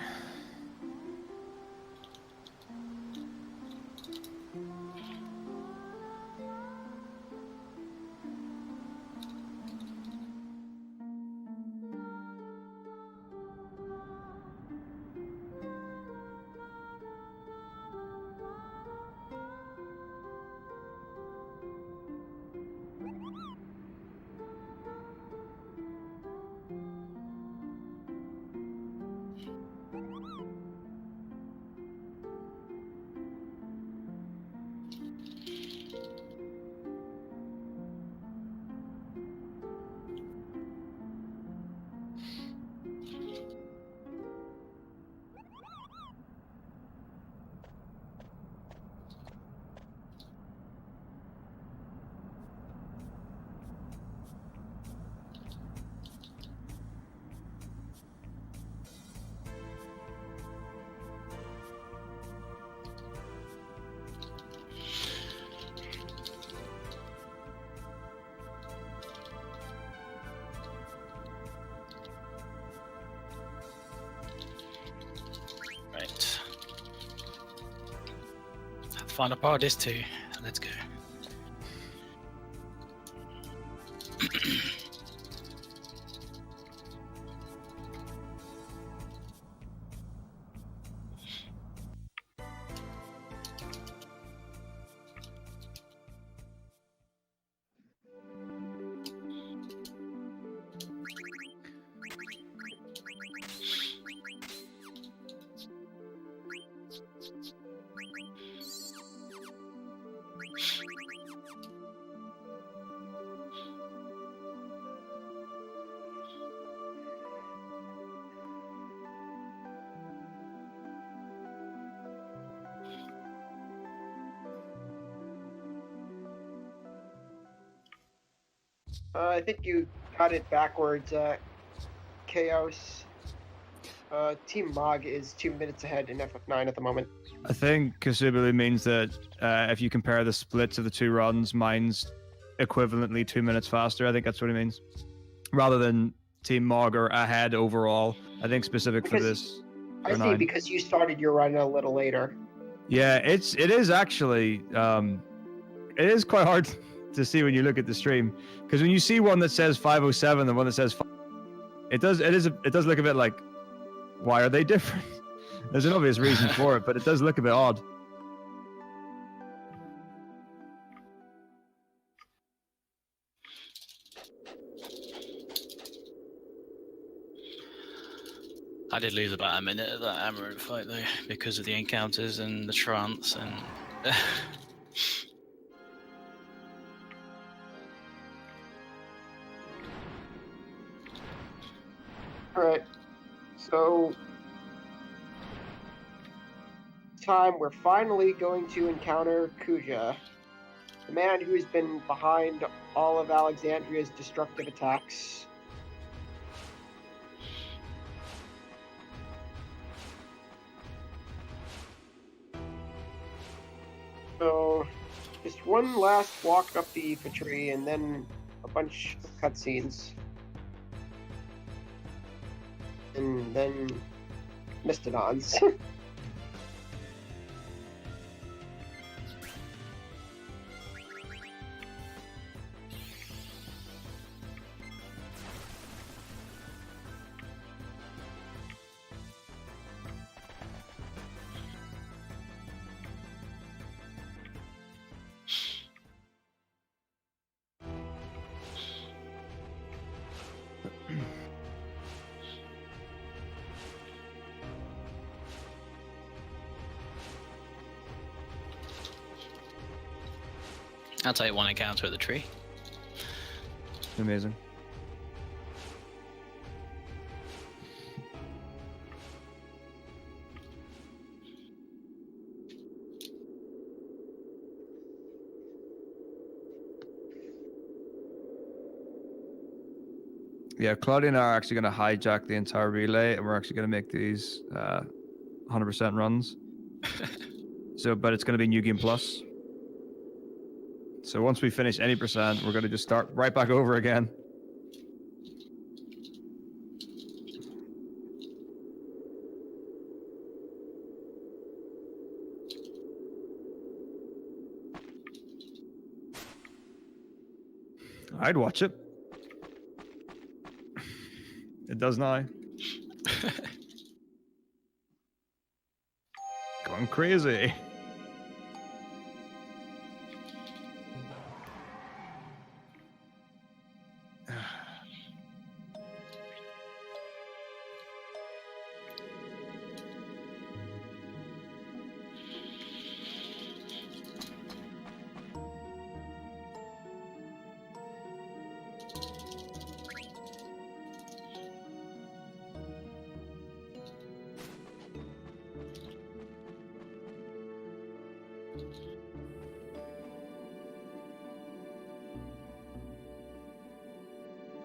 Right. The final part is two. Let's go. I think you got it backwards. Chaos. Team Mog is 2 minutes ahead in FF9 at the moment. I think Kasubili means that if you compare the splits of the two runs, mine's equivalently 2 minutes faster. I think that's what he means. Rather than Team Mog are ahead overall. I think specific for this. I see, 9. because you started your run a little later. Yeah, it is actually it is quite hard to see when you look at the stream, because when you see one that says 507 and one that says it does look a bit like, why are they different? There's an obvious reason for it, but it does look a bit odd. I did lose about a minute of that Amaranth fight though, because of the encounters and the trance and. Alright. So this time we're finally going to encounter Kuja, the man who's been behind all of Alexandria's destructive attacks. So, just one last walk up the infantry and then a bunch of cutscenes. And then Mastodons. I'll take one encounter at the tree. Amazing. Yeah, Claudia and I are actually going to hijack the entire relay, and we're actually going to make these 100% runs. But it's going to be New Game Plus. So once we finish any percent, we're going to just start right back over again. I'd watch it. It does now. Going crazy.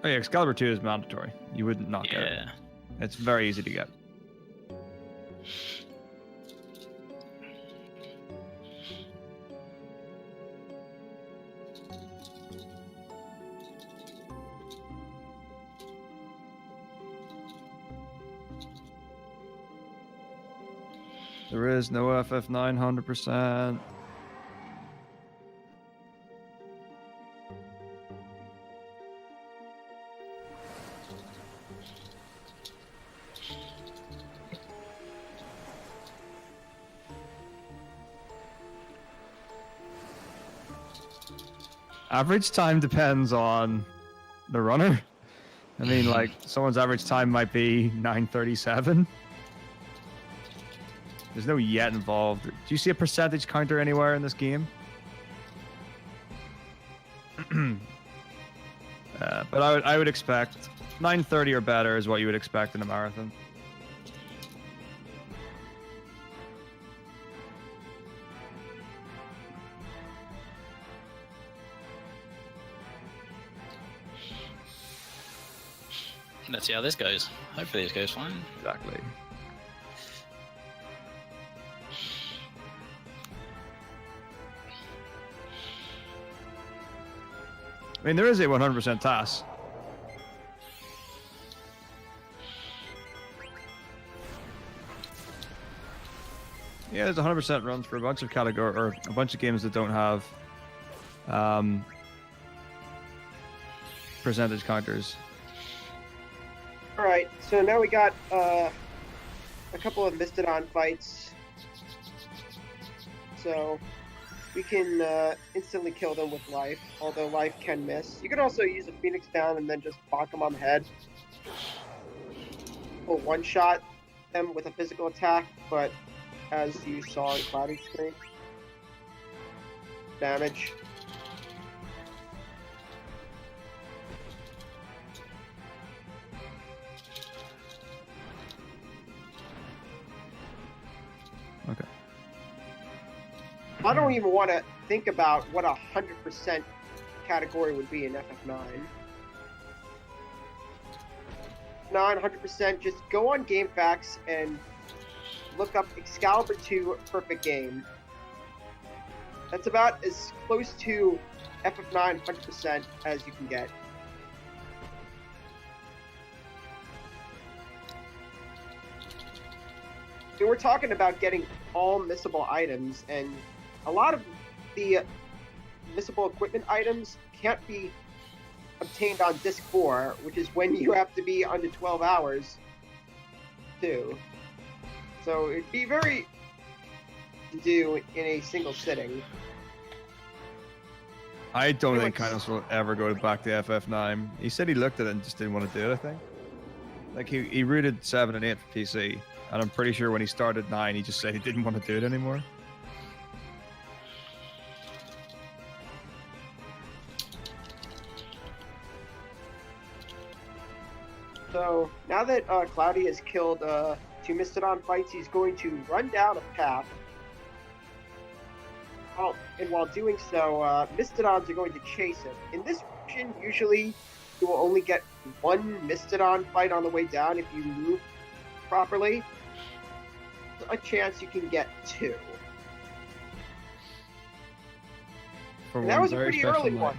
Oh yeah, Excalibur 2 is mandatory. You wouldn't not get it. Yeah. It's very easy to get. There is no FF9 100%. Average time depends on the runner. I mean, like, someone's average time might be 9:37. There's no yet involved. Do you see a percentage counter anywhere in this game? But I would expect 9:30 or better is what you would expect in a marathon. Let's see how this goes. Hopefully this goes fine. Exactly. I mean, there is a 100% TAS. Yeah, there's 100% runs for a bunch of category or a bunch of games that don't have percentage counters. All right, so now we got a couple of Mistodon fights, so we can instantly kill them with life, although life can miss. You can also use a Phoenix down and then just bonk them on the head. Or one-shot them with a physical attack, but as you saw on Cloudy's screen, damage. Okay. I don't even want to think about what 100% category would be in FF9. 100%, just go on GameFAQs and look up Excalibur 2 Perfect Game. That's about as close to FF9 100% as you can get. And we're talking about getting all missable items, and a lot of the missable equipment items can't be obtained on Disc 4, which is when you have to be under 12 hours, too. So it'd be very to do in a single sitting. I don't think Kynos will ever go back to FF9. He said he looked at it and just didn't want to do it, I think. Like, he rooted 7 and 8 for PC, and I'm pretty sure when he started 9, he just said he didn't want to do it anymore. So now that Cloudy has killed 2 Mistodon fights, he's going to run down a path. And while doing so, Mistodons are going to chase him. In this version, usually you will only get 1 Mistodon fight on the way down if you move properly. There's a chance you can get 2. And that was a pretty early one.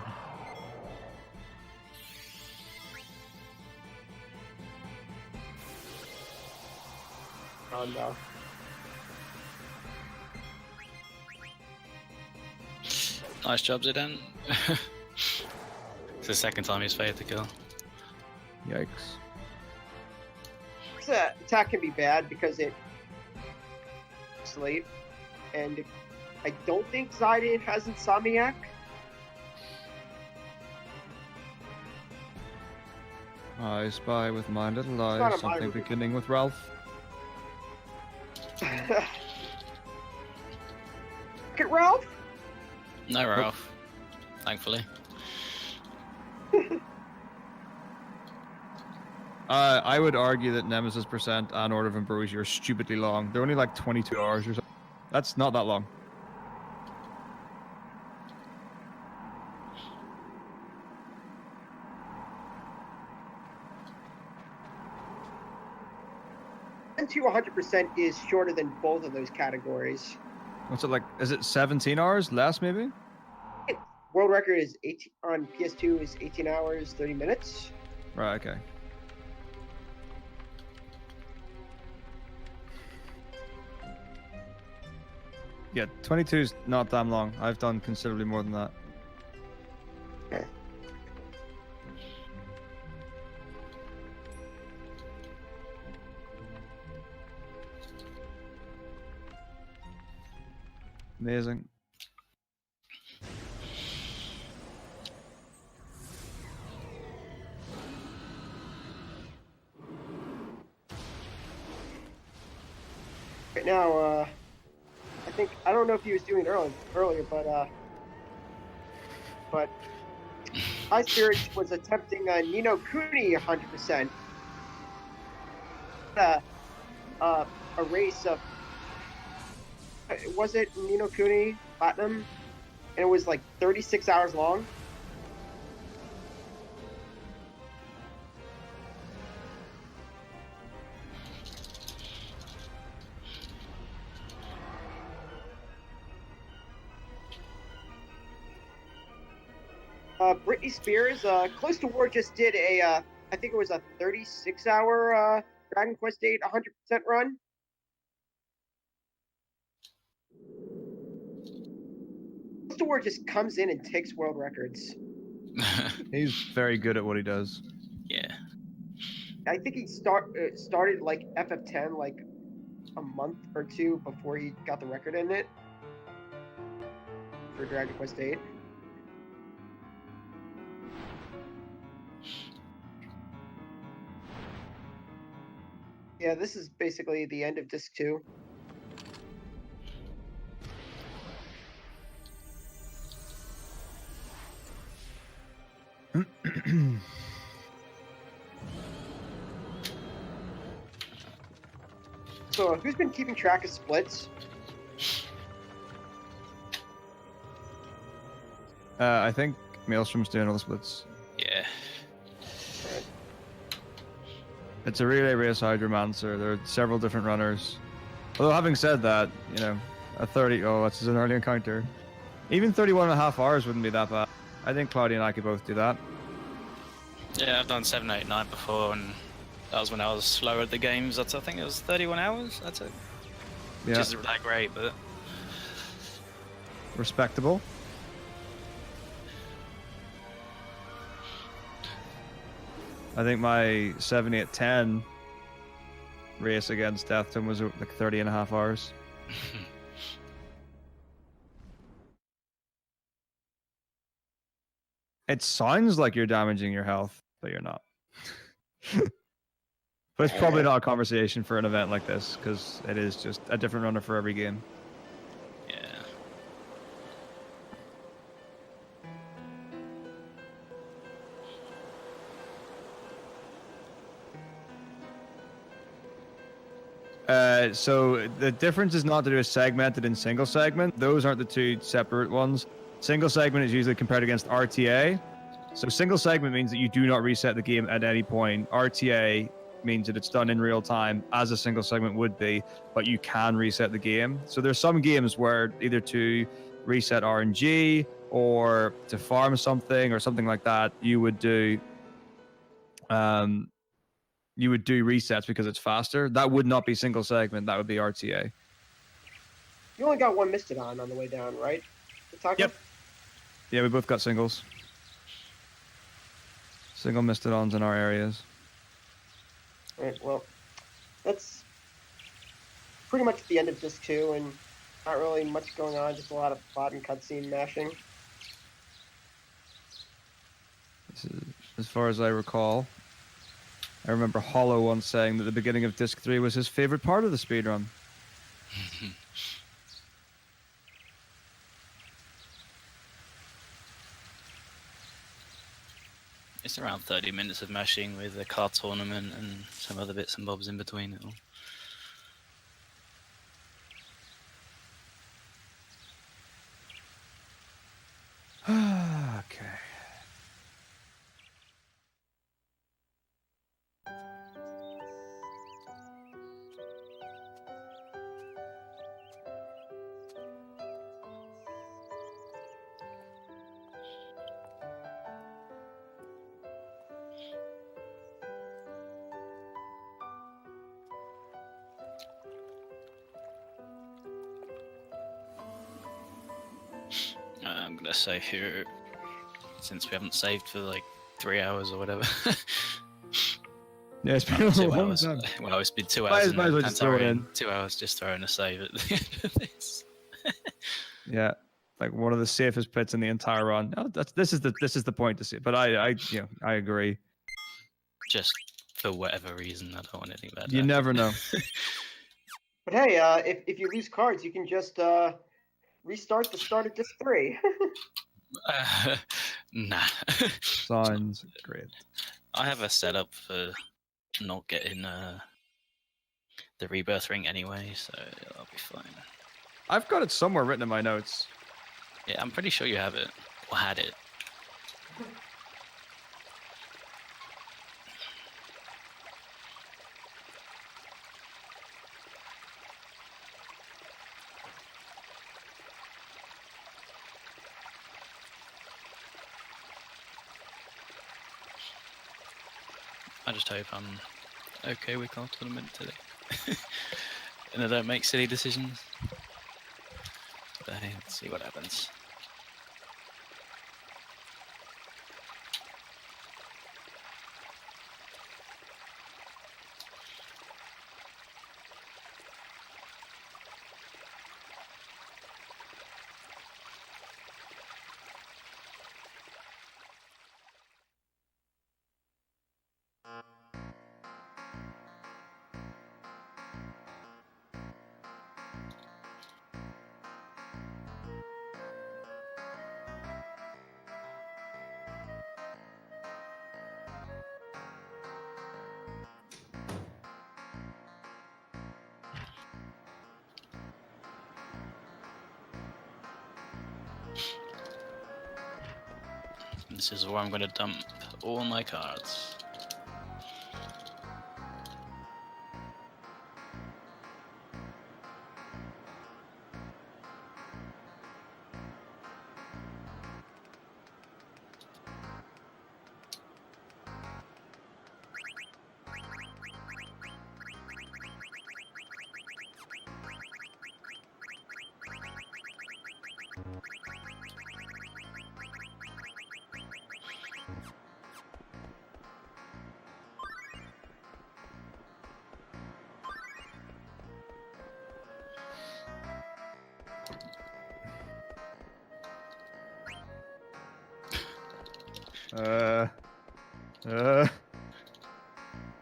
Oh no. Nice job, Zidane. It's the second time he's failed to kill. Yikes. This attack can be bad because it sleep, and I don't think Zidane has Insomniac. I spy with my little not eyes a something minor. beginning with Ralph. Look at Ralph. No, Ralph. Thankfully. I would argue that Nemesis Percent and Order of Ambrosia are stupidly long. They're only like 22 hours or something. That's not that long. And to 100% is shorter than both of those categories. What's it like? Is it 17 hours? Less, maybe? World record is 18 on PS2 is 18 hours 30 minutes. Right, okay. Yeah, 22 is not damn long. I've done considerably more than that. Amazing. Right now, I don't know if he was doing it earlier, but High Spirits was attempting Nino Kuni 100%. A race of, was it Nino Kuni Platinum? And it was like 36 hours long. Britney Spears, Close to War just did a, I think it was a 36-hour Dragon Quest VIII 100% run. Close to War just comes in and takes world records. He's very good at what he does. Yeah. I think he started like FF10 like a month or two before he got the record in it for Dragon Quest VIII. Yeah, this is basically the end of Disc 2. So, who's been keeping track of splits? I think Maelstrom's doing all the splits. Yeah. It's a relay race Hydromancer. There are several different runners. Although, having said that, you know, a 30... Oh, that's an early encounter. Even 31.5 hours wouldn't be that bad. I think Cloudy and I could both do that. Yeah, I've done 7, 8, 9 before, and that was when I was slower at the games. I think it was 31 hours, that's it. Which Yeah. isn't that great, but... Respectable. I think my 78-10 race against Deathton was like 30.5 hours. It sounds like you're damaging your health, but you're not. But it's probably not a conversation for an event like this, because it is just a different runner for every game. Yeah. So the difference is not to do with segmented and single segment. Those aren't the two separate ones. Single segment is usually compared against RTA. So single segment means that you do not reset the game at any point. RTA means that it's done in real time, as a single segment would be, but you can reset the game. So there's some games where either to reset RNG or to farm something or something like that, you would do resets because it's faster. That would not be single segment. That would be RTA. You only got one Mistodon on the way down, right? Metako? Yep. Yeah, we both got singles. Single Mistodons in our areas. Alright, well, that's pretty much the end of Disc 2, and not really much going on, just a lot of plot and cutscene mashing. This is, as far as I recall, I remember Hollow once saying that the beginning of Disc 3 was his favorite part of the speedrun. It's around 30 minutes of mashing with a car tournament and some other bits and bobs in between it all. Okay. I'm gonna save here, since we haven't saved for like 3 hours or whatever. Yeah, it's been a 2 long hours. time. Well, it's been 2 Might hours. as and well just throw it Pantarian, in. 2 hours just throwing a save at the end of this. Yeah, like one of the safest pits in the entire run. Oh, this is the point to see. But I agree. Just for whatever reason, I don't want anything bad. You never know. But hey, if you lose cards, you can just restart the start of Disc 3. Nah. Sounds great. I have a setup for not getting the rebirth ring anyway, so I'll be fine. I've got it somewhere written in my notes. Yeah, I'm pretty sure you have it, or had it. I just hope I'm okay with our tournament today. And I don't make silly decisions. But hey, let's see what happens. This is where I'm going to dump all my cards.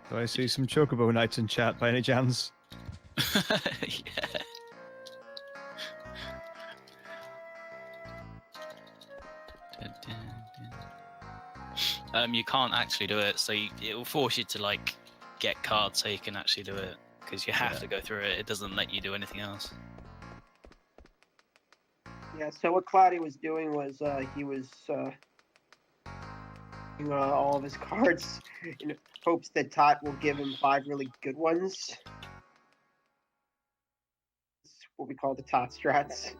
Do I see some Chocobo Knights in chat by any chance? Yeah. You can't actually do it, so it will force you to like get cards so you can actually do it, because you have to go through it. It doesn't let you do anything else. Yeah, so what Cloudy was doing was he was all of his cards in hopes that Tot will give him 5 really good ones. It's what we call the Tot strats.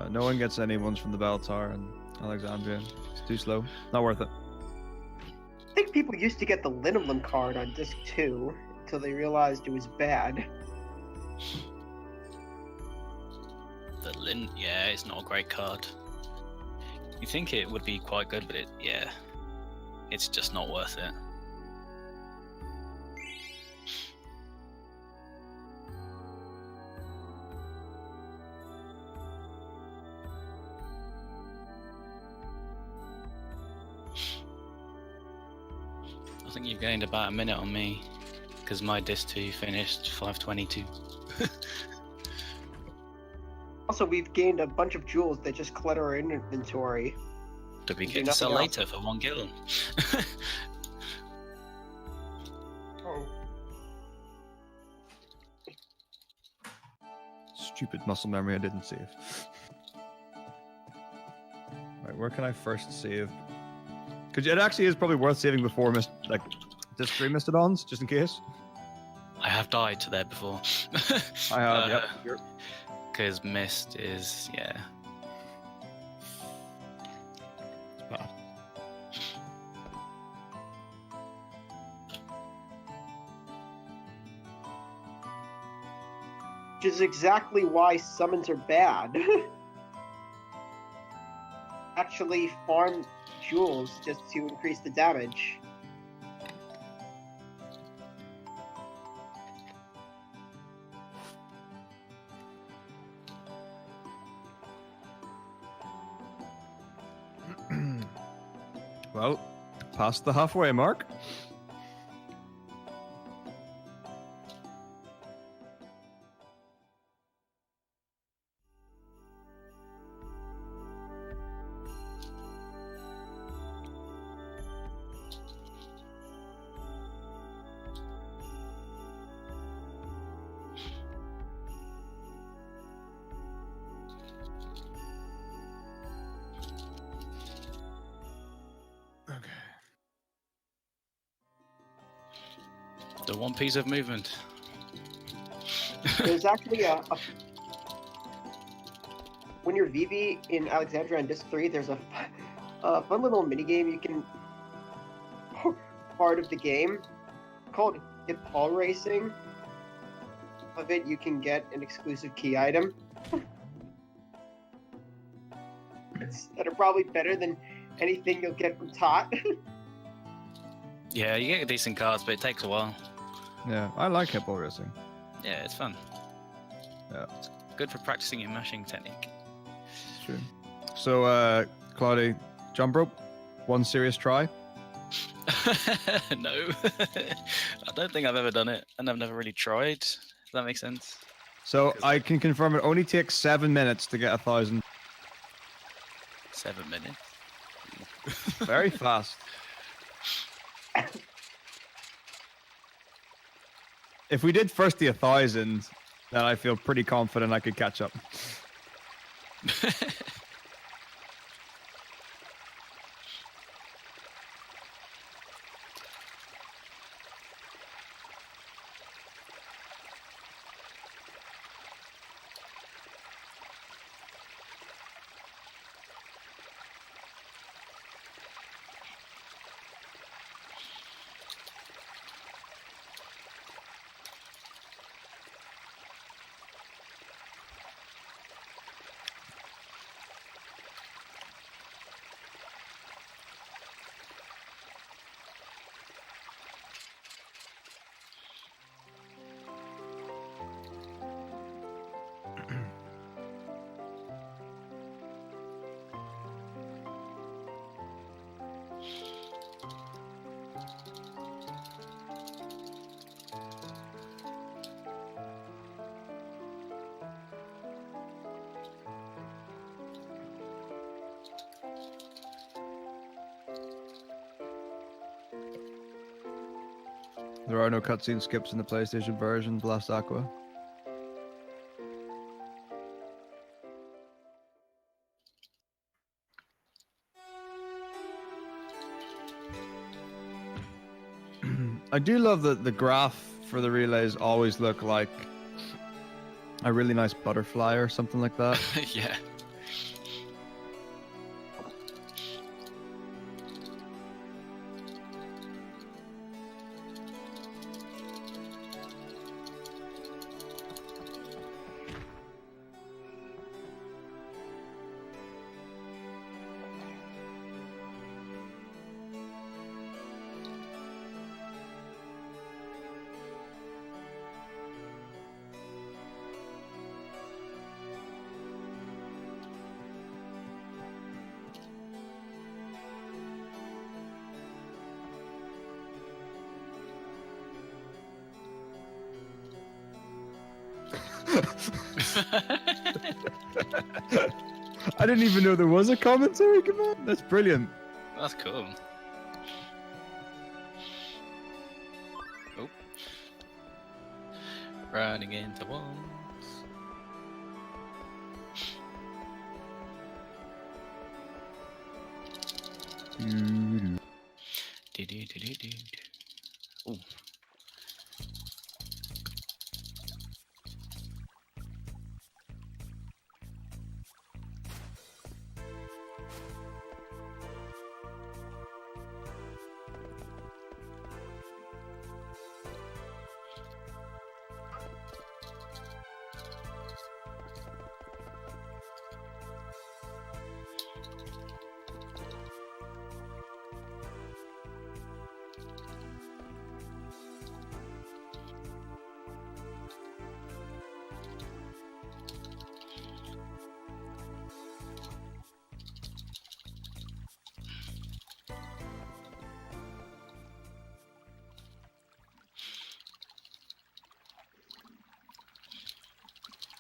No one gets any ones from the Bell Tower and Alexandria. It's too slow. Not worth it. I think people used to get the Linimlin card on disc 2 until they realized it was bad. The Lin, yeah, it's not a great card. You think it would be quite good, but it's just not worth it. I think you've gained about a minute on me, because my disc 2 finished 5:22. Also, we've gained a bunch of jewels that just clutter our inventory. Did we Do get to sell nothing later for 1 gil? Oh. Stupid muscle memory I didn't save. Right, where can I first save? Because it actually is probably worth saving before disc 3 Mastodons, just in case. I have died to there before. I have, yep. Because Mist is, yeah. It's bad. Which is exactly why summons are bad. Actually farm jewels just to increase the damage. Well, past the halfway mark. The one piece of movement. There's actually when you're VV in Alexandria on disc 3, there's a fun little mini game you can part of the game called Hip Hall Racing. Of it, you can get an exclusive key item. That are probably better than anything you'll get from Tot. Yeah, you get decent cards, but it takes a while. Yeah, I like hip hop racing. Yeah, it's fun. Yeah. Good for practicing your mashing technique. It's true. So, Cloudy, jump rope, one serious try. No, I don't think I've ever done it, and I've never really tried. Does that make sense? So I can confirm it only takes 7 minutes to get 1,000. 7 minutes. Very fast. If we did first the 1,000, then I feel pretty confident I could catch up. There are no cutscene skips in the PlayStation version, Blast Aqua. I do love that the graph for the relays always look like a really nice butterfly or something like that. Yeah. I didn't even know there was a commentary. Come on, that's brilliant. That's cool. Oh. Running into walls. Do. Ooh.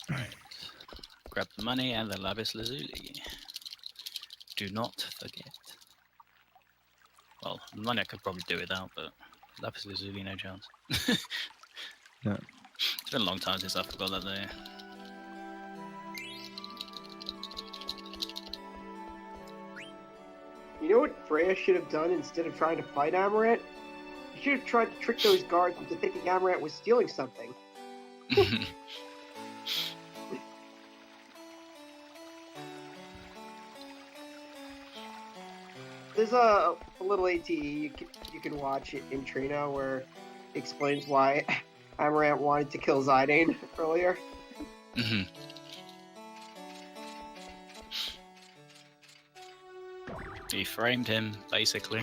Right. Grab the money and the lapis lazuli. Do not forget. Well, the money I could probably do without, but lapis lazuli, no chance. Yeah. It's been a long time since I forgot that there. You know what Freya should have done instead of trying to fight Amaranth? She should have tried to trick those guards into thinking Amaranth was stealing something. There's a little ATE you can watch it in Trina where it explains why Amaranth wanted to kill Zidane earlier. Hmm. He framed him, basically.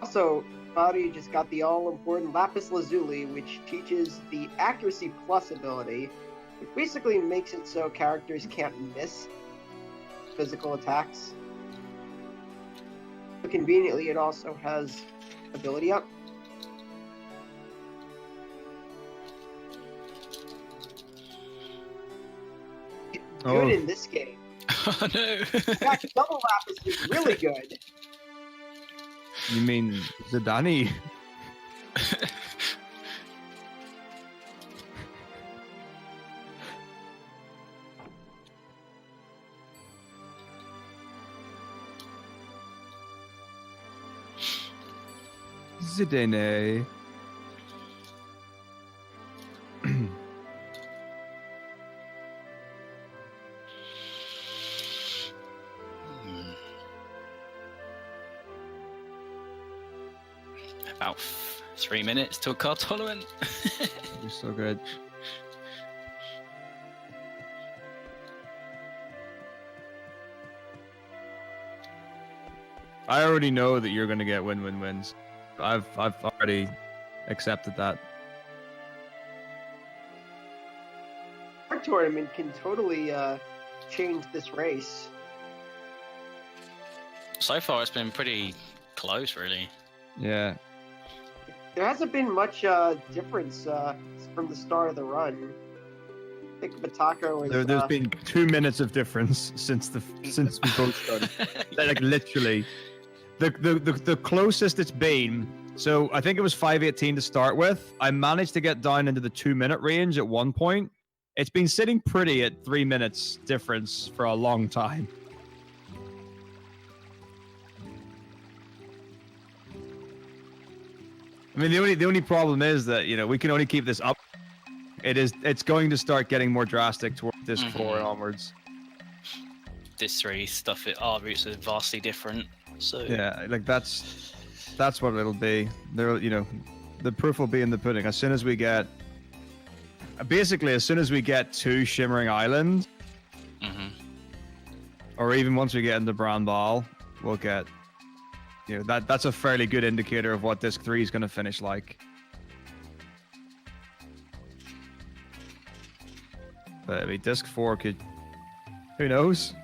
Also, Cloudy just got the all-important Lapis Lazuli, which teaches the Accuracy Plus ability, which basically makes it so characters can't miss physical attacks. But conveniently, it also has ability up. Good in this game. Oh no! In fact, Double Lapis is really good. You mean Zidane? Zidane. About 3 minutes till card tolerant. You're so good. I already know that you're going to get win-win-wins. I've already accepted that. Our tournament can totally change this race. So far, it's been pretty close, really. Yeah. There hasn't been much difference from the start of the run. I think Metako is. There's been 2 minutes of difference since we both started. Like literally, the closest it's been. So I think it was 5:18 to start with. I managed to get down into the 2-minute range at one point. It's been sitting pretty at 3 minutes difference for a long time. I mean, the only problem is that, you know, we can only keep this up. It's going to start getting more drastic toward Disc 4 and onwards. Disc 3 stuff, our routes are vastly different. So Yeah, like that's what it'll be. There, you know, the proof will be in the pudding. As soon as we get to Shimmering Island, or even once we get into Brown Ball, we'll get. You know, that's a fairly good indicator of what Disc 3 is going to finish like. But I mean, Disc 4 could... Who knows?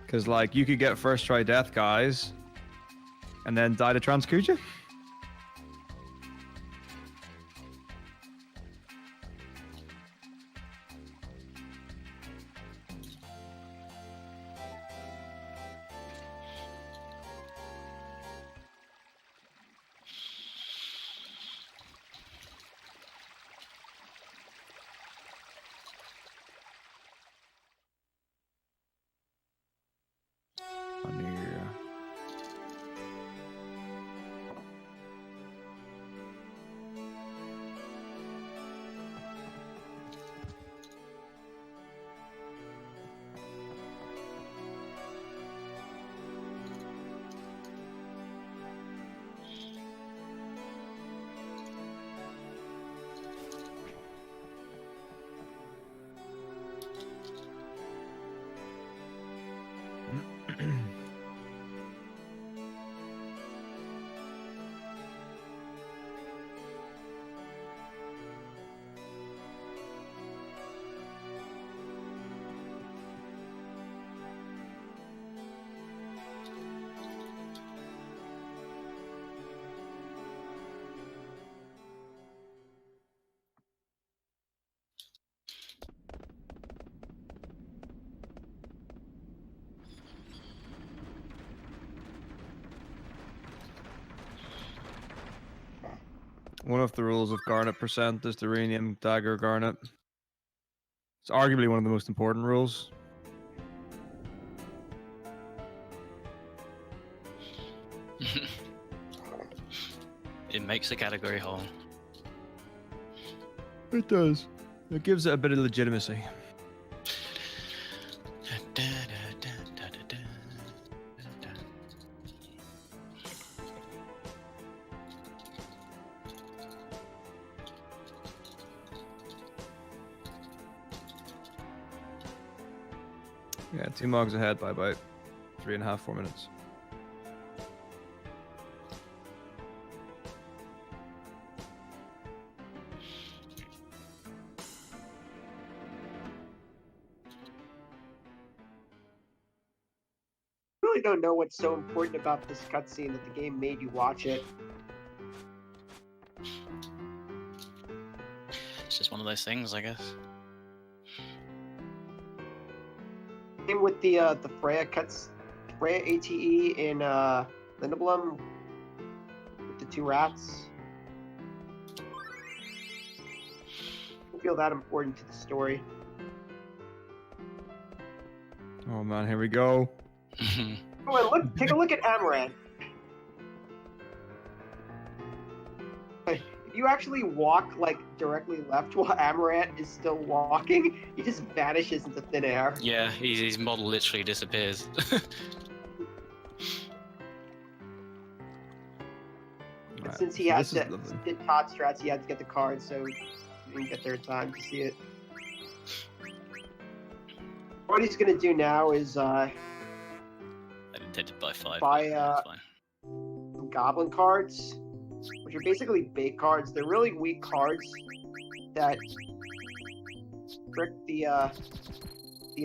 Because, like, you could get first try death, guys, and then die to Transkuja. One of the rules of Garnet percent is the Rhenium Dagger Garnet. It's arguably one of the most important rules. it makes the category whole. It does. It gives it a bit of legitimacy. Yeah, 2 Mogs ahead by about 3.5, 4 minutes. I really don't know what's so important about this cutscene that the game made you watch it. It's just one of those things, I guess. Same with the Freya Freya ATE in Lindeblum with the 2 rats. I don't feel that important to the story. Oh man, here we go. Oh, and take a look at Amaranth. If you actually walk like directly left while Amaranth is still walking, he just vanishes into thin air. Yeah, his model literally disappears. And since he had to did Todd strats, he had to get the card, so he didn't get there in time to see it. What he's gonna do now is I intended by 5. buy That's fine. some goblin cards, which are basically bait cards. They're really weak cards that trick the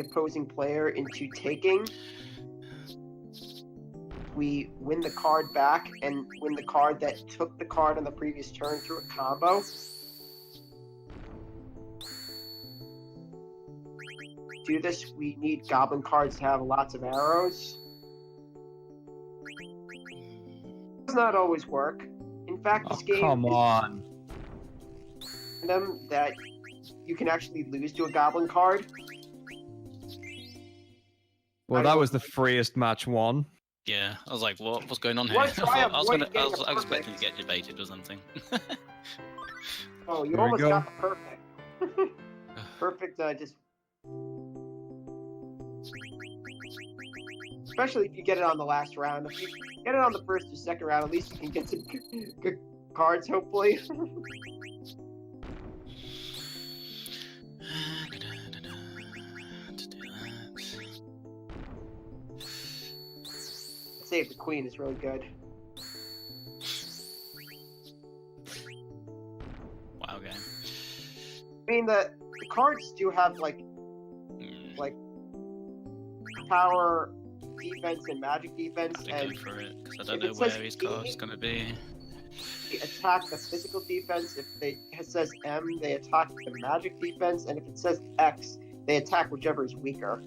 opposing player into taking. We win the card back and win the card that took the card on the previous turn through a combo. To do this, we need goblin cards to have lots of arrows. Does not always work. In fact, Oh, this game come on. is them that you can actually lose to a goblin card. Well, that was the freest match 1. Yeah, I was like, what's going on here? What? Try I was avoiding I was getting a expecting to perfect. get debated or something. Oh, you Here we almost go. got the perfect. Perfect, just... Especially if you get it on the last round. If you get it on the first or second round, at least you can get some good cards, hopefully. Save the Queen is really good. Wow, game. I mean, the cards do have, like, power defense and magic defense, I have to and go for it because I don't if know it says where his card's gonna be. they attack the physical defense. If it says M, they attack the magic defense, and if it says X, they attack whichever is weaker.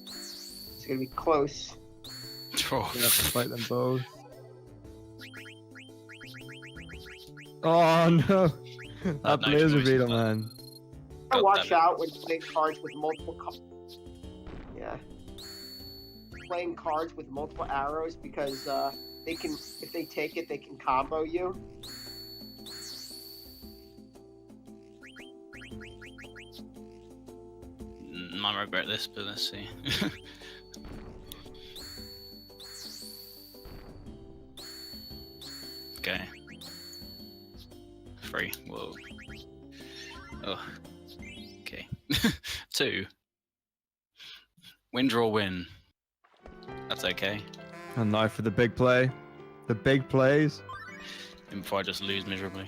It's gonna be close. Oh, You have to fight them both. Oh no! That no Blazer choice, beetle, but- man. I God watch damn it. out when playing cards with multiple. Playing cards with multiple arrows because they can, if they take it, they can combo you. Might regret this, but let's see. Okay. 3. Whoa. Oh. Okay. 2. Win, draw, win. That's okay. And now for the big play. The big plays. And before I just lose miserably.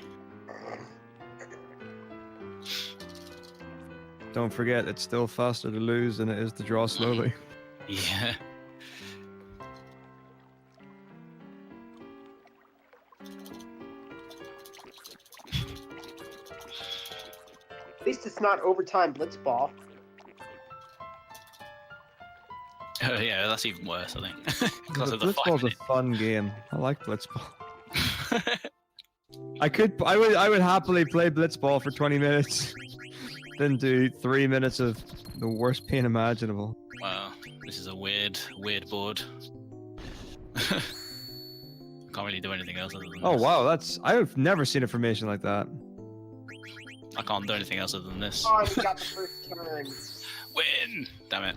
Don't forget, it's still faster to lose than it is to draw slowly. Yeah. At least it's not overtime blitzball. Oh yeah, that's even worse, I think. Because of the Blitzball's 5 a fun game. I like Blitzball. I would happily play Blitzball for 20 minutes than do 3 minutes of the worst pain imaginable. Wow, this is a weird board. Can't really do anything else other than Oh this. wow, I've never seen a formation like that. I can't do anything else other than this. Oh, you got the first turn. Win! Damn it.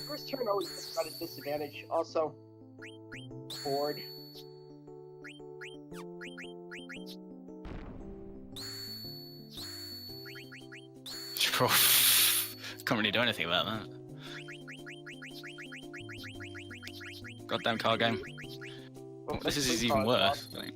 First turn always puts you at a disadvantage. Also, board. Can't really do anything about that. Goddamn car game. Oh, This that's is the even card worse. box.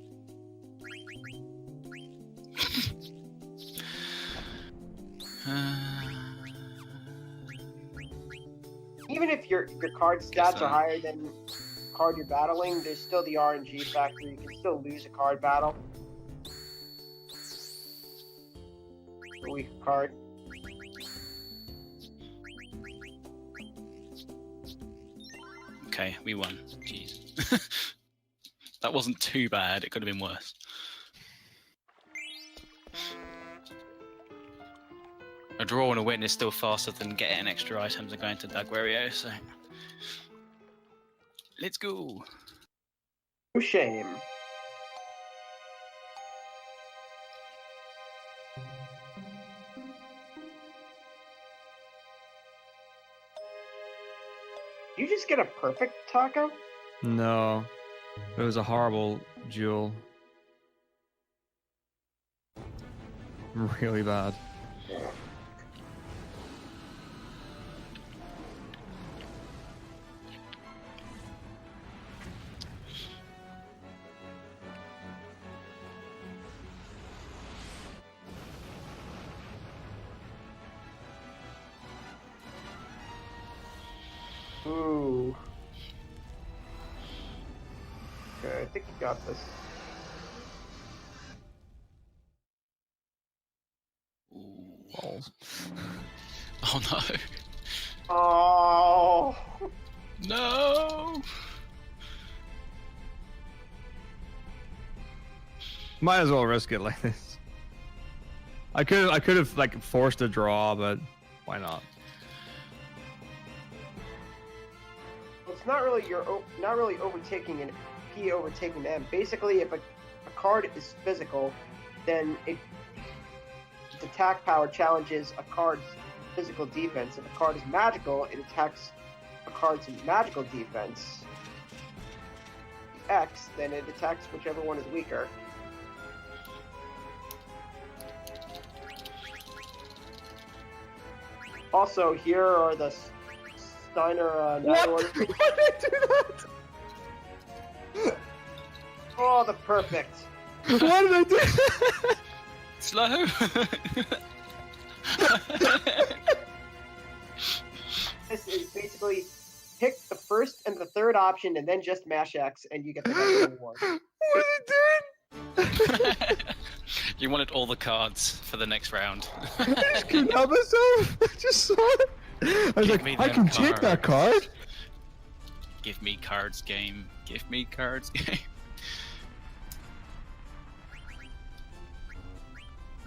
Even if your card stats so. are higher than card you're battling, there's still the RNG factor. You can still lose a card battle. A weak card. Okay, we won. Jeez. That wasn't too bad. It could have been worse. A draw and a win is still faster than getting extra items and going to Daguerreo, so... Let's go! No shame. You just get a perfect taco? No, it was a horrible duel. Really bad. Ooh. Okay, I think you got this. Balls. Oh no! Oh. No! Might as well risk it like this. I could have like forced a draw, but why not? Well, it's not really not really overtaking and he overtaking them. Basically, if a card is physical, then its attack power challenges a card's physical defense. If a card is magical, it attacks a card's magical defense. X, then it attacks whichever one is weaker. Also, here are the Steiner net order. Why did I do that? Oh, the perfect. Why did I do that? Slow! This is basically pick the first and the third option and then just mash X and you get the next reward. What is it doing? You wanted all the cards for the next round. I just couldn't help myself. I just saw it. I was Give me like, I them can take that card. Give me cards game. Give me cards game.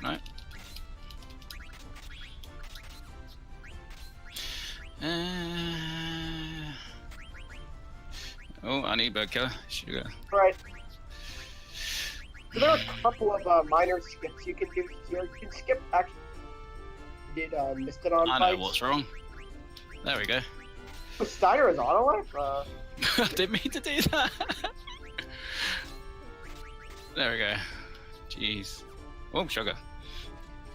Right. Oh, I need vodka. Sugar. Right. So there are a couple of minor skips you can do here. You can skip actually did Mistodon I know fights. what's wrong. There we go. Oh, Steiner is autolife? I didn't mean to do that. There we go. Jeez. Oh, sugar.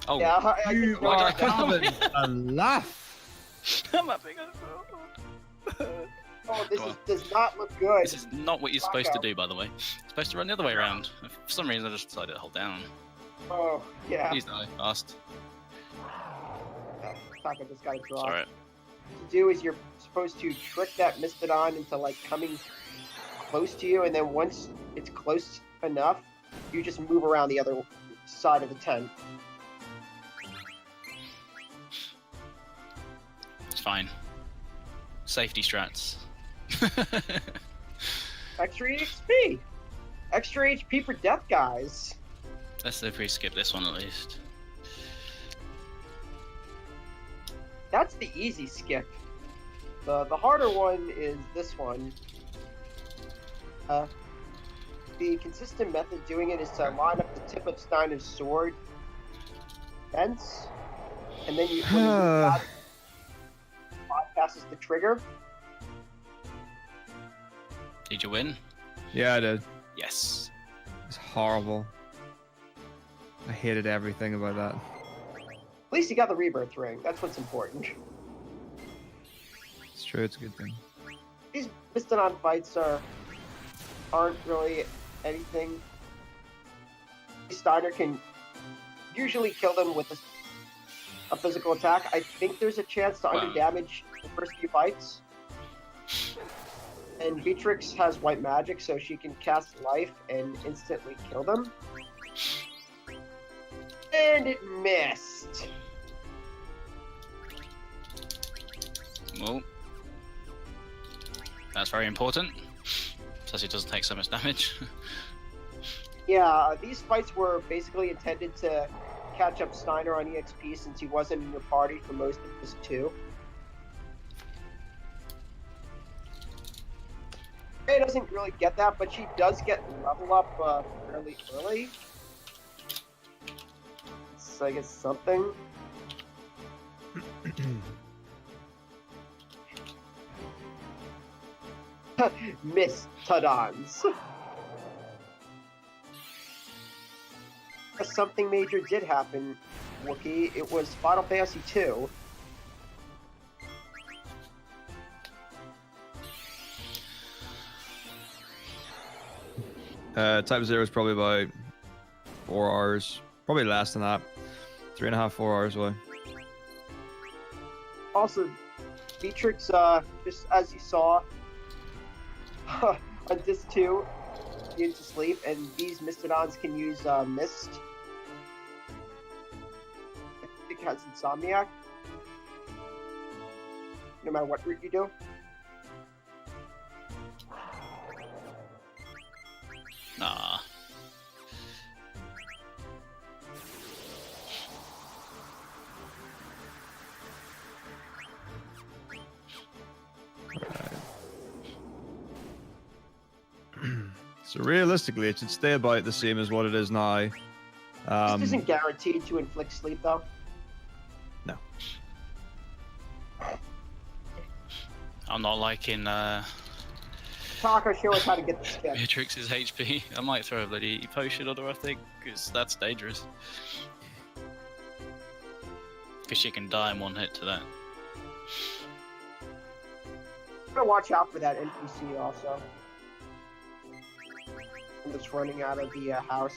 Oh, Yeah, I You can are I can't- having a laugh. I'm having a... Oh, this Come is, on. does not look good. This is not what you're supposed to do, by the way. You're supposed to run the other way around. For some reason, I just decided to hold down. Oh, yeah. Please die fast. Taco just got a draw. Alright. What to do is you're supposed to trick that Mistodon into like coming close to you, and then once it's close enough, you just move around the other side of the tent. It's fine. Safety strats. Extra XP! Extra HP for death guys. Let's see if we skip this one at least. That's the easy skip. The harder one is this one. The consistent method doing it is to line up the tip of Steiner's sword fence, and then you when you move out, bypasses the trigger. Did you win? Yeah, I did. Yes. It's horrible. I hated everything about that. At least you got the rebirth ring. That's what's important. true. It's a good thing. These Mastodon fights aren't really anything. Steiner can usually kill them with a physical attack. I think there's a chance to underdamage the first few fights. And Beatrix has white magic, so she can cast life and instantly kill them. And it missed. Well, that's very important, since he doesn't take so much damage. Yeah, these fights were basically intended to catch up Steiner on EXP since he wasn't in your party for most of this too. Ray doesn't really get that, but she does get level up fairly early. So I guess something. Miss Tadans. Something major did happen, Wookie. It was Final Fantasy II. Type 0 is probably about 4 hours. Probably less than that. 3.5, 4 hours away. Also, Beatrix, just as you saw, on Disc 2, into sleep, and these Mastodons can use Mist. I think it has Insomniac. No matter what route you do. Nah. So realistically, it should stay about the same as what it is now. This isn't guaranteed to inflict sleep, though. No. I'm not liking Taka, show us how to get the skip. Beatrix's HP. I might throw a bloody potion on her, I think, because that's dangerous. Because she can die in one hit to that. I'm gonna watch out for that NPC also. I'm just running out of the house.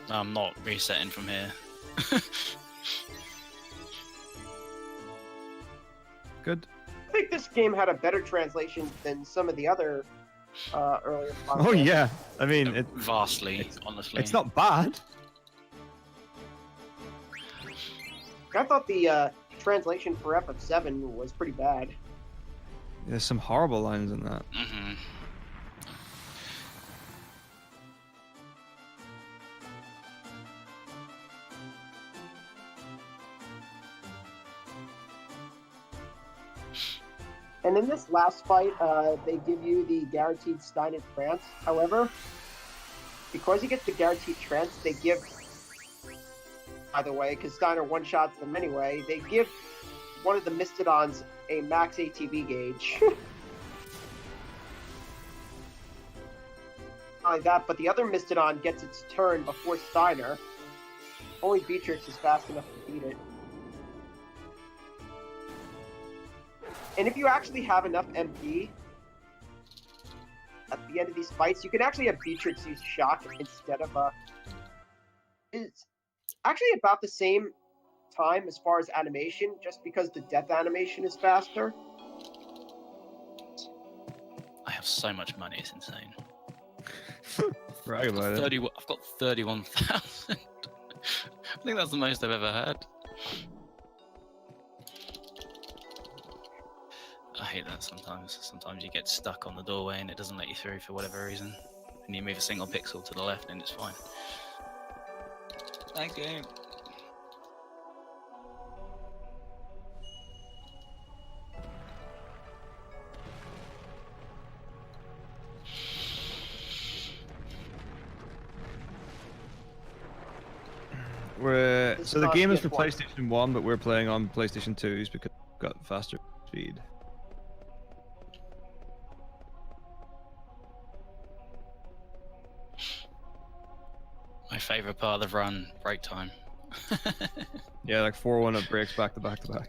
I'm not resetting from here. Good. I think this game had a better translation than some of the other earlier. Oh yeah. I mean, Vastly, honestly. it's not bad. I thought the translation for FF7 was pretty bad. There's some horrible lines in that. Mm-hmm. And in this last fight, they give you the guaranteed Steiner trance. However, because you get the guaranteed trance, they give, by the way, because Steiner one-shots them anyway, they give one of the Mastodons a max ATB gauge. Not like that, but the other Mastodon gets its turn before Steiner. Only Beatrix is fast enough to beat it. And if you actually have enough MP at the end of these fights, you can actually have Beatrix use Shock instead of It's actually about the same time as far as animation, just because the death animation is faster. I have so much money, it's insane. Brag about it. I've got 31,000. I think that's the most I've ever had. I hate that sometimes. Sometimes you get stuck on the doorway and it doesn't let you through for whatever reason. And you move a single pixel to the left and it's fine. Thanks, game. So the game is for PlayStation 1, but we're playing on PlayStation 2s because we've got faster speed. My favourite part of the run, break time. Yeah, like 4-1 it breaks back to back to back.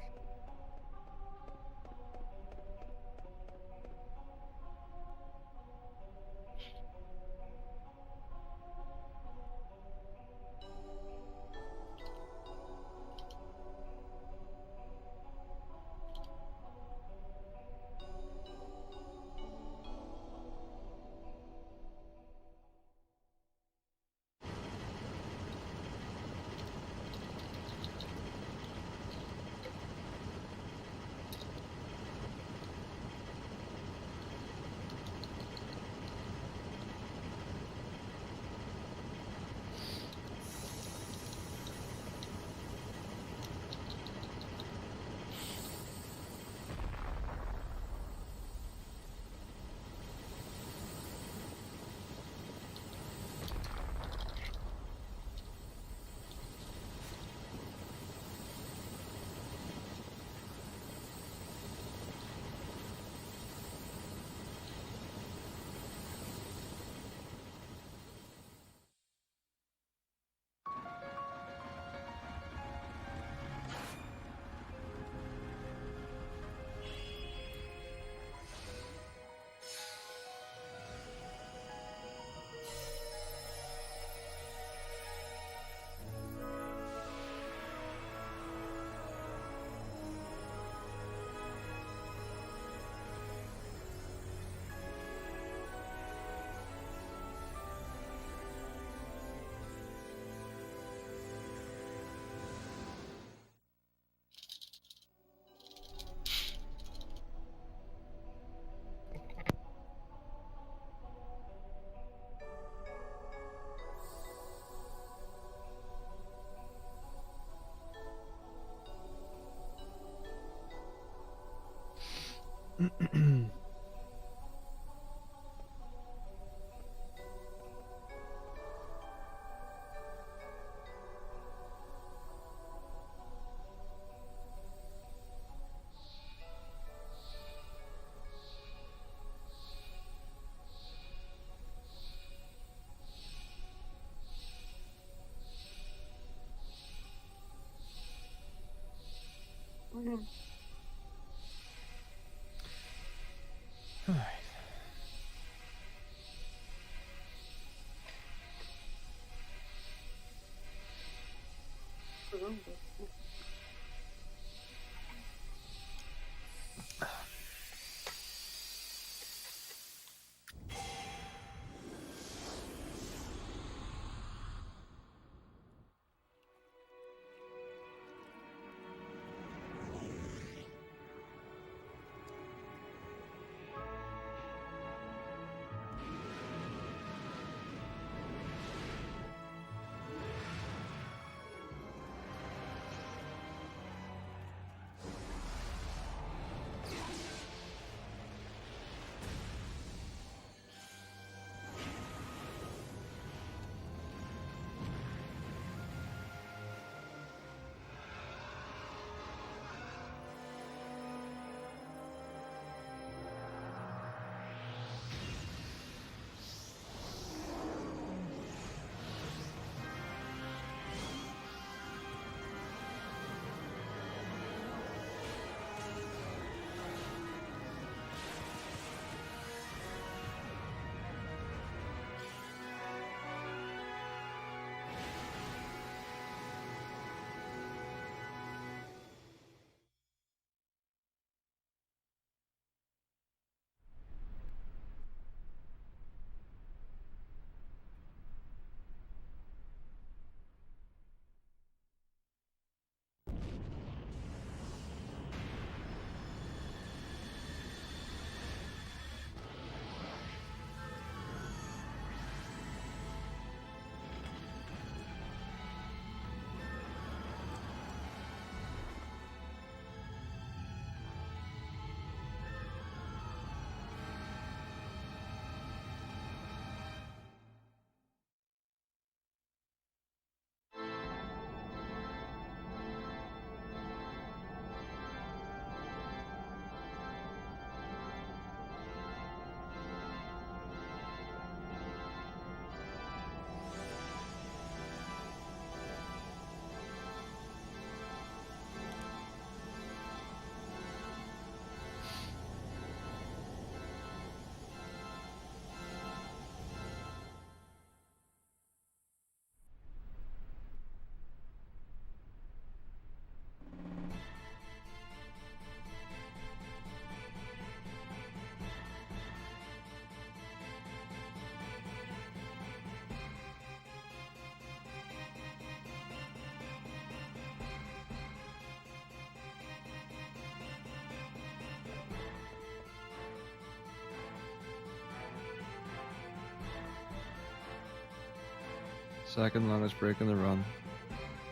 Second longest break in the run.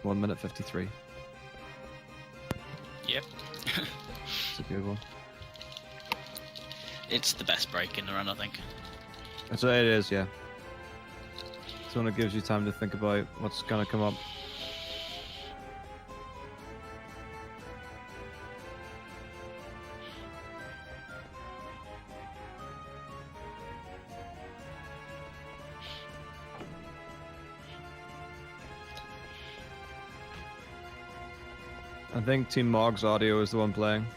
1 minute 53. Yep. It's a good one. It's the best break in the run, I think. That's what it is, yeah. It's one that gives you time to think about what's gonna come up. I think Team Mog's audio is the one playing.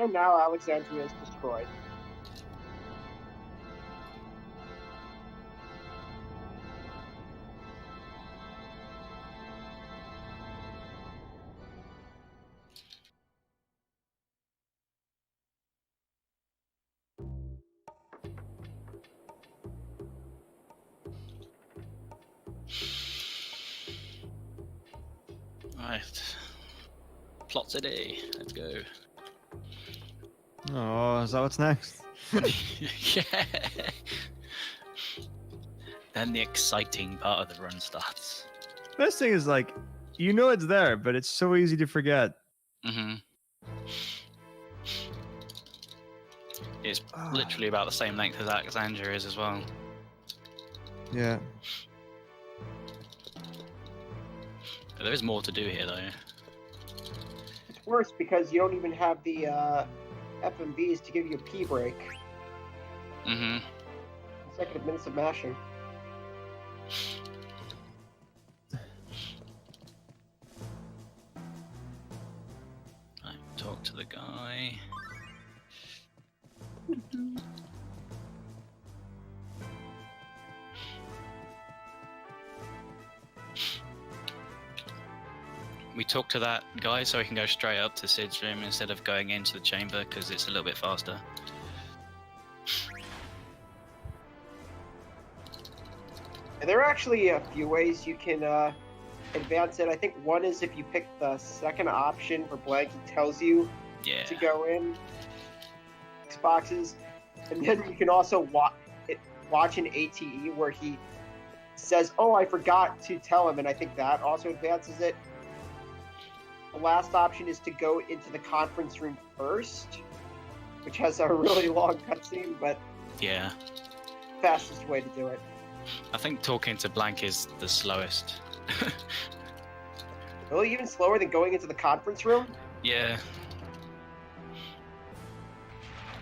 And now Alexandria is destroyed. Right. Plot today. Let's go. Oh, is that what's next? Yeah. Then the exciting part of the run starts. Best thing is like, you know it's there, but it's so easy to forget. Mm-hmm. It's literally about the same length as Alexandria is as well. Yeah. But there is more to do here, though. It's worse because you don't even have the FMVs to give you a pee break. Mm-hmm. Consecutive minutes of mashing. Right, talk to the guy. We talk to that guy so we can go straight up to Sid's room instead of going into the chamber because it's a little bit faster. There are actually a few ways you can advance it. I think one is if you pick the second option for blank, he tells you Yeah. to go in Xboxes, and then you can also watch an ATE where he says, "Oh, I forgot to tell him," and I think that also advances it. The last option is to go into the conference room first, which has a really long cutscene, but Yeah. fastest way to do it. I think talking to Blank is the slowest. Really, even slower than going into the conference room? Yeah.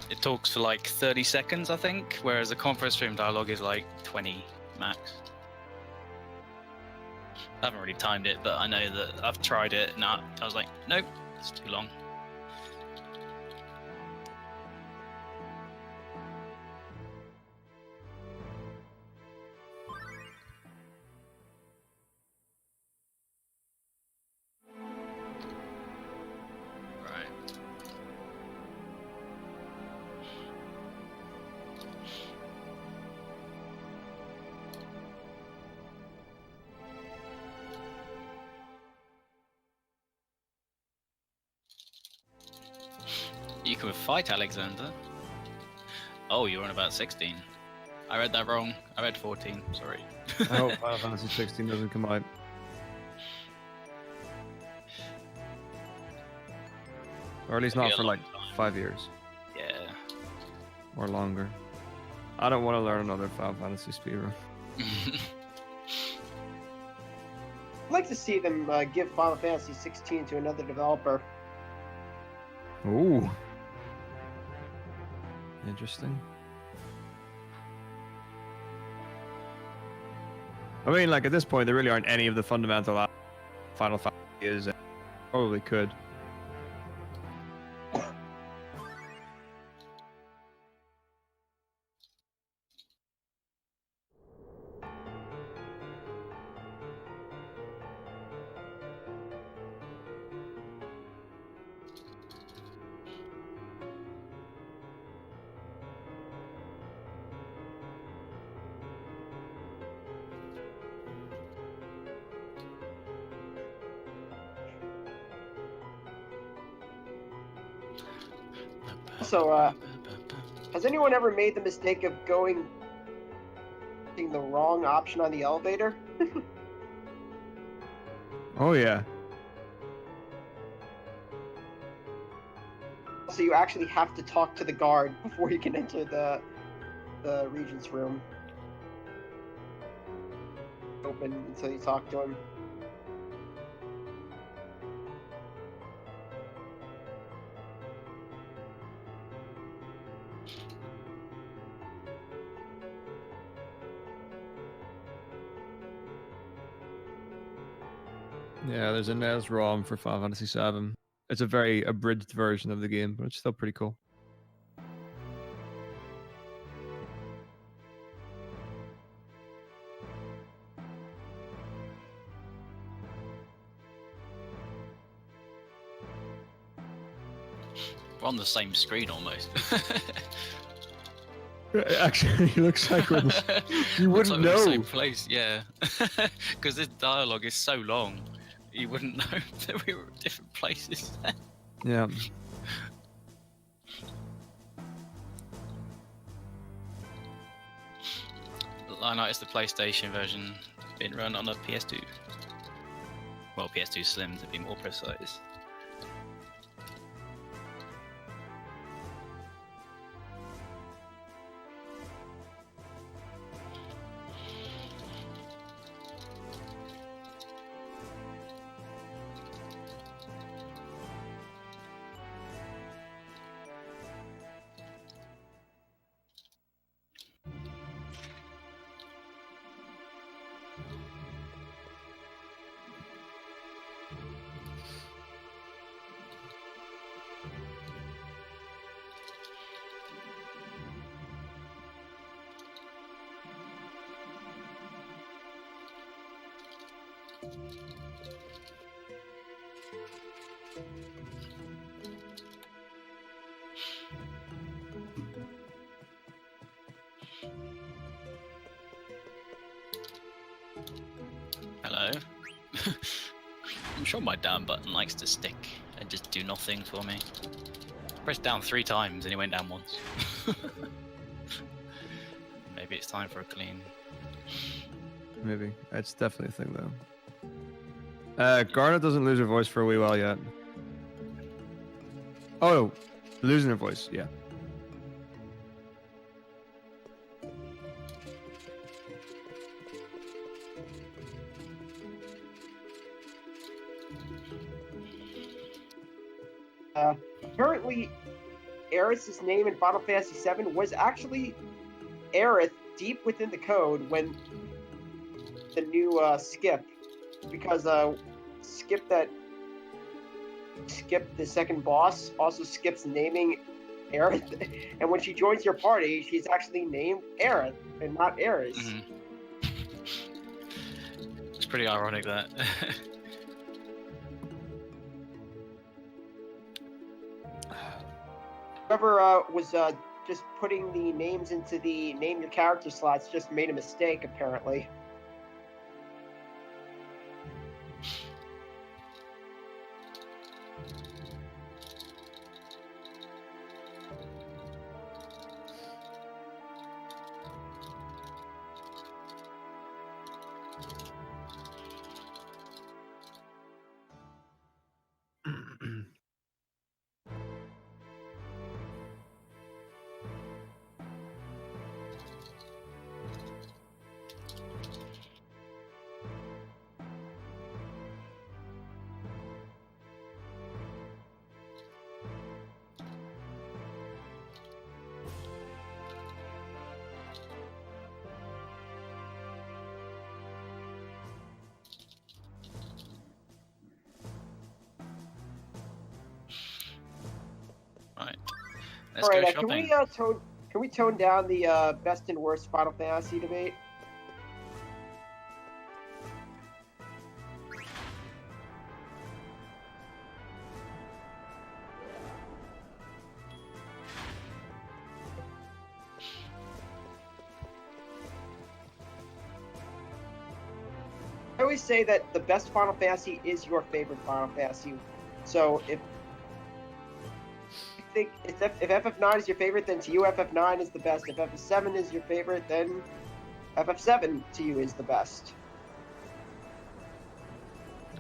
It talks for like 30 seconds, I think, whereas the conference room dialogue is like 20 max. I haven't really timed it, but I know that I've tried it and I was like, nope, it's too long. Right. You can fight Alexander. Oh, you're on about 16. I read that wrong. I read 14, sorry. I hope Final Fantasy 16 doesn't come out. Or at least It'll not be a for long like time. 5 years Yeah. or longer. I don't want to learn another Final Fantasy speedrun. I'd like to see them give Final Fantasy 16 to another developer. Ooh. Interesting. I mean, like at this point, there really aren't any of the fundamental Final Fantasy is. Probably could. So, has anyone ever made the mistake of going the wrong option on the elevator? Oh yeah. So you actually have to talk to the guard before you can enter the regent's room. Open until you talk to him. Yeah, there's a NES ROM for Final Fantasy 7. it's a very abridged version of the game, but it's still pretty cool. We're on the same screen almost. Actually, it looks like we're you Looks wouldn't like we're in the know. same place, yeah. Because this dialogue is so long, you wouldn't know that we were at different places. Yeah. I noticed the PlayStation version being run on a PS2. Well, PS2 Slim to be more precise. Hello. I'm sure my down button likes to stick and just do nothing for me. Pressed down 3 times and he went down once. Maybe it's time for a clean. Maybe. It's definitely a thing, though. Garnet doesn't lose her voice for a wee while yet. Oh, losing her voice, yeah. Currently, Aerith's name in Final Fantasy VII was actually Aerith deep within the code when the new skip, because skip the second boss also skips naming Aerith, and when she joins your party, she's actually named Aerith and not Aerith. Mm-hmm. It's pretty ironic that. Whoever was just putting the names into the name your character slots just made a mistake, apparently. Right. Let's All go right, shopping. can we tone down the best and worst Final Fantasy debate? I always say that the best Final Fantasy is your favorite Final Fantasy. So if you think if FF9 is your favorite, then to you FF9 is the best. If FF7 is your favorite, then FF7 to you is the best.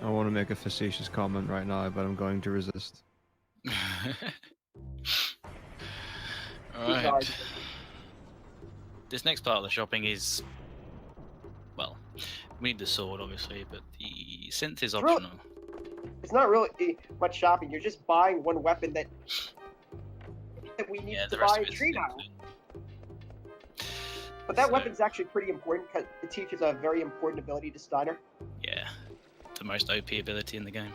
I want to make a facetious comment right now, but I'm going to resist. Alright. This next part of the shopping is, well, we need the sword obviously, but the synth is optional. It's not really much shopping. You're just buying one weapon that we need Yeah, to the rest buy of a it's tree now. synth. But that So- weapon's actually pretty important because it teaches a very important ability to Steiner. Yeah, the most OP ability in the game.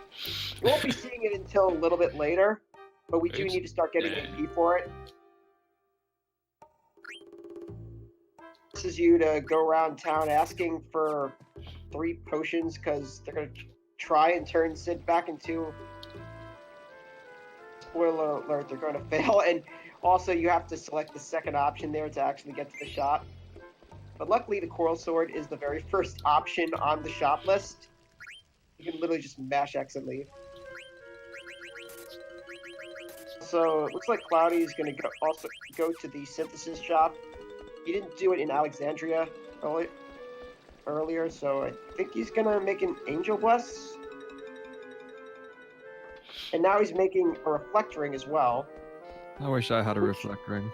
You won't be seeing it until a little bit later, but we do Oops. need to start getting Yeah. AP for it. This is you to go around town asking for 3 potions because they're going to try and turn Sid back into... Spoiler alert, they're going to fail. And also you have to select the second option there to actually get to the shop. But luckily the Coral Sword is the very first option on the shop list. You can literally just mash X and leave. So it looks like Cloudy is going to also go to the synthesis shop. He didn't do it in Alexandria earlier, so I think he's going to make an Angel Bless. And now he's making a Reflect Ring as well. I wish I had a reflect ring.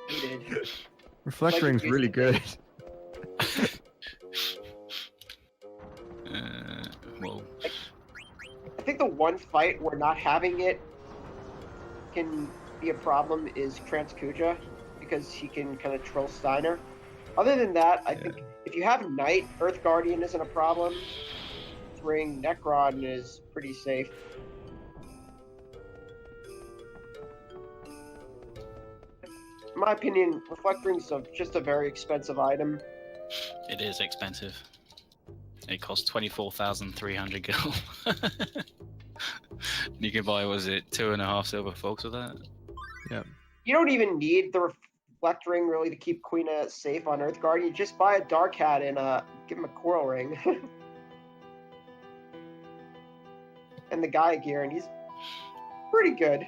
He did. Reflect Like ring's you really usually good. Well, I think the one fight where not having it can be a problem is Transkuja, because he can kind of troll Steiner. Other than that, I think if you have Knight, Earth Guardian isn't a problem. Ring Necron is pretty safe. In my opinion, Reflect Ring's just a very expensive item. it is expensive. It costs 24,300 gil. You can buy, was it 2.5 silver folks with that? You don't even need the Reflect Ring really to keep Quina safe on Earth Guard. You just buy a Dark Hat and give him a Coral Ring. And the Gaia Gear, and he's pretty good.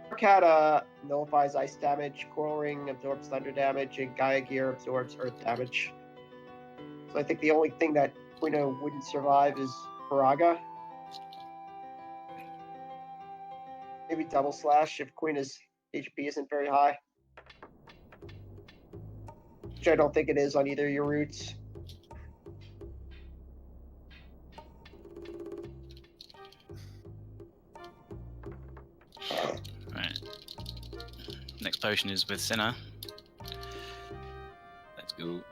Dark Hat nullifies ice damage, Coral Ring absorbs thunder damage, and Gaia Gear absorbs earth damage. So I think the only thing that Quina wouldn't survive is Faraga. Maybe Double Slash if Quina's HP isn't very high. Which I don't think it is on either of your routes. Right. Next potion is with Sinner. Let's go.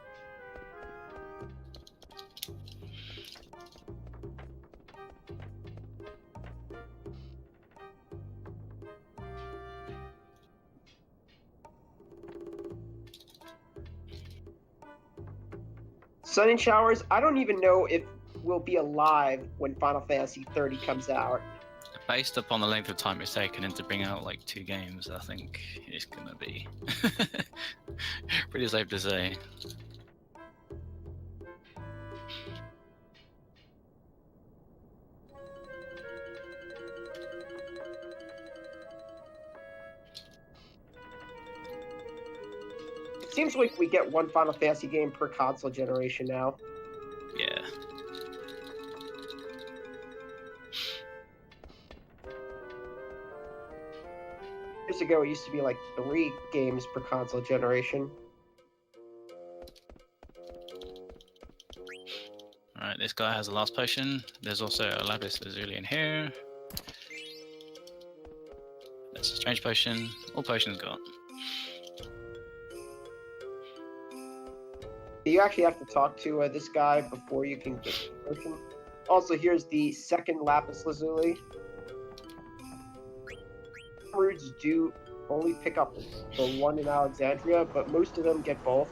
Sun and Showers, I don't even know if we'll be alive when Final Fantasy 30 comes out. Based upon the length of time it's taken in to bring out like 2 games, I think it's gonna be pretty safe to say. It seems like we get one Final Fantasy game per console generation now. Yeah. Years ago, it used to be like 3 games per console generation. Alright, this guy has the last potion. There's also a Lapis Lazuli in here. That's a strange potion. All potions got. You actually have to talk to this guy before you can get the potion. Also, here's the second Lapis Lazuli. Roots do only pick up the one in Alexandria, but most of them get both.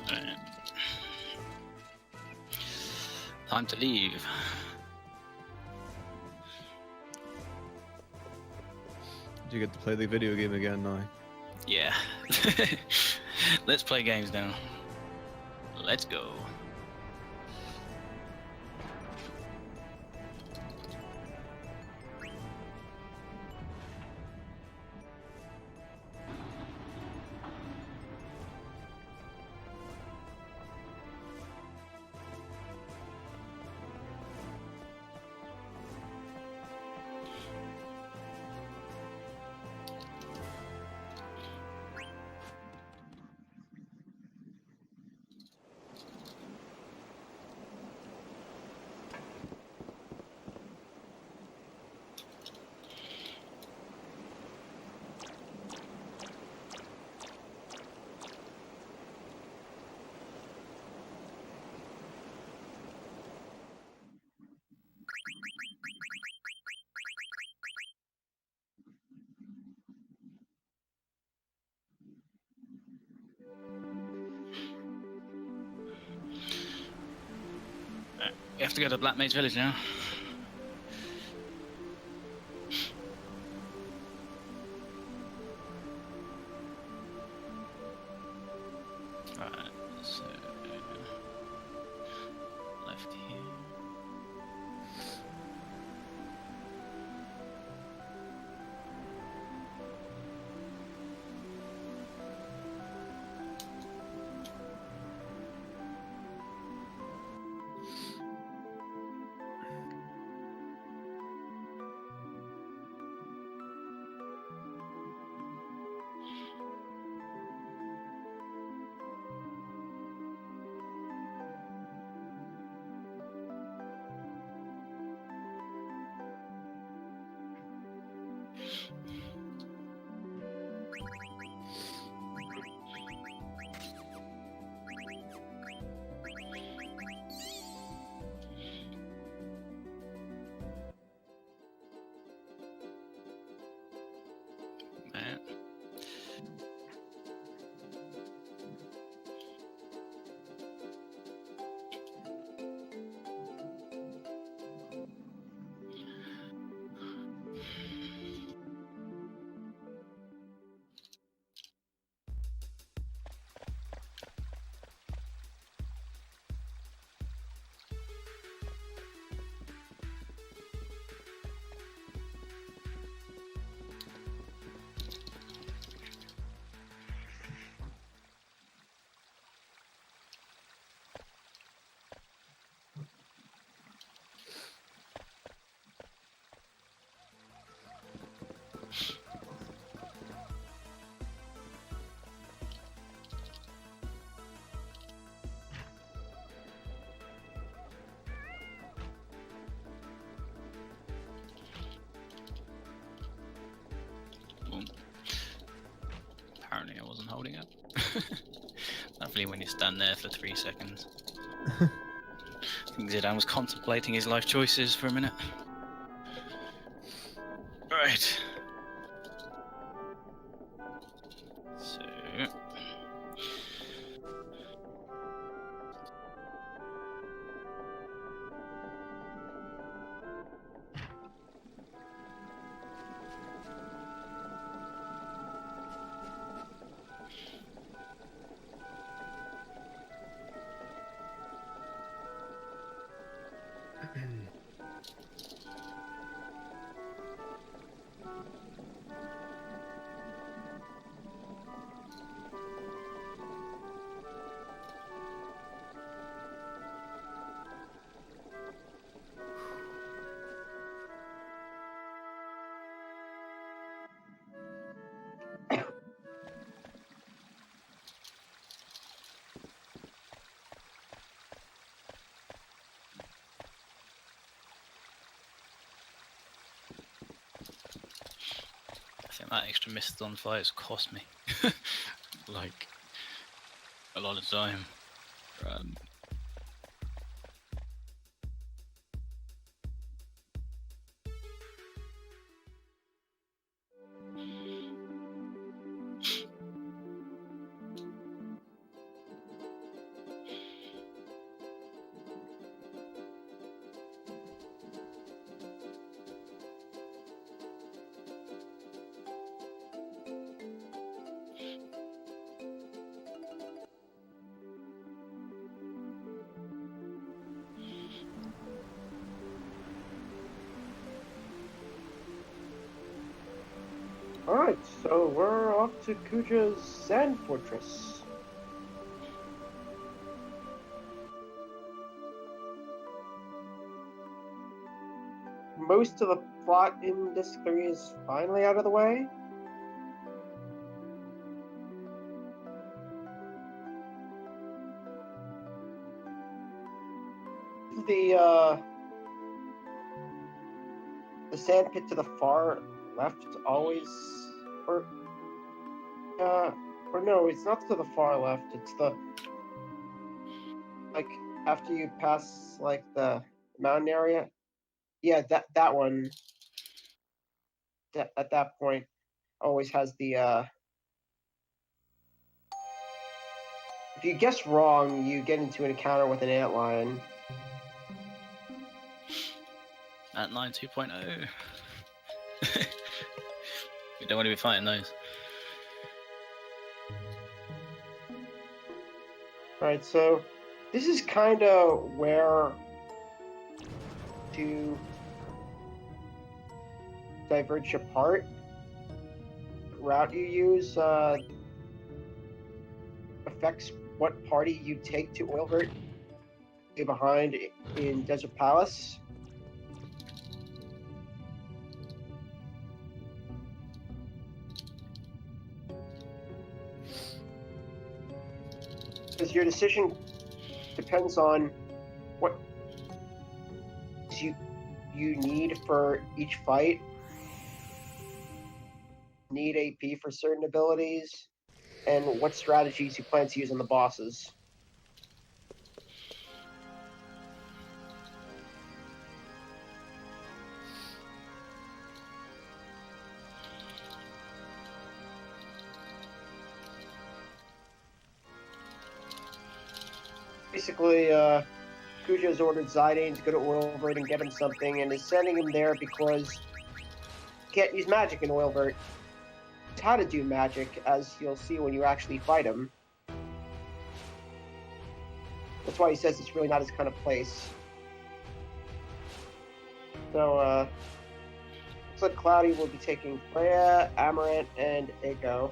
Alright. Time to leave. You get to play the video game again now. Yeah. Let's play games now. Let's go. We have to go to Black Maid's Village now. Alright, so left here. Right. Boom. Apparently I wasn't holding up. Lovely when you stand there for 3 seconds. I think Zidane was contemplating his life choices for a minute. Right. So. I think that extra mist on fights cost me like a lot of time. Alright, so we're off to Kuja's Sand Fortress. Most of the plot in Disc 3 is finally out of the way. The sand pit to the far left always, or no, it's not to the far left. It's the, like, after you pass like the mountain area. Yeah, that one. At that point, always has the. If you guess wrong, you get into an encounter with an antlion. At 9 2.0. We don't want to be fighting those. Alright, so this is kind of where to diverge apart. The route you use affects what party you take to Oilvert. Stay behind in Desert Palace. Because your decision depends on what you need for each fight. Need AP for certain abilities, and what strategies you plan to use on the bosses. Basically, Kuja's ordered Zidane to go to Oilvert and get him something, and is sending him there because he can't use magic in Oilvert. It's how to do magic, as you'll see when you actually fight him. That's why he says it's really not his kind of place. So, looks like Cloudy will be taking Freya, Amaranth, and Eiko.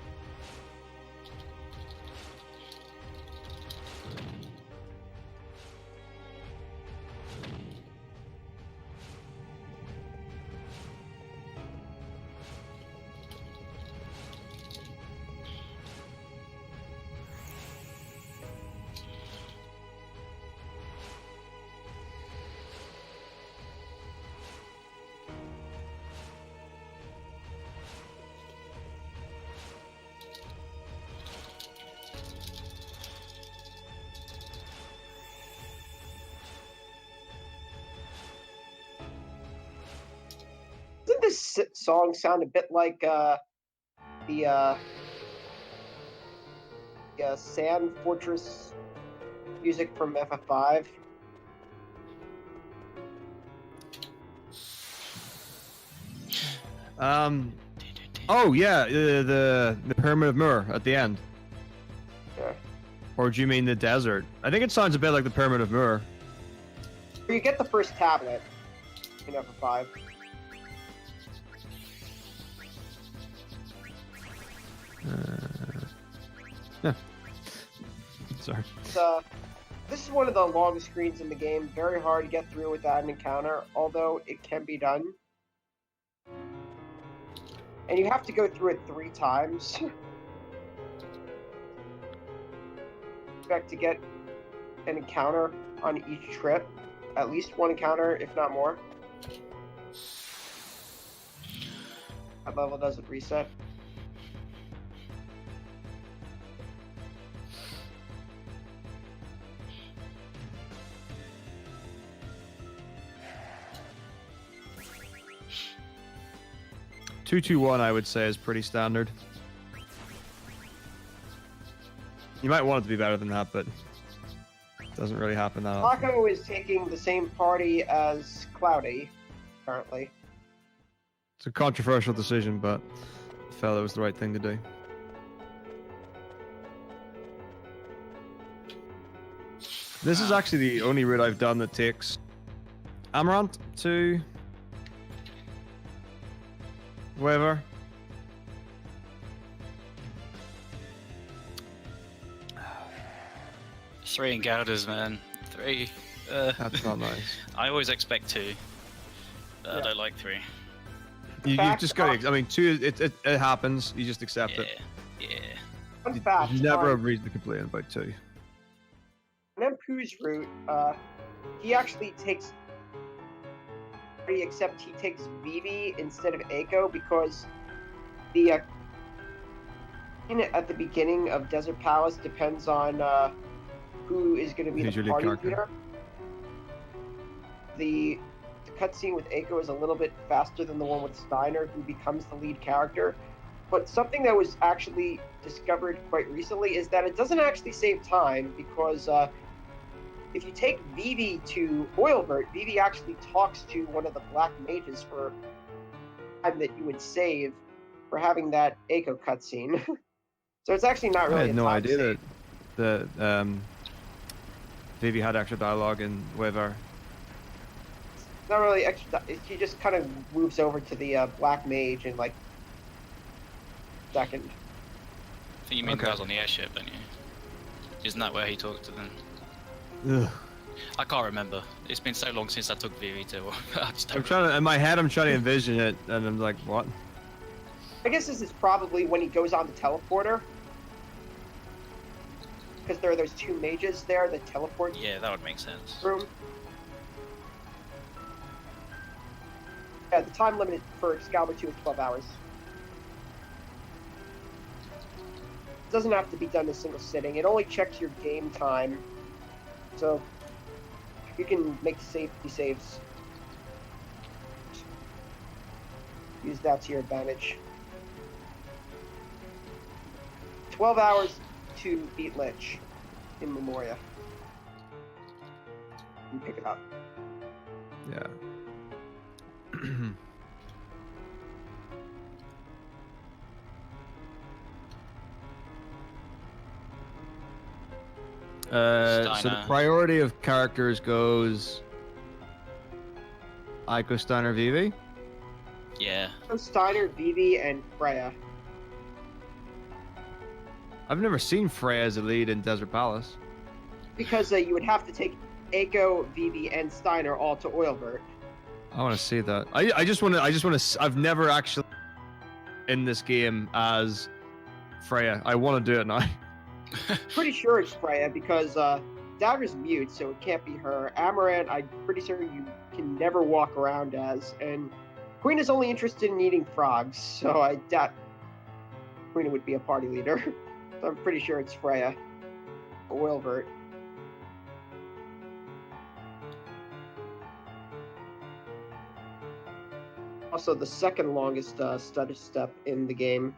Doesn't this song sound a bit like the Sand Fortress music from FF5? Oh yeah, the Pyramid of Mur at the end. Yeah. Or do you mean the desert? I think it sounds a bit like the Pyramid of Mur. You get the first tablet in FF5. Yeah. Sorry. This is one of the longest screens in the game. Very hard to get through without an encounter, although it can be done. And you have to go through it 3 times. Expect to get an encounter on each trip. At least 1 encounter, if not more. That level doesn't reset. Two, 2-1, I would say, is pretty standard. You might want it to be better than that, but it doesn't really happen that often. Metako is taking the same party as Cloudy, currently. It's a controversial decision, but I felt it was the right thing to do. This is actually the only route I've done that takes Amaranth to whatever. 3 encounters, man. 3. That's not nice. I always expect 2. I don't like 3. You Fact, just gotta. I mean, 2. It happens. You just accept Yeah, it. yeah. Fun fact. You never on have reason to complain about 2. Nempu's route, he actually takes, except he takes Vivi instead of Eiko because the at the beginning of Desert Palace depends on who is going to be Who's the your lead party character? leader. The cutscene with Eiko is a little bit faster than the one with Steiner, who becomes the lead character. But something that was actually discovered quite recently is that it doesn't actually save time because if you take Vivi to Oilbert, Vivi actually talks to one of the black mages for time that you would save for having that Eiko cutscene. So it's actually not really I had a no time idea save. that Vivi had extra dialogue in Weaver. It's not really extra. She just kind of moves over to the black mage in like second. I think you mean Okay. the guys on the airship, don't you? Isn't that where he talked to them? Ugh. I can't remember. It's been so long since I took Vivi to. I just don't I'm trying to. In my head, I'm trying to envision it, and I'm like, what? I guess this is probably when he goes on the teleporter. Because there are those 2 mages there that teleport Yeah, that would make sense. room. Yeah, the time limit for Excalibur 2 is 12 hours. It doesn't have to be done in a single sitting. It only checks your game time. So you can make safety saves. Use that to your advantage. 12 hours to beat Lich in Memoria. And pick it up. Yeah. So the Steiner. priority of characters goes Aiko, Steiner, Vivi. Yeah. So Steiner, Vivi, and Freya. I've never seen Freya as a lead in Desert Palace. Because you would have to take Eiko, Vivi, and Steiner all to Oilbert. I want to see that. I just want to. I've never actually in this game as Freya. I want to do it now. Pretty sure it's Freya because Dagger's mute, so it can't be her. Amaranth, I'm pretty sure you can never walk around as. And Queen is only interested in eating frogs, so I doubt Queen would be a party leader. So I'm pretty sure it's Freya. Oilbert. Also, the second longest stutter step in the game.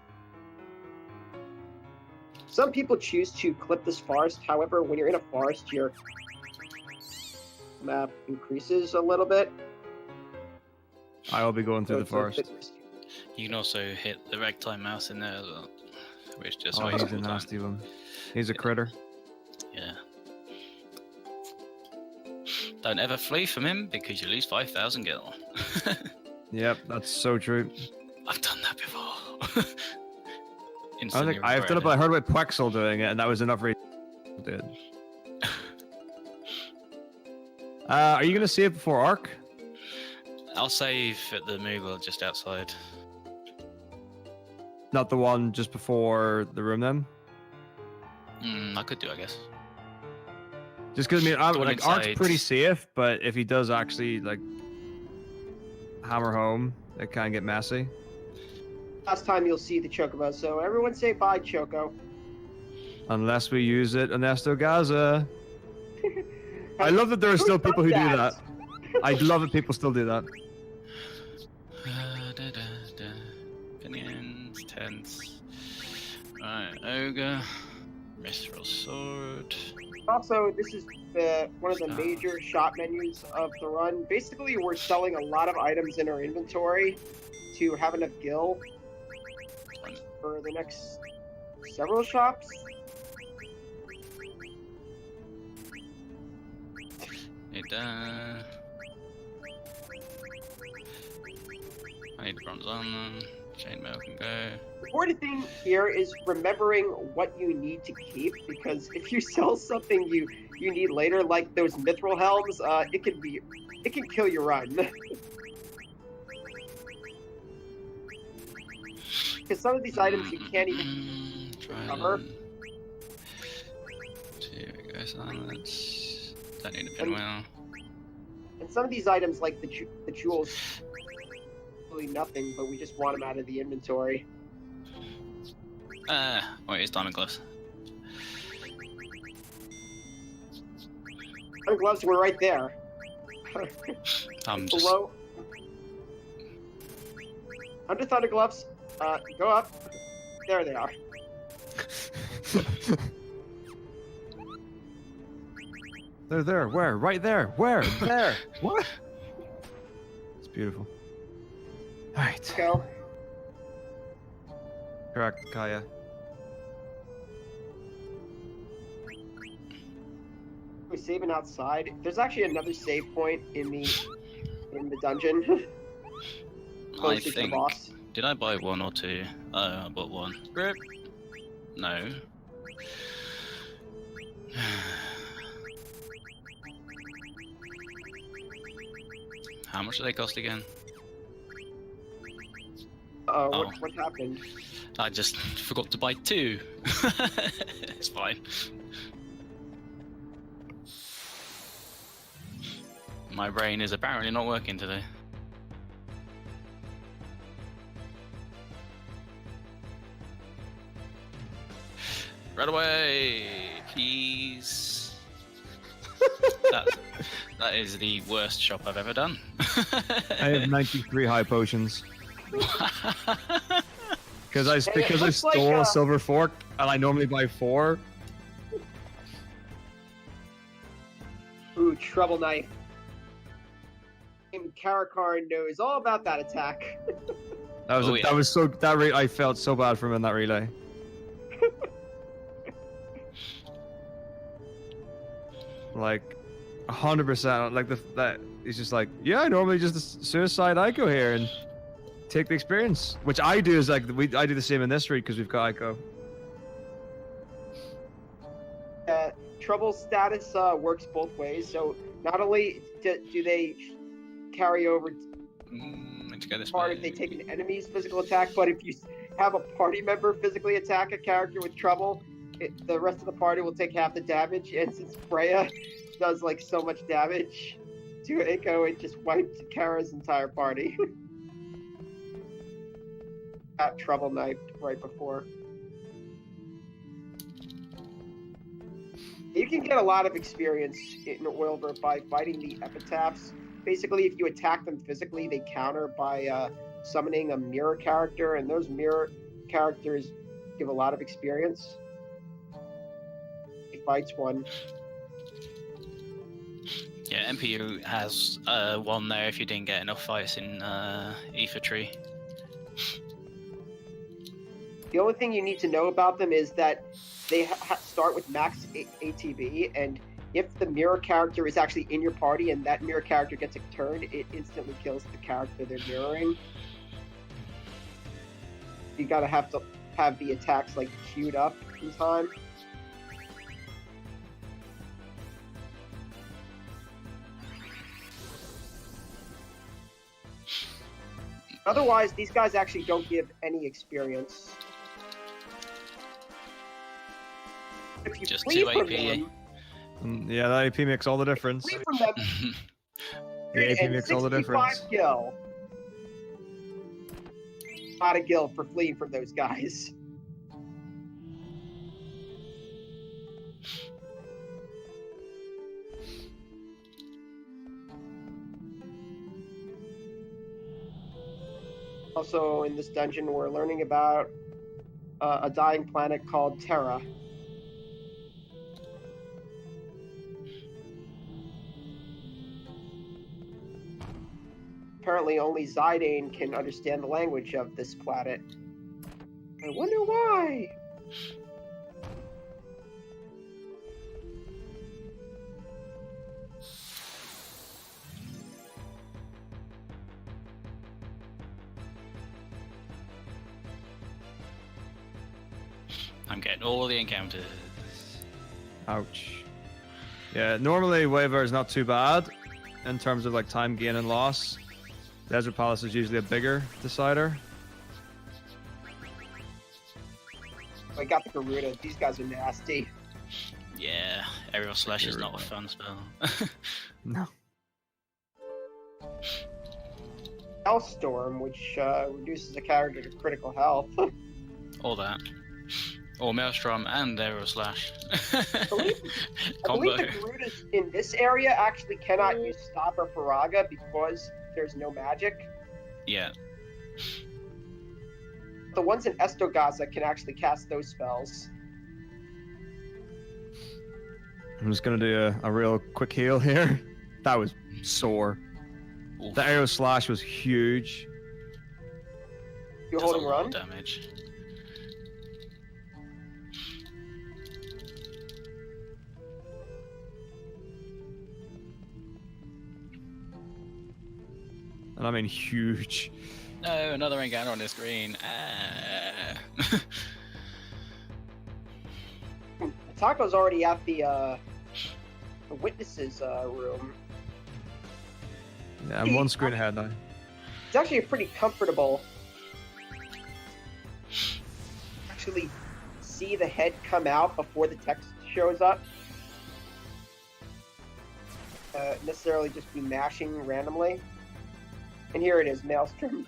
Some people choose to clip this forest. However, when you're in a forest, your map increases a little bit. I'll be going through So the it's a forest. bit risky. You can also hit the ragtime mouse in there as well, which just Oh, wastes he's a more time. nasty one. He's a critter. Yeah. Don't ever flee from him because you lose 5,000 gil. Yep, that's so true. I've done that before. I don't Instantly think I've done it, but I heard about Quexel doing it, and that was enough reason to do it. Are you gonna save before Arc? I'll save at the Moogle just outside. Not the one just before the room, then. I could do, I guess. Just because Going like Arc's inside. pretty safe, but if he does actually like hammer home, it can get messy. Last time you'll see the Chocobo, so everyone say bye, Choco. Unless we use it in Estogaza. I love that there are still people who do that. I love that people still do that. Opinions, tents. Right, ogre. Mithril sword. Also, this is one of the major shop menus of the run. Basically, we're selling a lot of items in our inventory to have enough gil for the next several shops. Need I need bronze on. Chainmail can go. The important thing here is remembering what you need to keep, because if you sell something you you need later, like those mithril helms, it can kill your run. Because some of these items you can't even recover. Here we go, silence. Don't need a pinwheel. And some of these items, like the jewels, really nothing, but we just want them out of the inventory. Wait, it's diamond gloves. Our gloves were right there. I'm just... Below. Under thunder gloves. Go up. There they are. They're there. Where? Right there. Where? There. What? It's beautiful. All right. Go. Correct, Kaya. We're saving outside. There's actually another save point in the dungeon. I Closer to the think... boss. Did I buy one or two? I bought one. Rip. No. How much do they cost again? Oh. What happened? I just forgot to buy two. It's fine. My brain is apparently not working today. Right away, please. That is the worst shop I've ever done. I have 93 high potions. Because I stole a silver fork and I normally buy 4. Ooh, trouble knife. And Karakar knows all about that attack. I felt so bad for him in that relay. Like 100%. Like that he's just like, yeah, I normally just suicide Ico here and take the experience, which I do. Is like I do the same in this read because we've got Ico. Trouble status works both ways. So not only do they carry over part if they take an enemy's physical attack, but if you have a party member physically attack a character with trouble, the rest of the party will take half the damage. And since Freya does like so much damage to Ico, it just wiped Kara's entire party. Got trouble knifed right before. You can get a lot of experience in Oilver by fighting the epitaphs. Basically, if you attack them physically, they counter by summoning a mirror character, and those mirror characters give a lot of experience. He fights one. Yeah, MPU has one there if you didn't get enough fights in Ether Tree. The only thing you need to know about them is that they start with max ATB, and if the mirror character is actually in your party and that mirror character gets a turn, it instantly kills the character they're mirroring. You gotta have the attacks like queued up in time. Otherwise, these guys actually don't give any experience. If you Just flee 2 from AP. them, Yeah, that AP makes all the difference. flee from them, The AP and makes all the 65 difference. Gil. Not a gil for fleeing from those guys. Also, in this dungeon, we're learning about a dying planet called Terra. Apparently, only Zidane can understand the language of this planet. I wonder why. I'm getting all the encounters. Ouch. Yeah, normally Waver is not too bad in terms of like time gain and loss. Desert Palace is usually a bigger decider. I got the Garuda. These guys are nasty. Yeah, aerial slash is not a fun spell. No. Hellstorm, which reduces a character to critical health. All that. Or Maelstrom and aerial slash. I believe Combo. the Garudas in this area actually cannot use Stop or Faraga because there's no magic. Yeah. The ones in Estogaza can actually cast those spells. I'm just gonna do a real quick heal here. That was sore. Oof. The arrow slash was huge. You Does a holding lot run? of damage. And I mean huge. No, another encounter on the screen. Ah. Taco's already at the witnesses room. Yeah, I'm one screen ahead now. It's actually a pretty comfortable. Actually, see the head come out before the text shows up. Necessarily just be mashing randomly. And here it is, Maelstrom.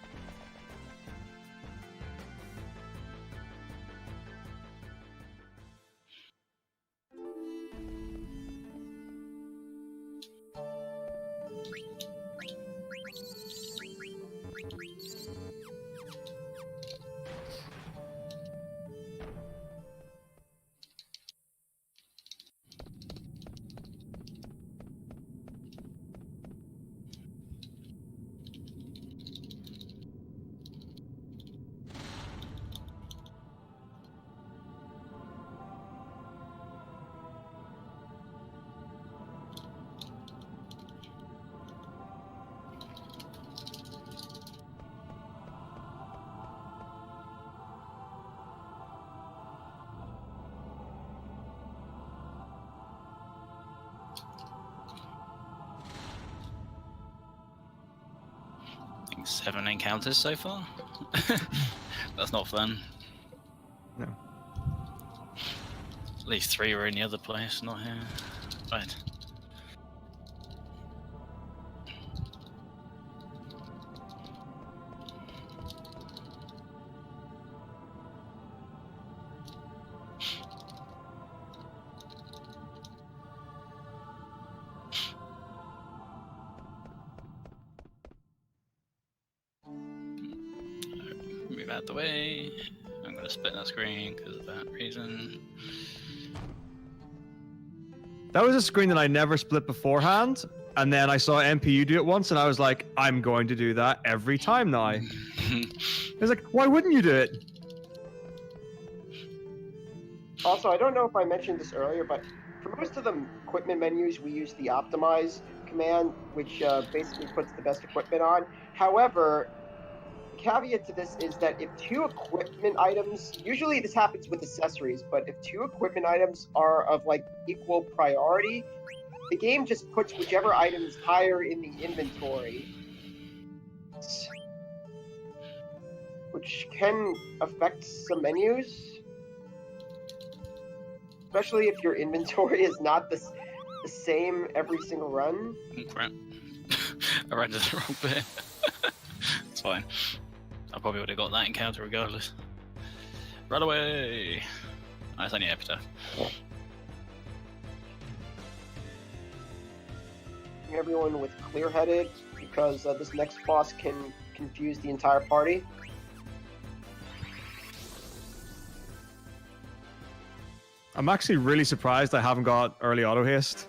I think 7 encounters so far. That's not fun. No. At least 3 were in the other place, not here. Right. Move out the way. I'm gonna split that screen because of that reason. That was a screen that I never split beforehand, and then I saw MPU do it once, and I was like, I'm going to do that every time now. I was like, why wouldn't you do it? Also, I don't know if I mentioned this earlier, but for most of the equipment menus, we use the optimize command, which basically puts the best equipment on. However, the caveat to this is that if 2 equipment items, usually this happens with accessories, but if 2 equipment items are of like equal priority, the game just puts whichever item is higher in the inventory, which can affect some menus. Especially if your inventory is not the same every single run. Crap. I ran to the wrong bit. It's fine. I probably would have got that encounter regardless. Run away! Oh, it's only Epitaph. Everyone with clear-headed, because this next boss can confuse the entire party. I'm actually really surprised I haven't got early auto haste.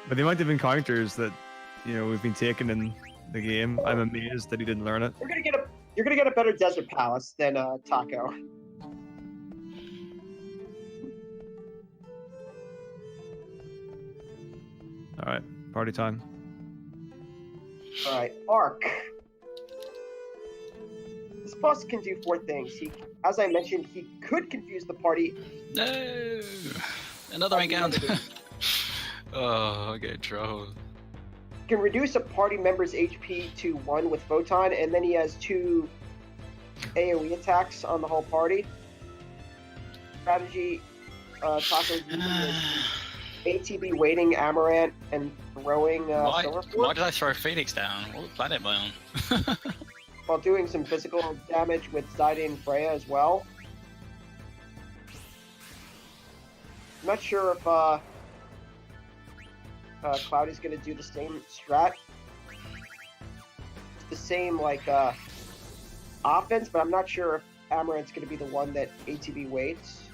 But the amount of encounters that we've been taking in the game, I'm amazed that he didn't learn it. You're gonna get a better Desert Palace than Taco. All right, party time. All right, Arc. This boss can do 4 things. As I mentioned, he could confuse the party. No! Another encounter. Oh, I get trolled. You can reduce a party member's HP to 1 with Photon, and then he has 2 AoE attacks on the whole party. Strategy, Taco using his ATB waiting Amaranth and throwing Why Silver why Force did I throw Phoenix down? What planet am I on? while doing some physical damage with Zidane and Freya as well. I'm not sure if Cloudy's going to do the same strat. The same, like, offense, but I'm not sure if Amaranth's going to be the one that ATB waits.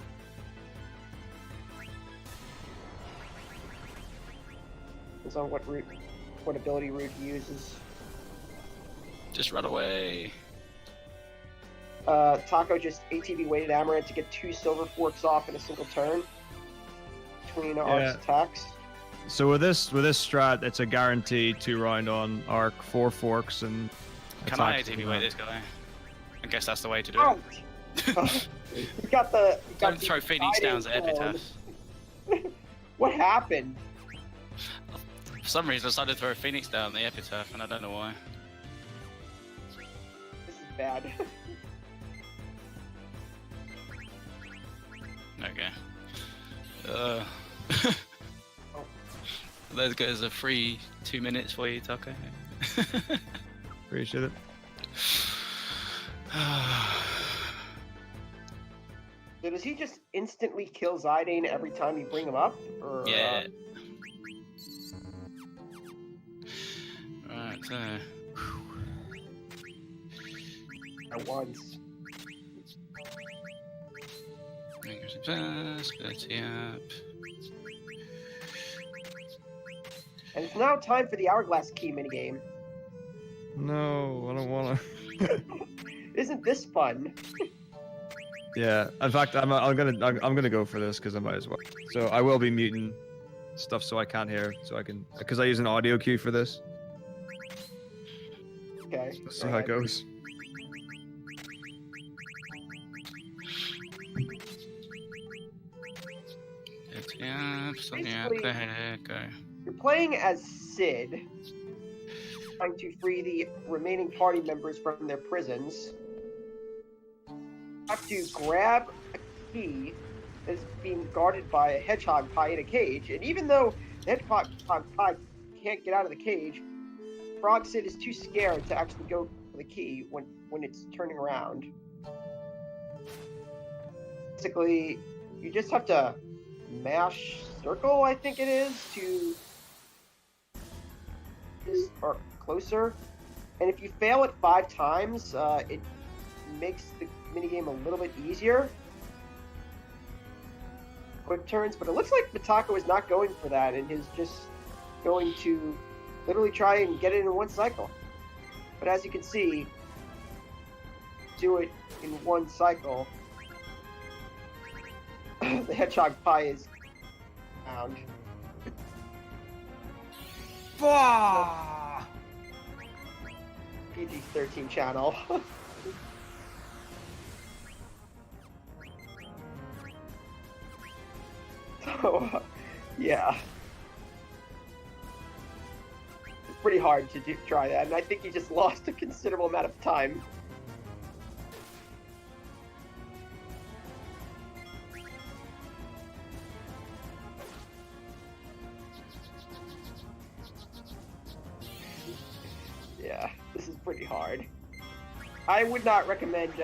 Depends on what ability route he uses. Just run away. Taco just ATB waited Amaranth to get 2 Silver Forks off in a single turn between Ark's attacks. So with this strat, it's a guaranteed 2-round on Arc, 4 forks, and Can I attacks ATB wait this guy? I guess that's the way to do Ouch! it. You got the. You got Don't throw Phoenix down as epitaph. What happened? For some reason, I decided to throw Phoenix down the epitaph, and I don't know why. This is bad. Okay. Let's go as a free 2 minutes for you, Taco. appreciate it. So does he just instantly kill Zidane every time you bring him up? Or, Yeah. Right, so. at once? Split up. And it's now time for the Hourglass Key minigame. No, I don't want to. Isn't this fun? Yeah, in fact, I'm gonna go for this because I might as well. So I will be muting stuff so I can't hear, so I can, because I use an audio cue for this. Okay. Let's see how it goes. Yeah, go. You're playing as Sid, trying to free the remaining party members from their prisons. You have to grab a key that is being guarded by a hedgehog pie in a cage, and even though the hedgehog pie can't get out of the cage, Frog Sid is too scared to actually go for the key when it's turning around. Basically, you just have to mash circle, I think it is, to or closer. And if you fail it 5 times, it makes the minigame a little bit easier. Quick turns, but it looks like Metako is not going for that and is just going to literally try and get it in one cycle. But as you can see, do it in one cycle. The hedgehog pie is found. PG-13 channel. So, yeah. It's pretty hard to try that, and I think he just lost a considerable amount of time. Yeah, this is pretty hard. I would not recommend,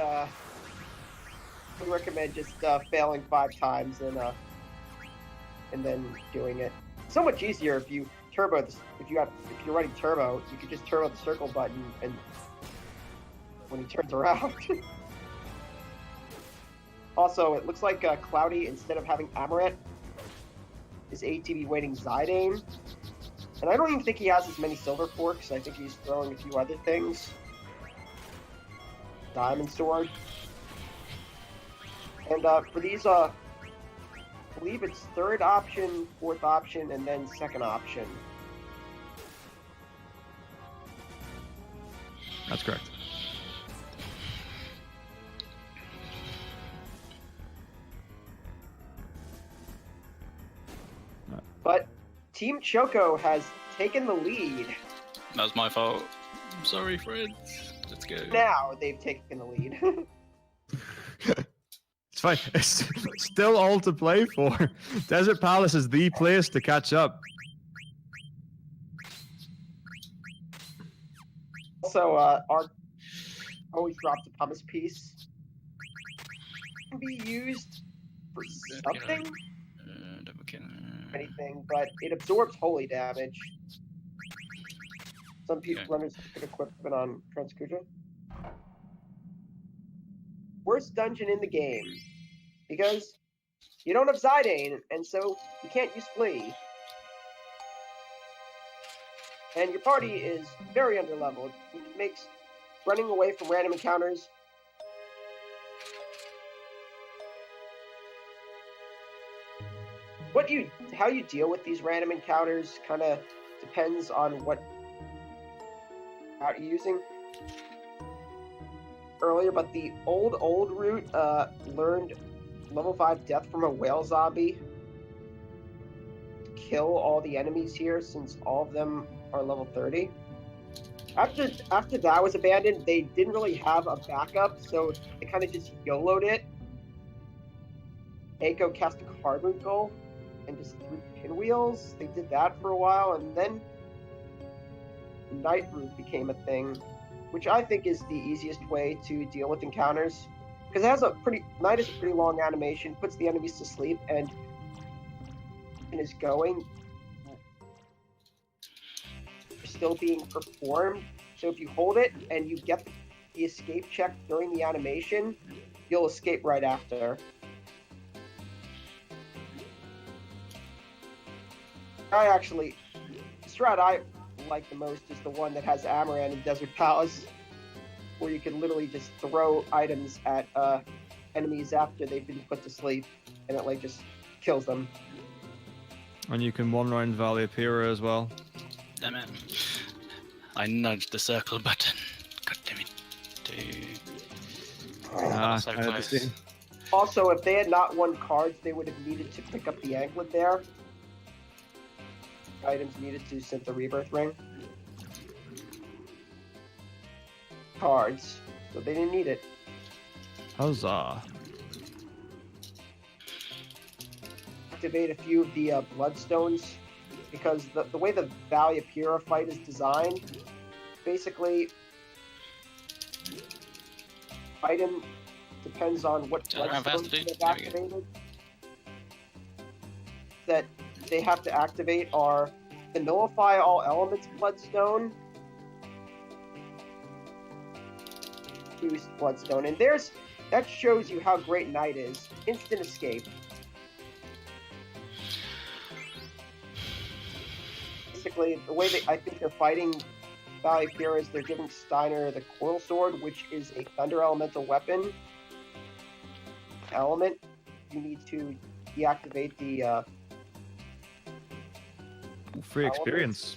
just failing 5 times and then doing it. So much easier if you turbo this. If you're running turbo, you could just turbo the circle button, and when he turns around. Also, it looks like Cloudy, instead of having Amaranth, is ATB waiting Zidane. And I don't even think he has as many silver forks. I think he's throwing a few other things. Diamond sword. And for these, I believe it's 3rd option, 4th option, and then 2nd option. That's correct. But Team Choco has taken the lead. That was my fault. I'm sorry, friends. Let's go. Now they've taken the lead. It's fine. It's still all to play for. Desert Palace is the place to catch up. Also, Ark always drops a pumice piece. Can be used for something, Double kill. anything, but it absorbs holy damage. Some people runners pick equipment on Transkuja. Worst dungeon in the game, because you don't have Zidane, and so you can't use Flea. And your party is very underleveled, which makes running away from random encounters how you deal with these random encounters kind of depends on what route you're using. Earlier, but the old route learned level 5 death from a whale zombie to kill all the enemies here, since all of them are level 30. After that was abandoned, they didn't really have a backup, so they kind of just YOLO'd it. Mako cast a carbuncle and just threw pinwheels. They did that for a while, and then the night route became a thing, which I think is the easiest way to deal with encounters, because it has night is a pretty long animation, puts the enemies to sleep, and is going still being performed. So if you hold it and you get the escape check during the animation, you'll escape right after. The strat I like the most is the one that has Amaran in Desert Palace, where you can literally just throw items at enemies after they've been put to sleep, and it just kills them. And you can one round Valley of Pyrrha as well. Damn it. I nudged the circle button. God damn it. So close. Also, if they had not won cards, they would have needed to pick up the anklet there. Items needed to synth the rebirth ring. Cards. So they didn't need it. Huzzah. Activate a few of the bloodstones, because the way the Valley of Pyrrha fight is designed, basically, item depends on what bloodstones they've activated. That they have to activate are the Nullify All Elements Bloodstone, Boost Bloodstone, and that shows you how great Night is. Instant escape. Basically, the way I think they're fighting Valley of Pyrrha is they're giving Steiner the Coil Sword, which is a Thunder Elemental weapon. Element. You need to deactivate the free experience.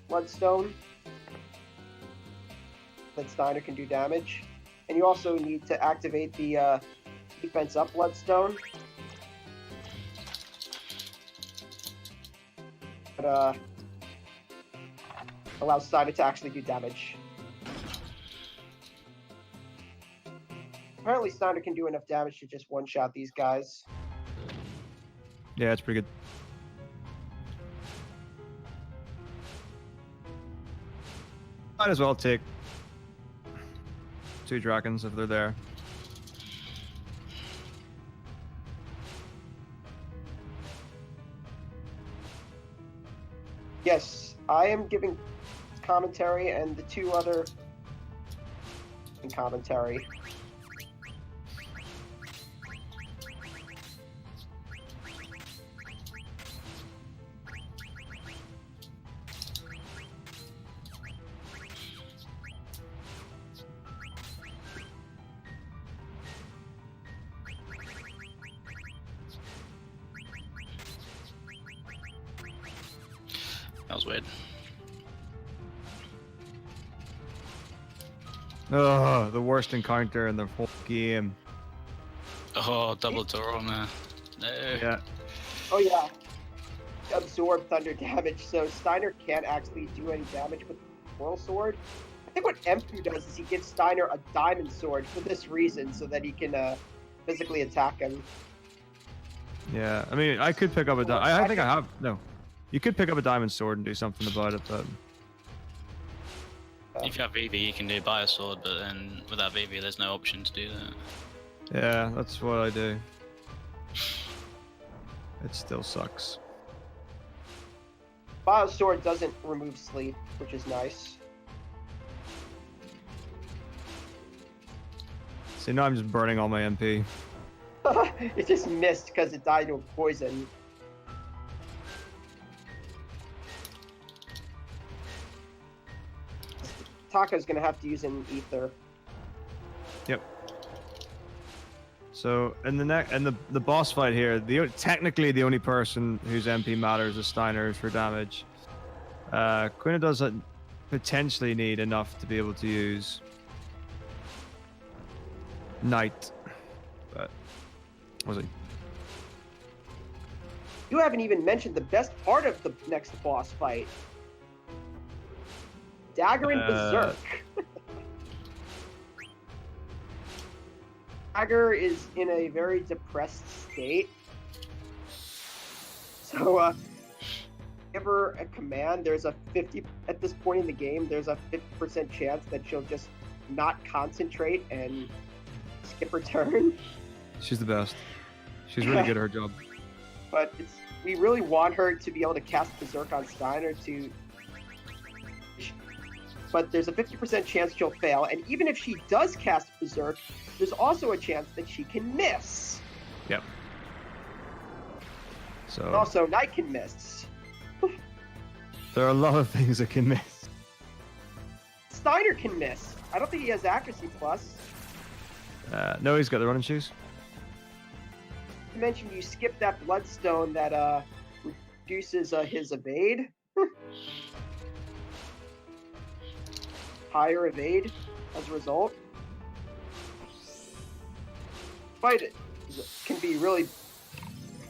Bloodstone. That Steiner can do damage. And you also need to activate the Defense Up Bloodstone. But, allows Steiner to actually do damage. Apparently Steiner can do enough damage to just one-shot these guys. Yeah, it's pretty good. Might as well take 2 dragons if they're there. Yes, I am giving commentary, and the 2 other commentary. That was weird. Oh, the worst encounter in the whole game. Oh, double door on there. No. Yeah. Oh yeah. absorb thunder damage, so Steiner can't actually do any damage with the Whirl Sword. I think what Empu does is he gives Steiner a Diamond Sword for this reason, so that he can physically attack him. Yeah, I mean, I could pick up a I think I have. No. You could pick up a Diamond Sword and do something about it, but... If you have VV, you can do Buy a Sword, but then without VV, there's no option to do that. Yeah, that's what I do. It still sucks. Bio Sword doesn't remove sleep, which is nice. See, now I'm just burning all my MP. It just missed because it died to a poison. Taco's gonna have to use an ether. Yep. So in the boss fight here, technically the only person whose MP matters is Steiner for damage. Quina doesn't potentially need enough to be able to use Knight, but was he? You haven't even mentioned the best part of the next boss fight. Dagger and Berserk. Dagger is in a very depressed state. So, give her a command. There's a 50 at this point in the game. There's a 50% chance that she'll just not concentrate and skip her turn. She's the best. She's really good at her job. But we really want her to be able to cast Berserk on Steiner to. But there's a 50% chance she'll fail, and even if she does cast Berserk, there's also a chance that she can miss. Yep. So. And also, Knight can miss. There are a lot of things that can miss. Steiner can miss. I don't think he has accuracy plus. No, he's got the running shoes. You mentioned you skipped that Bloodstone that reduces his evade. Higher evade as a result. Fight can be really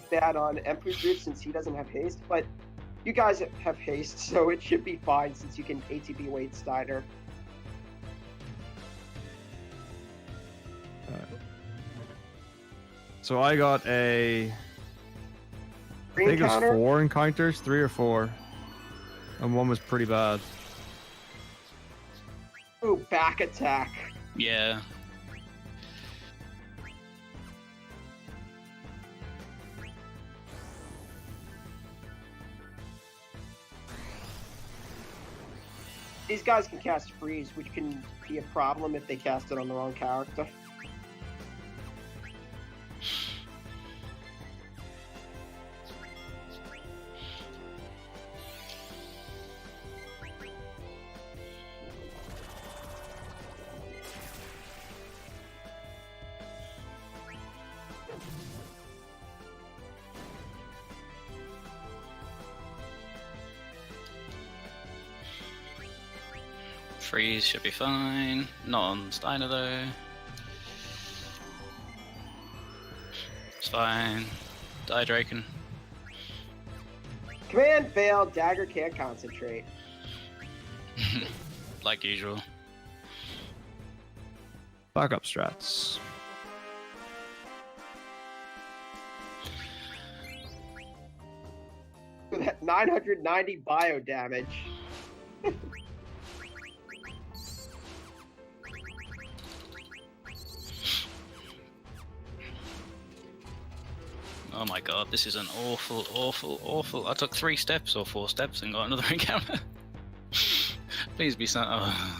bad on Emperor's Root since he doesn't have haste, but you guys have haste, so it should be fine since you can ATB Wade Steiner. So I got I think it was 4 encounters, 3 or 4, and one was pretty bad. Ooh, back attack. Yeah. These guys can cast Freeze, which can be a problem if they cast it on the wrong character. Freeze should be fine. Not on Steiner though. It's fine. Die Draken. Command failed. Dagger can't concentrate. Like usual. Backup strats. That 990 bio damage. Oh my god, this is an awful. I took 3 steps or 4 steps and got another encounter. Please be some. Oh.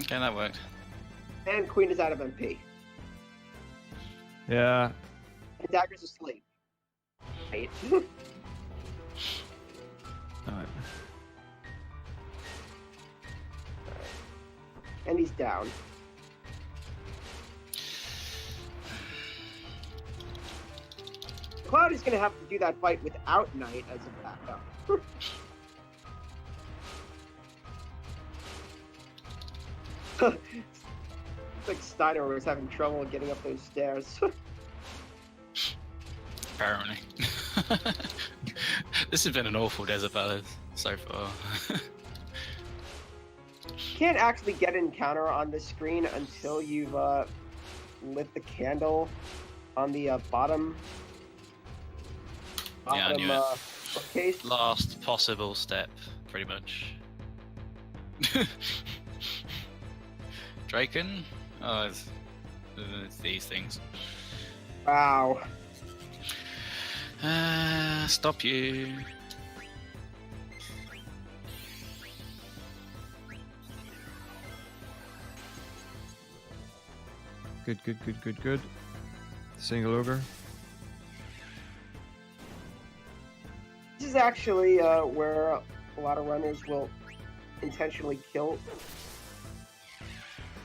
Okay, that worked. And Queen is out of MP. Yeah. And Dagger's asleep. Right. Alright. And he's down. Cloud is going to have to do that fight without Knight as a backup. It's like Steiner was having trouble getting up those stairs. Apparently. This has been an awful Desert Ballad so far. Can't actually get an encounter on this screen until you've lit the candle on the bottom. Yeah, I knew it. Case. Last possible step, pretty much. Draken? Oh, it's these things. Wow. Stop you. Good. Single ogre. This is actually where a lot of runners will intentionally kill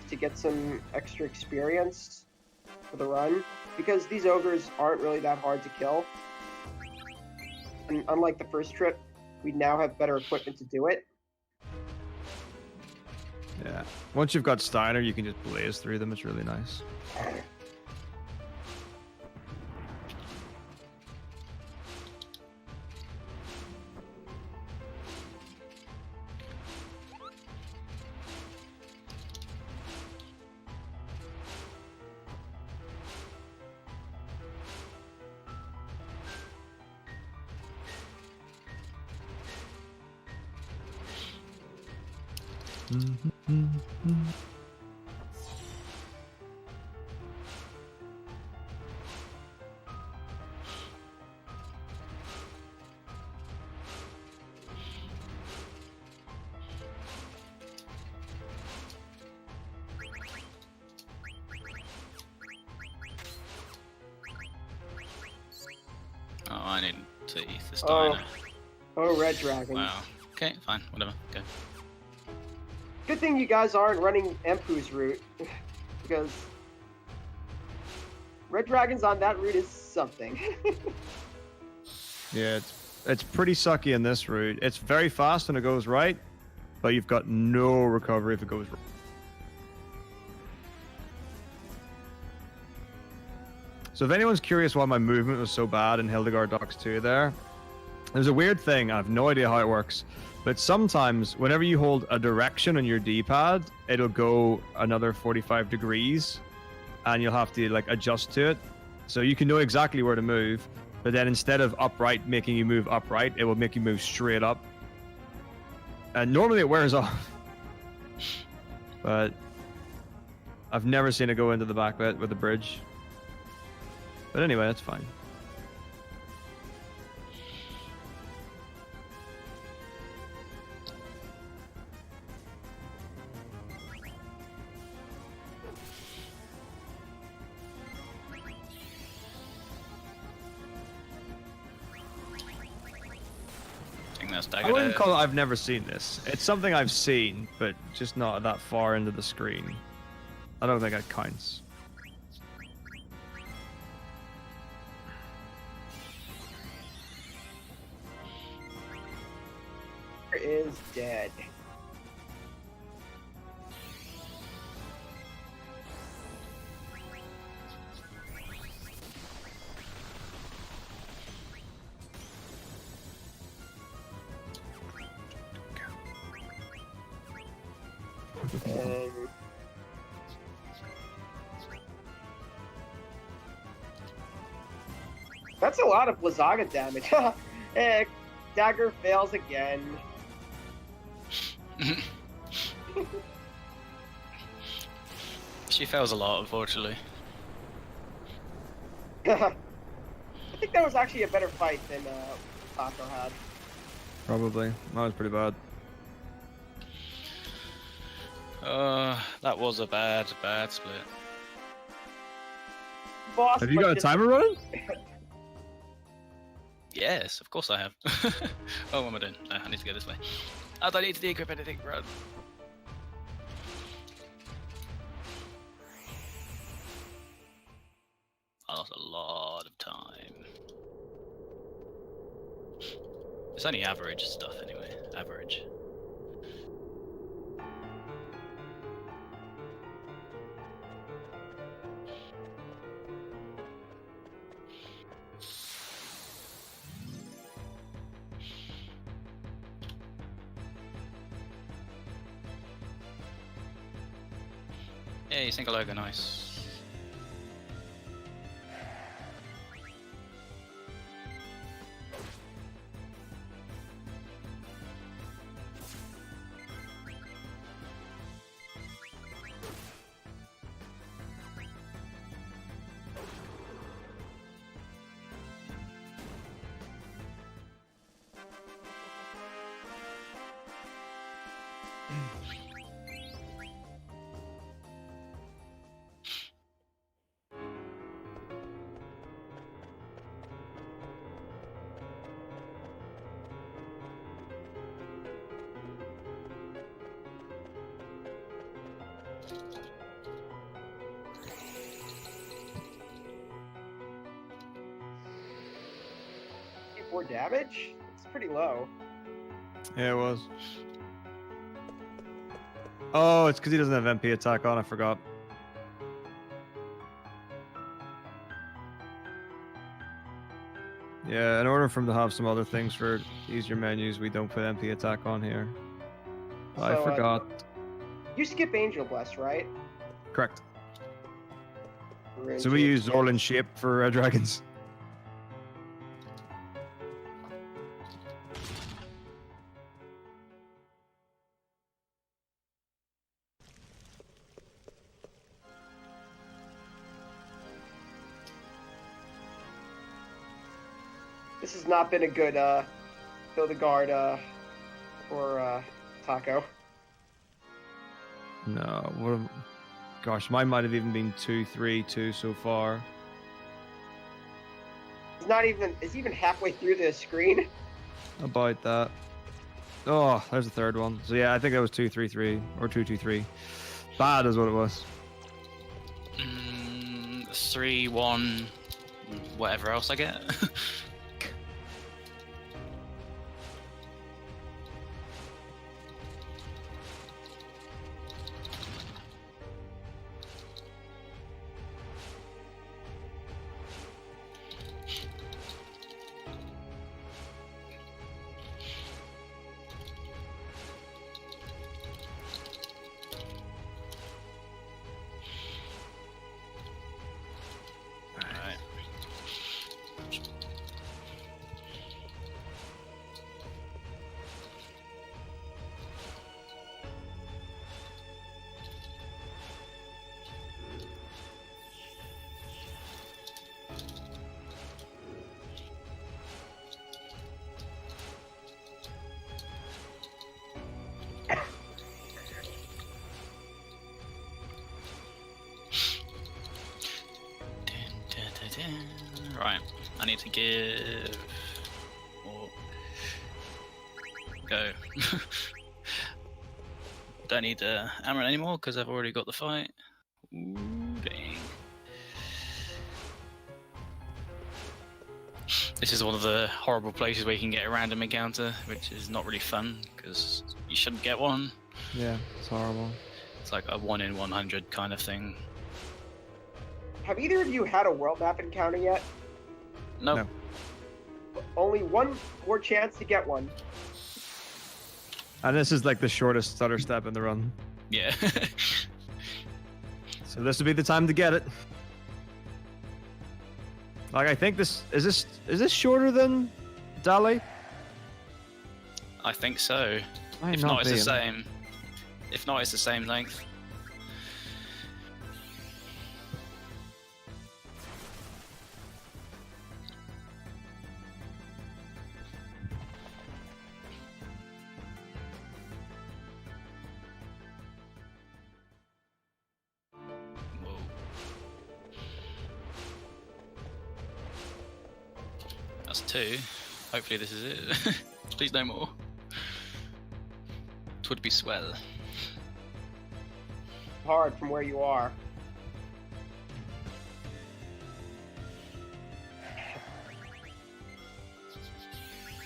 to get some extra experience for the run, because these ogres aren't really that hard to kill. And unlike the first trip, we now have better equipment to do it. Yeah. Once you've got Steiner, you can just blaze through them. It's really nice. Oh, I need to eat the Steiner. Oh, red dragons. Wow. Okay, fine, whatever. Go. Good thing you guys aren't running Empu's route, because red dragons on that route is something. Yeah, it's pretty sucky in this route. It's very fast when it goes right, but you've got no recovery if it goes wrong. So if anyone's curious why my movement was so bad in Hildegard Docks 2 there's a weird thing. I have no idea how it works. But sometimes whenever you hold a direction on your D-pad, it'll go another 45 degrees and you'll have to like adjust to it. So you can know exactly where to move, but then instead of upright making you move upright, it will make you move straight up. And normally it wears off. But I've never seen it go into the back bit with the bridge. But anyway, that's fine. I wouldn't call it I've never seen this. It's something I've seen, but just not that far into the screen. I don't think that counts. Is dead. That's a lot of Blizzaga damage. Dagger fails again. She fails a lot, unfortunately. I think that was actually a better fight than Taco had. Probably. That was pretty bad. That was a bad split. Boss Have you got a timer running? Yes, of course I have. Oh, what am I doing? I need to go this way. I don't need to decrypt anything, bro. I lost a lot of time. It's only average stuff anyway. Average. Hey, single logo, nice. More damage? It's pretty low. Yeah, it was. Oh, it's because he doesn't have MP attack on. I forgot. Yeah, in order for him to have some other things for easier menus, we don't put MP attack on here. I So, forgot. You skip Angel Bless, right? Correct. Or So we Angel- use Zorlin shape for Red Dragons. This has not been a good build a guard for Taco. No, what? Gosh, mine might have even been 2-3-2 so far. It's even halfway through the screen. About that. Oh, there's the third one. So yeah, I think that was 2-3-3 or 2-2-3. Bad is what it was. 3-1, whatever else I get. Right, I need to give... Or... Go. Don't need Amaran anymore because I've already got the fight. Ooh, dang. This is one of the horrible places where you can get a random encounter, which is not really fun because you shouldn't get one. Yeah, it's horrible. It's like a 1 in 100 kind of thing. Have either of you had a world map encounter yet? Nope. No. Only one more chance to get one. And this is like the shortest stutter step in the run. Yeah. So this would be the time to get it. Like I think this is this shorter than Dali? I think so. Might If not, it's the be. same. If not, it's the same length. Whoa. That's 2. Hopefully this is it. Please no more. It would be swell. Hard from where you are.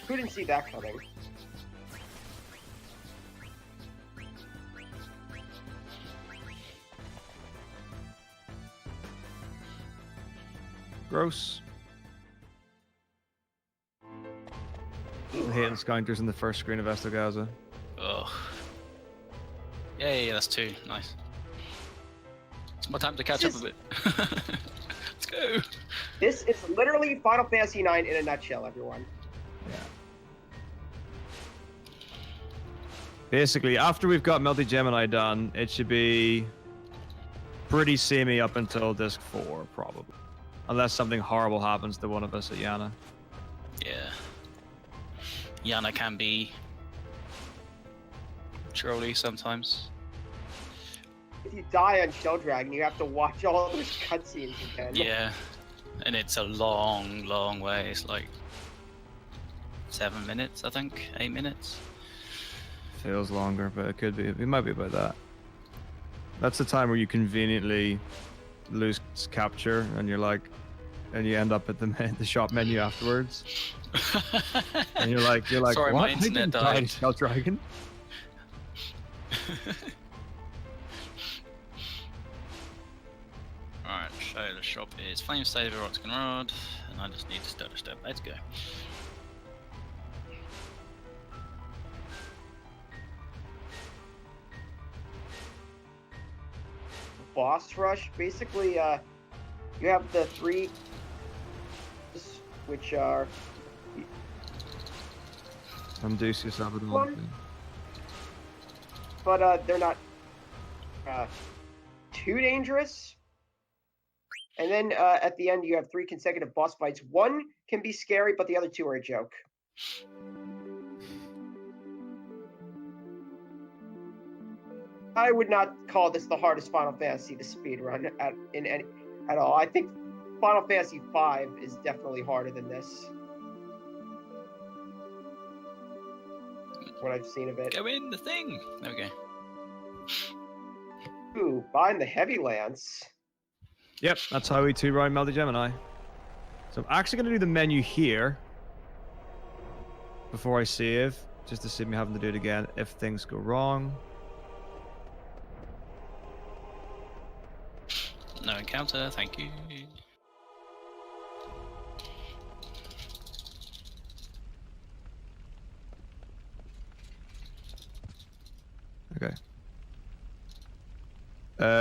Who didn't see that coming? Gross. The hidden scounders in the first screen of Estogaza. Ugh. Yay, that's 2. Nice. It's my time to catch up a bit. Let's go. This is literally Final Fantasy IX in a nutshell, everyone. Yeah. Basically, after we've got Melty Gemini done, it should be pretty samey up until disc 4, probably. Unless something horrible happens to one of us at Yana. Yeah. Yana can be trolly sometimes. If you die on Shell Dragon, you have to watch all those cutscenes again. Yeah. And it's a long, long way. It's like 7 minutes, I think. 8 minutes. Feels longer, but it could be. It might be about that. That's the time where you conveniently lose capture, and you're like, and you end up at the shop menu afterwards, and you're like, Sorry, what? my internet died. Shell Dragon. Alright, so the shop is Flame Saber, Octagon Rod, and I just need to stutter step. Let's go. Boss rush, basically, you have the 3, which are Amdusius Abaddon. One. but they're not too dangerous. And then at the end, you have 3 consecutive boss fights. 1 can be scary, but the other 2 are a joke. I would not call this the hardest Final Fantasy to speedrun at all. I think Final Fantasy V is definitely harder than this. What I've seen of it. Go in the thing! There we go. Ooh, bind the heavy lance. Yep, that's how we 2-run Melty Gemini. So I'm actually going to do the menu here before I save, just to save me having to do it again if things go wrong. No encounter, thank you. Okay.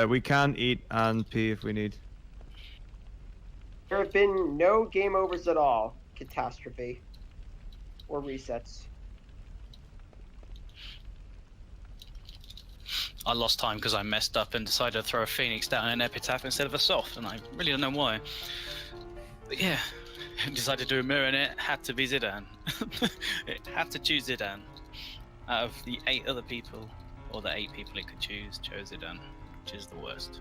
We can eat and pee if we need. There have been no game overs at all. Catastrophe. Or resets. I lost time because I messed up and decided to throw a Phoenix down an Epitaph instead of a soft, and I really don't know why. But yeah, I decided to do a mirror in it, had to be Zidane. It had to choose Zidane. Out of the 8 other people, or the 8 people it could choose, chose Zidane, which is the worst.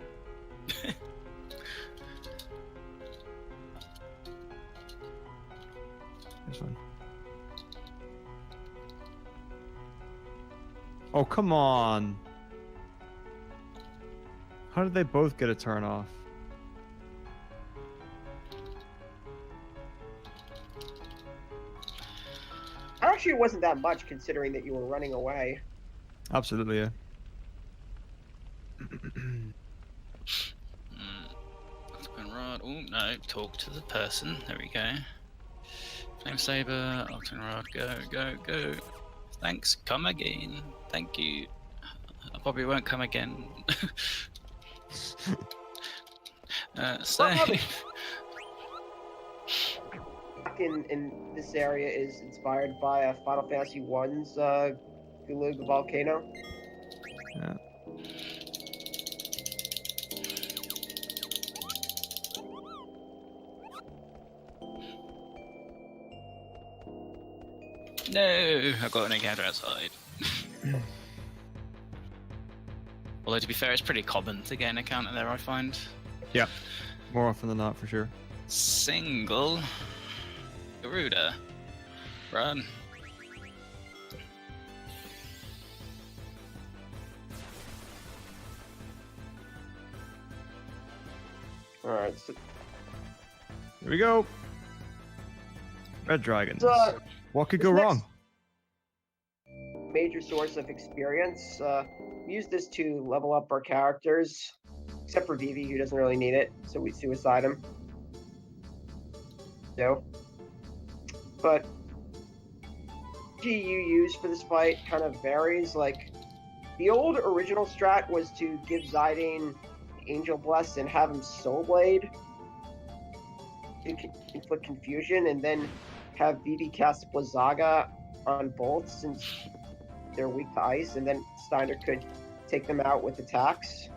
This one. Oh, come on. How did they both get a turn off? Actually, it wasn't that much considering that you were running away. Absolutely, yeah. Octagon Rod. Oh no, talk to the person. There we go. Flame Saber, Octagon Rod, go, go, go. Thanks, come again. Thank you. I probably won't come again. Save. In this area is inspired by Final Fantasy I's Gulug Volcano. Yeah. No, I got an encounter outside. Although to be fair, it's pretty common to get an encounter there, I find. Yeah. More often than not, for sure. Single Garuda. Run. Alright, so Here we go. Red Dragons. So, What could this go next wrong? Major source of experience. We use this to level up our characters, except for Vivi, who doesn't really need it, so we suicide him. No. But what you use for this fight kind of varies. Like, the old original strat was to give Zidane Angel Bless and have him Soul Blade to inflict confusion, and then have Vivi cast Blizzaga on both since they're weak to ice, and then Steiner could take them out with attacks.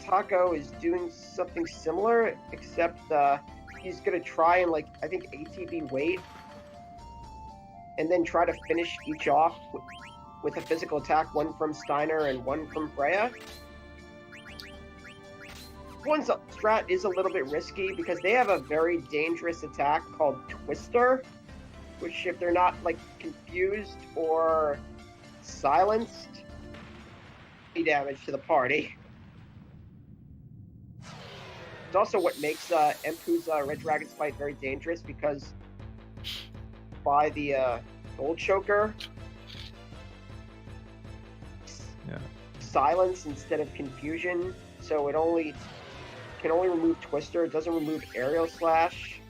Taco is doing something similar, except he's gonna try and, like, I think ATB wait, and then try to finish each off with a physical attack, one from Steiner and one from Freya. One's strat is a little bit risky because they have a very dangerous attack called Twister, which, if they're not, like, confused or silenced, damage to the party. It's also what makes Empu's Red Dragon's fight very dangerous, because by the Gold Choker, silence instead of confusion, so it can only remove Twister. It doesn't remove Aerial Slash.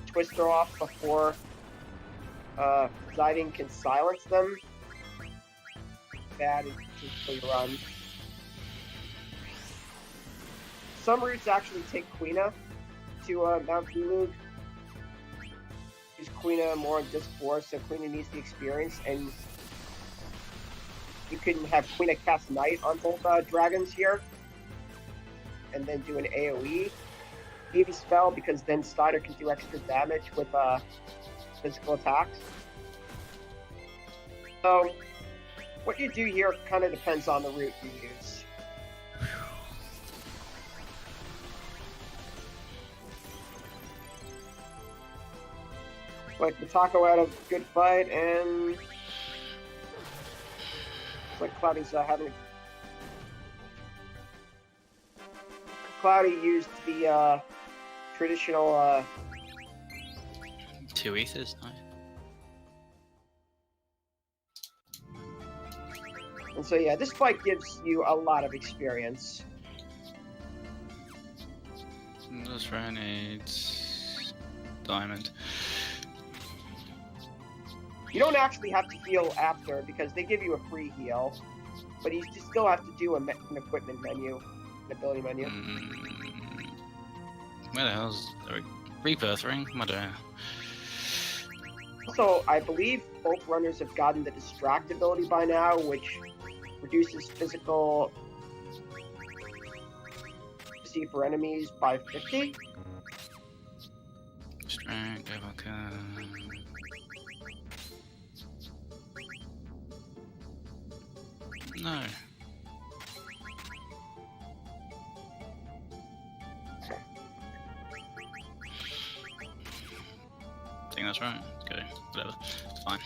Twister off before Zidane can silence them. Bad is run. Some routes actually take Quina to Mount Interlude. Use Quina more on Disc 4, so Quina needs the experience, and you can have Quina cast Knight on both dragons here, and then do an AoE. Vivi spell, because then Steiner can do extra damage with physical attacks. So, what you do here kind of depends on the route you use. Like, Metako had a good fight, and it's like Cloudy's having. Cloudy used the traditional 2 ethers, nice. and so yeah, this fight gives you a lot of experience. This round needs diamond. You don't actually have to heal after, because they give you a free heal, but you just still have to do an equipment menu, an ability menu. Where the hell's the Rebirth Ring? I don't know. Also, I believe both runners have gotten the Distract ability by now, which reduces physical AC for enemies by 50. Strength, no. I think that's right. Okay, whatever. It's fine.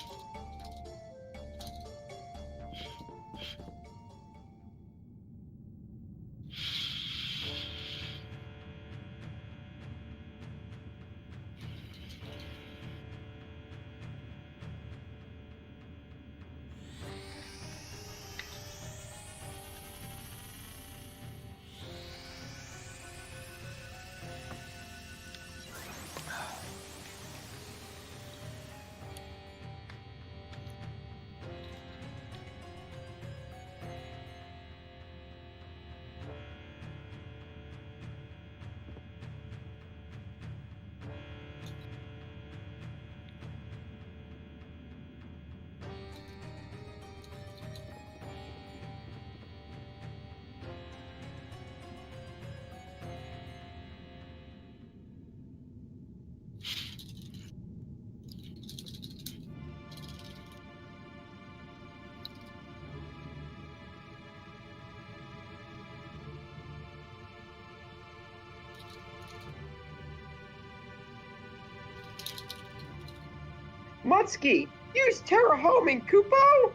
Mutsky, use Terra Homing, Kupo!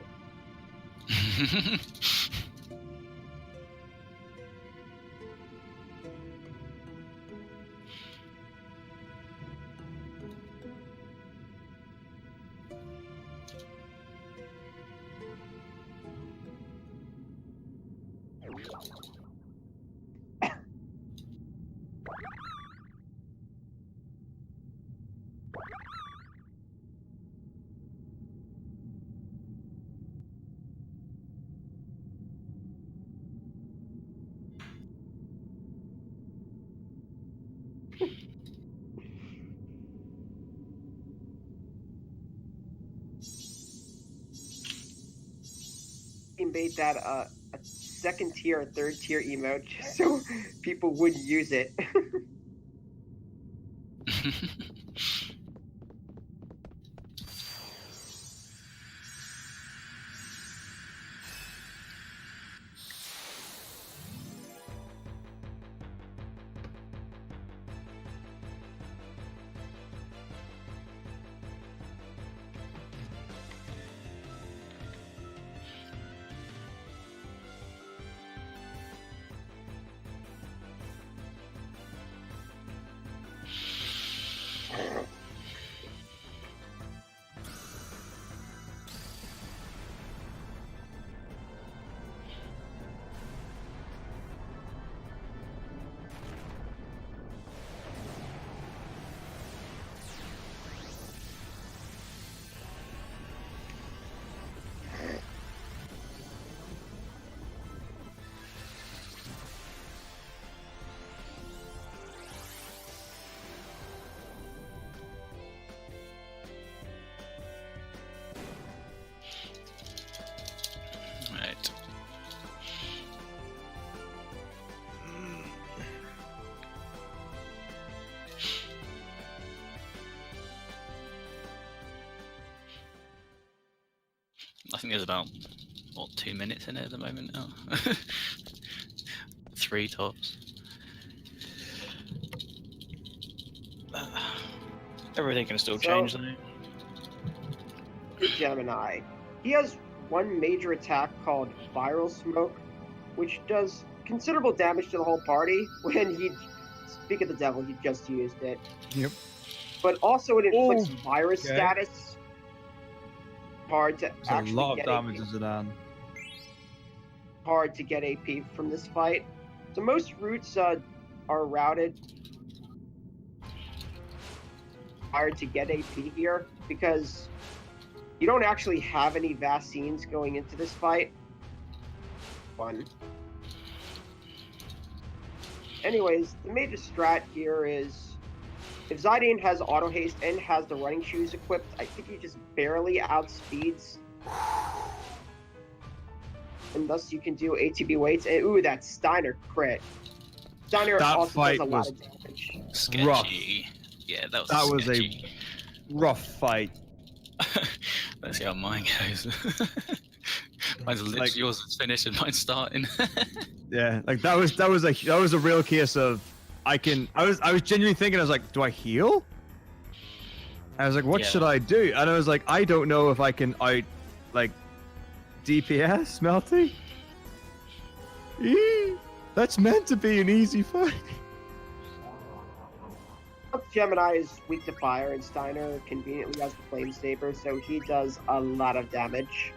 He made that a second tier or third tier emote just so people wouldn't use it. Right. I think there's about, what, 2 minutes in it at the moment now? 3 tops. Everything can still change though. Gemini. He has one major attack called Viral Smoke, which does considerable damage to the whole party when he, speak of the devil, he just used it. Yep. But also it inflicts Oh, virus okay. status. Hard to There's a actually lot of get damage AP. to Zidane. Hard to get AP from this fight. So most routes are routed hard to get AP here because you don't actually have any vaccines going into this fight. Fun. Anyways, the major strat here is if Zidane has auto haste and has the running shoes equipped, I think he just barely outspeeds. And thus you can do ATB weights. And ooh, that Steiner crit. Steiner That also fight does a lot was of damage. Sketchy. Rough. Yeah, that was That was sketchy. a rough fight. Let's see how mine goes. Mine's literally Like- yours is finished and mine's starting. Yeah, like that was a real case of I was genuinely thinking, I was like, do I heal? I was like, what Yeah. should I do? And I was like, I don't know if I can out like DPS Melty. That's meant to be an easy fight. Gemini is weak to fire, and Steiner conveniently has the flame saber, so he does a lot of damage.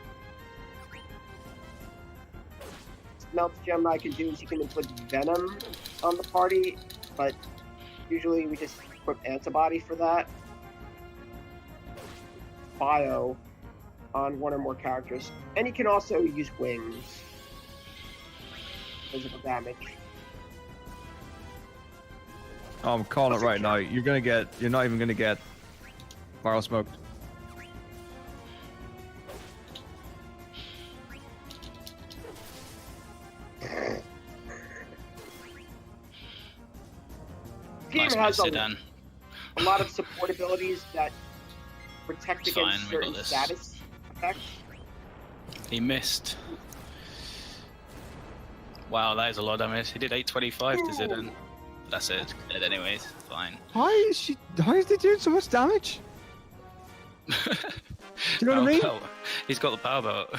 What Gemini can do is he can inflict venom on the party, but usually we just equip antibody for that. Bio on one or more characters, and he can also use wings. Physical damage. Oh, I'm calling it right now. You're not even gonna get viral smoke. Game Nice has miss, Zidane. a lot of support abilities that protect Fine, against we got certain this. status effects. He missed. Wow, that is a lot of damage. He did 825 to Zidane. That's it. Dead anyways. Fine. How is they doing so much damage? Do you know what I mean? Belt. He's got the power belt.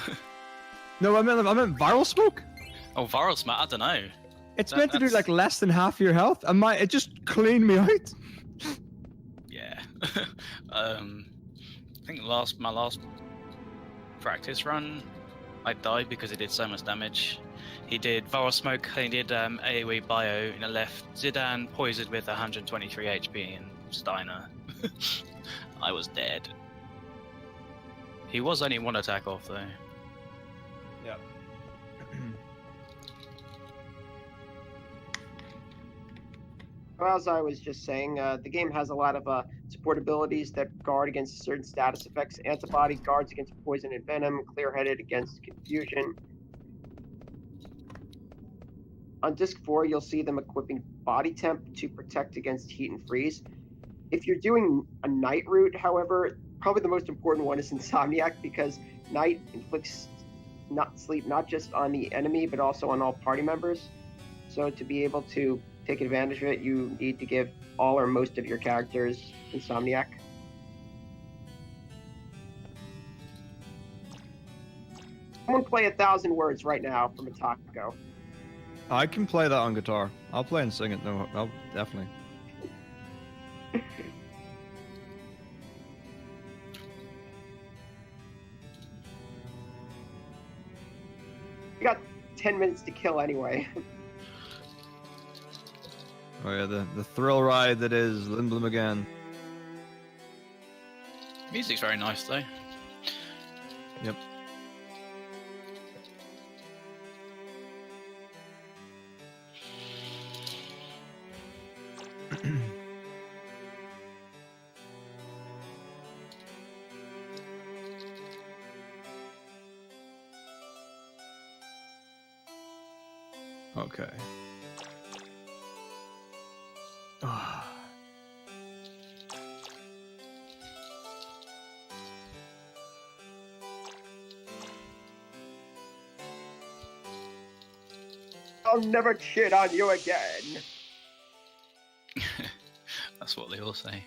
No, I meant viral smoke. Oh, viral smack. I don't know. It's That- meant to do that's- like less than half your health, and it just cleaned me out. Yeah. I think my last practice run, I died because he did so much damage. He did Viral Smoke, he did AoE Bio in the left, Zidane poisoned with 123 HP, and Steiner. I was dead. He was only one attack off though. Yeah. Well, as I was just saying, the game has a lot of support abilities that guard against certain status effects. Antibody guards against poison and venom. Clear-headed against confusion. On disc 4, you'll see them equipping body temp to protect against heat and freeze. If you're doing a night route, however, probably the most important one is Insomniac, because night inflicts sleep not just on the enemy, but also on all party members. So to be able to take advantage of it, you need to give all or most of your characters Insomniac. Someone play 1,000 Words right now from Metako. I can play that on guitar. I'll play and sing it. No, I'll definitely. You got 10 minutes to kill anyway. Oh yeah, the thrill ride that is Lindblom again. Music's very nice though. Yep. Okay. I'll never cheat on you again. That's what they all say.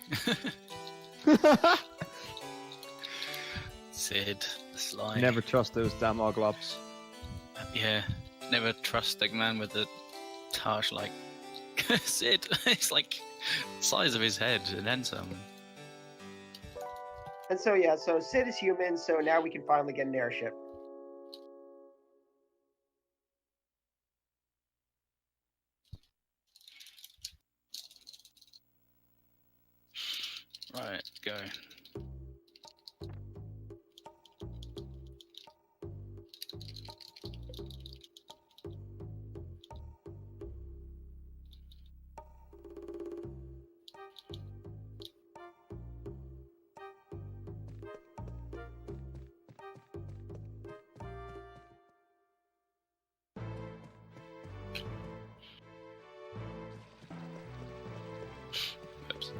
Sid, the Sly. Never trust those damn oglops. Yeah, never trust a man with a targe like Sid. It's like the size of his head and then some. And so yeah, so Sid is human, so now we can finally get an airship. Right, go. Oops.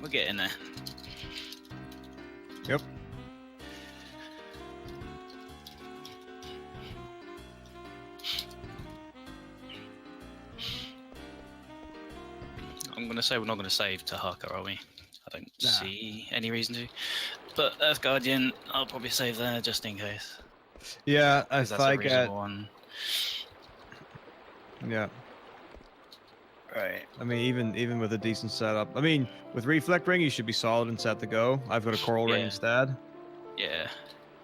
We're getting there. Yep. I'm gonna say we're not gonna save Tahaka, are we? I don't Nah. see any reason to. But Earth Guardian, I'll probably save there just in case. Yeah, 'Cause if that's I a get reasonable one. yeah. Right. I mean, even with a decent setup. I mean, with Reflect Ring, you should be solid and set to go. I've got a Coral Ring Yeah. instead, Yeah.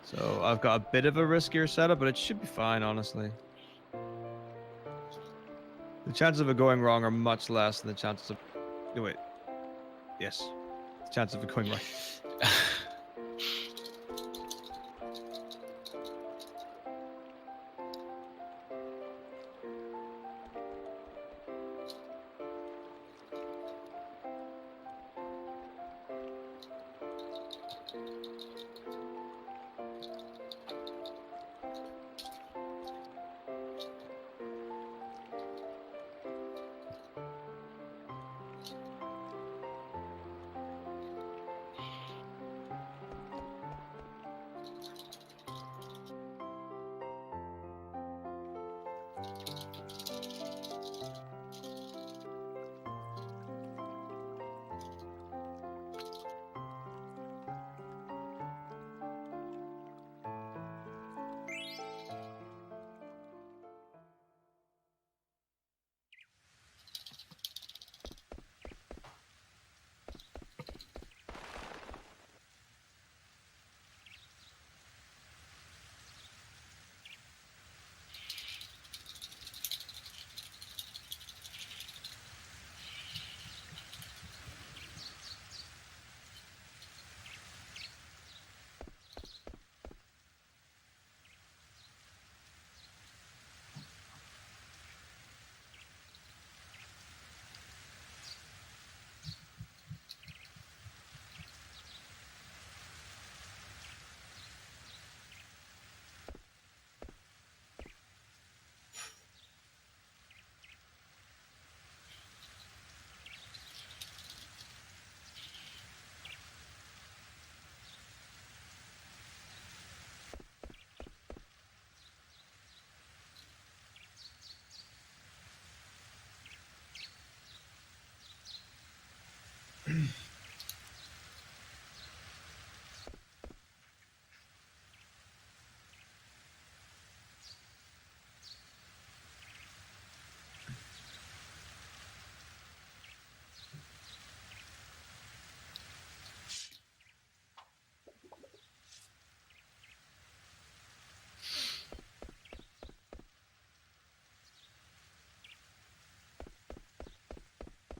so I've got a bit of a riskier setup, but it should be fine, honestly. The chances of it going wrong are much less than the chances of. No, wait. Yes. The chances of it going right.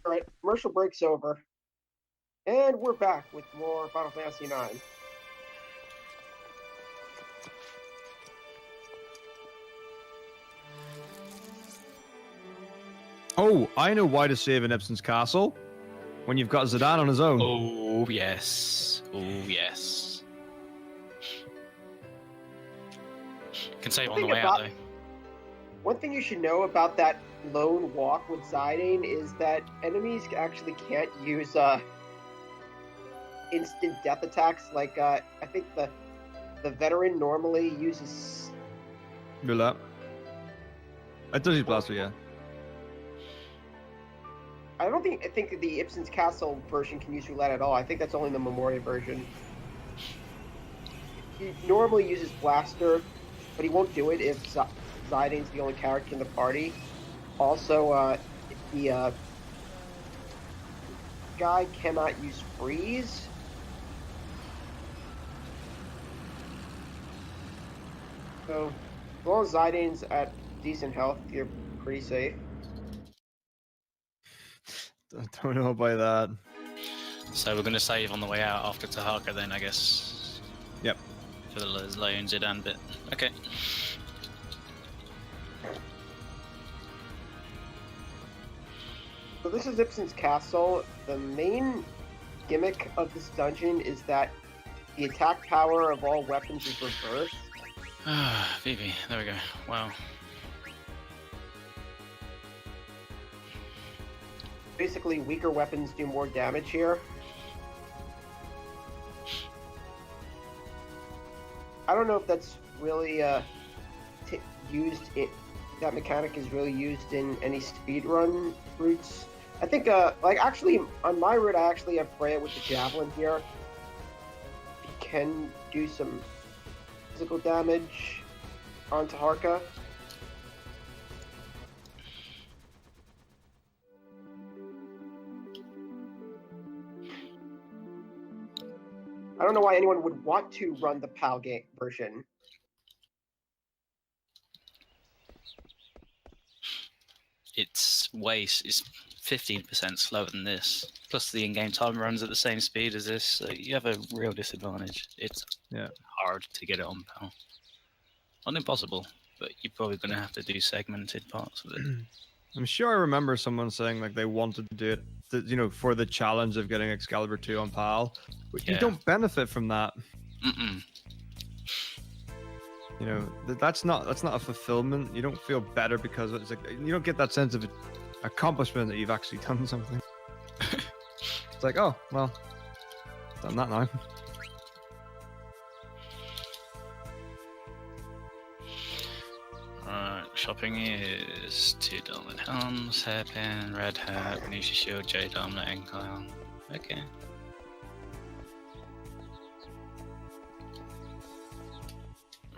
All right, commercial break's over, and we're back with more Final Fantasy IX. Oh, I know why to save in Ibsen's castle. When you've got Zidane on his own. Oh yes. Oh yes. Can save on the way out though. One thing you should know about that lone walk with Zidane is that enemies actually can't use instant death attacks. Like I think the veteran normally uses. Roulette. It does use blaster, yeah. I think the Ibsen's Castle version can use roulette at all. I think that's only the Memoria version. He normally uses blaster, but he won't do it if Zidane's the only character in the party. Also, the guy cannot use freeze. So, as long as Zidane's at decent health, you're pretty safe. I don't know about that. So we're gonna save on the way out after Tahaka then, I guess. Yep. For the Lion Zidane bit. Okay. So this is Ibsen's Castle. The main gimmick of this dungeon is that the attack power of all weapons is reversed. Ah, Vivi, there we go. Wow. Basically, weaker weapons do more damage here. I don't know if that's really used. That mechanic is really used in any speedrun routes. I think, like actually on my route, I actually have Freya with the javelin here. He can do some physical damage onto Harka. I don't know why anyone would want to run the PAL game version. It's 15% slower than this. Plus the in-game time runs at the same speed as this, so you have a real disadvantage. It's hard to get it on PAL. Not impossible, but you're probably going to have to do segmented parts of it. I'm sure I remember someone saying like they wanted to do it, you know, for the challenge of getting Excalibur 2 on PAL. But you don't benefit from that. You know, that's not a fulfillment. You don't feel better because it's like you don't get that sense of accomplishment that you've actually done something. It's like, oh well, done that now. Shopping is 2 Diamond Helms, Hairpin, Red Hat, Venetia Shield, Jade Armlet, Incline. Okay.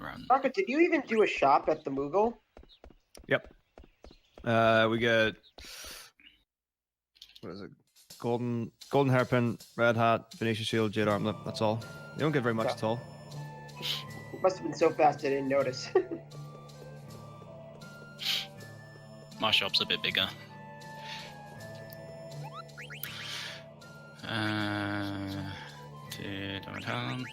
Run. Harka, did you even do a shop at the Moogle? Yep. We get what is it? Golden Hairpin, Red Hat, Venetia Shield, Jade Armlet. That's all. You don't get very much at all. It must have been so fast I didn't notice. My shop's a bit bigger. Diamond Helm.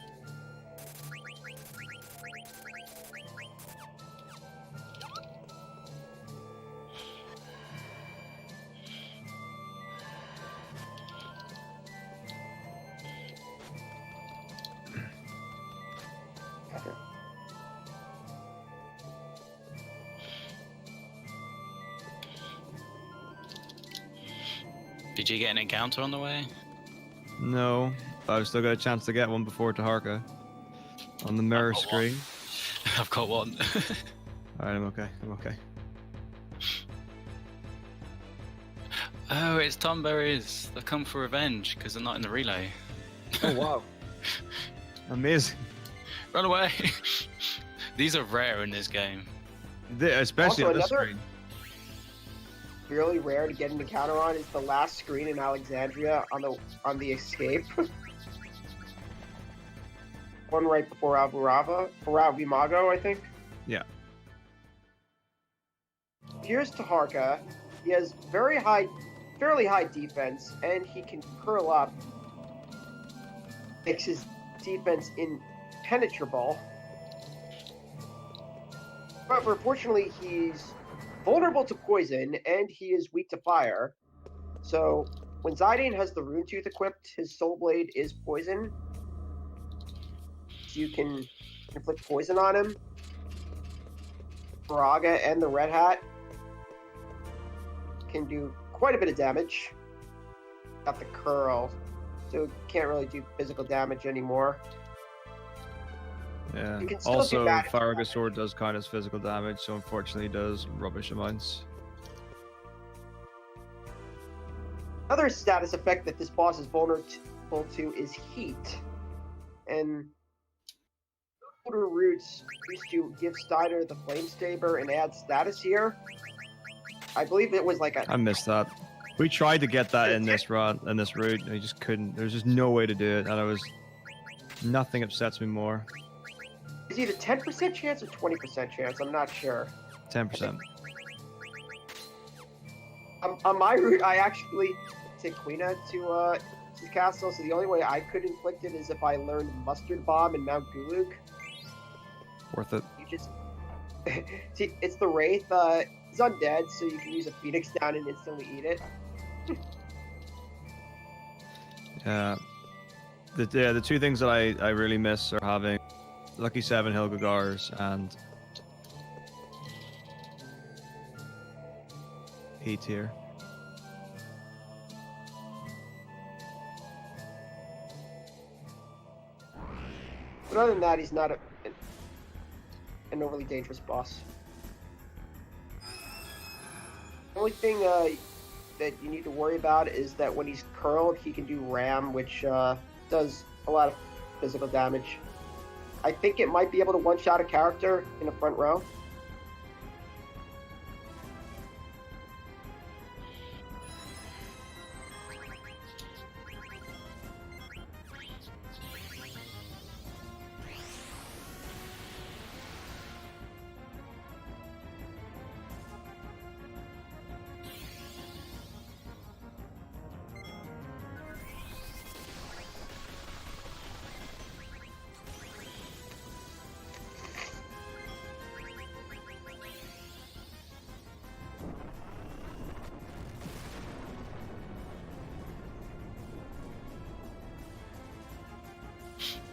Did you get an encounter on the way? No, but I've still got a chance to get one before Taharka on the mirror screen. I've got one. Alright, I'm okay. I'm okay. Oh, it's Tomberries. They've come for revenge because they're not in the relay. Oh wow! Amazing. Run away! These are rare in this game. Especially Also, on this screen. Really rare to get an encounter on is the last screen in Alexandria on the escape. One right before Vimago, I think. Yeah. Here's Taharka. He has fairly high defense, and he can curl up. Makes his defense impenetrable. However, fortunately, he's vulnerable to poison, and he is weak to fire. So, when Zidane has the Rune Tooth equipped, his Soul Blade is poison. So you can inflict poison on him. Braga and the Red Hat can do quite a bit of damage. Got the curl, so can't really do physical damage anymore. Yeah. You can still Also, do bad Farragut's sword does count as physical damage, so unfortunately it does rubbish amounts. Another status effect that this boss is vulnerable to is heat. And older routes used to give Steiner the Flame Saber and add status here. I believe it was like a... I missed that. We tried to get that in this route, and we just couldn't. There's just no way to do it, and nothing upsets me more. It's either 10% chance or 20% chance. I'm not sure. 10%. On my route, I actually take Quina to the castle, so the only way I could inflict it is if I learned Mustard Bomb in Mount Gulug. Worth it. You just... See, it's the Wraith. It's undead, so you can use a Phoenix down and instantly eat it. Yeah. The two things that I really miss are having Lucky 7 Hilgagars and heat here. But other than that, he's not an overly dangerous boss. The only thing that you need to worry about is that when he's curled, he can do ram, which does a lot of physical damage. I think it might be able to one-shot a character in the front row.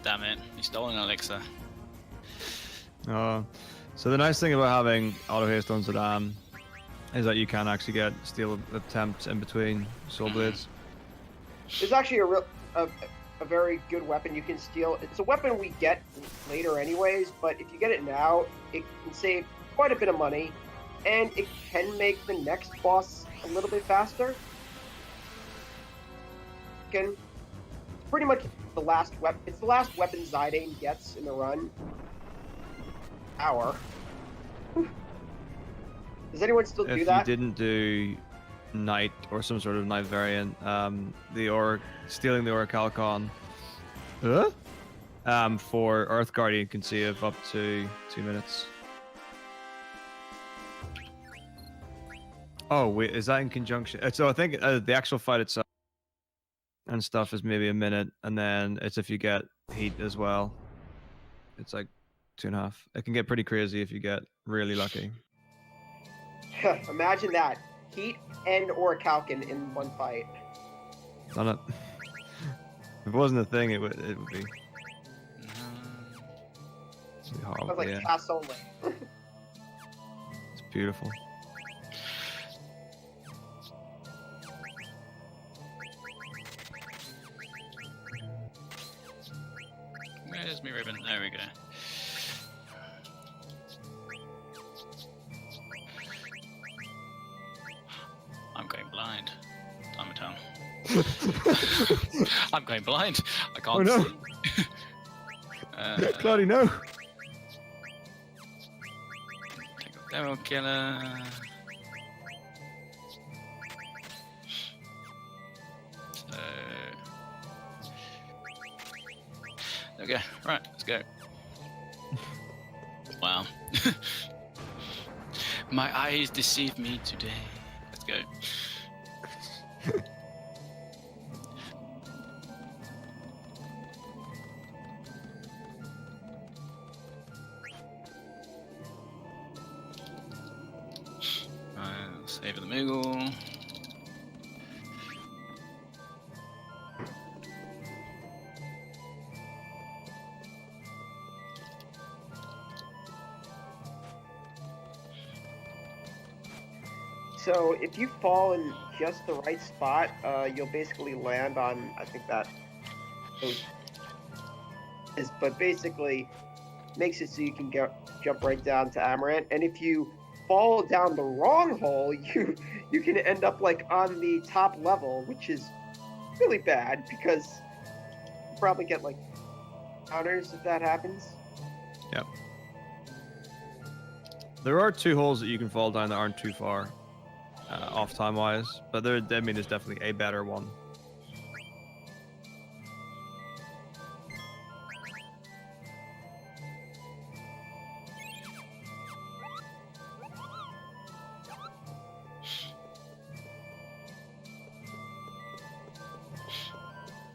Damn it, he stole an elixir. So the nice thing about having auto haste on Zidane is that you can actually get steal attempts in between soul blades. It's actually a very good weapon you can steal. It's a weapon we get later anyways, but if you get it now, it can save quite a bit of money, and it can make the next boss a little bit faster. Pretty much the last weapon. It's the last weapon Zidane gets in the run. Hour. Does anyone still do that? If you didn't do Knight or some sort of Knight variant, stealing the Orichalcon for Earth Guardian can save up to 2 minutes. Oh wait, is that in conjunction? So I think the actual fight itself and stuff is maybe a minute, and then it's if you get heat as well. It's like 2.5. It can get pretty crazy if you get really lucky. Imagine that. Heat and Orichalcon in one fight. Done it. If it wasn't a thing, it would be. It'd be horrible. Sounds like Yeah. cast only. It's beautiful. Where's my ribbon? There we go. I'm going blind. Time and time. I'm going blind. I can't Oh, no. see. Cloudy, no! Take a demo killer. So. Okay, right, let's go. Wow. My eyes deceive me today. Let's go. Save the Moogle. So if you fall in just the right spot, you'll basically land on, I think that is, but basically makes it so you can jump right down to Amaranth. And if you fall down the wrong hole, you can end up like on the top level, which is really bad because you probably get like counters if that happens. Yep. There are 2 holes that you can fall down that aren't too far off time wise, but there's definitely a better one.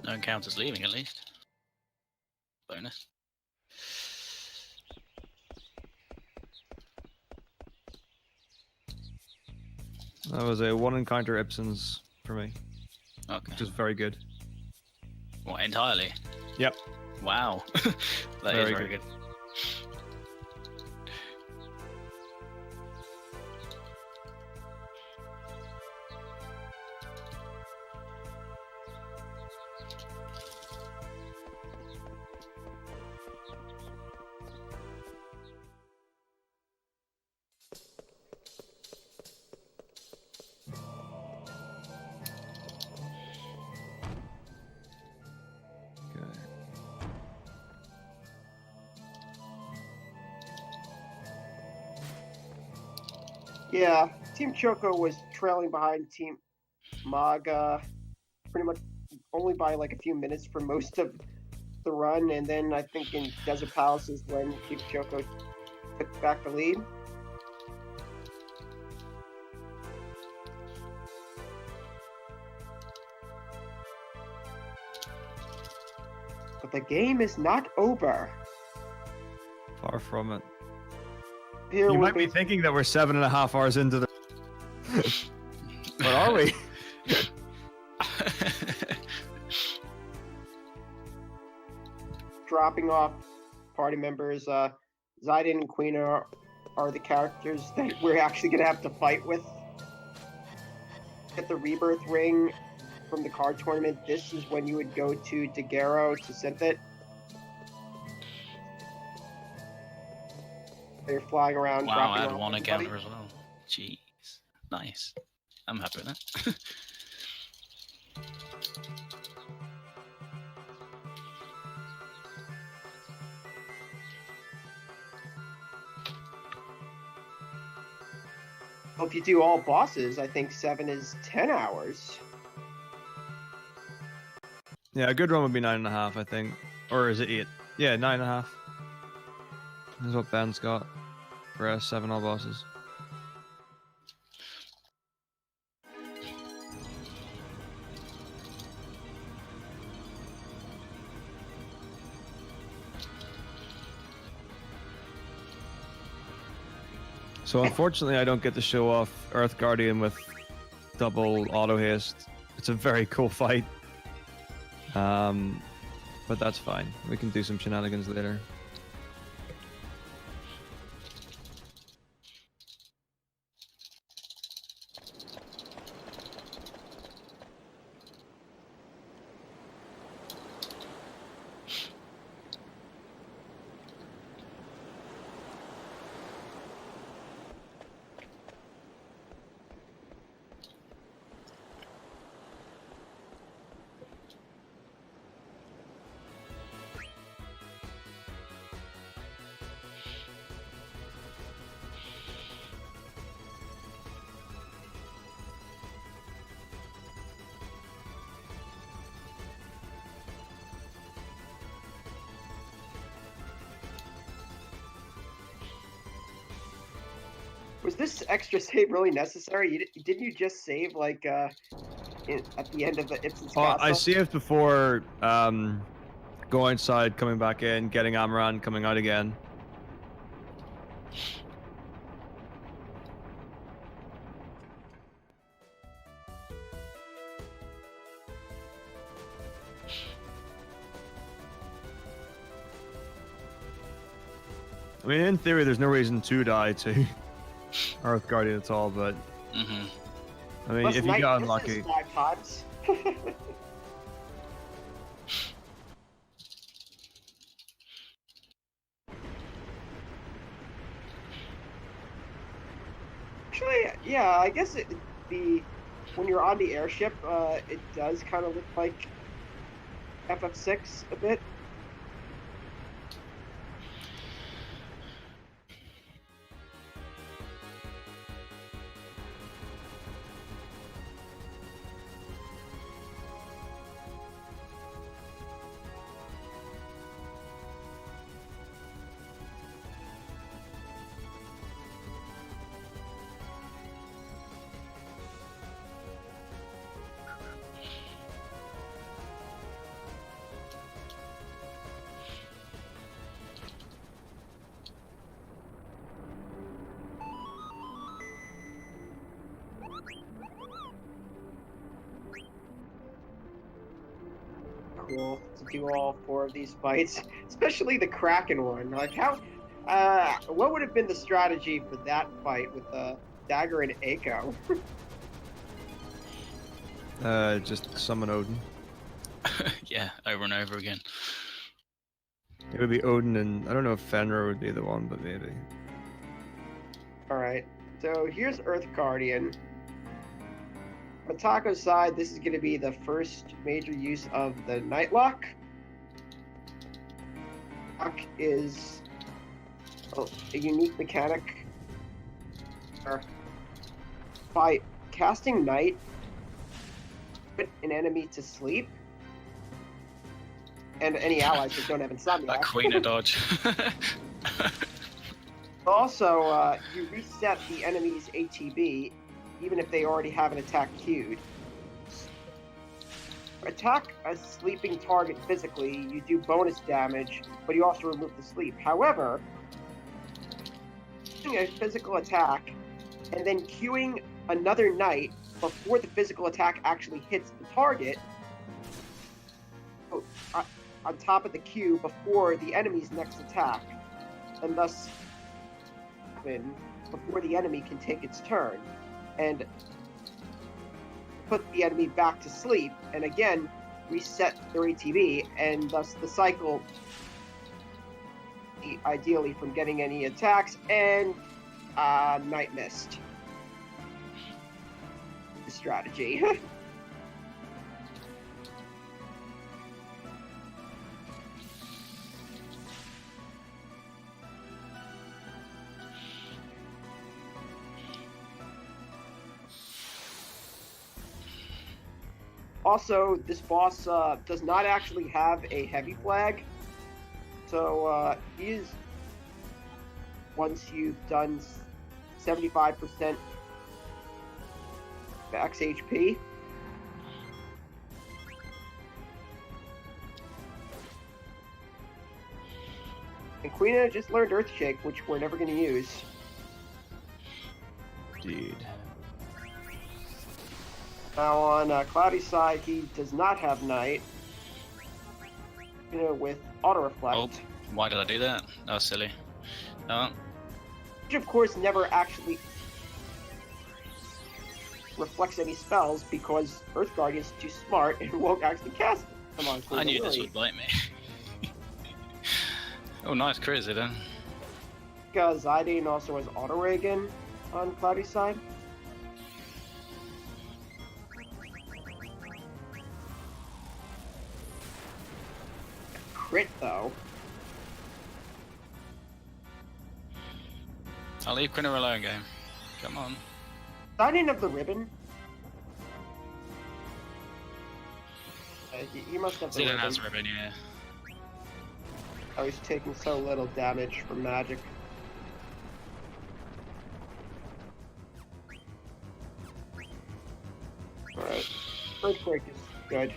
No one counts as leaving, at least. Bonus. That was a 1 encounter Ibsens for me, Okay. which is very good. What, entirely? Yep. Wow. That is very good. Yeah, Team Choco was trailing behind Team Maga pretty much only by like a few minutes for most of the run, and then I think in Desert Palace is when Team Choco took back the lead. But the game is not over. Far from it. Here You we're might be thinking that we're 7.5 hours into the. But are we? dropping off party members. Zidane and Queen are the characters that we're actually gonna have to fight with. Get the rebirth ring from the card tournament. This is when you would go to Daguerreo to synth it. They're flying around. Wow, dropping I had off one everybody. encounter as well. Jeez. Nice. I'm happy with that. Well, if you do all bosses, I think 7 is 10 hours. Yeah, a good run would be 9.5, I think. Or is it 8? Yeah, 9.5. That's what Ben's got for 7 all bosses. So unfortunately, I don't get to show off Earth Guardian with double auto haste. It's a very cool fight. But that's fine. We can do some shenanigans later. Was this extra save really necessary? Didn't you just save like at the end of the Ipsen's Oh, I castle? saved before going inside, coming back in, getting Amaran, coming out again. I mean, in theory, there's no reason to die to Earth Guardian at all, but Mm-hmm. I mean, Plus, if you Knight got misses unlucky. 5 times. Actually, yeah, I guess when you're on the airship, it does kind of look like FF6 a bit. Cool to do all 4 of these fights, especially the Kraken one. Like how, what would have been the strategy for that fight with Dagger and Eiko? Just summon Odin. Yeah, over and over again. It would be Odin, and I don't know if Fenrir would be the one, but maybe. All right, so here's Earth Guardian. Metako's side, this is going to be the first major use of the Nightlock. Lock is a unique mechanic. by casting Night, put an enemy to sleep, and any allies that don't have Insomniac. That Queen of Dodge. Also, you reset the enemy's ATB, even if they already have an attack queued. Attack a sleeping target physically, you do bonus damage, but you also remove the sleep. However, doing a physical attack and then queuing another Night before the physical attack actually hits the target, on top of the queue before the enemy's next attack, and thus before the enemy can take its turn, and put the enemy back to sleep, and again reset their ATB, and thus the cycle, ideally from getting any attacks, and Night missed. The strategy. Also, this boss does not actually have a heavy flag, so he is, once you've done 75% max HP. And Queen just learned Earthshake, which we're never going to use. Indeed. Now on Cloudy's side, he does not have Night. With Auto Reflect. Oh, why did I do that? That was silly. No. Which of course never actually reflects any spells because Earth Guardian's too smart and won't actually cast them. Come on, Queen. I knew this would bite me. Oh, nice crit, then. Because Zidane also has Auto Reagan on Cloudy's side. Crit though. I'll leave Quinner alone, game. Come on. Zidane of the ribbon. He must have the Zidane ribbon. has a ribbon, yeah. Oh, he's taking so little damage from magic. Alright. Earthquake is good.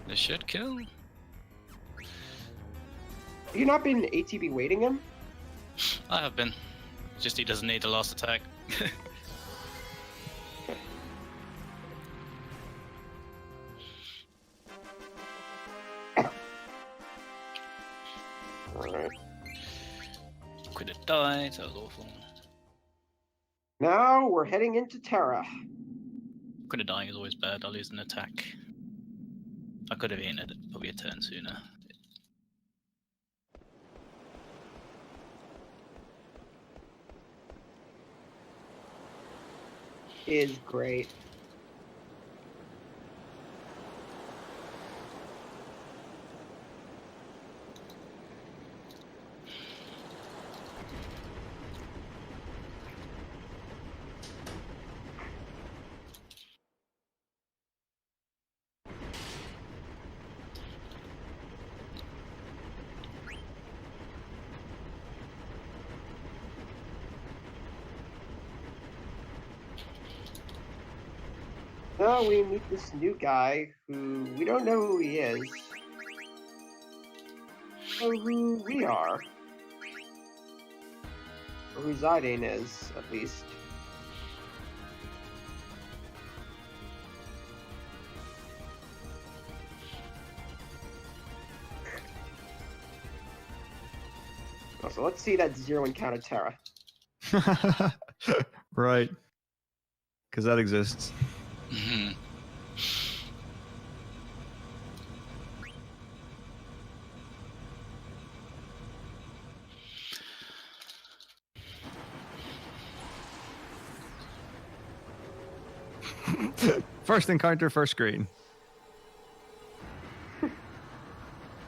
This should kill. Have you not been ATB waiting him? I have been. Just he doesn't need the last attack. Alright. Could have died, that was awful. Now we're heading into Terra. Could have dying is always bad, I lose an attack. I could have eaten it probably a turn sooner. Is great. Now we meet this new guy who we don't know who he is. Or who we are. Or who Zidane is, at least. So let's see that zero encounter Terra. Right. Because that exists. Mm-hmm. First encounter, first screen. Of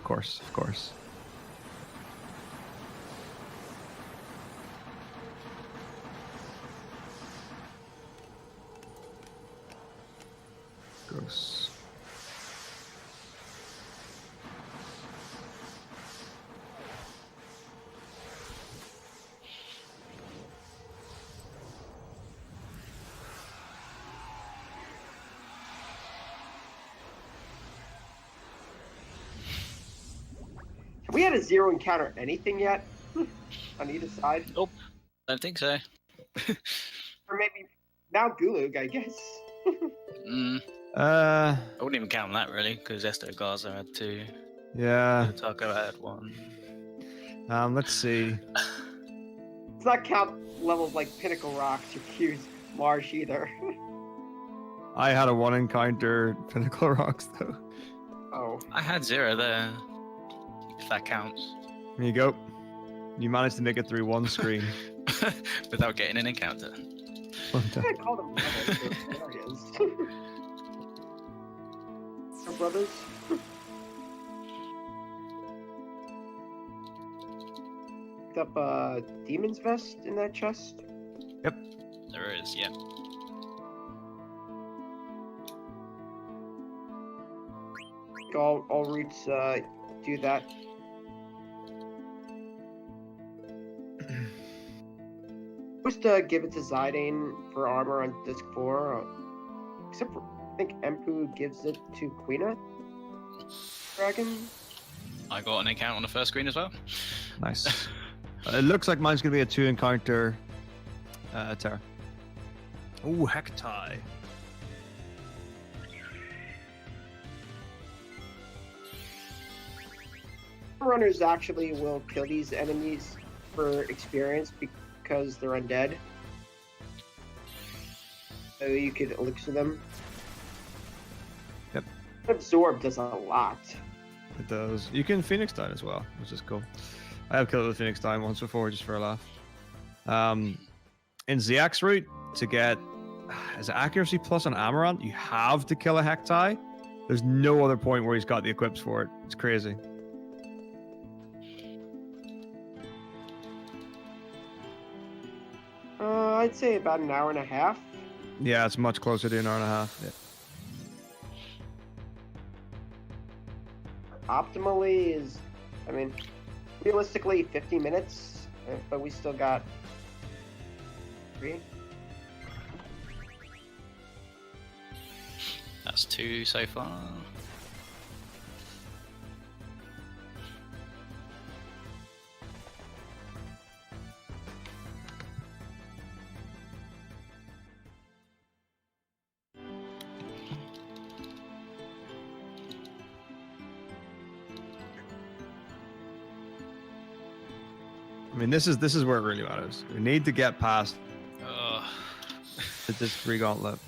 course, of course. Gross. Have we had a zero encounter anything yet? On either side? Nope, don't think so. Or maybe now Gulug, I guess. I wouldn't even count that really, because Esther Garza had 2. Yeah. Metako had 1. Let's see. Let's not count levels like Pinnacle Rocks or Q's Marsh either. I had a 1 encounter Pinnacle Rocks though. Oh. I had 0 there, if that counts. There you go. You managed to make it through 1 screen. Without getting an encounter. I think I called them brothers. There he is. Our brothers. Picked up a Demon's Vest in that chest. There is, yeah. All routes do that. Supposed to give it to Zidane for armor on disc 4, except for I think Empu gives it to Quina Dragon. I got an encounter on the first screen as well. Nice. It looks like mine's gonna be a 2 encounter Terra. Ooh, Hektai. Runners actually will kill these enemies for experience because they're undead. So you could elixir them. Yep. Absorb does a lot. It does. You can Phoenix Down as well, which is cool. I have killed it with Phoenix Down once before, just for a laugh. In Ziak's route, to get as accuracy plus on Amarant, you have to kill a Hektai. There's no other point where he's got the equips for it. It's crazy. I'd say about an hour and a half. Yeah, it's much closer to an hour and a half. Yeah. Optimally is, I mean, realistically 50 minutes, but we still got 3. That's 2 so far. I mean, this is where it really matters. We need to get past the Disc 3 Gauntlet.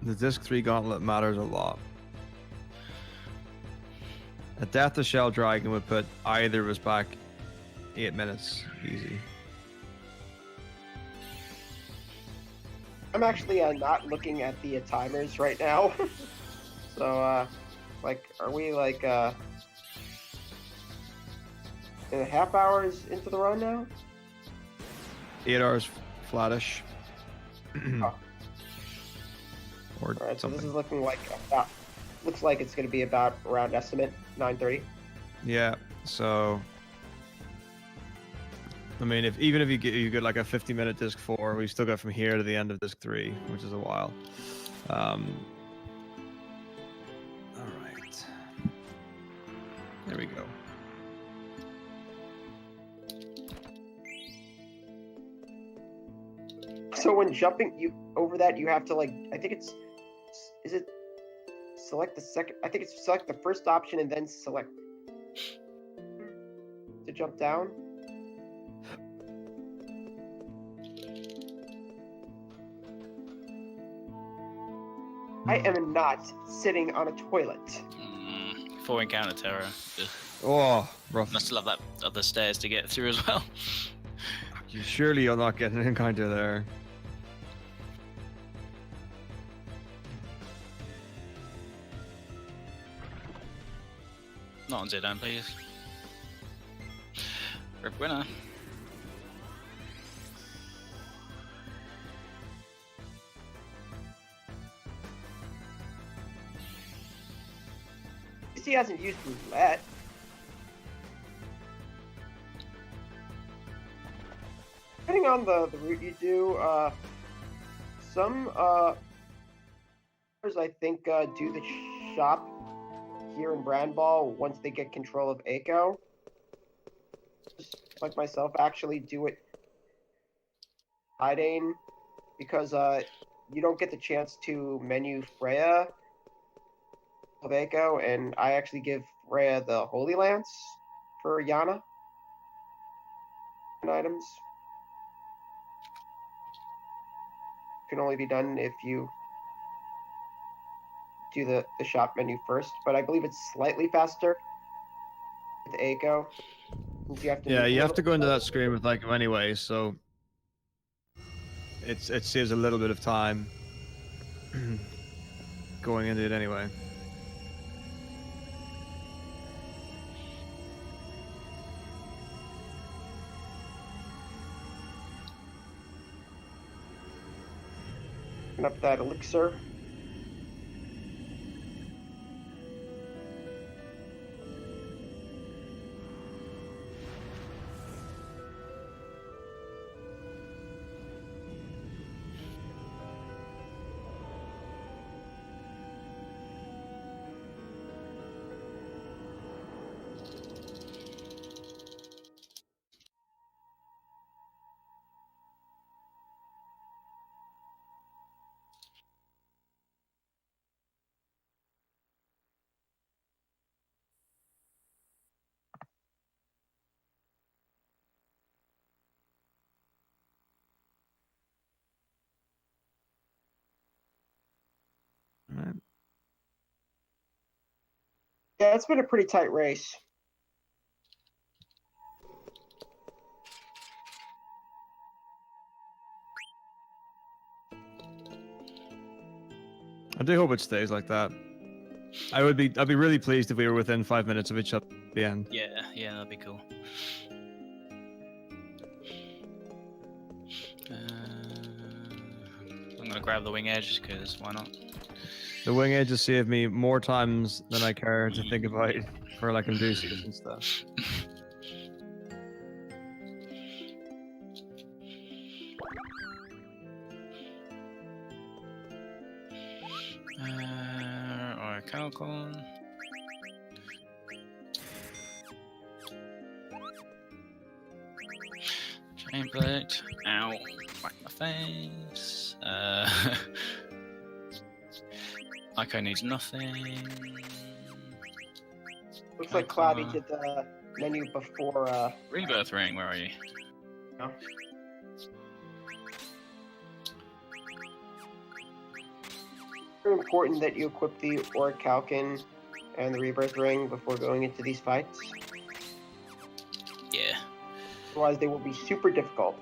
The Disc 3 Gauntlet matters a lot. A Death to Shell Dragon would put either of us back 8 minutes, easy. I'm actually not looking at the timers right now. So, like, are we like in a half hours into the run now? 8 hours flattish. Oh. Or All right, so something. this is looking like about, looks like it's going to be about around estimate 9:30. Yeah, so I mean, even if you get like a 50-minute disc 4, we've still got from here to the end of disc 3, which is a while. All right, there we go. So when jumping over that, you have to like, I think it's, is it select the second? I think it's select the first option and then select to jump down. I am not sitting on a toilet. 4 encounter terror. Ugh. Oh, rough. Must love that other stairs to get through as well. Surely you're not getting an encounter there. Not on Zidane, please. Rip winner. At least he hasn't used roulette. Depending on the route you do, some I think do the shop here in Brandball once they get control of Eiko. Like myself, actually do it Idane because you don't get the chance to menu Freya of Eiko, and I actually give Freya the Holy Lance for Yana items. Can only be done if you do the shop menu first, but I believe it's slightly faster with Eiko. You have to Yeah, move a you have to little- go into that screen with Eiko anyway, so it saves a little bit of time going into it anyway. Open up that elixir. All right. Yeah, it's been a pretty tight race. I do hope it stays like that. I'd be really pleased if we were within 5 minutes of each other at the end. Yeah, that'd be cool. I'm gonna grab the wing edge because why not? The wing edge has saved me more times than I care to think about for like Inducius and stuff. Or Calcon. Chain plate. Ow. Whack my face. Ico needs nothing. Looks like Cloudy did the menu before. Rebirth ring, where are you? No. Very important that you equip the Orichalcon and the Rebirth ring before going into these fights. Yeah. Otherwise, they will be super difficult.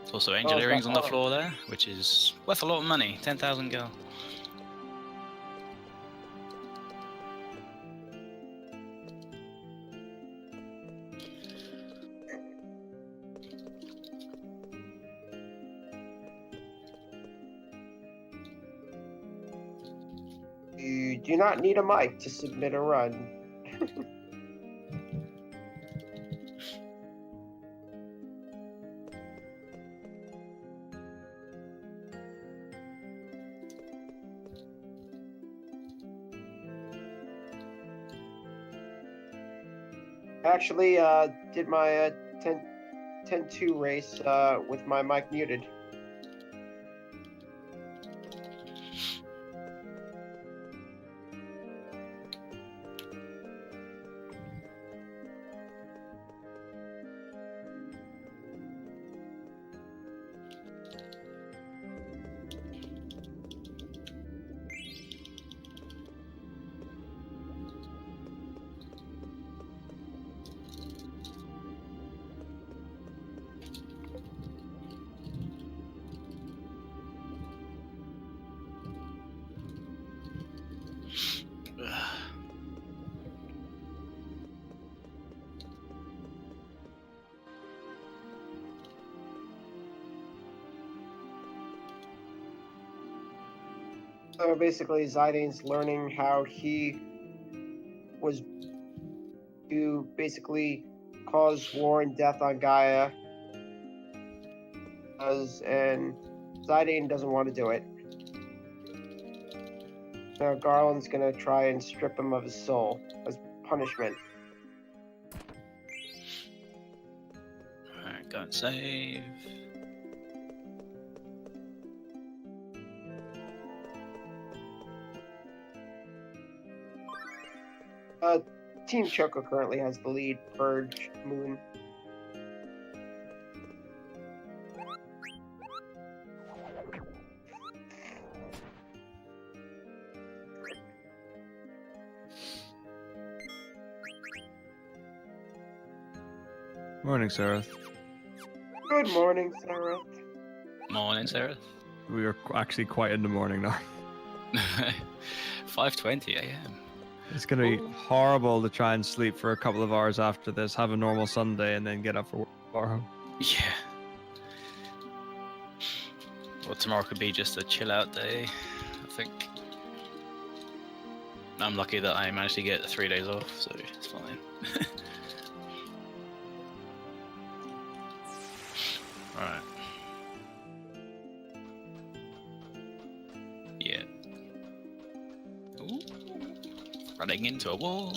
There's also angel Oh, earrings on the oh. floor there, which is worth a lot of money. 10,000 gold. You do not need a mic to submit a run. Actually, did my 10-2 race with my mic muted. So basically, Zidane's learning how he was to basically cause war and death on Gaia, and Zidane doesn't want to do it. Now Garland's gonna try and strip him of his soul as punishment. Alright, go and save. Team Choco currently has the lead. Purge, Moon. Morning, Sarah. Good morning, Sarah. Morning, Sarah. We are actually quite in the morning now. 5:20 a.m. It's gonna be horrible to try and sleep for a couple of hours after this, have a normal Sunday, and then get up for work tomorrow. Yeah. Well, tomorrow could be just a chill out day, I think. I'm lucky that I managed to get 3 days off, so it's fine. Alright. Yeah. Ooh. Running into a wall.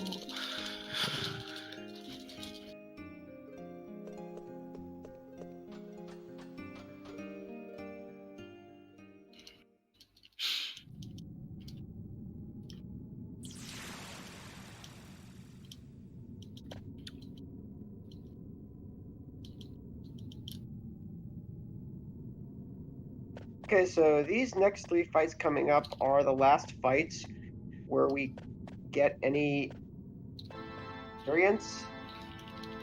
Okay, so these next 3 fights coming up are the last fights where we get any experience.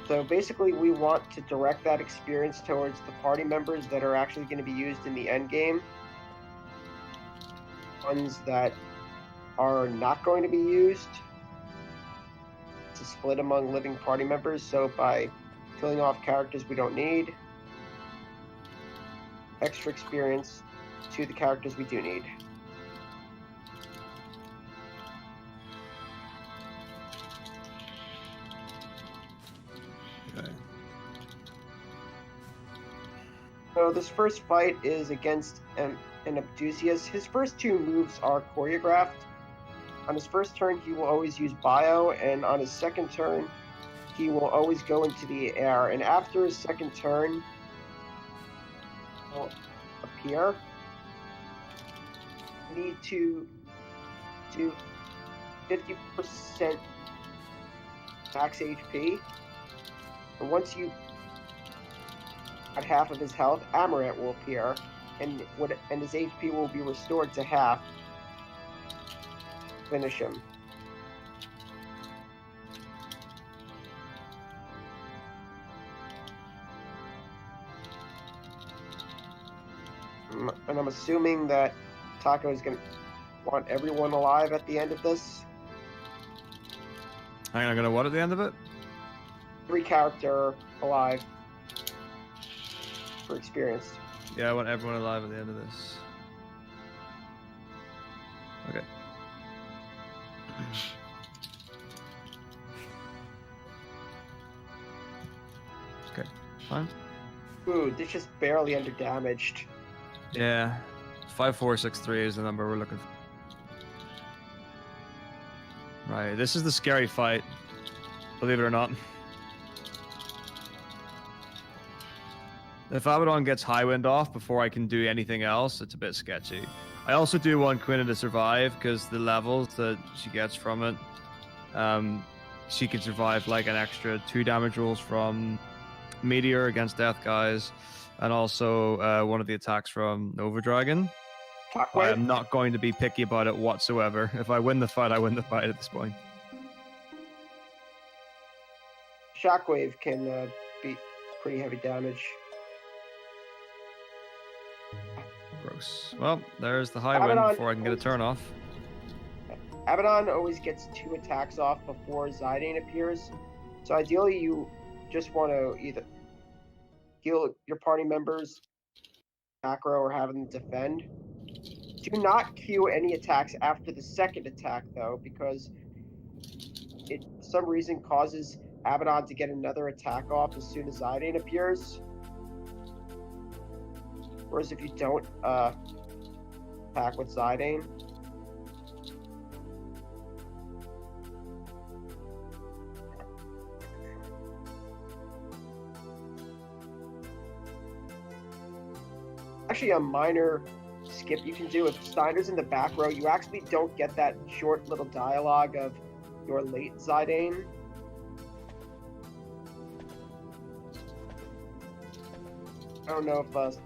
So basically, we want to direct that experience towards the party members that are actually going to be used in the end game. Ones that are not going to be used to split among living party members. So by killing off characters we don't need, extra experience to the characters we do need. Okay. So this first fight is against an Abdusius. His first 2 moves are choreographed. On his first turn, he will always use bio, and on his second turn, he will always go into the air. And after his second turn, will appear. You need to do 50% max HP. And once you at half of his health, Amaranth will appear, and his HP will be restored to half. Finish him. And I'm assuming that Taco is going to want everyone alive at the end of this. I'm gonna what at the end of it? Every character alive for experience. Yeah, I want everyone alive at the end of this. Okay. Okay, fine. Ooh, this just barely under damaged. Yeah, 5463 is the number we're looking for. Right, this is the scary fight, believe it or not. If Abaddon gets Highwind off before I can do anything else, it's a bit sketchy. I also do want Quinna to survive because the levels that she gets from it, she can survive like an extra 2 damage rolls from Meteor against Death Guys, and also one of the attacks from Nova Dragon. I am not going to be picky about it whatsoever. If I win the fight, I win the fight at this point. Shockwave can be pretty heavy damage. Gross. Well, there's the high wind before I can get a turn off. Abaddon always gets 2 attacks off before Zidane appears. So ideally, you just want to either heal your party members, macro, or have them defend. Do not queue any attacks after the second attack, though, because it, for some reason, causes Abaddon to get another attack off as soon as Zidane appears. Whereas if you don't attack with Zidane, actually a minor skip you can do. If Steiner's in the back row, you actually don't get that short little dialogue of your late Zidane. I don't know if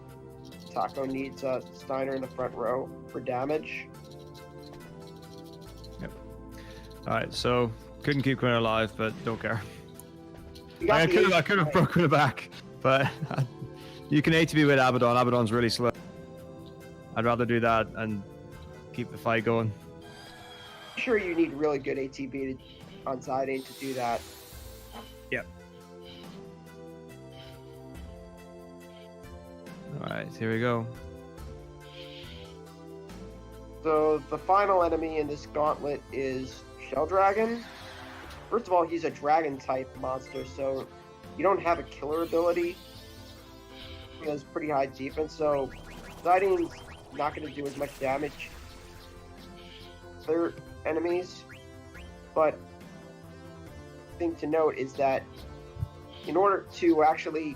Taco needs Steiner in the front row for damage. Yep. All right, so couldn't keep Quinn alive, but don't care. You got I the could have broken her back, but you can ATB with Abaddon. Abaddon's really slow. I'd rather do that and keep the fight going. I'm sure you need really good ATB on Zidane to do that. Yep. All right, here we go. So the final enemy in this gauntlet is Shell Dragon. First of all, he's a dragon type monster, so you don't have a killer ability. He has pretty high defense, so Zidane's not going to do as much damage to other enemies. But the thing to note is that in order to actually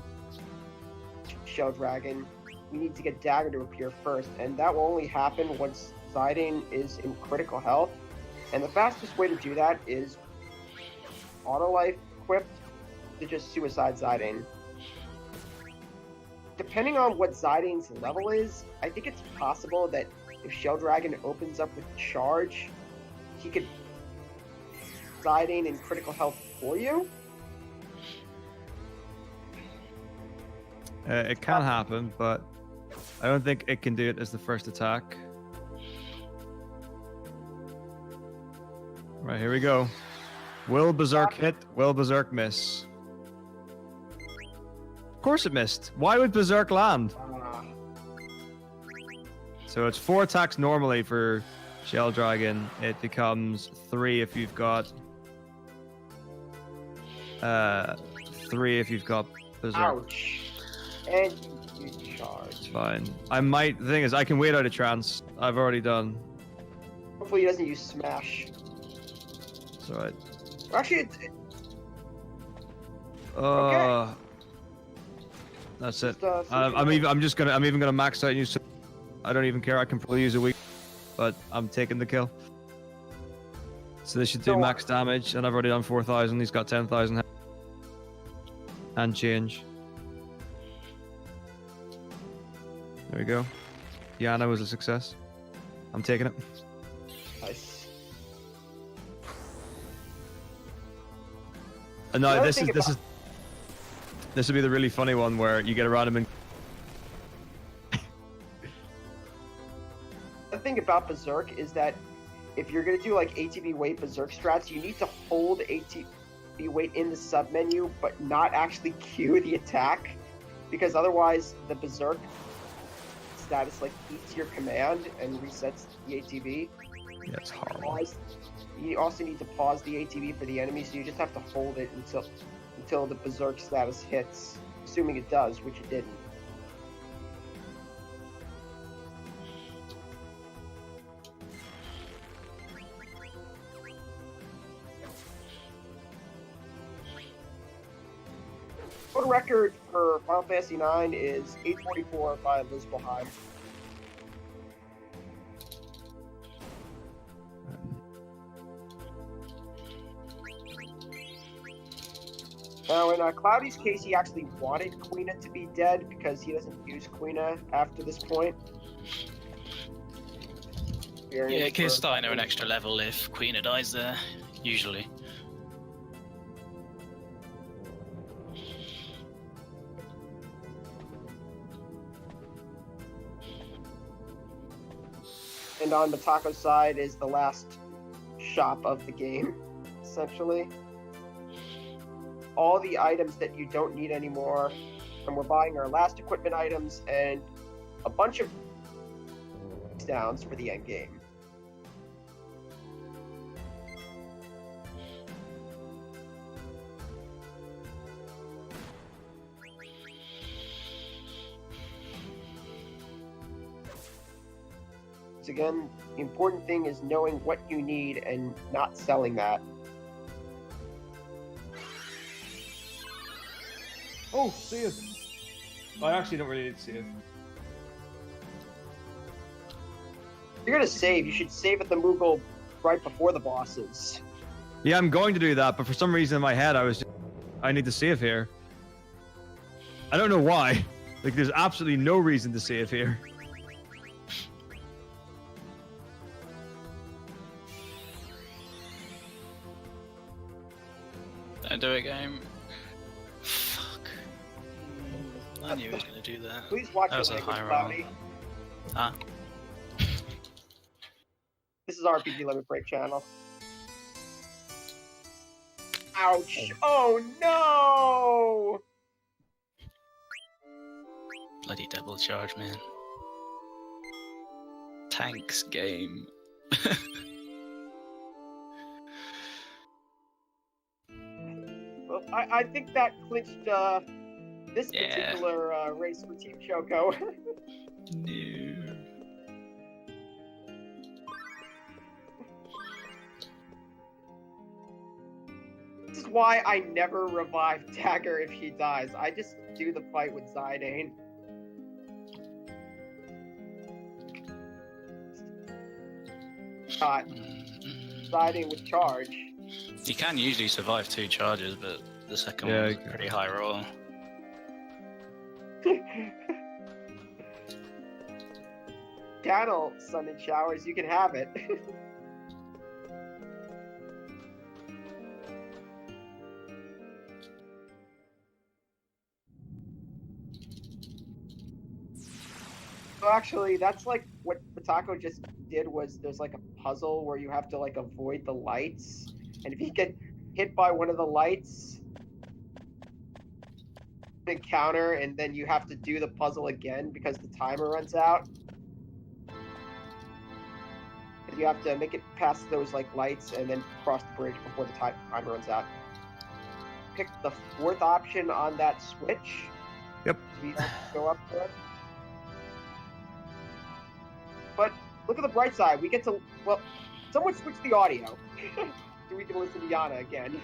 Shell Dragon, we need to get Dagger to appear first, and that will only happen once Zidane is in critical health. And the fastest way to do that is auto life equipped to just suicide Zidane. Depending on what Zidane's level is, I think it's possible that if Shell Dragon opens up with charge, he could Zidane in critical health for you. It can happen, but I don't think it can do it as the first attack. Right, here we go. Will Berserk hit? Will Berserk miss? Of course it missed. Why would Berserk land? So it's 4 attacks normally for Shell Dragon. It becomes 3 if you've got 3 if you've got Berserk. Ouch. And you charge. It's fine. I might. The thing is, I can wait out a trance. I've already done. Hopefully he doesn't use Smash. It's alright. Actually, Okay. That's it. I'm even gonna max out and use. I don't even care. I can probably use a weak, but I'm taking the kill. So this should do max damage, and I've already done 4,000. He's got 10,000 and change. There we go. Yana was a success. I'm taking it. Nice. No, this will be the really funny one where you get a random. The thing about Berserk is that if you're gonna do like ATB weight Berserk strats, you need to hold ATB weight in the sub menu, but not actually queue the attack, because otherwise the Berserk status like eats your command and resets the ATB. Yeah, it's horrible. You also need to pause the ATB for the enemy, so you just have to hold it until the Berserk status hits, assuming it does, which it didn't. World record for Final Fantasy IX is 844 by Lisboheim. Now, in Cloudy's case, he actually wanted Quina to be dead because he doesn't use Quina after this point. Yeah, it gives Steiner an extra level if Quina dies there, usually. And on Metako's side is the last shop of the game, essentially. All the items that you don't need anymore, and we're buying our last equipment items and a bunch of takedowns for the end game. So again, the important thing is knowing what you need and not selling that. Oh, see it. I actually don't really need to see it. If you're gonna save, you should save at the Moogle right before the bosses. Yeah, I'm going to do that, but for some reason in my head, I need to save here. I don't know why. Like, there's absolutely no reason to save here. Don't do it, game. Fuck. I knew he was gonna do that. Please watch That was your a language, high roll. Cloudy. Huh? This is RPG Limit Break channel. Ouch! Oh no! Bloody double charge, man. Tanks game. Well, I think that clinched this Yeah. particular race for Team Choco. No. This is why I never revive Dagger if she dies. I just do the fight with Zidane. Got Zidane with charge. You can usually survive 2 charges, but the second Yeah, one was you a can. pretty high roll. Channel Sun and Showers, you can have it. So actually, that's like what Metako just did. Was there's like a puzzle where you have to like avoid the lights, and if you get hit by one of the lights, encounter, and then you have to do the puzzle again because the timer runs out. And you have to make it past those like lights and then cross the bridge before the timer runs out. Pick the 4th option on that switch. Yep. So you don't go up there. But look at the bright side. We get to, well, someone switch the audio. So we can listen to Yana again.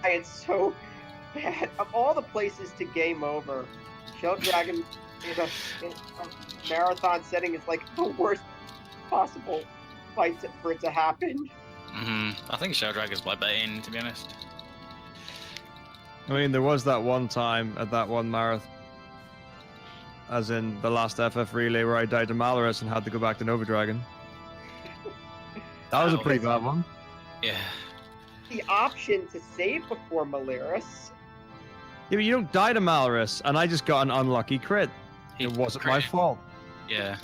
It's so bad. Of all the places to game over, Shell Dragon in a marathon setting is like the worst possible fight for it to happen. I think Shell Dragon's my bane, to be honest. I mean, there was that one time at that one marathon, as in the last FF relay where I died to Malorus and had to go back to Nova Dragon. That was a pretty bad one. Yeah. The option to save before Malaris. Yeah, but you don't die to Malorus, and I just got an unlucky crit. It wasn't my fault. Yeah.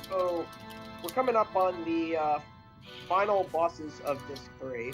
So we're coming up on the final bosses of Disc 3.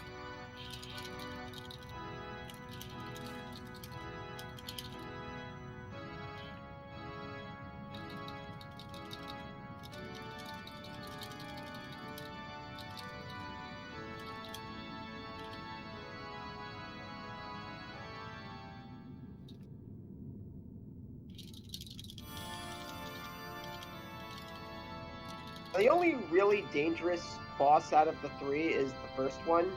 The only really dangerous boss out of the 3 is the first one.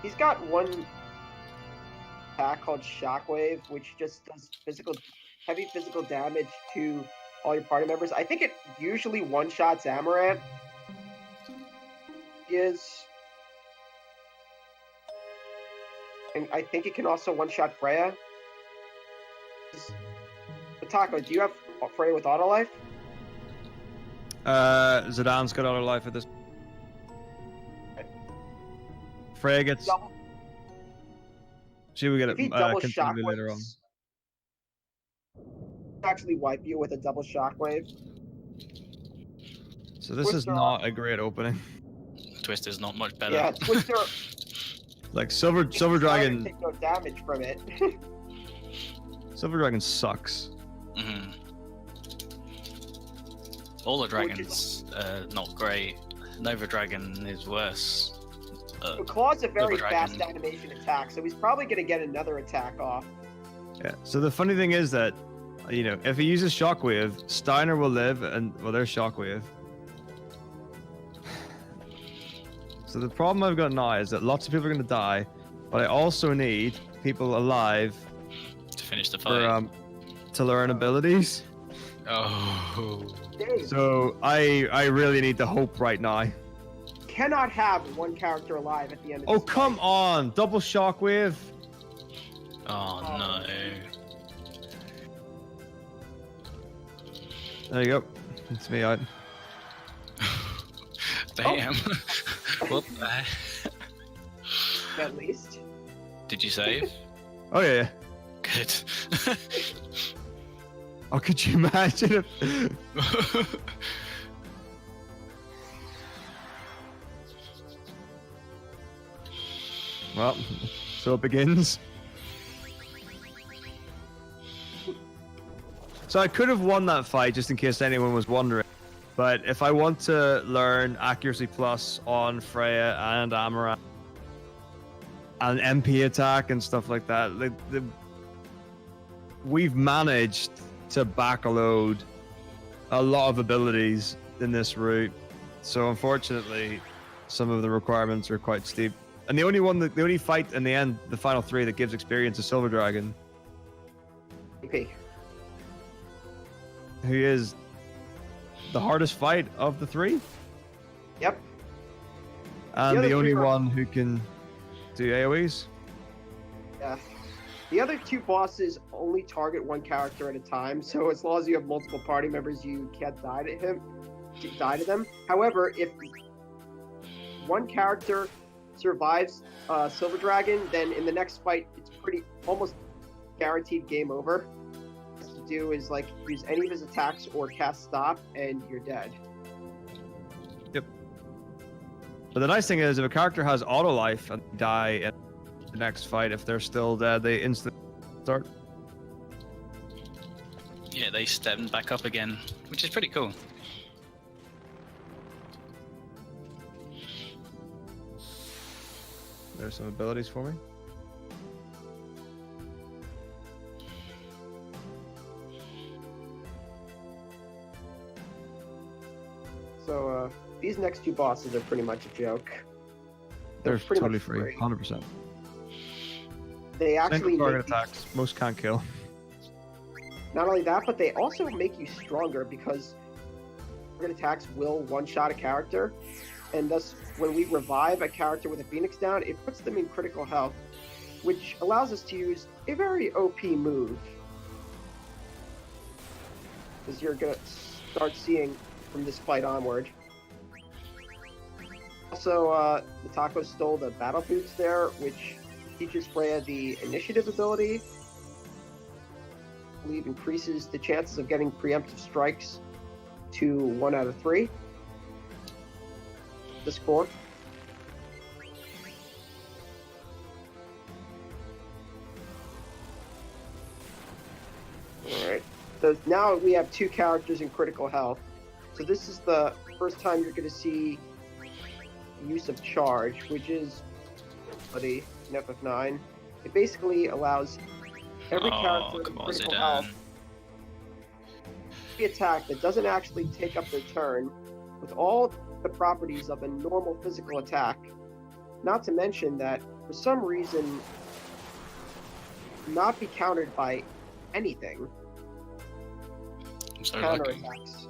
He's got one attack called Shockwave, which just does heavy physical damage to all your party members. I think it usually one-shots Amaranth. And I think it can also one-shot Freya. Metako, do you have Freya with auto life? Zidane's got auto life at this. Freya gets. Double, She will get if he it double considerably later on. shockwaves, actually wipe you with a double shockwave. So this is Twister- not a great opening. Twister's not much better. Yeah, Twister. Like Silver Twister Dragon. take no damage from it. Silver Dragon sucks. Mhm. All the dragons, not great. Nova Dragon is worse. Claw's a very Silver fast Dragon. animation attack, so he's probably gonna get another attack off. Yeah. So the funny thing is that, you know, if he uses Shockwave, Steiner will live, and well, there's Shockwave. So the problem I've got now is that lots of people are going to die, but I also need people alive To finish the for fight. to learn abilities. Oh. Dave, So I really need the hope right now. cannot have one character alive at the end of Oh this come fight. on, double Shockwave. Oh no. There you go. It's me out. Damn. What the heck? At least. Did you save? Oh yeah. Good. Oh, could you imagine if? Well, so it begins. So I could have won that fight just in case anyone was wondering. But if I want to learn accuracy plus on Freya and Amaranth and MP attack and stuff like that, we've managed to backload a lot of abilities in this route. So unfortunately, some of the requirements are quite steep. And the only fight in the end, the final three that gives experience is Silver Dragon, AP. who is the hardest fight of the three, Yep. and The the other only three are- one who can do AoEs. Yeah. The other two bosses only target one character at a time, so as long as you have multiple party members, you can't die to them. However, if one character survives Silver Dragon, then in the next fight, it's almost guaranteed game over. What to do is like use any of his attacks or cast stop, and you're dead. But the nice thing is, if a character has auto life and they die in the next fight, if they're still dead, they instantly start. Yeah, they stepped back up again, which is pretty cool. There's some abilities for me. So these next two bosses are pretty much a joke. They're pretty totally much free, 100%. They actually Single target make attacks, most can't kill. not only that, but they also make you stronger because target attacks will one-shot a character, and thus when we revive a character with a Phoenix down, it puts them in critical health, which allows us to use a very OP move. As you're gonna start seeing from this fight onward. Also, Metako stole the battle boots there, which teaches Freya the initiative ability. I believe increases the chances of getting preemptive strikes to 1 out of 3. The score. Alright. So now we have two characters in critical health. So this is the first time you're going to see use of charge, which is ability in FF9. It basically allows every character in come on, critical Zidane. health the attack that doesn't actually take up their turn with all the properties of a normal physical attack. Not to mention that for some reason not be countered by anything. I'm so Counter lucky. attacks.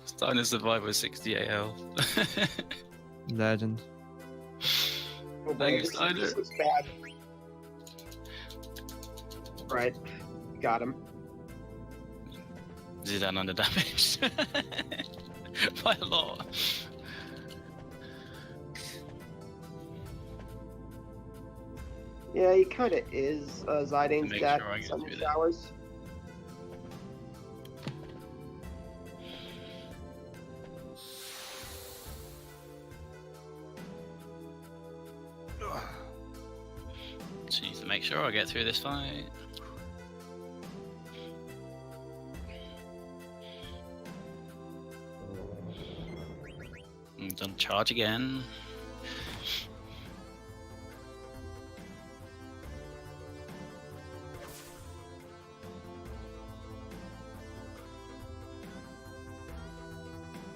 Starting to survive with 68 health. Legend. Oh boy, Thanks, this Steiner. looks bad. Right, got him. Zidane under damage. By a lot. Yeah, he kind of is. Zidane's Make got sure I get sun through that. showers. Just need to make sure I get through this fight. And done charge again.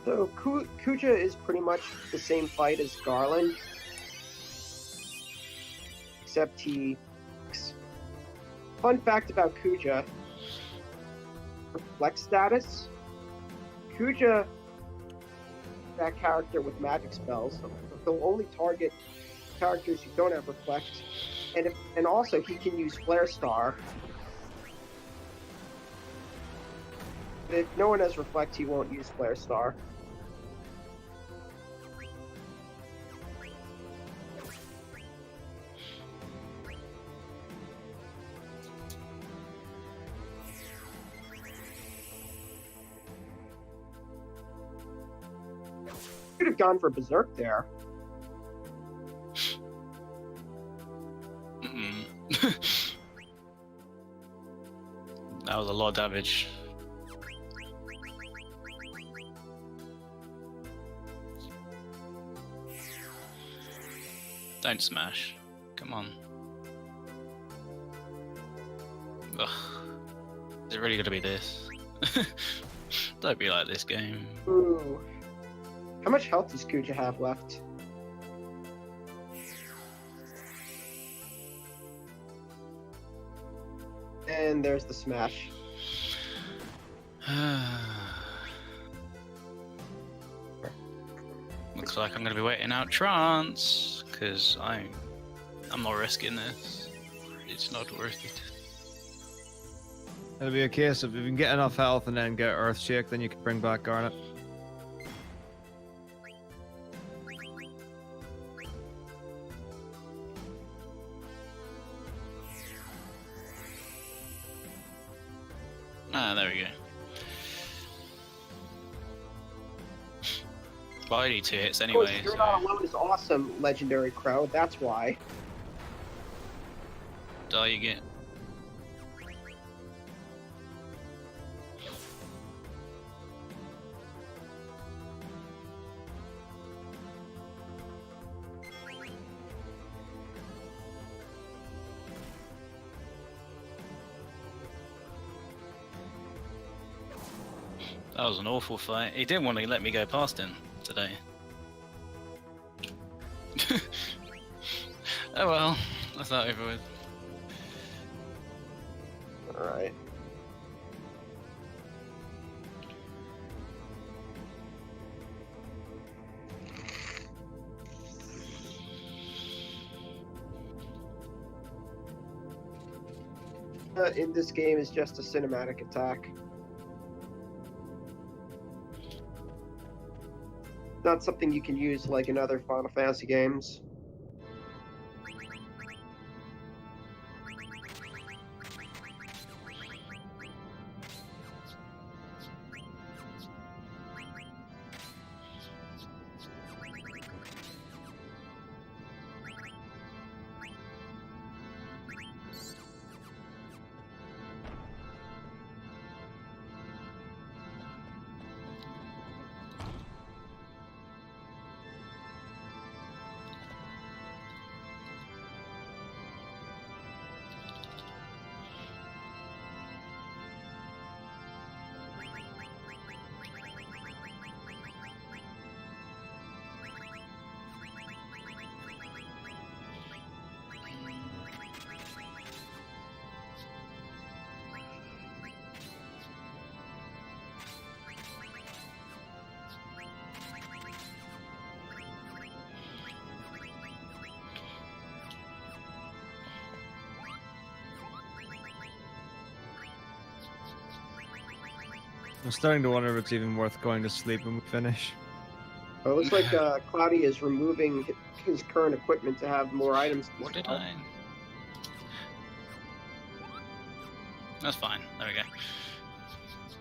So Kuja is pretty much the same fight as Garland, except he. Fun fact about Kuja: reflect status. Kuja, that character with magic spells, so he'll only target characters who don't have reflect, and also he can use Flare Star. But if no one has reflect, he won't use Flare Star. Could have gone for Berserk there. That was a lot of damage. Don't smash. Come on. Ugh. Is it really gonna be this? Don't be like this game. Ooh. How much health does Kuja have left? And there's the smash. Looks like I'm gonna be waiting out trance because I'm not risking this. It's not worth it. It'll be a case of if you can get enough health and then get Earthshake, then you can bring back Garnet. Ah, there we go. Well, I need 2 hits Of course, anyway. You're So. Not Alone is awesome, Legendary Crow. That's why. Die you get. That was an awful fight. He didn't want to let me go past him today. Oh well, that's that over with. Alright. In this game is just a cinematic attack. Not something you can use like in other Final Fantasy games. I'm starting to wonder if it's even worth going to sleep when we finish. It looks like Cloudy is removing his current equipment to have more items. to What did sell. I? That's fine. There we go.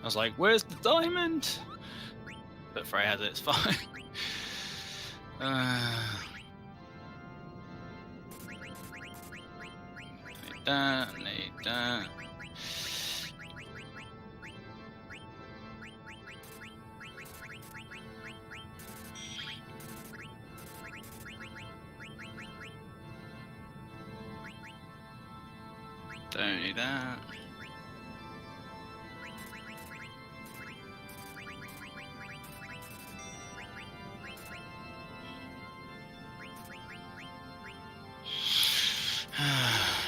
I was like, "Where's the diamond?" But Frey has it. It's fine. Need that. Need that. Don't need that.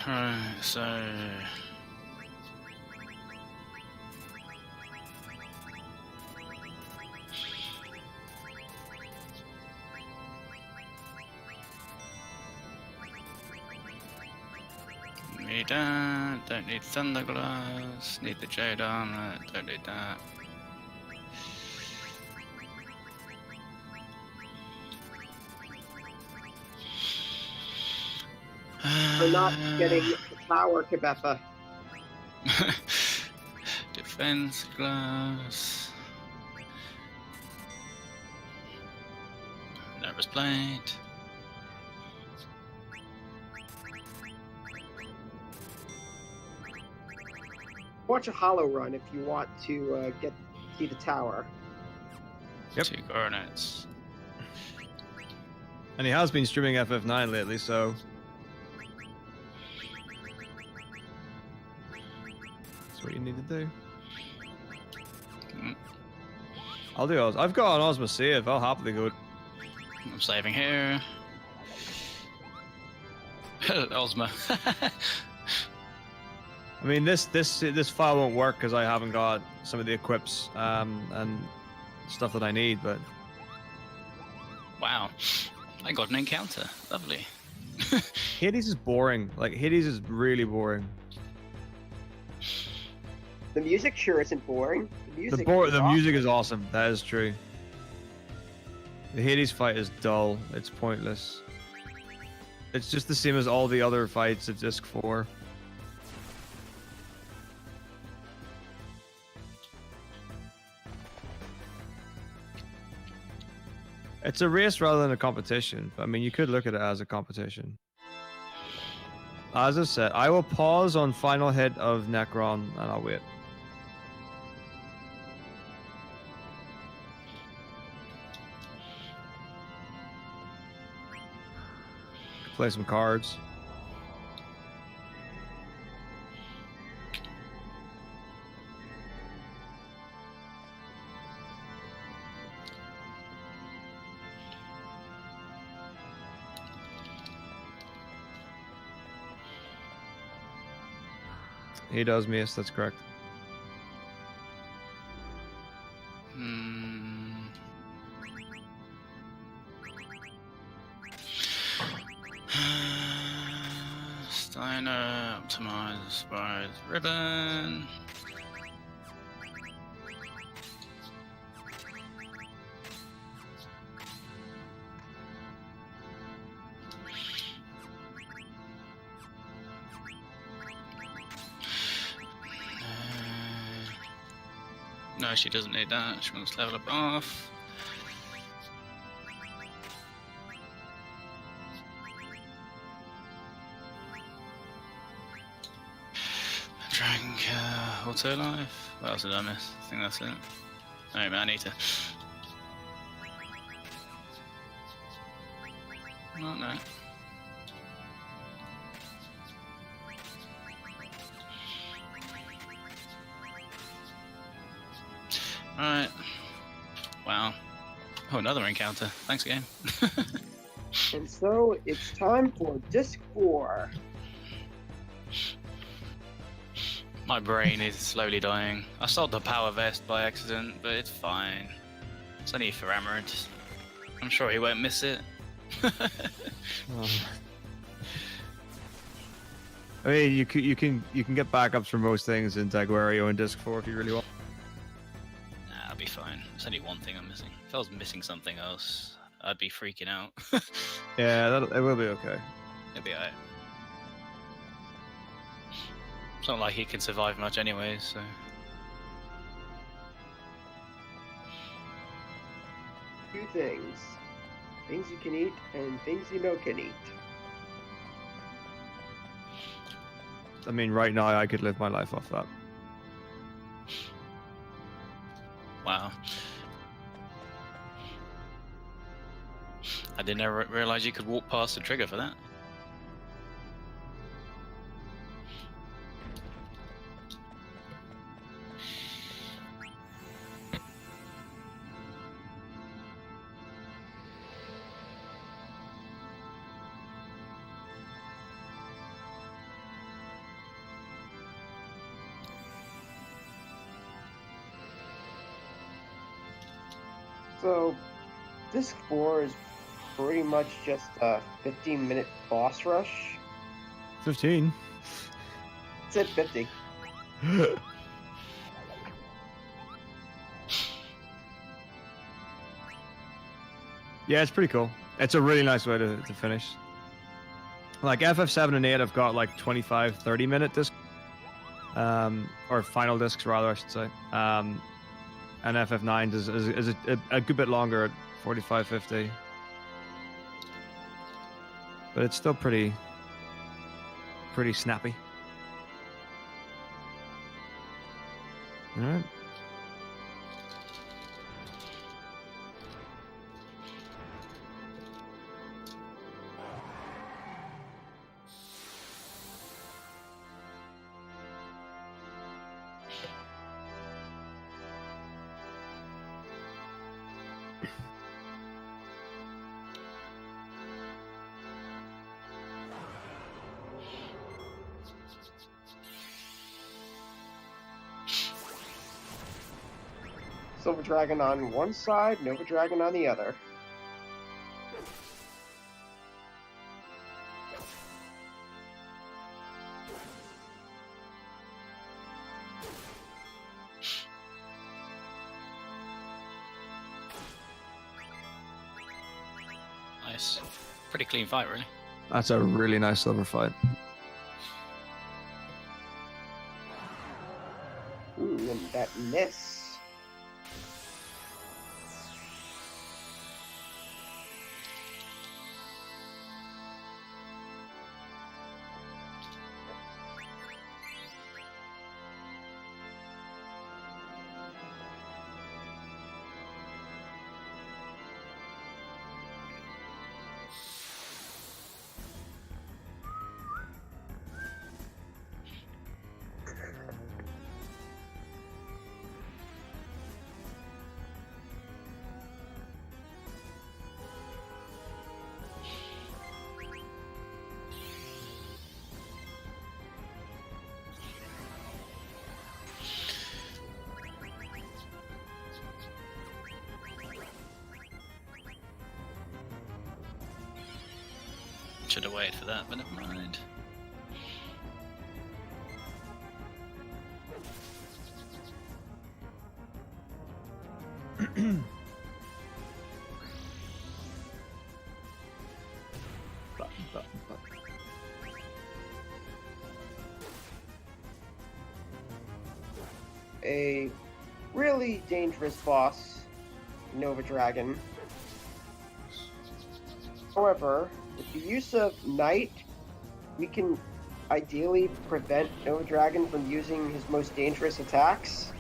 Right, so need that, don't need Thunderglass, need the Jade Armor, don't need that. For not getting the tower, Kabeppa. Defense glass. Nervous plate. Watch a hollow run if you want to see the tower. Yep. 2 coordinates. And he has been streaming FF9 lately, so that's what you need to do. Mm. I'll do Oz. I've got an Ozma save. I'll happily go. I'm saving here. Ozma. I mean, this file won't work because I haven't got some of the equips and stuff that I need. But Wow. I got an encounter. Lovely. Hades is boring. Like Hades is really boring. The music sure isn't boring. The music. The is awesome. music is awesome. That is true. The Hades fight is dull. It's pointless. It's just the same as all the other fights of Disc 4. It's a race rather than a competition. But I mean, you could look at it as a competition. As I said, I will pause on final hit of Necron and I'll wait. Play some cards. He does miss, that's correct. Steiner, optimize, spies, ribbon. No, she doesn't need that. She wants to level up off. Drank auto life. What else did I miss? I think that's it. Oh man, I need to. Not no. Alright. Wow. Oh, another encounter. Thanks again. And so it's time for Disc 4. My brain is slowly dying. I sold the power vest by accident, but it's fine. It's only for Amaranth. I'm sure he won't miss it. I mean, you can get backups for most things in Taguario and Disc 4 if you really want. There's only one thing I'm missing. If I was missing something else, I'd be freaking out. Yeah, it will be okay. It'd be alright. It's not like he can survive much anyway, so... Two things. Things you can eat and things you know can eat. I mean, right now I could live my life off that. Wow. I didn't ever realize you could walk past the trigger for that. So, Disc 4 is pretty much just a 15-minute boss rush. 15. It said 50. Yeah, it's pretty cool. It's a really nice way to finish. Like FF7 and 8 have got like 25, 30-minute discs. Or final discs rather, I should say. And FF9 is a good bit longer at 45, 50. But it's still pretty snappy. All right. Silver Dragon on one side, Nova Dragon on the other. Nice. Pretty clean fight, really. That's a really nice silver fight. Ooh, and that miss. Should have waited for that, but never mind. A really dangerous boss, Nova Dragon. However, with the use of Night, we can ideally prevent Nova Dragon from using his most dangerous attacks.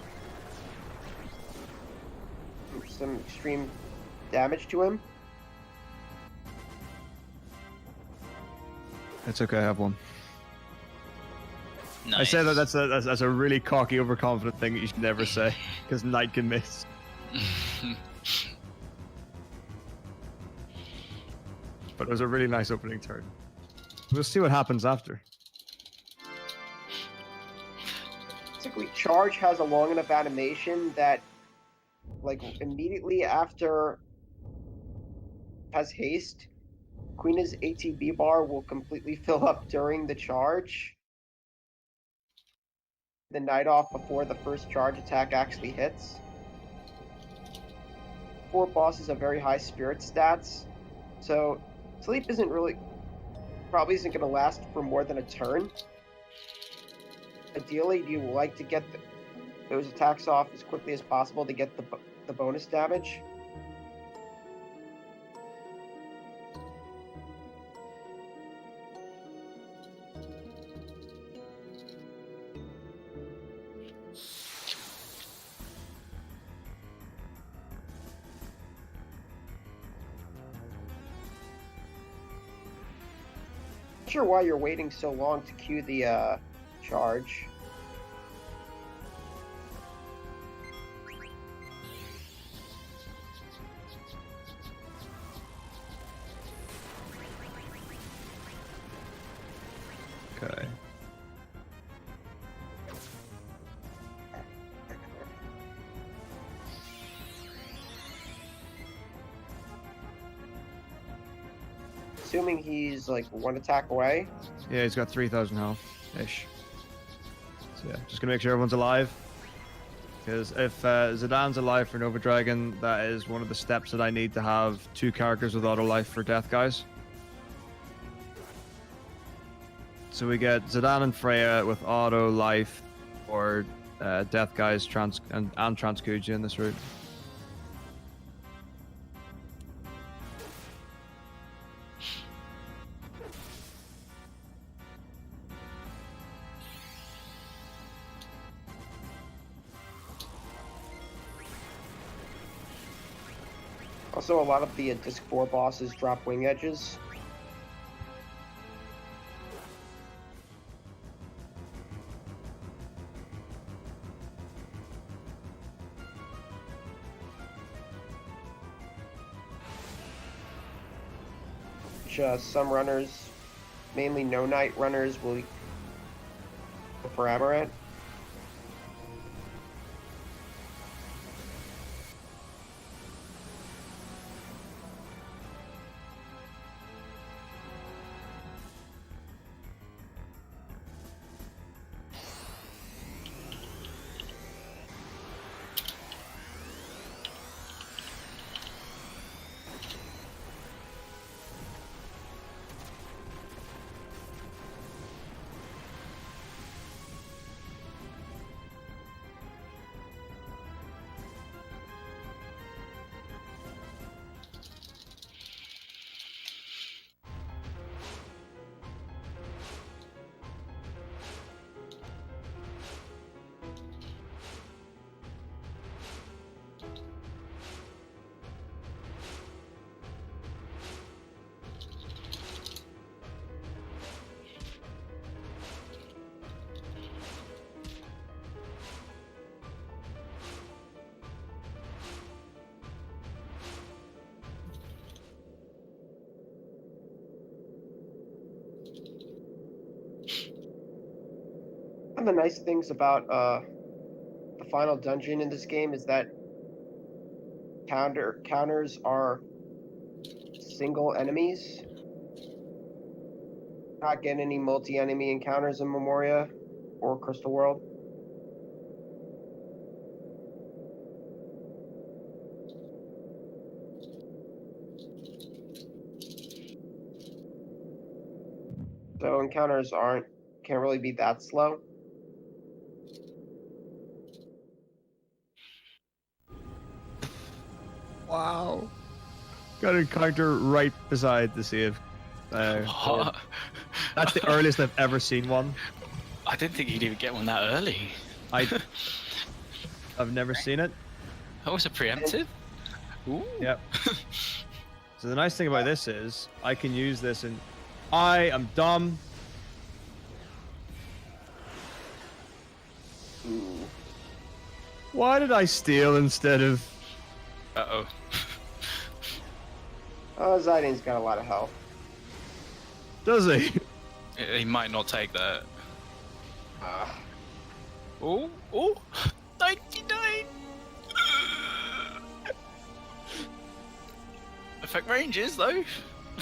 Some extreme damage to him. It's okay, I have one. Nice. I say that that's a really cocky, overconfident thing that you should never say, because Knight can miss. But it was a really nice opening turn. We'll see what happens after. Basically, Charge has a long enough animation that, like, immediately after has haste, Queen's ATB bar will completely fill up during the charge. The Night off before the first charge attack actually hits. 4 bosses have very high spirit stats, so sleep probably isn't going to last for more than a turn. Ideally, you like to get those attacks off as quickly as possible to get the bonus damage. Not sure why you're waiting so long to cue the charge. Okay. Assuming he's like 1 attack away. Yeah, he's got 3,000 health ish. So yeah, just gonna make sure everyone's alive. Because if Zidane's alive for Nova Dragon, that is one of the steps that I need to have 2 characters with auto life for Death Guys. So we get Zidane and Freya with auto life or Death Guys and Transkuja in this route. Also, a lot of the Disc 4 bosses drop wing edges. Which, some runners, mainly no knight runners, will go for Amaranth. One of the nice things about the final dungeon in this game is that counters are single enemies. Not getting any multi-enemy encounters in Memoria or Crystal World. So encounters can't really be that slow. Wow. Got an encounter right beside the save. What? That's the earliest I've ever seen one. I didn't think you'd even get one that early. I've never seen it. That was a preemptive? Ooh. Yep. So the nice thing about this is I can use this and I am dumb. Ooh. Why did I steal instead of... Uh-oh. Zidane got a lot of health. Does he? He might not take that. Uh, Oh, 99! Effect ranges, though.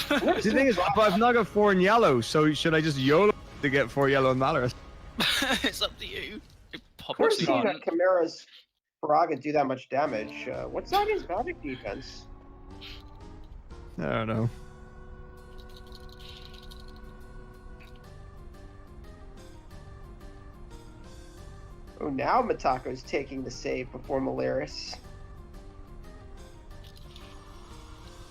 The thing is, but I've now got 4 in yellow, so should I just YOLO to get 4 yellow in Valorous? It's up to you. of course, Possibly Chimera's Braga do that much damage. What's Zidane's magic defense? I don't know. Oh, now Metako's taking the save before Malaris.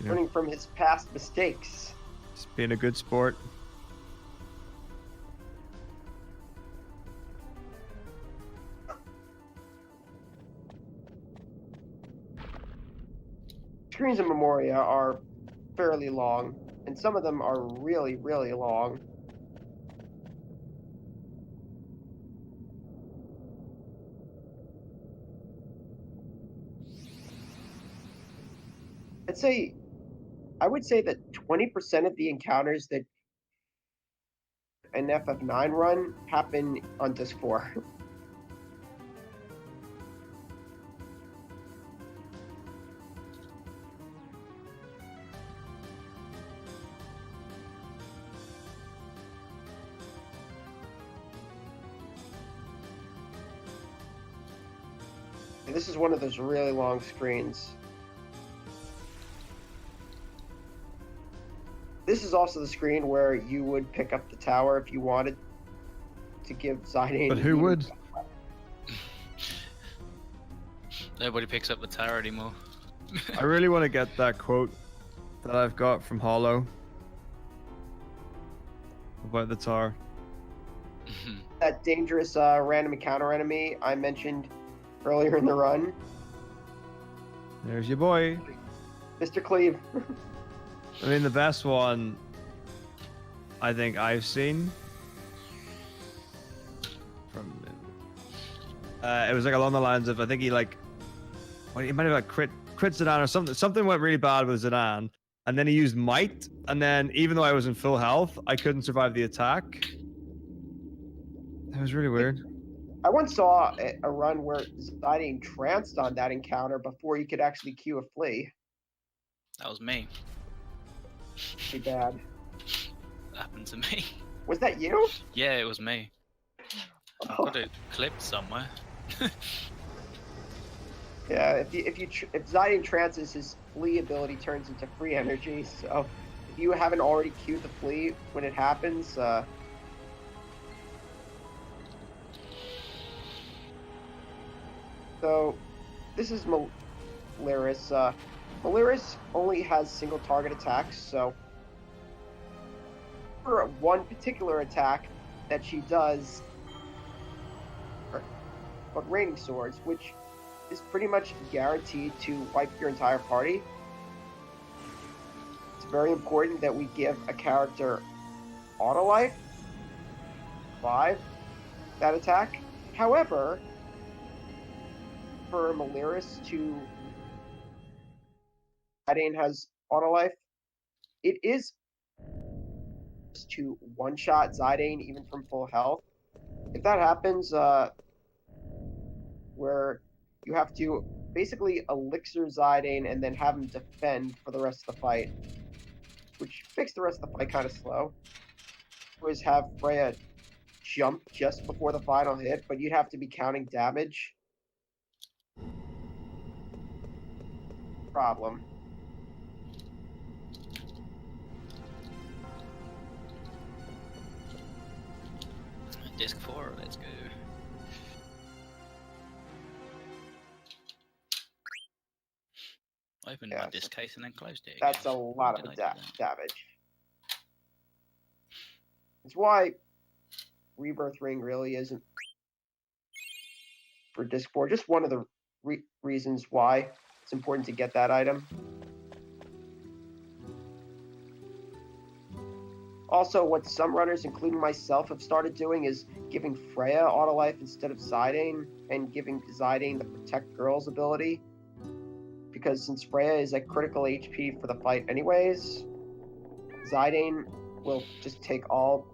Yeah. Learning from his past mistakes. Just being a good sport. Screens in Memoria are fairly long, and some of them are really, really long. I would say that 20% of the encounters that an FF9 run happen on Disc 4. This is one of those really long screens. This is also the screen where you would pick up the tower if you wanted to give Zidane. But who would? Nobody picks up the tower anymore. I really want to get that quote that I've got from Hollow about the tower. That dangerous random encounter enemy I mentioned earlier in the run. There's your boy. Mr. Cleve. I mean, the best one I think I've seen from it was like along the lines of, I think he might have like crit Zidane or something went really bad with Zidane, and then he used might, and then even though I was in full health, I couldn't survive the attack. That was really weird. I once saw a run where Zidane tranced on that encounter before you could actually cue a flea. That was me. Pretty bad. That happened to me. Was that you? Yeah, it was me. I've got it clipped somewhere. Yeah, if Zidane trances, his flea ability turns into free energy. So if you haven't already queued the flea when it happens, so this is Malaris. Malaris only has single target attacks, so for one particular attack that she does, called Raining Swords, which is pretty much guaranteed to wipe your entire party. It's very important that we give a character auto life 5 that attack. However, for Malaris to Zidane has auto life, it is to one-shot Zidane even from full health. If that happens, where you have to basically elixir Zidane and then have him defend for the rest of the fight, which makes the rest of the fight kind of slow. Always have Freya jump just before the final hit, but you'd have to be counting damage. Problem. Disc 4, let's go. Opened my disc case and then closed it again. That's a lot of damage. It's why Rebirth Ring really isn't for disc 4. Just one of the reasons why it's important to get that item. Also, what some runners, including myself, have started doing is giving Freya auto life instead of Zidane, and giving Zidane the Protect Girls ability. Because since Freya is at critical HP for the fight anyways, Zidane will just take all,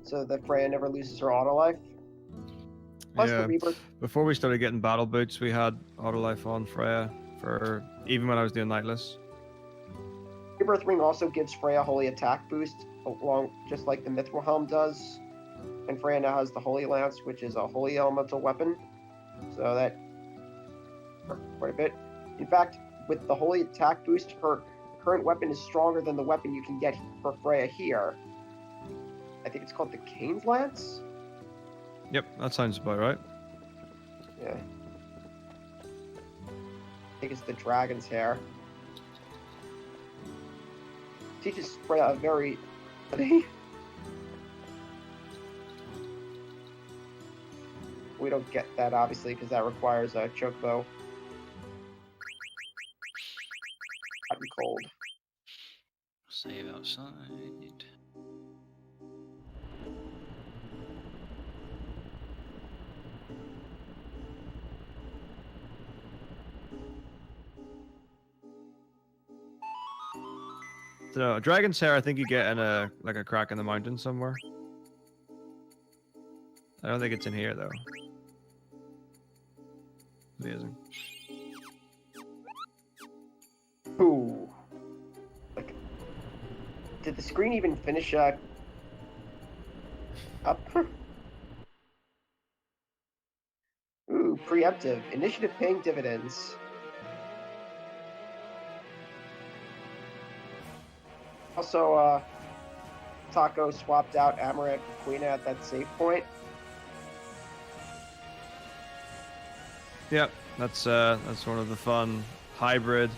so that Freya never loses her auto life. Plus yeah. the Rebirth. Before we started getting battle boots, we had auto life on Freya for even when I was doing Nightless. Rebirth Ring also gives Freya holy attack boost, along just like the Mithril Helm does. And Freya now has the Holy Lance, which is a holy elemental weapon. So that quite a bit. In fact, with the holy attack boost, her current weapon is stronger than the weapon you can get for Freya here. I think it's called the Kane's Lance? Yep, that sounds about right. Yeah. I think it's the Dragon's Hair. Teaches Freya a very... We don't get that, obviously, because that requires a chocobo. Hot and cold. Save outside. So, Dragon's Hair, I think you get in a crack in the mountain somewhere. I don't think it's in here though. Amazing. Ooh. Like, did the screen even finish up? Ooh, preemptive. Initiative paying dividends. Also, Taco swapped out Amaret for Quina at that save point. Yep, that's one of the fun hybrid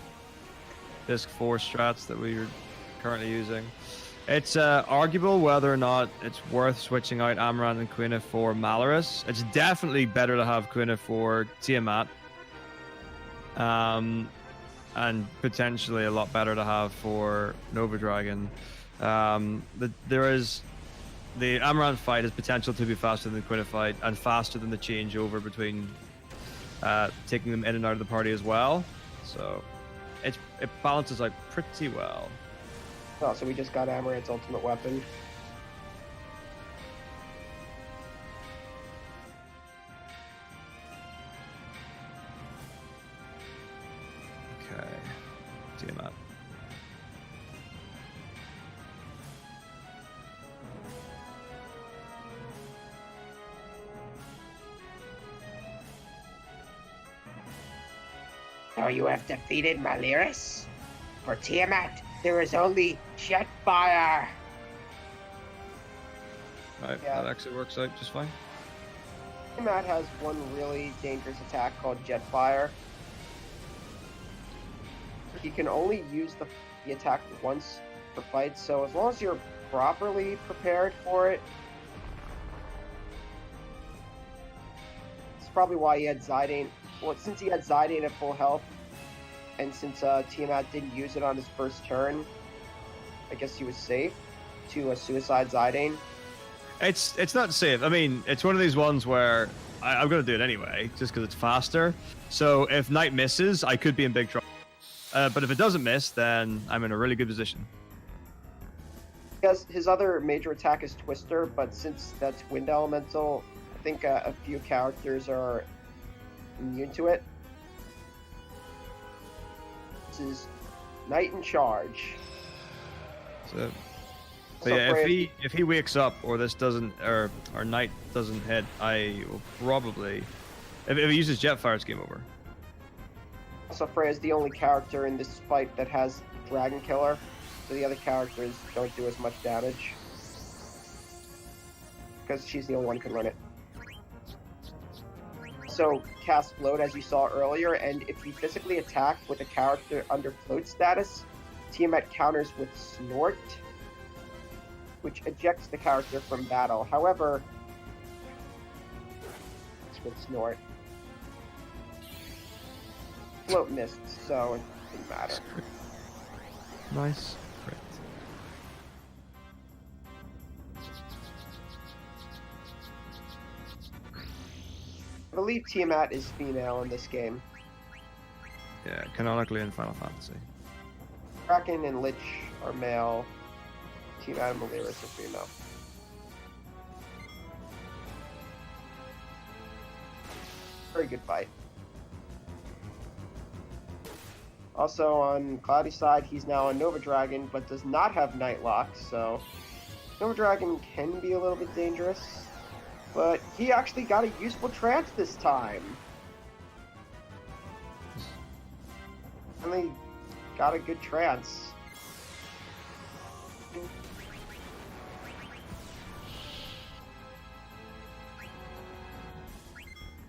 Disc 4 strats that we're currently using. It's arguable whether or not it's worth switching out Amaranth and Quina for Malaris. It's definitely better to have Quina for Tiamat. And potentially a lot better to have for Nova Dragon. The Amaranth fight has potential to be faster than the Quina fight and faster than the changeover between taking them in and out of the party as well. So it balances out pretty well. Oh, so we just got Amaranth's ultimate weapon. Okay, Tiamat. So you have defeated Malaris? For Tiamat, there is only Jetfire. Right, Yeah. that actually works out just fine. Tiamat has one really dangerous attack called Jetfire. He can only use the attack once per fight, so as long as you're properly prepared for it, it's probably why he had Zidane. Well, since he had Zidane at full health, and since Tiamat didn't use it on his first turn, I guess he was safe to suicide Zidane. It's not safe. I mean, it's one of these ones where I'm going to do it anyway, just because it's faster. So if Knight misses, I could be in big trouble. But if it doesn't miss, then I'm in a really good position. Because his other major attack is Twister, but since that's Wind Elemental, I think a few characters are immune to it. This is Knight in Charge. So So yeah, Freya- if he wakes up or this doesn't or Knight doesn't hit, I will probably if he uses Jetfire, it's game over. Also, Freya's the only character in this fight that has Dragon Killer, so the other characters don't do as much damage. Because she's the only one who can run it. So, cast Float as you saw earlier, and if you physically attack with a character under Float status, Tiamat counters with Snort, which ejects the character from battle. However, it's with Snort. Float missed, so it didn't matter. Nice. Crit. I believe Tiamat is female in this game. Yeah, canonically in Final Fantasy. Kraken and Lich are male. Tiamat and Malaris are female. Very good fight. Also on Cloudy's side, he's now a Nova Dragon, but does not have Nightlock, so Nova Dragon can be a little bit dangerous, but he actually got a useful trance this time. Finally got a good trance.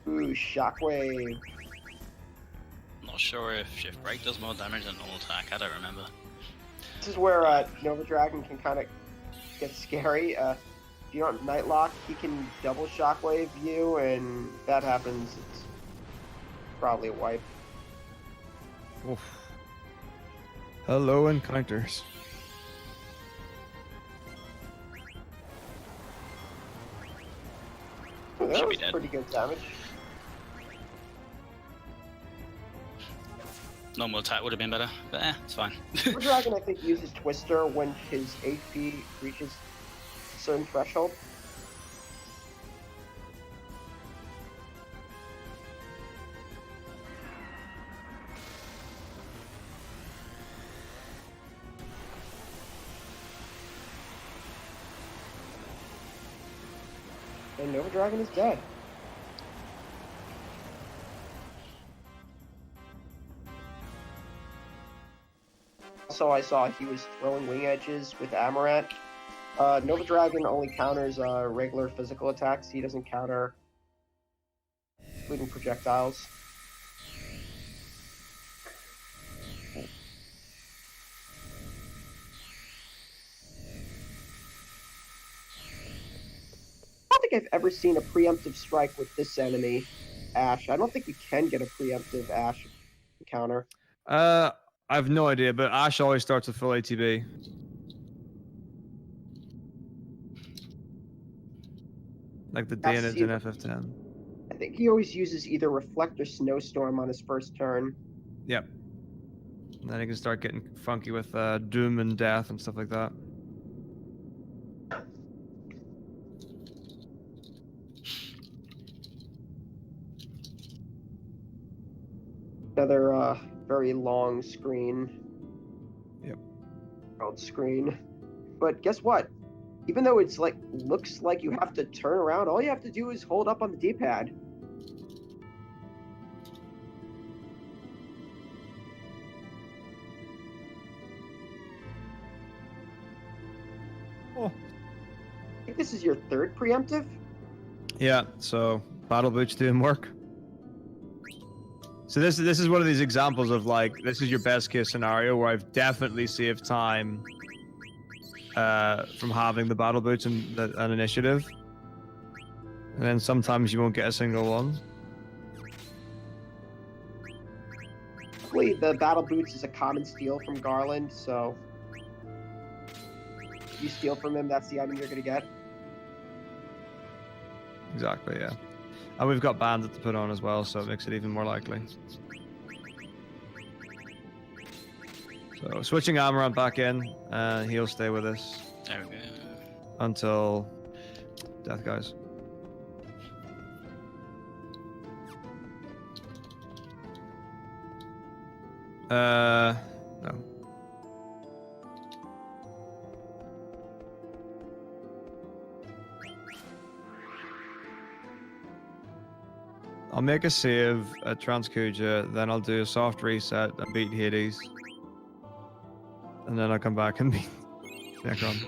Ooh, Shockwave. Not sure if Shift Break does more damage than normal attack. I don't remember. This is where Nova Dragon can kind of get scary. If you don't Nightlock, he can double Shockwave you, and if that happens, it's probably a wipe. Oof. Hello, encounters. Ooh, that Should be was dead. pretty good damage. Normal attack would have been better, but it's fine. Nova Dragon, I think, uses Twister when his HP reaches a certain threshold. And Nova Dragon is dead. Also, I saw he was throwing wing edges with Amaranth. Nova Dragon only counters regular physical attacks. He doesn't counter including projectiles. I don't think I've ever seen a preemptive strike with this enemy, Ash. I don't think you can get a preemptive Ash counter. I have no idea, but Ash always starts with full ATB. Like the Danehids in FF10. I think he always uses either Reflect or Snowstorm on his first turn. Yep. And then he can start getting funky with Doom and Death and stuff like that. Another very long screen. Yep. World screen. But guess what? Even though it's like looks like you have to turn around, all you have to do is hold up on the D-pad. Oh. I think this is your third preemptive. Yeah, so Battle Boots doing work. So this is one of these examples of like, this is your best case scenario where I've definitely saved time from having the Battle Boots and an initiative. And then sometimes you won't get a single one. Luckily, the Battle Boots is a common steal from Garland, so if you steal from him, that's the item you're going to get. Exactly, yeah. And we've got Bandit to put on as well, so it makes it even more likely. So switching Amaranth back in, he'll stay with us There we go. until Death guys. No. I'll make a save at Transkuja, then I'll do a soft reset and beat Hades. And then I'll come back and beat Necron.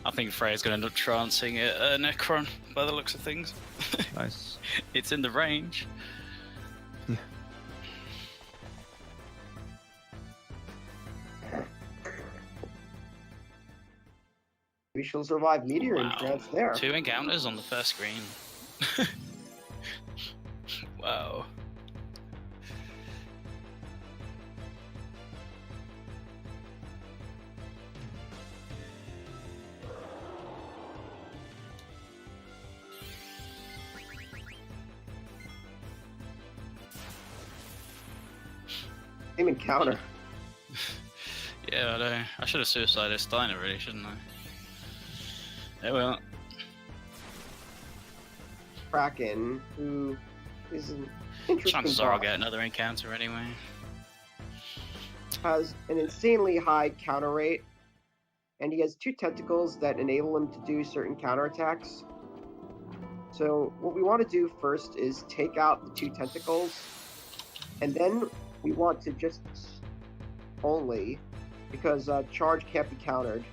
I think Freya's going to end up trancing at Necron by the looks of things. Nice. It's in the range. We shall survive Meteor and Trance there. 2 encounters on the first screen. Wow. Same encounter. Yeah, I know. I should have suicided Steiner, really, shouldn't I? Yeah, well. Kraken, who is an interesting Chances are I'll boss, get another encounter anyway. has an insanely high counter rate, and he has 2 tentacles that enable him to do certain counterattacks. So what we want to do first is take out the 2 tentacles, and then we want to just only, because charge can't be countered.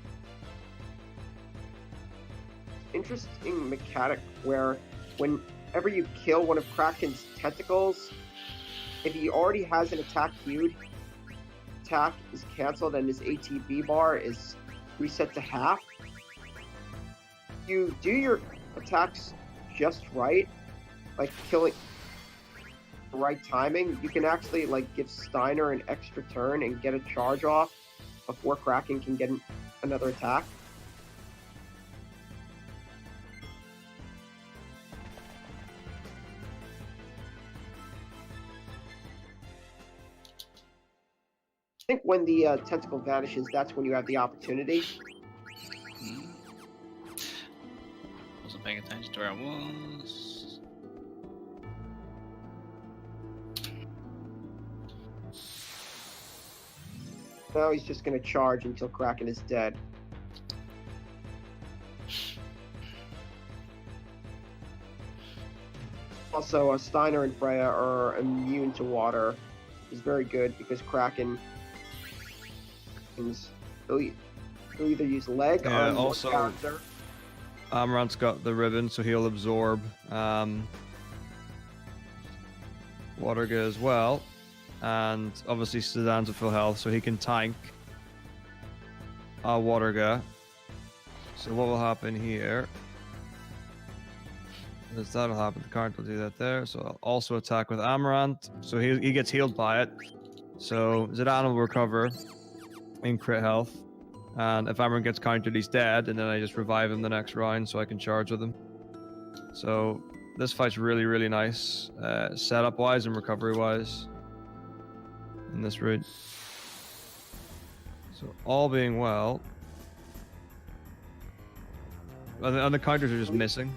Interesting mechanic where whenever you kill one of Kraken's tentacles, if he already has an attack queued, attack is cancelled and his ATB bar is reset to half. You do your attacks just right, like killing the right timing, you can actually like give Steiner an extra turn and get a charge off before Kraken can get another attack. I think when the tentacle vanishes, that's when you have the opportunity. Wasn't paying attention to where I was. Now he's just going to charge until Kraken is dead. Also, Steiner and Freya are immune to water, which is very good because Kraken he'll either use leg Yeah, on also- one character. Amarant's got the ribbon, so he'll absorb Waterga as well. And obviously Sedan's at full health, so he can tank Waterga. So what will happen here is that'll happen. The card will do that there. So I'll also attack with Amarant. So he gets healed by it. So Zidane will recover in crit health. And if Amarant gets countered, he's dead. And then I just revive him the next round so I can charge with him. So this fight's really, really nice. Setup-wise and recovery-wise in this route. So all being well. And the counters are just missing.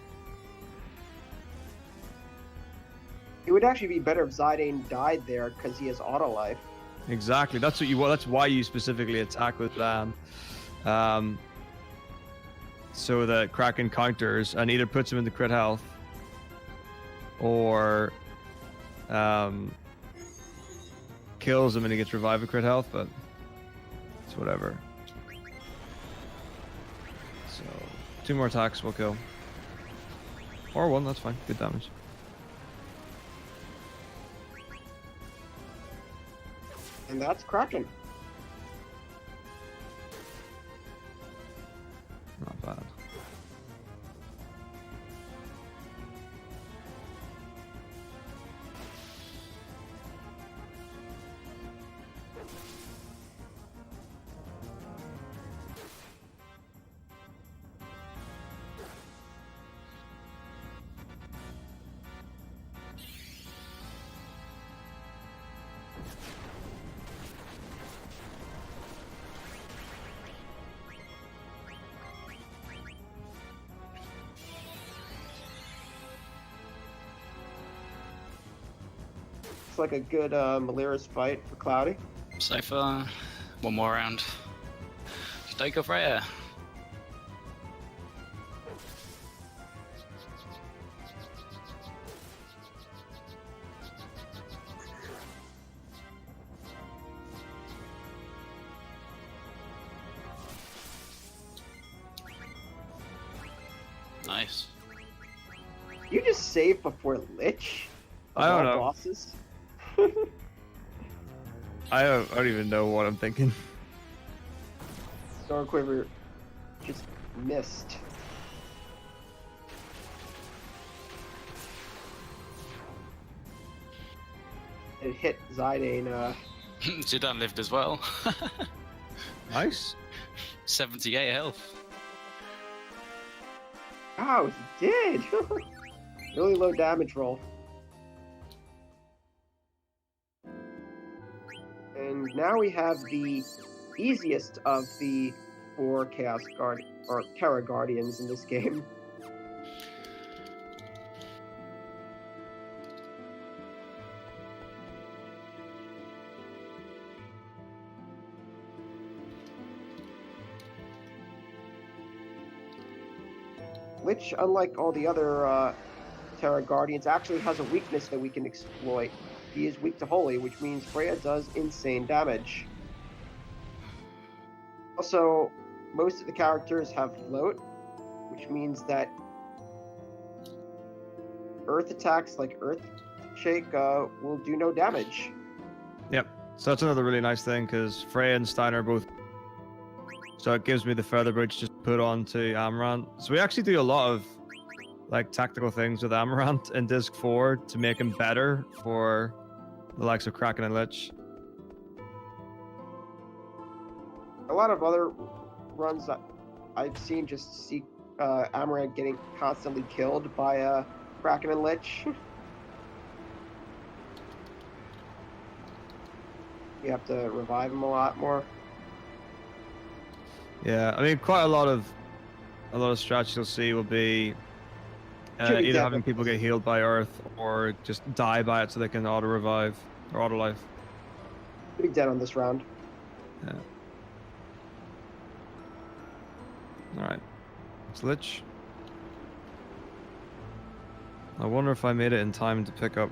It would actually be better if Zidane died there because he has auto life. Exactly. That's what you want. That's why you specifically attack with Lamb. So that Kraken counters and either puts him into crit health or kills him and he gets revive at crit health, but it's whatever. So 2 more attacks will kill. Or 1, that's fine. Good damage. And that's Kraken. Not bad. It's like a good Malira's fight for Cloudy. So far, one more round. Stake of Freya. Nice. You just save before Lich? Of I don't all know. Bosses? I don't even know what I'm thinking. Stormquiver just missed. It hit Zidane. Zidane lived as well. Nice. 78 health. Oh, he did! Really low damage roll. And now we have the easiest of the 4 Chaos Guard or Terra Guardians in this game. Which, unlike all the other Terra Guardians, actually has a weakness that we can exploit. He is weak to Holy, which means Freya does insane damage. Also, most of the characters have float, which means that earth attacks like Earth Shake will do no damage. Yep. So that's another really nice thing because Freya and Steiner are both. So it gives me the feather bridge just put onto Amaranth. So we actually do a lot of like tactical things with Amaranth in Disc 4 to make him better for the likes of Kraken and Lich. A lot of other runs that I've seen just see Amaranth getting constantly killed by Kraken and Lich. You have to revive him a lot more. Yeah, I mean, quite a lot of strategies you'll see will be either having people get healed by Earth or just die by it so they can auto revive or auto life. Pretty dead on this round. Yeah. All right, it's Lich. I wonder if I made it in time to pick up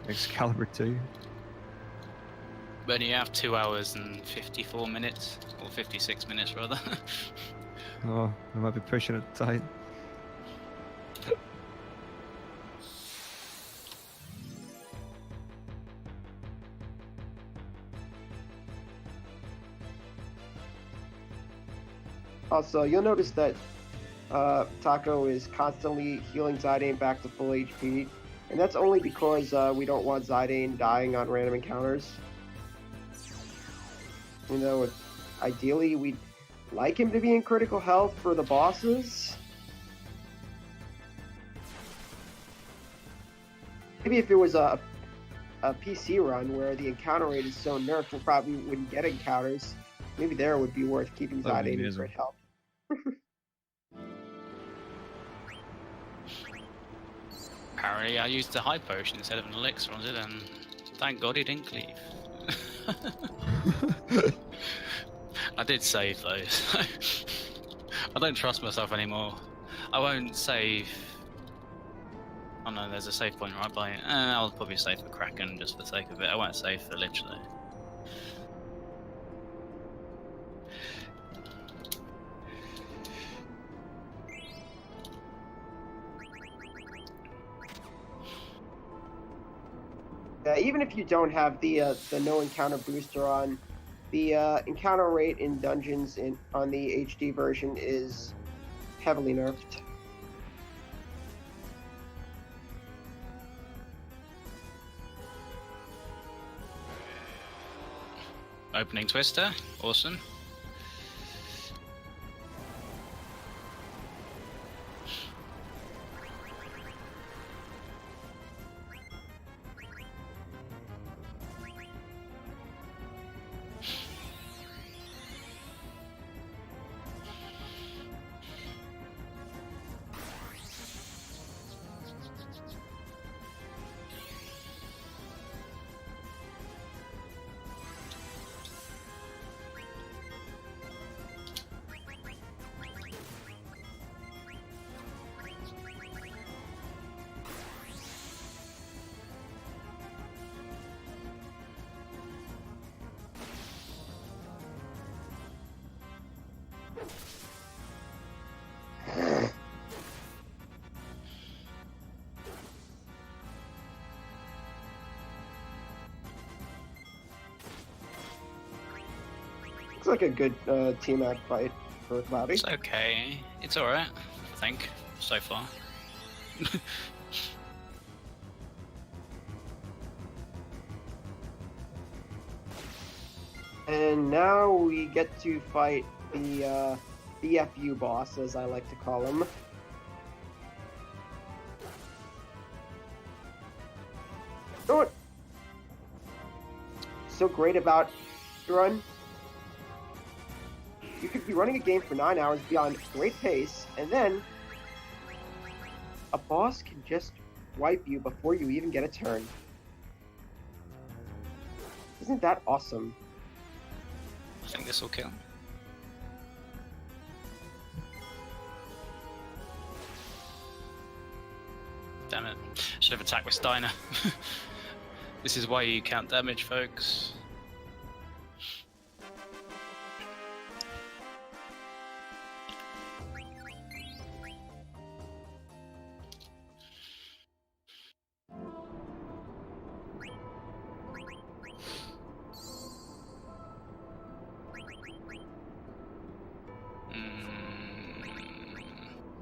Excalibur 2. But you have 2 hours and 54 minutes, or 56 minutes rather. Oh, I might be pushing it tight. Also, you'll notice that Taco is constantly healing Zidane back to full HP, and that's only because we don't want Zidane dying on random encounters. You know, ideally we'd like him to be in critical health for the bosses. Maybe if it was a PC run where the encounter rate is so nerfed, we probably wouldn't get encounters. Maybe there it would be worth keeping Zidane in great health. Apparently, I used the high potion instead of an elixir on it, and thank God he didn't cleave. I did save though, so I don't trust myself anymore. I won't save. Oh no, there's a save point right by it. I'll probably save for Kraken just for the sake of it. I won't save for Lich though. Even if you don't have the no encounter booster on, the encounter rate in dungeons on the HD version is heavily nerfed. Opening Twister, awesome. Looks like a good team act fight for Cloudy. It's okay. It's alright, I think, so far. And now we get to fight the BFU boss, as I like to call him. so great about Speedrun, you could be running a game for 9 hours, be on great pace, and then a boss can just wipe you before you even get a turn. Isn't that awesome? I think this will kill. Damn it. Should have attacked with Steiner. This is why you count damage, folks.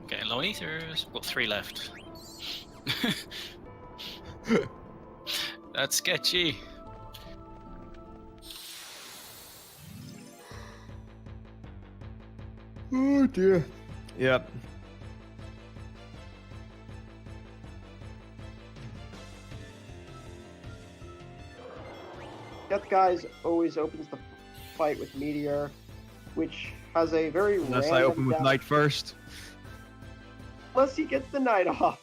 Getting low ethers. Got 3 left. That's sketchy. Oh dear. Yep. Death Guys always opens the fight with Meteor, which has a very Unless random I open with damage- Knight first. Unless he gets the Knight off.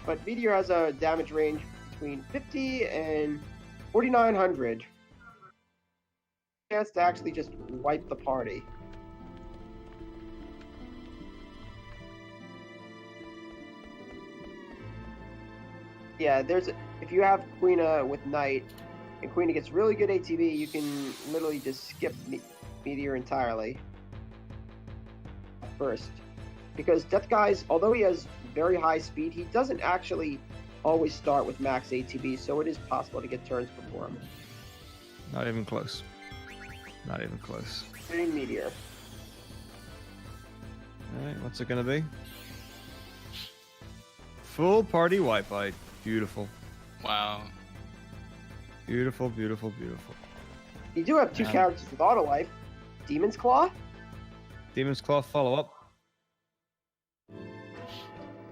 But Meteor has a damage range between 50 and 4,900. Chance to actually just wipe the party. Yeah, if you have Queena with Knight, and Queena gets really good ATB, you can literally just skip Meteor entirely. First. Because Death Guys, although he has very high speed, he doesn't actually always start with max ATB, so it is possible to get turns before him. Not even close. Not even close. Hitting Meteor. Alright, what's it gonna be? Full party wipeout. Beautiful. Wow. Beautiful, beautiful, beautiful. You do have 2 characters with auto life. Demon's Claw? Demon's Claw follow up.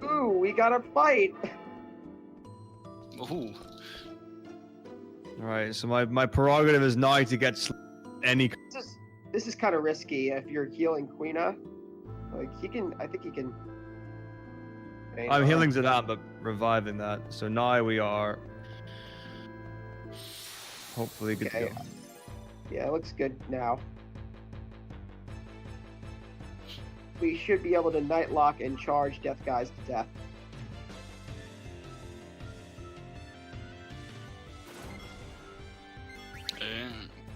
Ooh, we got a fight! Ooh. Alright, so my prerogative is now to get any. This is kind of risky if you're healing Queena. Like, I think he can... I'm healing Zidane, but reviving that. So now we are hopefully good to go. Yeah, it looks good now. We should be able to Nightlock and charge Death Guys to death.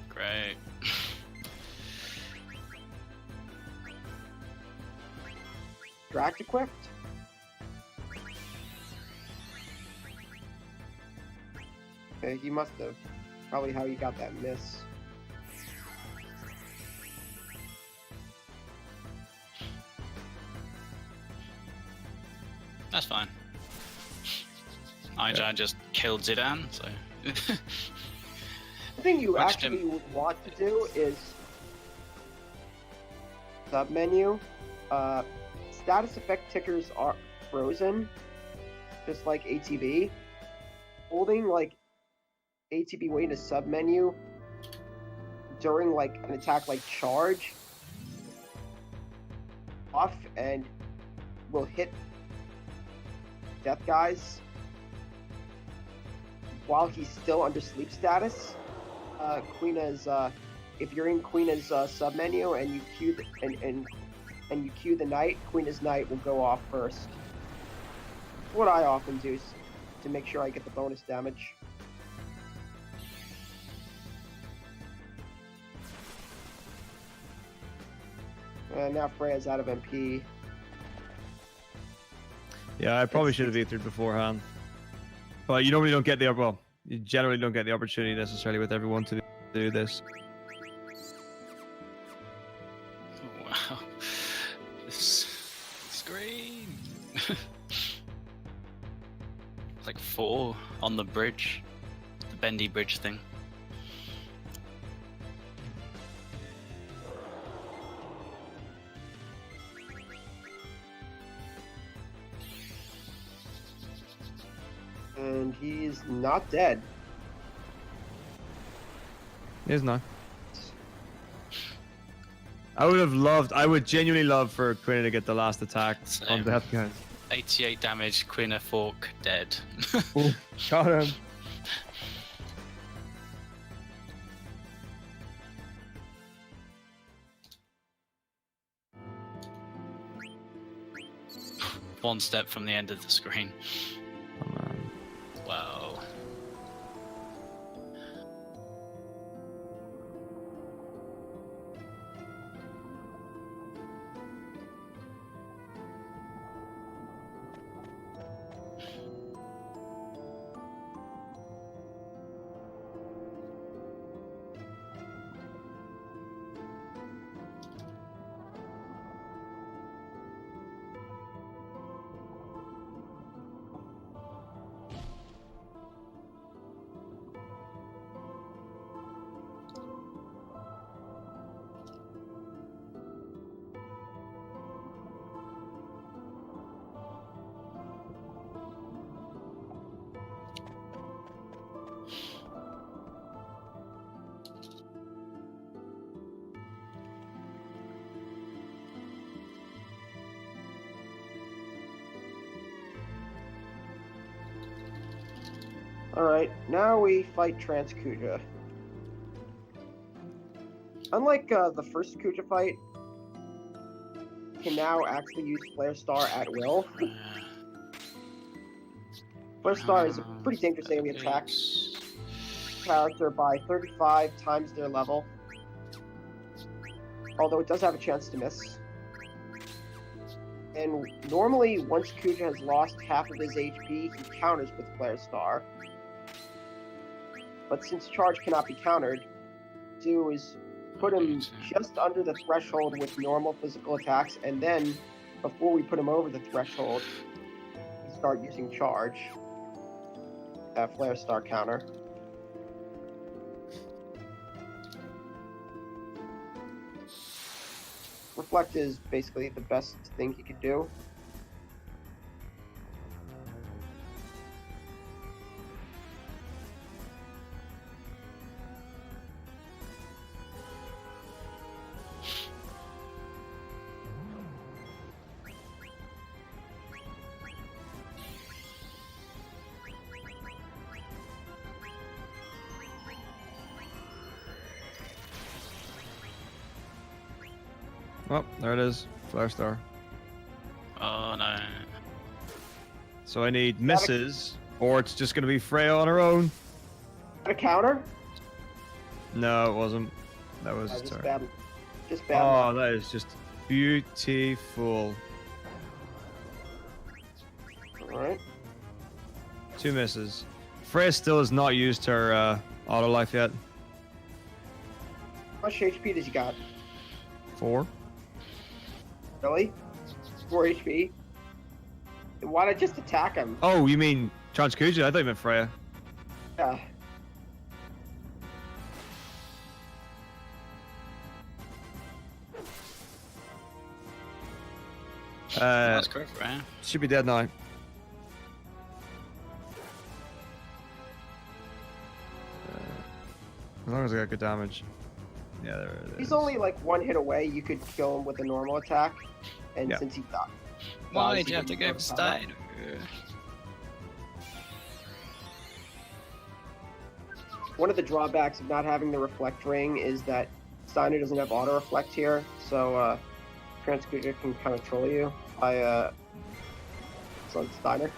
Great. Dract equipped? Okay, he must have. Probably how he got that miss. That's fine. Aijan just killed Zidane, so... The thing you Watched actually him. would want to do is submenu. Status effect tickers are frozen, just like ATB. Holding like ATB way in a submenu during like an attack like charge off and will hit Death Guys while he's still under sleep status. Queena's if you're in Queena's submenu and you queue and you queue the Knight, Queena's Knight will go off first. What I often do to make sure I get the bonus damage. And now Freya's out of MP. Yeah, I probably should have ethered beforehand. But you normally don't get the you generally don't get the opportunity necessarily with everyone to do this. Wow. This screen. Like 4 on the bridge. The bendy bridge thing. And he's not dead. He is now. I would genuinely love for Quinn to get the last attack on Same. death count. 88 damage, Quina Fork dead. Ooh, got him. One step from the end of the screen. Oh, man. Wow. Alright, now we fight Trans Kuja. Unlike the first Kuja fight, you can now actually use Flare Star at will. Flare Star is a pretty dangerous enemy attack. Character by 35 times their level. Although it does have a chance to miss. And normally, once Kuja has lost half of his HP, he counters with Flare Star. But since charge cannot be countered, do is put him just under the threshold with normal physical attacks, and then, before we put him over the threshold, we start using charge. That Flare Star counter. Reflect is basically the best thing he could do. Oh, there it is. Flare Star. Oh no. So I need misses, or it's just going to be Freya on her own. A counter? No, it wasn't. That was Just sorry. bad. Just bad. Oh, luck. that is just beautiful. Alright. 2 misses. Freya still has not used her auto life yet. How much HP does he got? 4. Really? 4 HP? Why not just attack him? Oh, you mean Transkuja? I thought you meant Freya. Yeah. That's correct, right? Should be dead now. As long as I got good damage. Yeah, there it is. He's only like 1 hit away. You could kill him with a normal attack. And Yeah. since he died. Why he did you have to wouldn't go for overpower. Steiner? One of the drawbacks of not having the reflect ring is that Steiner doesn't have auto reflect here, so Transkuja can kind of troll you by on Steiner.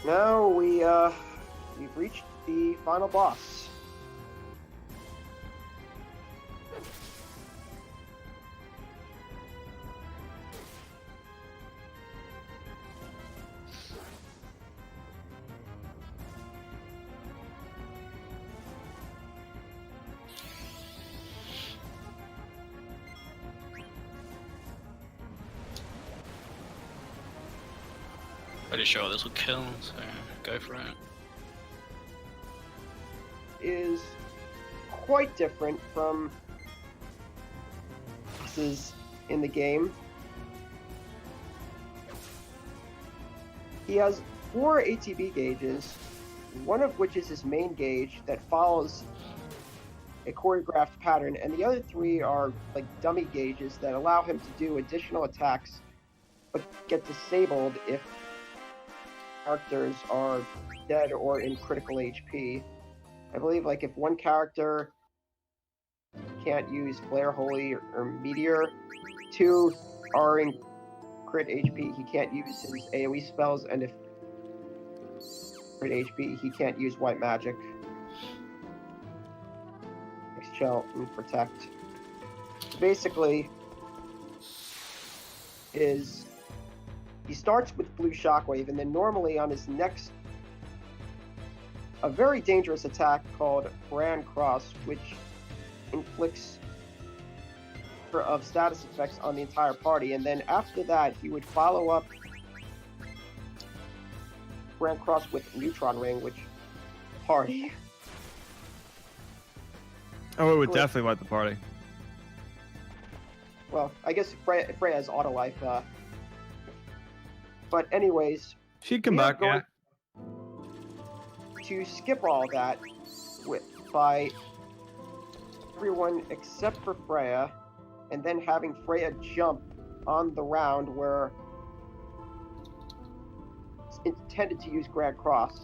Now we've reached the final boss. Pretty sure this will kill, so go for it. Is quite different from bosses in the game. He has 4 ATB gauges, one of which is his main gauge that follows a choreographed pattern, and the other 3 are like dummy gauges that allow him to do additional attacks but get disabled if characters are dead or in critical HP. I believe like if one character can't use Flare, Holy, or Meteor, 2 are in crit HP, he can't use his AoE spells, and if crit HP, he can't use White Magic. Shell and Protect. Basically, he starts with Blue Shockwave, and then normally on his next, a very dangerous attack called Brand Cross, which inflicts of status effects on the entire party, and then after that he would follow up Brand Cross with Neutron Ring, which party. Oh, it would definitely wipe the party. Well, I guess Freya has auto life. But anyways, She'd come we are back, yeah. to skip all that by everyone except for Freya, and then having Freya jump on the round where it's intended to use Grand Cross.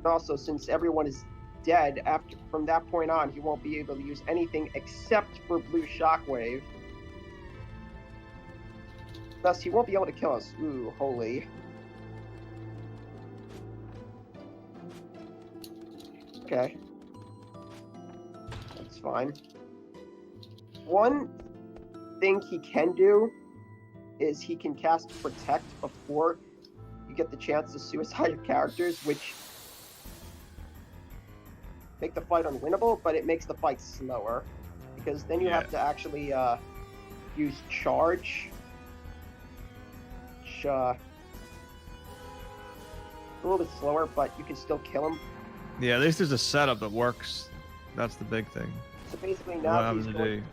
Also, since everyone is dead from that point on, he won't be able to use anything except for Blue Shockwave. Thus, he won't be able to kill us. Ooh, holy. Okay. That's fine. One thing he can do is he can cast Protect before you get the chance to suicide your characters, which make the fight unwinnable, but it makes the fight slower, because then you have to actually use Charge, which a little bit slower, but you can still kill him. Yeah, at least there's a setup that works. That's the big thing. So basically What now happens he's to going do?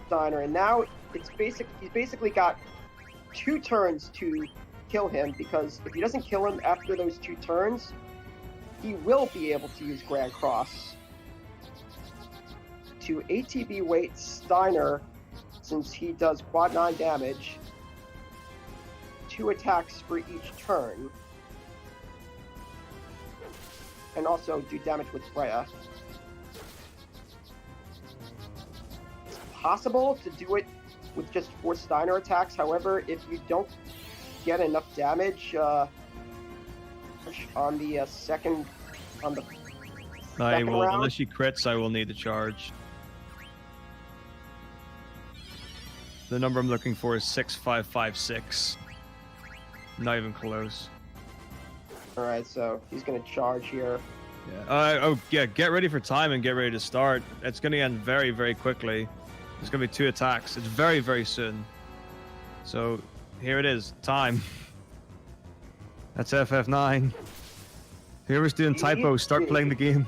Steiner, and now he's basically got 2 turns to kill him, because if he doesn't kill him after those 2 turns, he will be able to use Grand Cross to ATB weight Steiner, since he does quad 9 damage, 2 attacks for each turn, and also do damage with Freya. It's possible to do it with just 4 Steiner attacks. However, if you don't get enough damage on the second round, Unless she crits, I will need to charge. The number I'm looking for is 6556. Not even close. Alright, so he's gonna charge here. Yeah. Get ready for time and get ready to start. It's gonna end very, very quickly. There's gonna be 2 attacks. It's very, very soon. So here it is. Time. That's FF9. Whoever's doing typos, start playing the game.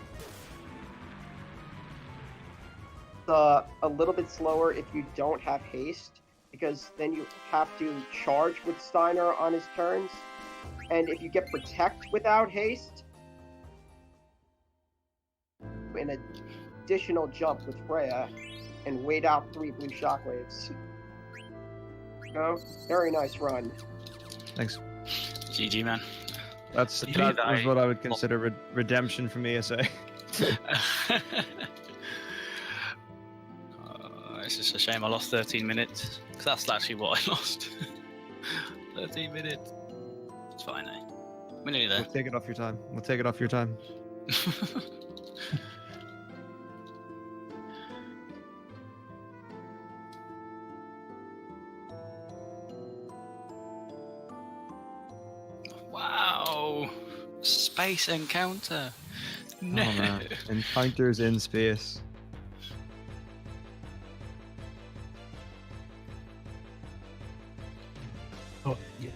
A little bit slower if you don't have haste, because then you have to charge with Steiner on his turns. And if you get Protect without haste, an additional jump with Freya, and wait out 3 Blue Shockwaves. Oh, very nice run. Thanks. GG, man. That was what I would consider redemption from ESA. It's just a shame I lost 13 minutes, because that's actually what I lost. 13 minutes. It's fine, eh? We're nearly there. We'll take it off your time. We'll take it off your time. Wow! Space encounter! No! Oh, man. Encounters in space. Oh, yeah.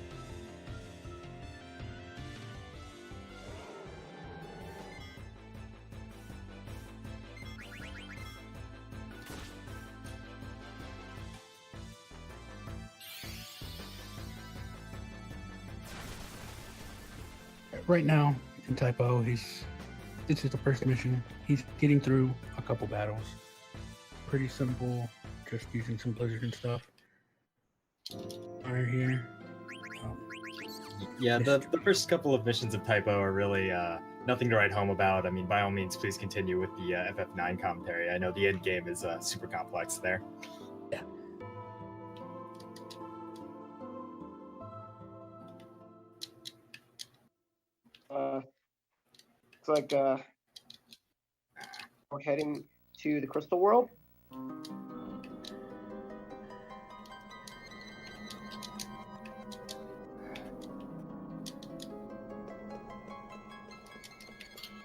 right now in Typo, this is the first mission. He's getting through a couple battles. Pretty simple, just using some Blizzard and stuff. Right here. Yeah, the first couple of missions of Typo are really nothing to write home about. I mean, by all means, please continue with the FF9 commentary. I know the end game is super complex there. Yeah. Looks like we're heading to the Crystal World.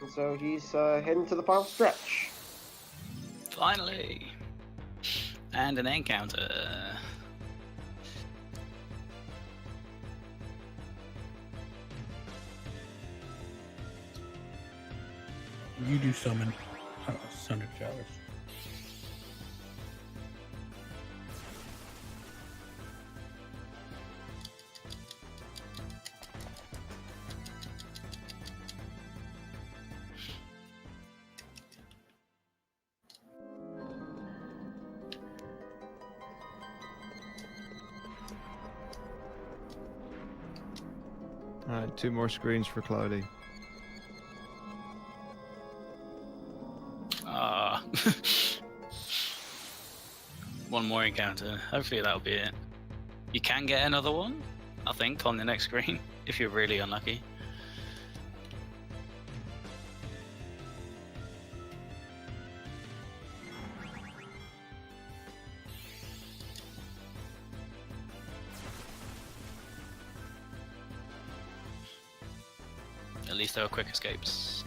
And so he's heading to the final stretch. Finally! And an encounter. You do summon Sunder Showers. All right, 2 more screens for Cloudy. Ah. One more encounter. Hopefully that'll be it. You can get another one, I think, on the next screen, if you're really unlucky. At least there are quick escapes.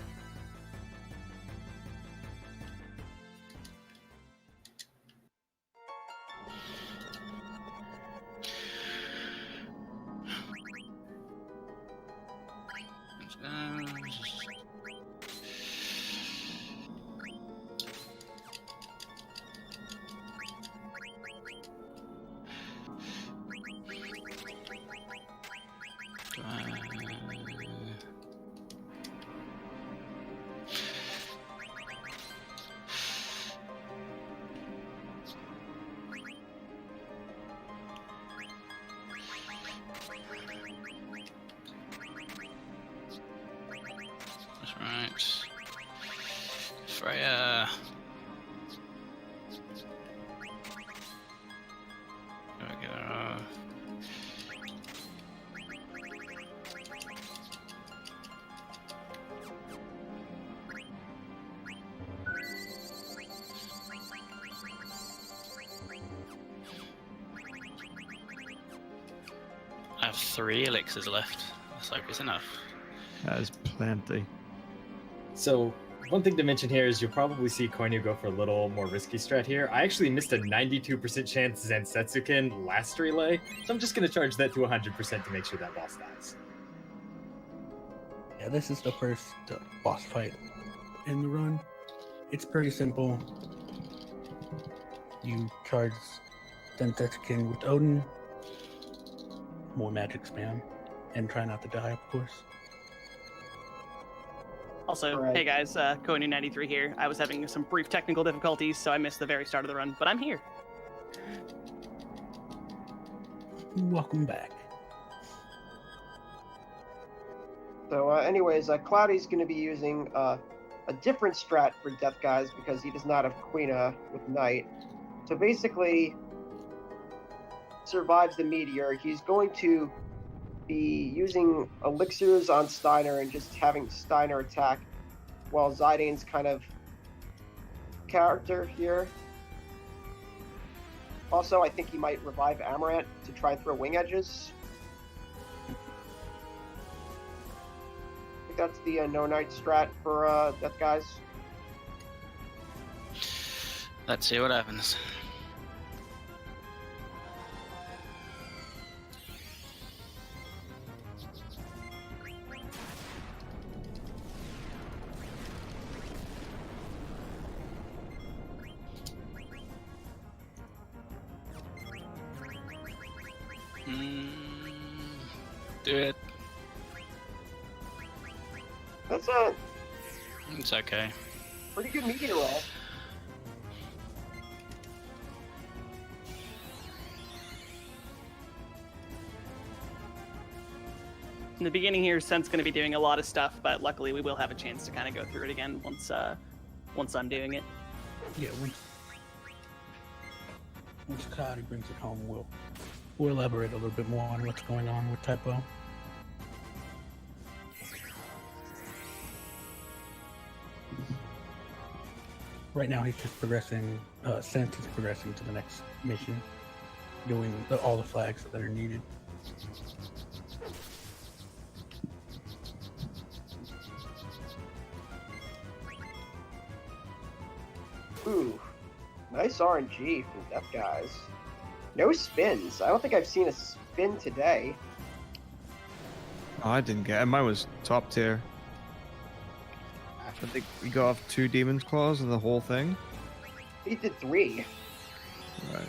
Right. Freya. There we go. I have 3 elixirs left. That's like it's enough. That is plenty. So one thing to mention here is you'll probably see Koinu go for a little more risky strat here. I actually missed a 92% chance Zansetsuken last relay, so I'm just going to charge that to 100% to make sure that boss dies. Yeah, this is the first boss fight in the run. It's pretty simple. You charge King with Odin, more magic spam, and try not to die, of course. Also, Right. hey guys, Koinu93 here. I was having some brief technical difficulties, so I missed the very start of the run, but I'm here. Welcome back. So, anyways, Cloudy's going to be using a different strat for Death Guys because he does not have Quina with Knight. So basically, survives the meteor. He's going to be using elixirs on Steiner and just having Steiner attack while Zidane's kind of character here. Also, I think he might revive Amaranth to try and throw wing edges. I think that's the no Knight strat for Death Guys. Let's see what happens. Do it. That's a It's okay. pretty good meteor roll. In the beginning here, Sent's going to be doing a lot of stuff, but luckily we will have a chance to kind of go through it again once I'm doing it. Yeah, once Cody brings it home, we'll elaborate a little bit more on what's going on with Typo. Right now, he's just progressing. Sent is progressing to the next mission, doing all the flags that are needed. Ooh, nice RNG from Death Guys. No spins. I don't think I've seen a spin today. Oh, I didn't get it. Mine was top tier. I think we got off 2 Demon's Claws and the whole thing. He did 3. Right.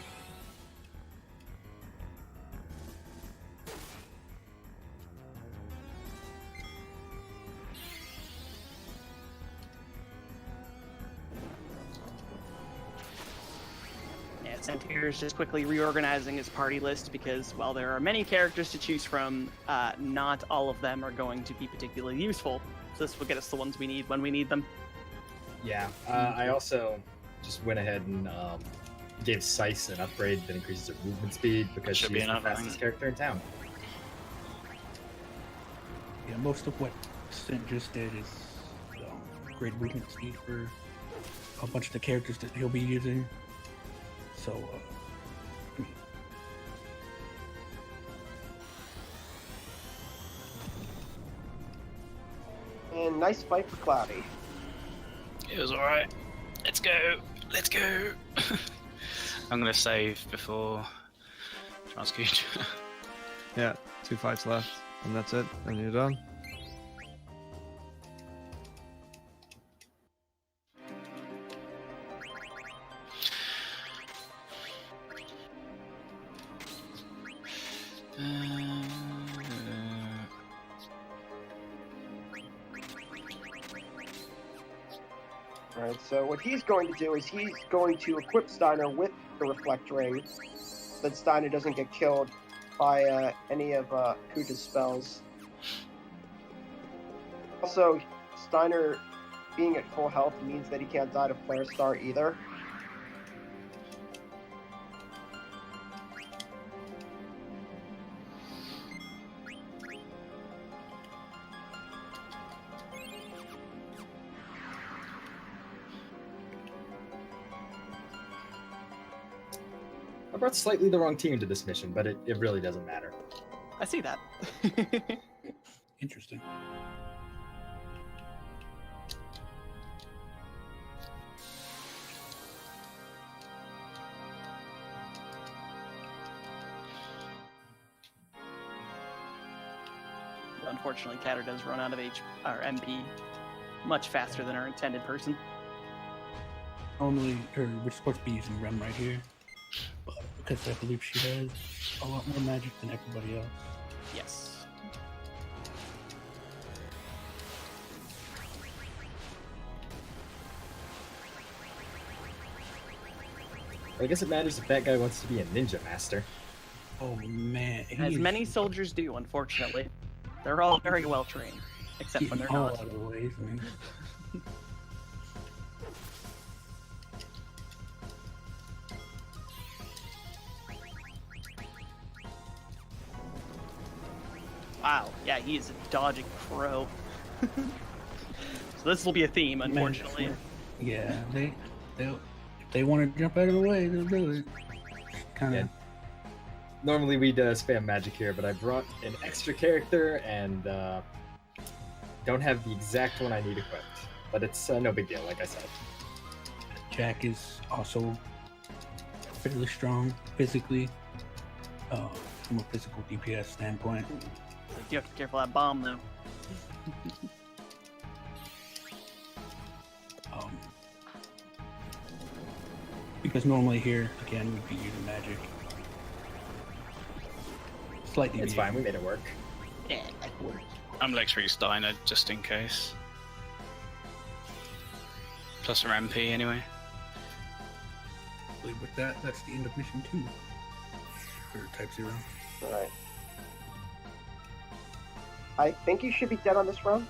Yeah, Sent here is just quickly reorganizing his party list because while there are many characters to choose from, not all of them are going to be particularly useful. So this will get us the ones we need when we need them. Yeah, I also just went ahead and gave Seiss an upgrade that increases her movement speed because Should she's be the enough, I fastest think. character in town. Yeah, most of what Sent just did is great movement speed for a bunch of the characters that he'll be using. So, And nice fight for Cloudy. It was alright. Let's go. Let's go. I'm gonna save before Transcute. Yeah, 2 fights left, and that's it, and you're done. Alright, so what he's going to do is he's going to equip Steiner with the Reflect Ring so that Steiner doesn't get killed by any of Kuja's spells. Also, Steiner being at full health means that he can't die to Flare Star either. I brought slightly the wrong team to this mission, but it really doesn't matter. I see that. interesting. Unfortunately, Catter does run out of MP much faster than our intended person. Normally, we're supposed to be using Rem right here, but because I believe she has a lot more magic than everybody else. Yes. I guess it matters if that guy wants to be a ninja master. Oh man, As many soldiers do, unfortunately. They're all very well trained, except when they're all not. out of the ways, man. Wow, yeah, he is a dodging pro. So this will be a theme, unfortunately. Yeah, if they want to jump out of the way, they'll do it. Kind of. Yeah. Normally we'd spam magic here, but I brought an extra character and don't have the exact one I need equipped. But it's no big deal, like I said. Jack is also fairly strong physically, from a physical DPS standpoint. You have to be careful of that bomb, though. Because normally here, again, we'd be using magic. Slightly. It's fine, we made it work. Yeah, that works. I'm Lex Steiner just in case. Plus her MP anyway. With that, that's the end of mission 2 for Type 0. Alright. I think you should be dead on this round.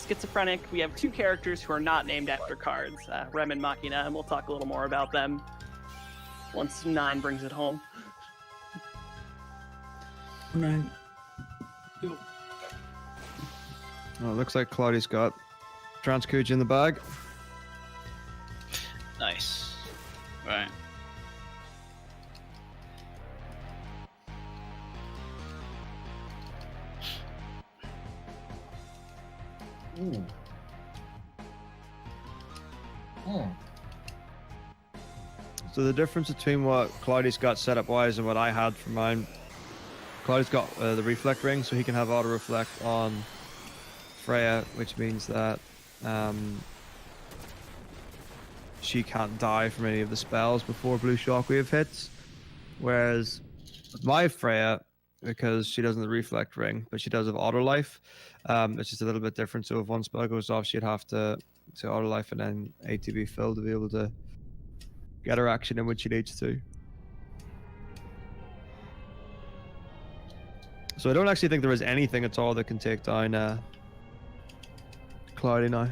Schizophrenic, we have 2 characters who are not named after cards, Rem and Machina, and we'll talk a little more about them once 9 brings it home. 9. Go. Oh, it looks like Claudia's got Transcooge in the bag. Nice. Right. Ooh. Hmm. So the difference between what Claudia's got set up wise and what I had for mine, Claudia's got the reflect ring, so he can have auto reflect on Freya, which means that she can't die from any of the spells before blue shockwave hits. Whereas with my Freya, because she doesn't have the reflect ring, but she does have auto life, it's just a little bit different. So if one spell goes off, she'd have to auto life and then ATB fill to be able to get her action in when she needs to. So I don't actually think there is anything at all that can take down Cloudy now.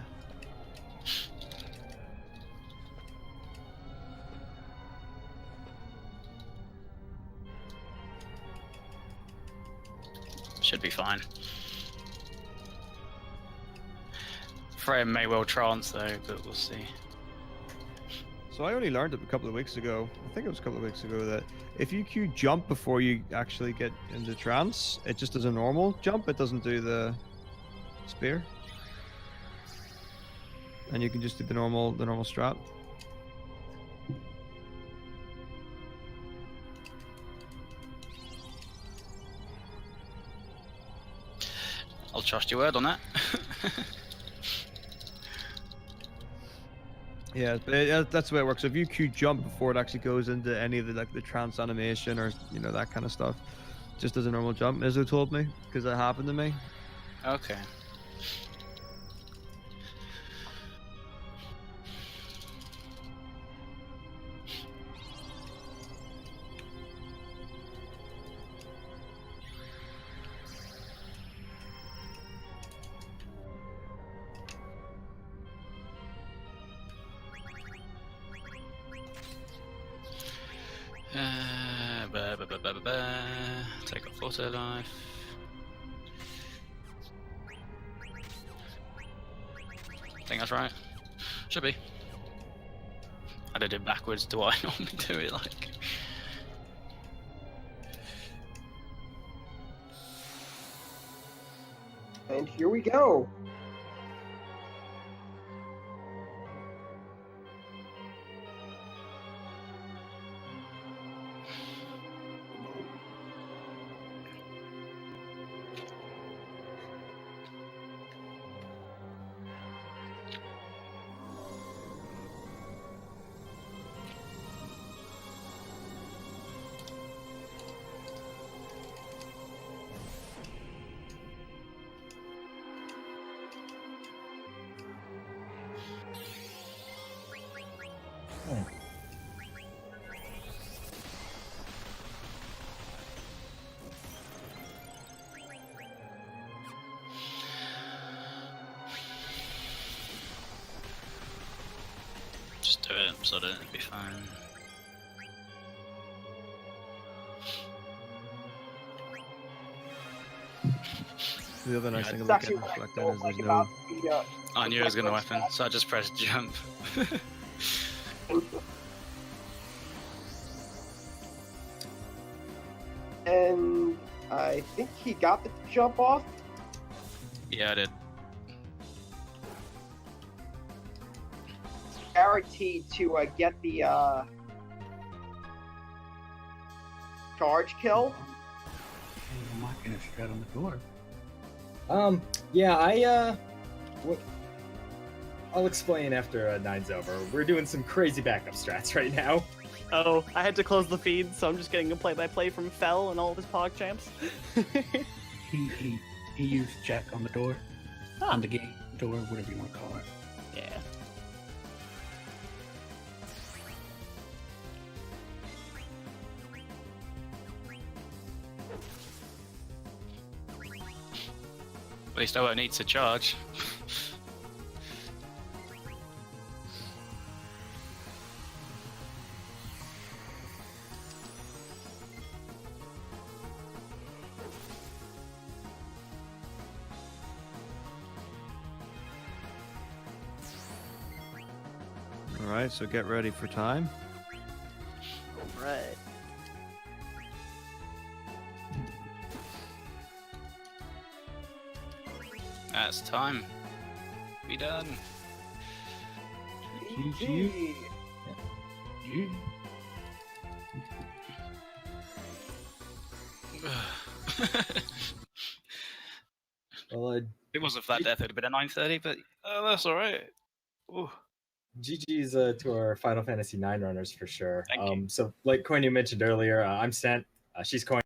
Should be fine. Freya may well trance though, but we'll see. So I only learned it a couple of weeks ago. I think it was a couple of weeks ago that if you queue jump before you actually get into trance, it just does a normal jump. It doesn't do the spear, and you can just do the normal strat. I'll trust your word on that. Yeah, but that's the way it works. So if you queue jump before it actually goes into any of the trance animation or that kind of stuff, just as a normal jump, Mizu told me, because that happened to me. Okay. Take off auto life. I think that's right. Should be. I did it backwards. Do I normally do it like? And here we go. Just do it so that it'll be fine. The other nice thing It's about actually getting what I reflect in don't is like there's about no. the, I knew I was going to weapon, so I just pressed jump. and I think he got the jump off. Yeah, I did. Guaranteed to get the charge kill. And the Machina straight on the door. Yeah, I'll explain after 9's over. We're doing some crazy backup strats right now. Oh, I had to close the feed, so I'm just getting a play-by-play from Fell and all of his pog champs. He used Jack on the door, Ah. on the gate door, whatever you want to call it. Yeah. At least I won't need to charge. All right, so get ready for time. Right. That's time. Be done. GG. You, Well, If it wasn't for that death, it would have been a 9:30, but that's alright. GG's to our Final Fantasy IX runners for sure. Thank you. So, like Koinu mentioned earlier, I'm Sent. She's Koinu.